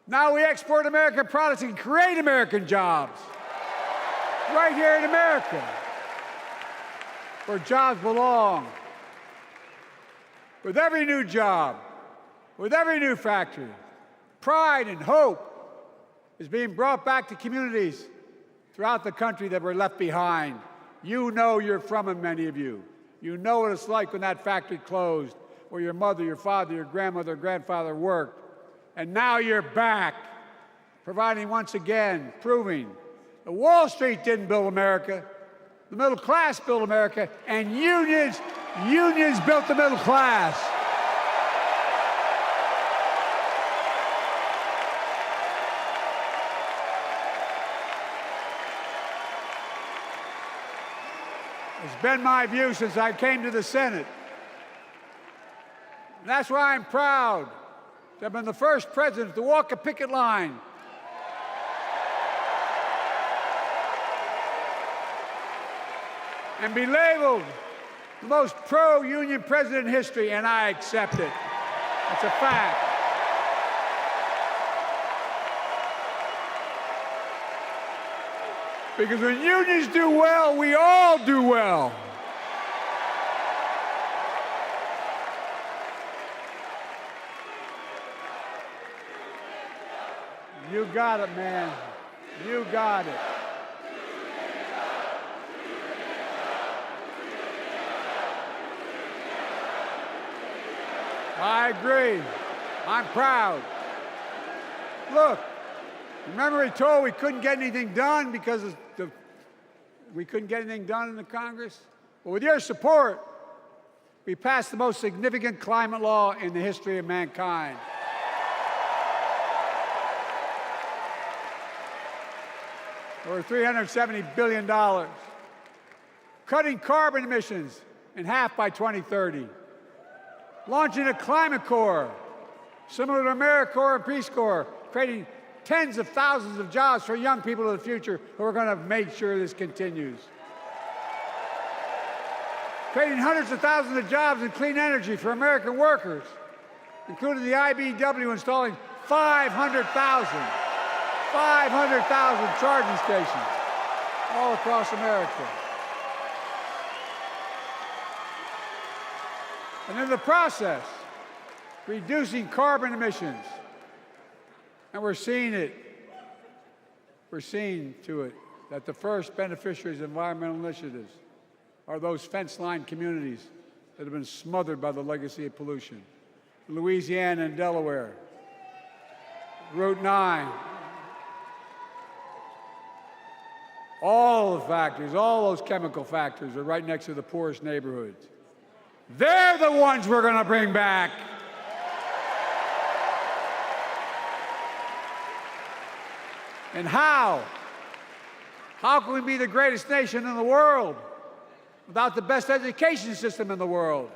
Now we export American products and create American jobs right here in America, where jobs belong. With every new job, with every new factory, pride and hope is being brought back to communities throughout the country that were left behind. You know you're from them, many of you. You know what it's like when that factory closed, where your mother, your father, your grandmother, grandfather worked. And now you're back, providing once again, proving that Wall Street didn't build America, the middle class built America, and unions built the middle class. It's been my view since I came to the Senate. And that's why I'm proud to have been the first president to walk a picket line and be labeled the most pro-union president in history, and I accept it. It's a fact. Because when unions do well, we all do well. You got it, man. You got it. I agree. I'm proud. Look, remember we told we couldn't get anything done because we couldn't get anything done in the Congress? Well, with your support, we passed the most significant climate law in the history of mankind. Over $370 billion. Cutting carbon emissions in half by 2030. Launching a climate corps, similar to AmeriCorps and Peace Corps, creating tens of thousands of jobs for young people of the future who are going to make sure this continues. creating hundreds of thousands of jobs in clean energy for American workers, including the IBEW installing 500,000 charging stations all across America. And in the process, reducing carbon emissions. And we're seeing it. We're seeing to it that the first beneficiaries of environmental initiatives are those fence-lined communities that have been smothered by the legacy of pollution. Louisiana and Delaware, Route 9, all the factories, all those chemical factories are right next to the poorest neighborhoods. They're the ones we're going to bring back. And how? How can we be the greatest nation in the world without the best education system in the world?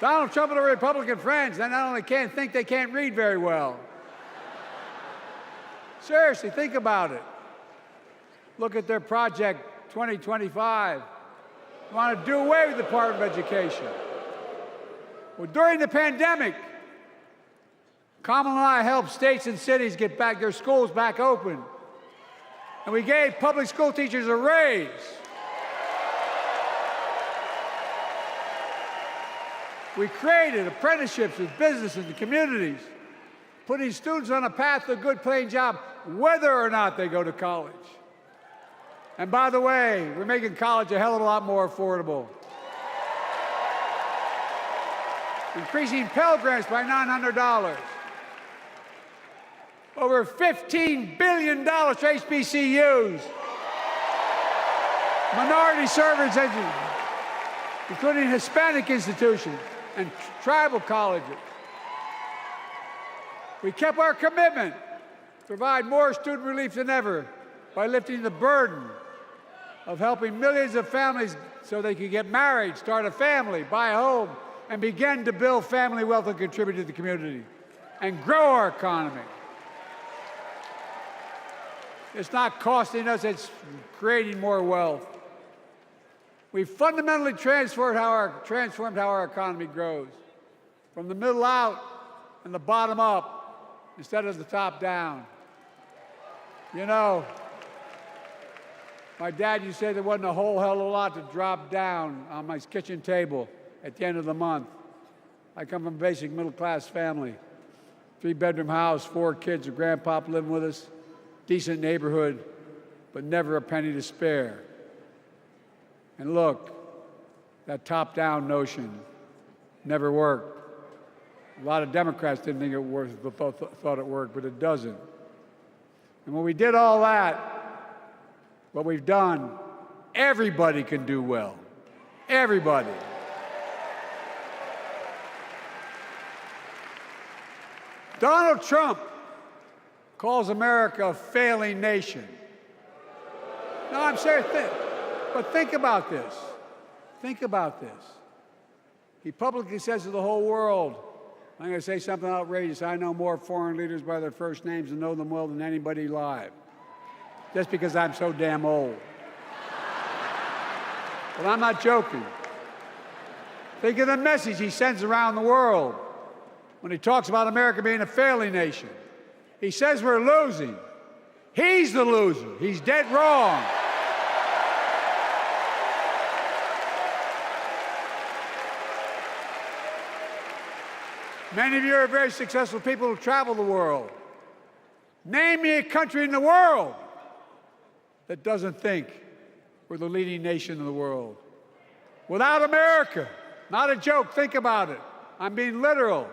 Donald Trump and the Republican friends, they not only can't think, they can't read very well. Seriously, think about it. Look at their Project 2025. They want to do away with the Department of Education. Well, during the pandemic, Kamala and I helped states and cities get back their schools back open. And we gave public school teachers a raise. We created apprenticeships with businesses and communities, putting students on a path to a good paying job, whether or not they go to college. And by the way, we're making college a hell of a lot more affordable. Increasing Pell Grants by $900. Over $15 billion for HBCUs. Minority service education, including Hispanic institutions and tribal colleges. We kept our commitment to provide more student relief than ever by lifting the burden of helping millions of families so they could get married, start a family, buy a home, and begin to build family wealth and contribute to the community and grow our economy. It's not costing us, it's creating more wealth. We've fundamentally transformed how our economy grows, from the middle out and the bottom up instead of the top down. You know, my dad used to say there wasn't a whole hell of a lot to drop down on my kitchen table at the end of the month. I come from a basic middle-class family, 3-bedroom house, 4 kids, a grandpop living with us, decent neighborhood, but never a penny to spare. And look, that top-down notion never worked. A lot of Democrats didn't think it worked, thought it worked, but it doesn't. And when we did all that, what we've done, everybody can do well. Everybody. Donald Trump calls America a failing nation. No, I'm serious. But think about this. Think about this. He publicly says to the whole world, I'm going to say something outrageous. I know more foreign leaders by their first names and know them well than anybody alive. Just because I'm so damn old. But I'm not joking. Think of the message he sends around the world when he talks about America being a failing nation. He says we're losing. He's the loser. He's dead wrong. Many of you are very successful people who travel the world. Name me a country in the world that doesn't think we're the leading nation in the world. Without America, not a joke, think about it. I'm being literal.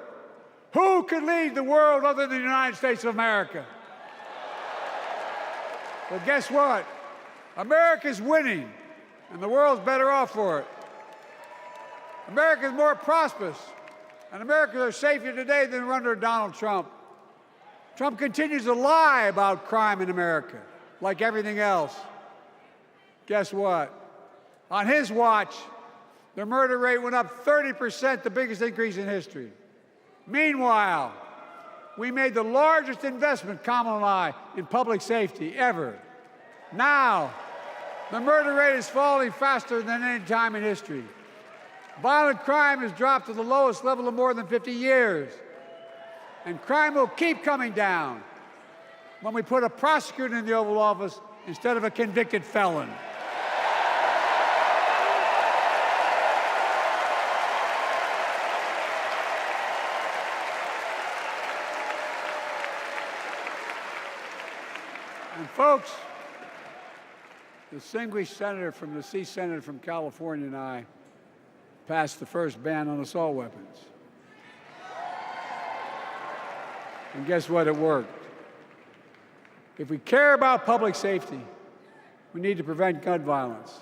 Who could lead the world other than the United States of America? Well, guess what? America's winning, and the world's better off for it. America's more prosperous, and Americans are safer today than we're under Donald Trump. Trump continues to lie about crime in America, like everything else. Guess what? On his watch, the murder rate went up 30%, the biggest increase in history. Meanwhile, we made the largest investment, Kamala and I, in public safety ever. Now, The murder rate is falling faster than any time in history. Violent crime has dropped to the lowest level of more than 50 years. And crime will keep coming down when we put a prosecutor in the Oval Office instead of a convicted felon. And folks, the distinguished senator from the C Senator from California and I passed the first ban on assault weapons. And guess what? It worked. If we care about public safety, we need to prevent gun violence.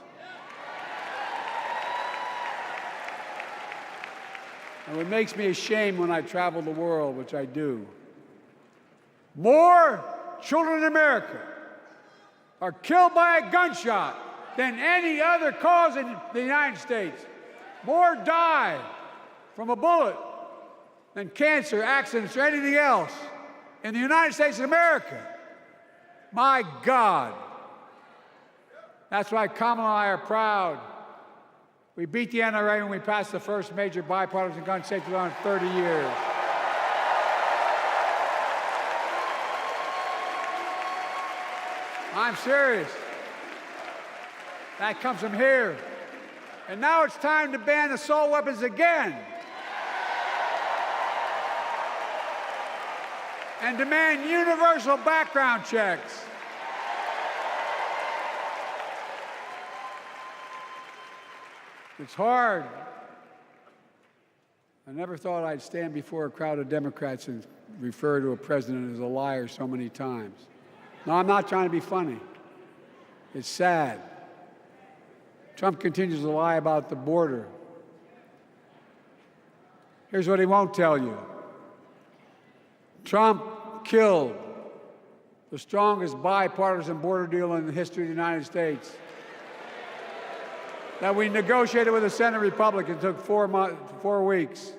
And what makes me ashamed when I travel the world, which I do, more children in America are killed by a gunshot than any other cause in the United States. More die from a bullet than cancer, accidents, or anything else in the United States of America. My God. That's why Kamala and I are proud. We beat the NRA when we passed the first major bipartisan gun safety law in 30 years. I'm serious. That comes from here. And now it's time to ban assault weapons again. And demand universal background checks. It's hard. I never thought I'd stand before a crowd of Democrats and refer to a president as a liar so many times. No, I'm not trying to be funny. It's sad. Trump continues to lie about the border. Here's what he won't tell you. Trump killed the strongest bipartisan border deal in the history of the United States that we negotiated with the Senate Republicans. It took 4 weeks.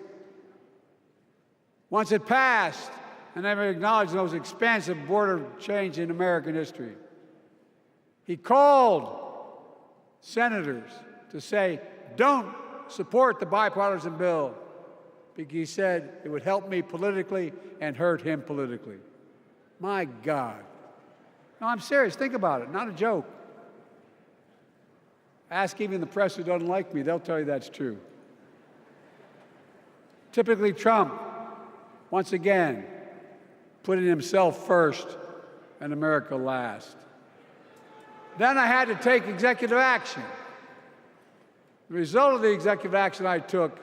Once it passed, and never acknowledged the most expansive border change in American history, he called senators to say, don't support the bipartisan bill, because he said it would help me politically and hurt him politically. My God. No, I'm serious. Think about it. Not a joke. Ask even the press who doesn't like me. They'll tell you that's true. Typically, Trump, once again, putting himself first and America last. Then I had to take executive action. The result of the executive action I took,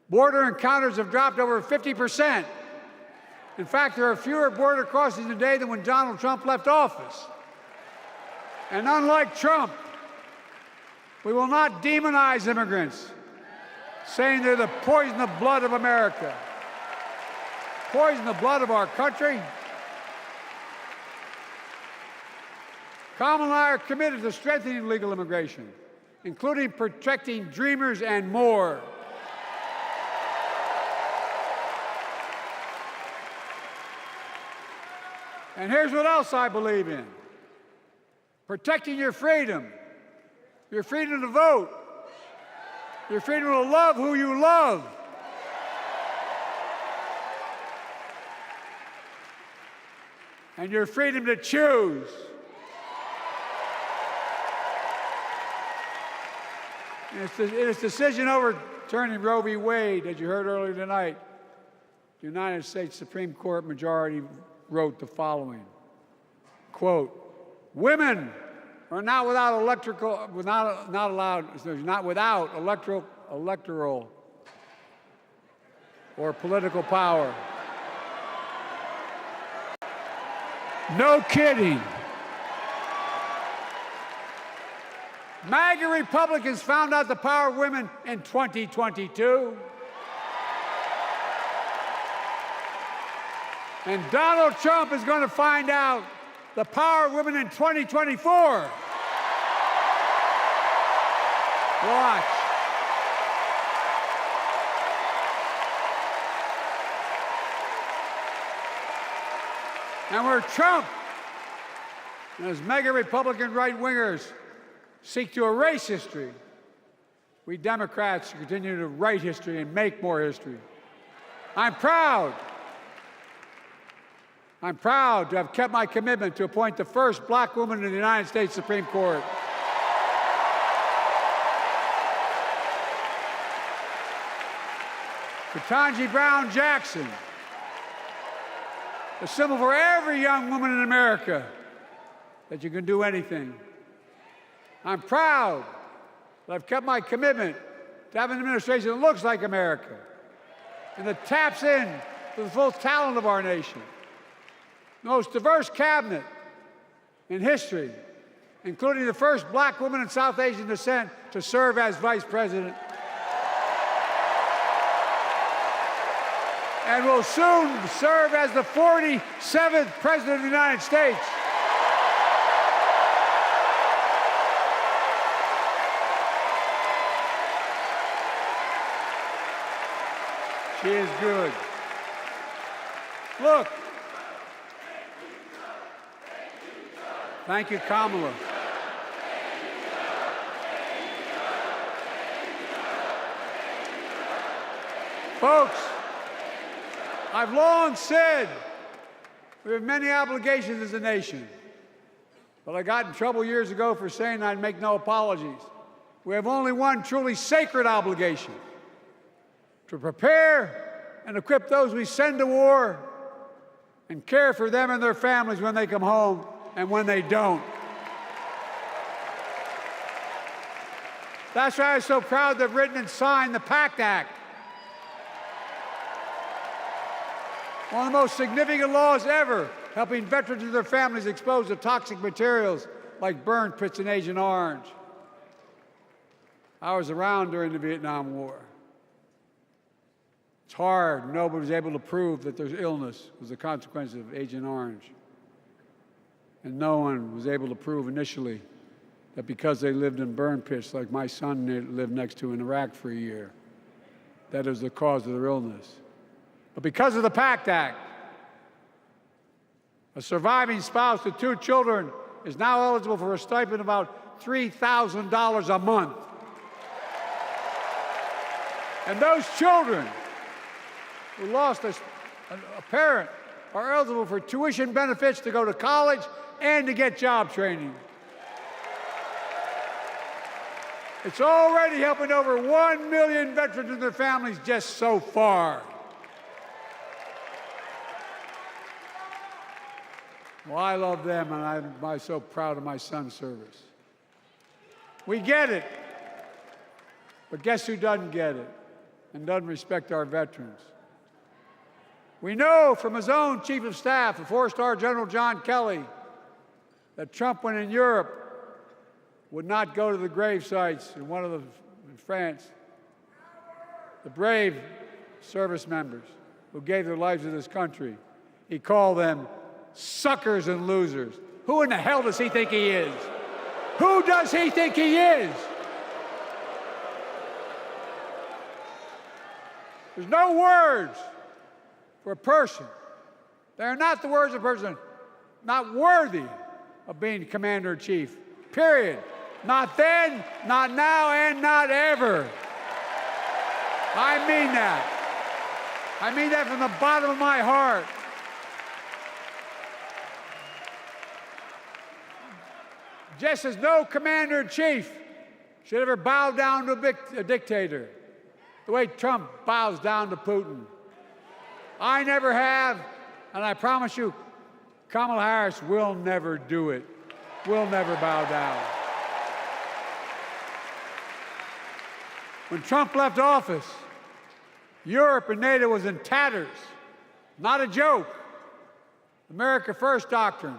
border encounters have dropped over 50%. In fact, there are fewer border crossings today than when Donald Trump left office. And unlike Trump, we will not demonize immigrants, saying they're the poison of blood of America. Poison the blood of our country. Kamala and I are committed to strengthening legal immigration, including protecting dreamers and more. And here's what else I believe in. Protecting your freedom to vote, your freedom to love who you love. And your freedom to choose. In its decision overturning Roe v. Wade, as you heard earlier tonight, the United States Supreme Court majority wrote the following, quote, women are not without electoral or political power. No kidding. MAGA Republicans found out the power of women in 2022. And Donald Trump is going to find out the power of women in 2024. Watch. And where Trump And as mega Republican right-wingers seek to erase history, we Democrats continue to write history and make more history. I'm proud to have kept my commitment to appoint the first black woman in the United States Supreme Court. Ketanji Brown Jackson, a symbol for every young woman in America that you can do anything. I'm proud that I've kept my commitment to have an administration that looks like America and that taps in to the full talent of our nation. The most diverse cabinet in history, including the first black woman of South Asian descent to serve as vice president. And will soon serve as the 47th president of the United States. She is good. Look. Thank you, Kamala. Folks, I've long said we have many obligations as a nation, but I got in trouble years ago for saying I'd make no apologies. We have only one truly sacred obligation: to prepare and equip those we send to war and care for them and their families when they come home and when they don't. That's why I'm so proud to have written and signed the PACT Act, one of the most significant laws ever, helping veterans and their families exposed to toxic materials like burn pits in Agent Orange. I was around during the Vietnam War. It's hard. Nobody was able to prove that there's illness was a consequence of Agent Orange. And no one was able to prove initially that because they lived in burn pits like my son lived next to in Iraq for a year, that it was the cause of their illness. But because of the PACT Act, a surviving spouse with 2 children is now eligible for a stipend of about $3,000 a month. And those children who lost a parent are eligible for tuition benefits to go to college and to get job training. It's already helping over 1 million veterans and their families just so far. Well, I love them, and I'm so proud of my son's service. We get it. But guess who doesn't get it and doesn't respect our veterans? We know from his own chief of staff, the 4-star General John Kelly, that Trump, when in Europe, would not go to the grave sites in France. The brave service members who gave their lives to this country. He called them suckers and losers. Who in the hell does he think he is? Who does he think he is? There's no words for a person. They are not the words of a person not worthy of being commander-in-chief, period. Not then, not now, and not ever. I mean that. I mean that from the bottom of my heart. Just as no commander-in-chief should ever bow down to a dictator, the way Trump bows down to Putin. I never have, and I promise you, Kamala Harris will never do it. Will never bow down. When Trump left office, Europe and NATO was in tatters. Not a joke. America First doctrine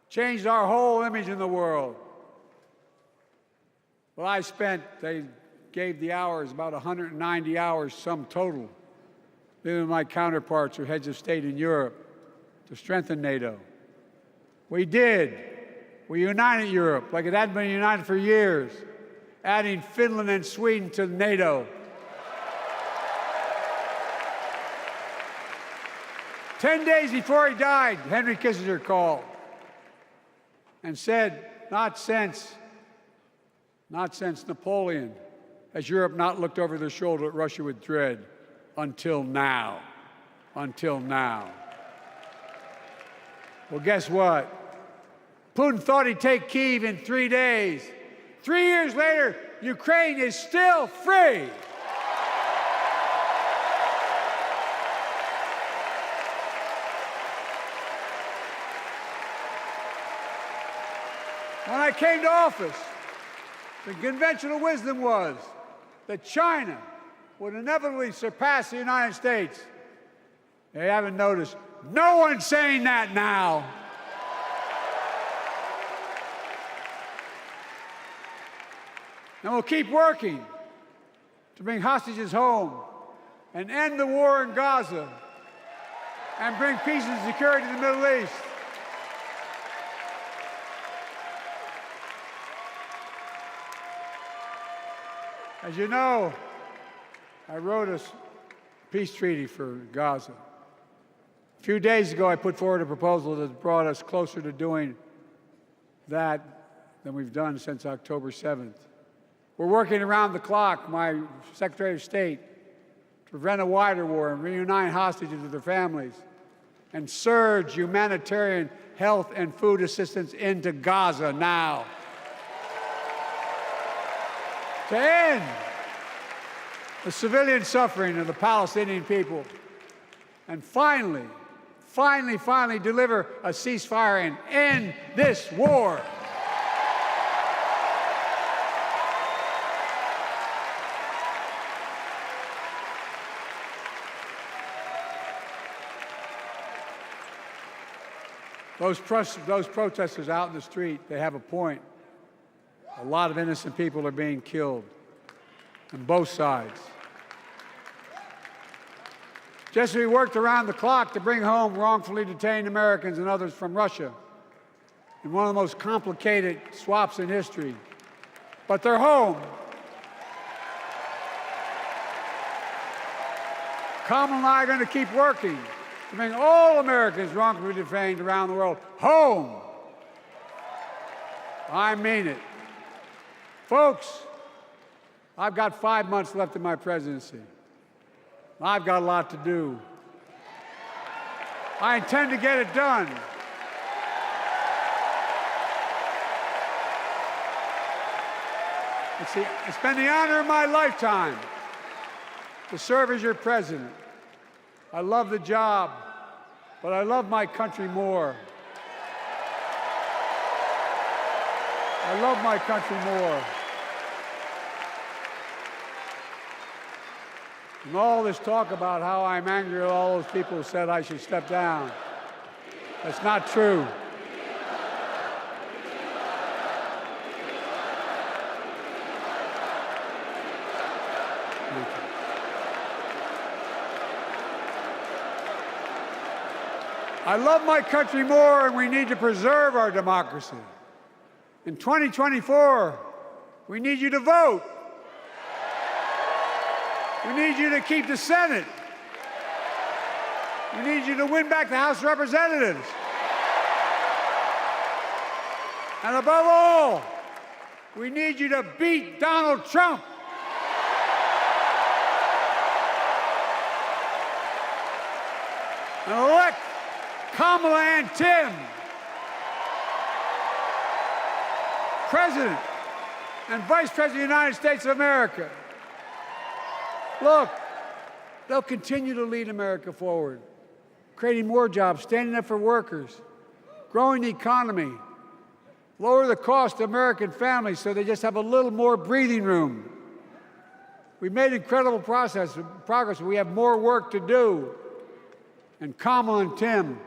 changed our whole image in the world. Well, they gave the hours, about 190 hours sum total, leaving my counterparts or heads of state in Europe to strengthen NATO. We did. We united Europe like it hadn't been united for years, adding Finland and Sweden to NATO. 10 days before he died, Henry Kissinger called. and said, not since Napoleon has Europe not looked over their shoulder at Russia with dread, until now. Until now. Well, guess what? Putin thought he'd take Kyiv in 3 days. 3 years later, Ukraine is still free. When I came to office, the conventional wisdom was that China would inevitably surpass the United States. They haven't noticed. No one's saying that now. And we'll keep working to bring hostages home and end the war in Gaza and bring peace and security to the Middle East. As you know, I wrote a peace treaty for Gaza. A few days ago, I put forward a proposal that brought us closer to doing that than we've done since October 7th. We're working around the clock, my Secretary of State, to prevent a wider war and reunite hostages with their families and surge humanitarian health and food assistance into Gaza now. To end the civilian suffering of the Palestinian people, and finally deliver a ceasefire and end this war. Those protesters out in the street, they have a point. A lot of innocent people are being killed on both sides. Just as we worked around the clock to bring home wrongfully detained Americans and others from Russia in one of the most complicated swaps in history, but they're home. Kamala and I are going to keep working to bring all Americans wrongfully detained around the world home. I mean it. Folks, I've got 5 months left in my presidency. I've got a lot to do. I intend to get it done. It's been the honor of my lifetime to serve as your president. I love the job, but I love my country more. I love my country more. And all this talk about how I'm angry at all those people who said I should step down, that's not true. I love my country more, and we need to preserve our democracy. In 2024, we need you to vote. We need you to keep the Senate. We need you to win back the House of Representatives. And above all, we need you to beat Donald Trump. And elect Kamala and Tim President and Vice President of the United States of America. Look, they'll continue to lead America forward, creating more jobs, standing up for workers, growing the economy, lower the cost to American families so they just have a little more breathing room. We've made incredible progress, but we have more work to do. And Kamala and Tim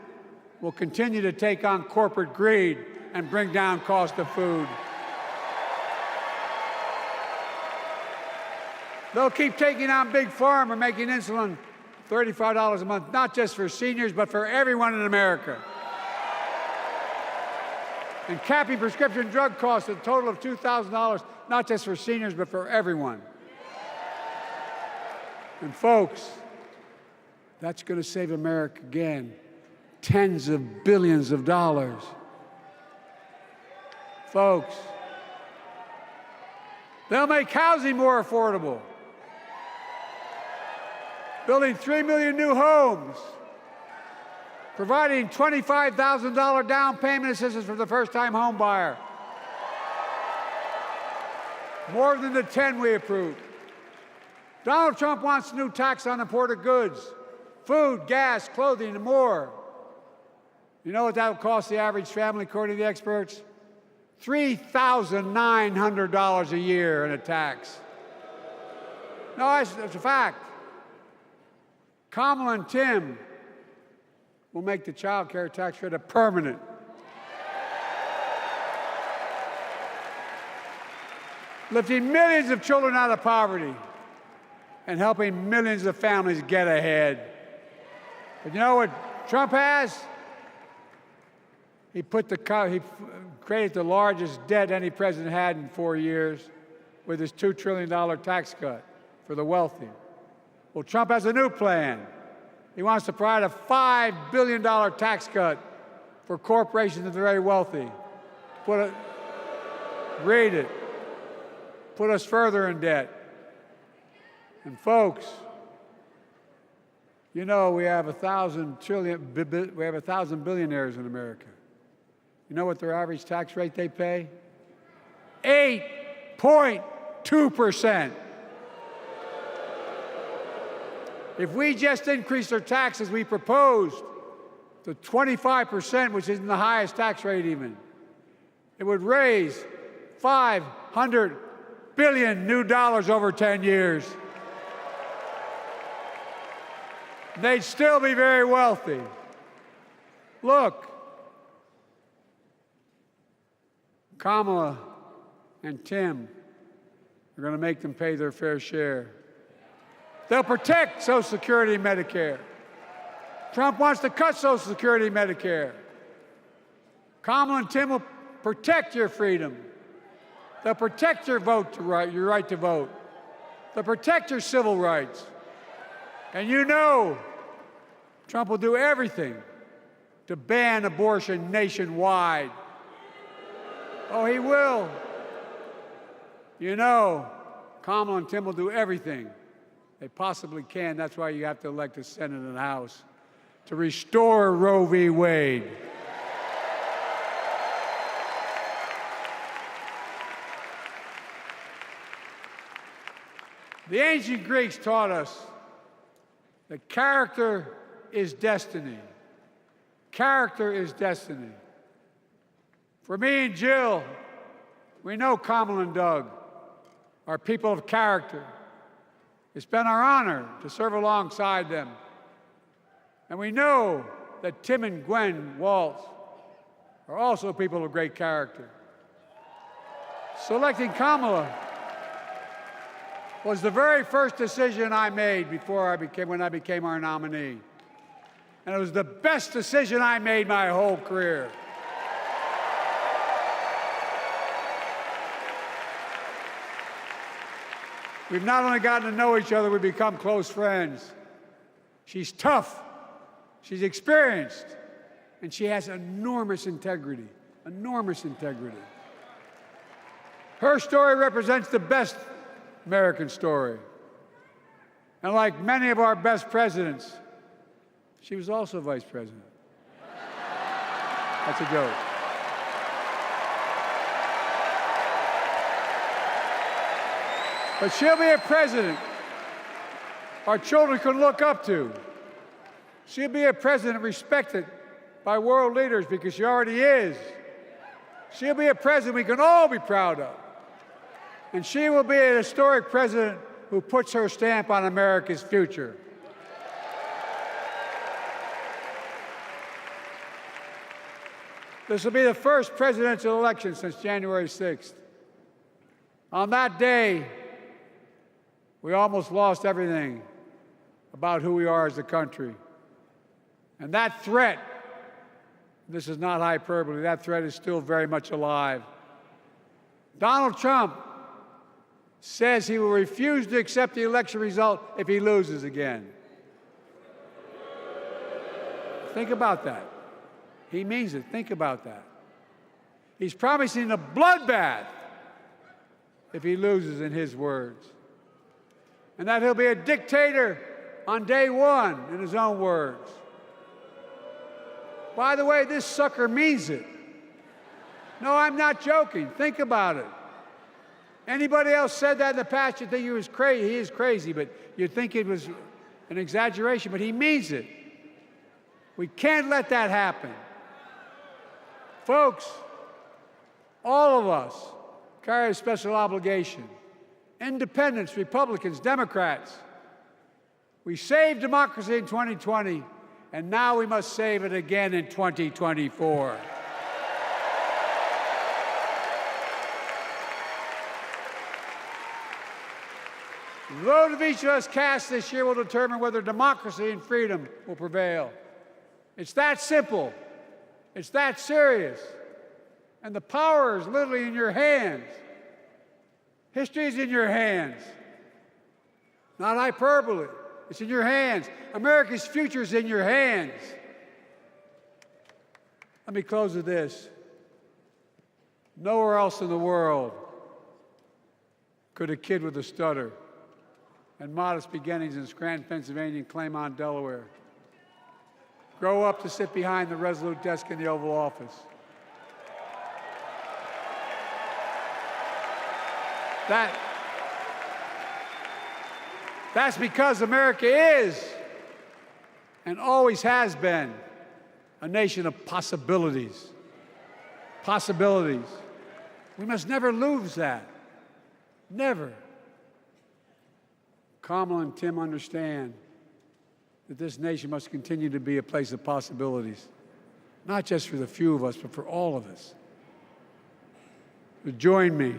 will continue to take on corporate greed and bring down cost of food. They'll keep taking on Big Pharma and making insulin $35 a month, not just for seniors, but for everyone in America. And capping prescription drug costs at a total of $2,000, not just for seniors, but for everyone. And folks, that's going to save America again tens of billions of dollars. Folks, they'll make housing more affordable, building 3 million new homes, providing $25,000 down payment assistance for the first-time home buyer, more than the 10 we approved. Donald Trump wants a new tax on imported goods, food, gas, clothing, and more. You know what that will cost the average family, according to the experts? $3,900 a year in a tax. No, that's a fact. Kamala and Tim will make the child care tax credit permanent. Lifting millions of children out of poverty and helping millions of families get ahead. But you know what Trump has? He created the largest debt any president had in 4 years with his $2 trillion tax cut for the wealthy. Well, Trump has a new plan. He wants to provide a $5 billion tax cut for corporations and the very wealthy. Read it. Put us further in debt. And folks, you know we have 1,000 billionaires in America. You know what their average tax rate they pay? 8.2%. If we just increased our taxes we proposed to 25%, which isn't the highest tax rate even, it would raise $500 billion new dollars over 10 years. They'd still be very wealthy. Look, Kamala and Tim are going to make them pay their fair share. They'll protect Social Security and Medicare. Trump wants to cut Social Security and Medicare. Kamala and Tim will protect your freedom. They'll protect your your right to vote. They'll protect your civil rights. And you know Trump will do everything to ban abortion nationwide. Oh, he will. You know, Kamala and Tim will do everything they possibly can. That's why you have to elect a Senate and a House to restore Roe v. Wade. The ancient Greeks taught us that character is destiny. Character is destiny. For me and Jill, we know Kamala and Doug are people of character. It's been our honor to serve alongside them. And we know that Tim and Gwen Walz are also people of great character. Selecting Kamala was the very first decision I made when I became our nominee. And it was the best decision I made my whole career. We've not only gotten to know each other, we've become close friends. She's tough, she's experienced, and she has enormous integrity, enormous integrity. Her story represents the best American story. And like many of our best presidents, she was also vice president. That's a joke. But she'll be a president our children can look up to. She'll be a president respected by world leaders because she already is. She'll be a president we can all be proud of. And she will be a historic president who puts her stamp on America's future. This will be the first presidential election since January 6th. On that day, we almost lost everything about who we are as a country. And that threat, this is not hyperbole, that threat is still very much alive. Donald Trump says he will refuse to accept the election result if he loses again. Think about that. He means it. Think about that. He's promising a bloodbath if he loses, in his words. And that he'll be a dictator on day one, in his own words. By the way, this sucker means it. No, I'm not joking. Think about it. Anybody else said that in the past, you'd think he was crazy. He is crazy, but you'd think it was an exaggeration, but he means it. We can't let that happen. Folks, all of us carry a special obligation. Independents, Republicans, Democrats. We saved democracy in 2020, and now we must save it again in 2024. The vote of each of us cast this year will determine whether democracy and freedom will prevail. It's that simple. It's that serious. And the power is literally in your hands. History is in your hands. Not hyperbole. It's in your hands. America's future is in your hands. Let me close with this. Nowhere else in the world could a kid with a stutter and modest beginnings in Scranton, Pennsylvania, and Claymont, Delaware, grow up to sit behind the resolute desk in the Oval Office. That's because America is and always has been a nation of possibilities. Possibilities. We must never lose that. Never. Kamala and Tim understand that this nation must continue to be a place of possibilities, not just for the few of us, but for all of us. So join me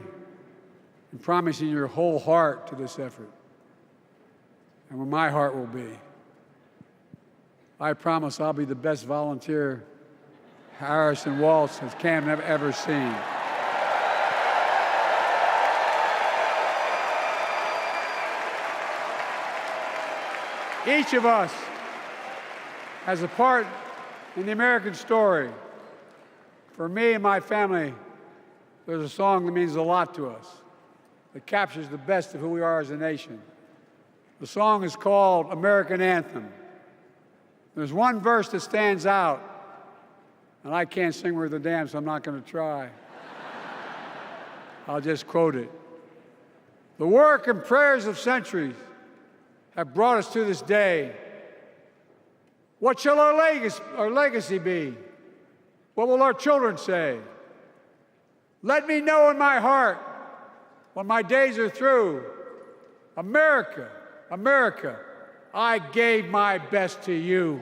in promising your whole heart to this effort, and where my heart will be. I promise I'll be the best volunteer Harris and Walz has Cam ever seen. Each of us has a part in the American story. For me and my family, there's a song that means a lot to us, that captures the best of who we are as a nation. The song is called American Anthem. There's one verse that stands out, and I can't sing worth a damn, so I'm not going to try. I'll just quote it. The work and prayers of centuries have brought us to this day. What shall our legacy be? What will our children say? Let me know in my heart, when my days are through, America, America, I gave my best to you.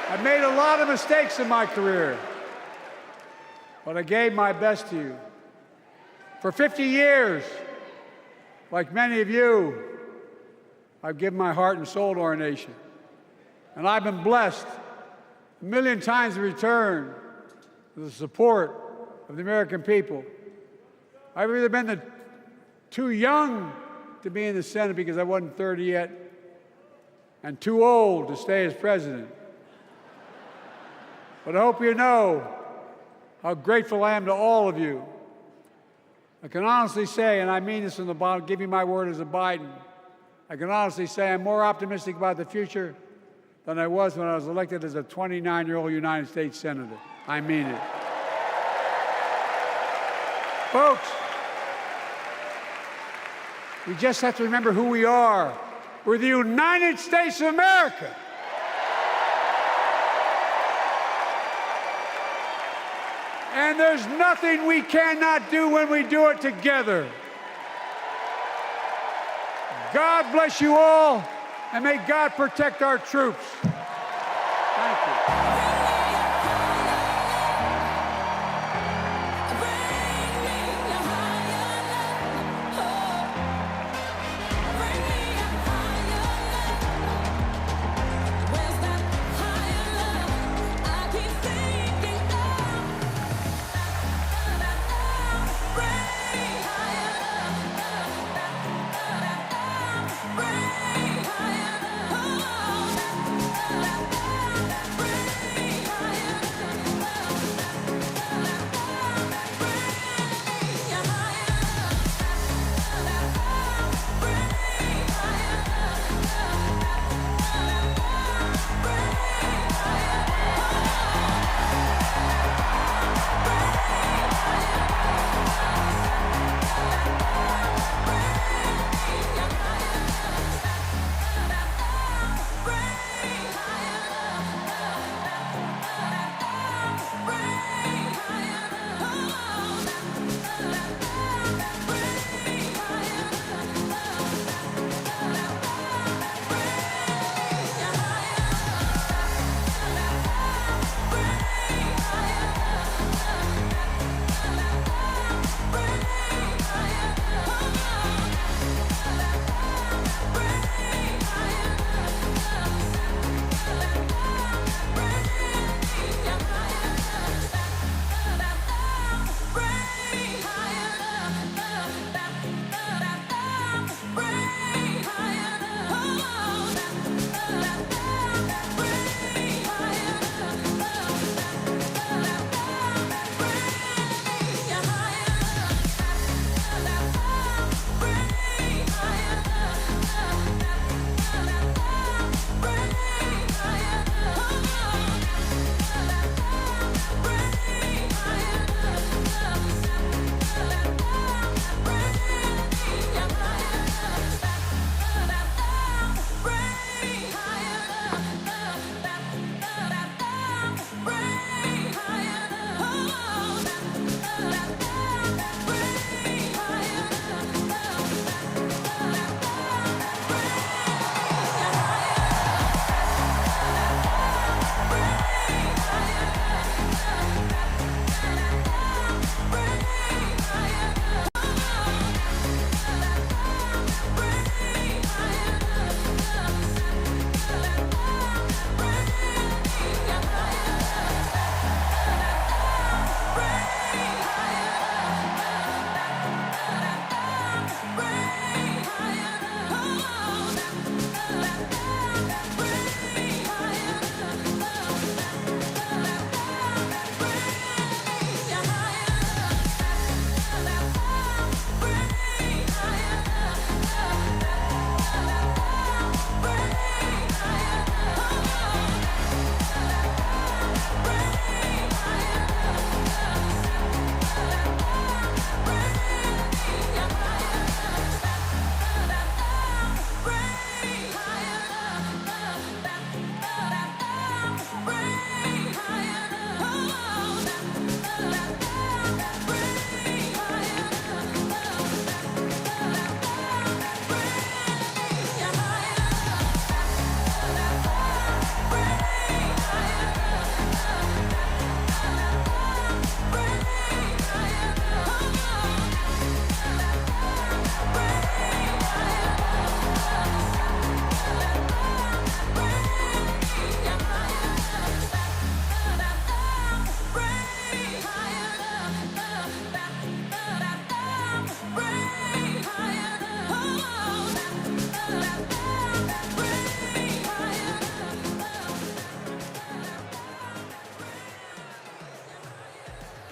I've made a lot of mistakes in my career, but I gave my best to you. For 50 years, like many of you, I've given my heart and soul to our nation. And I've been blessed a million times in return with the support of the American people. I've either been too young to be in the Senate because I wasn't 30 yet, and too old to stay as president. But I hope you know how grateful I am to all of you. I can honestly say, and I mean this from the bottom, give you my word as a Biden, I can honestly say I'm more optimistic about the future than I was when I was elected as a 29-year-old United States Senator. I mean it. Folks, we just have to remember who we are. We're the United States of America. And there's nothing we cannot do when we do it together. God bless you all, and may God protect our troops. Thank you.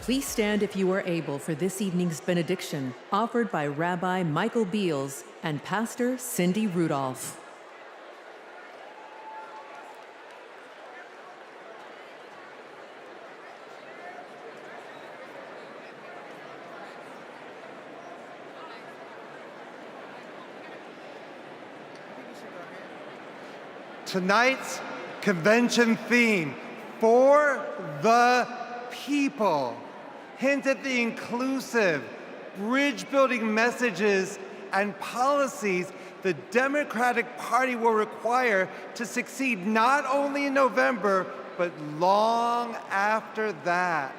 Please stand if you are able for this evening's benediction, offered by Rabbi Michael Beals and Pastor Cindy Rudolph. Tonight's convention theme, For the People, hints at the inclusive, bridge-building messages and policies the Democratic Party will require to succeed not only in November, but long after that.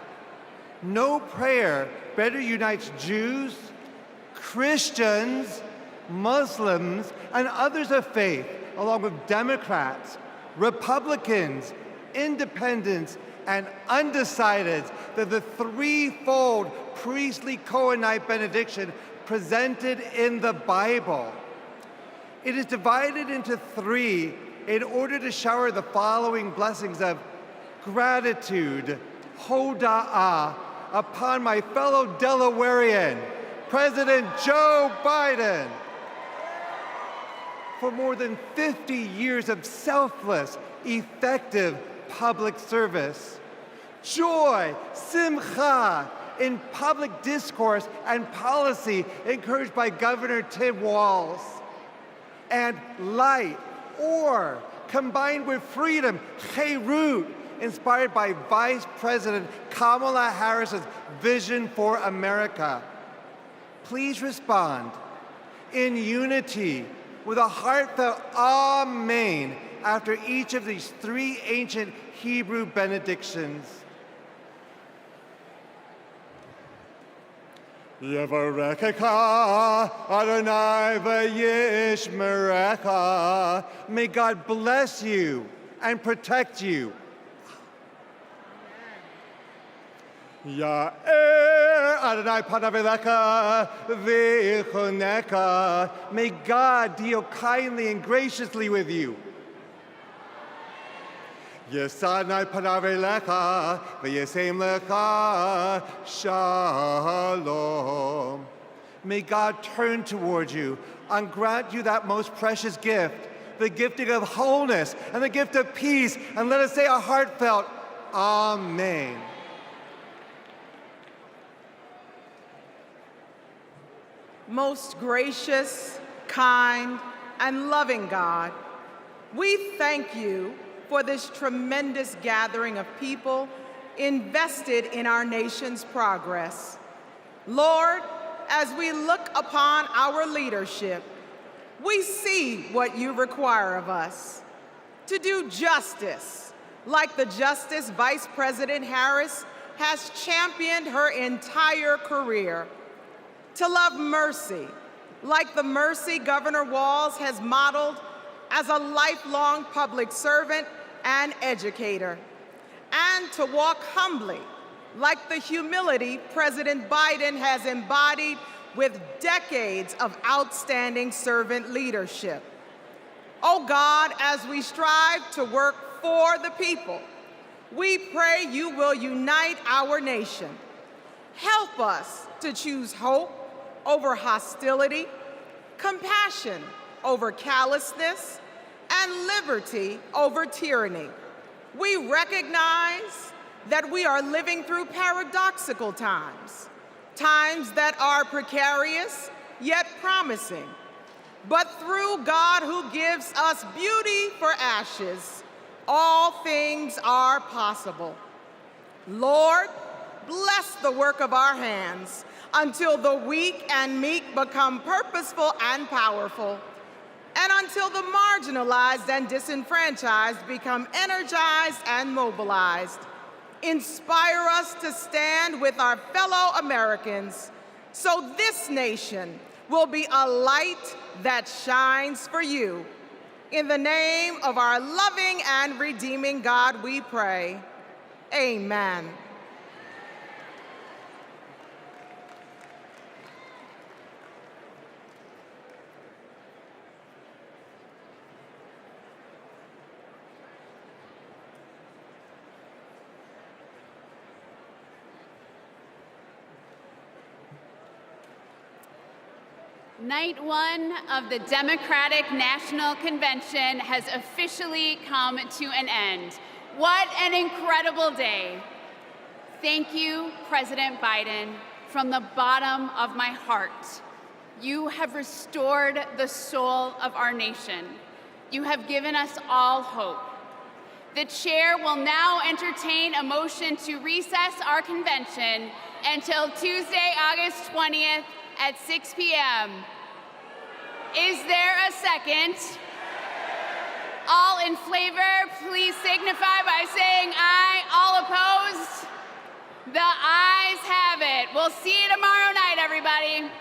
No prayer better unites Jews, Christians, Muslims, and others of faith, along with Democrats, Republicans, Independents, and undecideds, than the threefold priestly Cohenite benediction presented in the Bible. It is divided into three in order to shower the following blessings of gratitude, hoda'ah, upon my fellow Delawarean, President Joe Biden, for more than 50 years of selfless, effective public service. Joy, simcha, in public discourse and policy encouraged by Governor Tim Walz. And light, or, combined with freedom, cherut, inspired by Vice President Kamala Harris's vision for America. Please respond in unity with a heartfelt Amen after each of these three ancient Hebrew benedictions. Yevarechecha Adonai v'yishmerecha. May God bless you and protect you. Ya'er Adonai panav elecha v'yichoneka. May God deal kindly and graciously with you. Yesadnai panav elecha v'yisem lecha shalom. May God turn towards you and grant you that most precious gift, the gifting of wholeness and the gift of peace. And let us say a heartfelt Amen. Most gracious, kind, and loving God, we thank you for this tremendous gathering of people invested in our nation's progress. Lord, as we look upon our leadership, we see what you require of us: to do justice, like the justice Vice President Harris has championed her entire career; to love mercy, like the mercy Governor Walz has modeled as a lifelong public servant and educator; and to walk humbly, like the humility President Biden has embodied with decades of outstanding servant leadership. Oh God, as we strive to work for the people, we pray you will unite our nation. Help us to choose hope over hostility, compassion over callousness, and liberty over tyranny. We recognize that we are living through paradoxical times, times that are precarious yet promising. But through God who gives us beauty for ashes, all things are possible. Lord, bless the work of our hands until the weak and meek become purposeful and powerful, and until the marginalized and disenfranchised become energized and mobilized. Inspire us to stand with our fellow Americans so this nation will be a light that shines for you. In the name of our loving and redeeming God, we pray. Amen. Night one of the Democratic National Convention has officially come to an end. What an incredible day. Thank you, President Biden, from the bottom of my heart. You have restored the soul of our nation. You have given us all hope. The chair will now entertain a motion to recess our convention until Tuesday, August 20th at 6 p.m. Is there a second? All in favor, please signify by saying aye. All opposed? The ayes have it. We'll see you tomorrow night, everybody.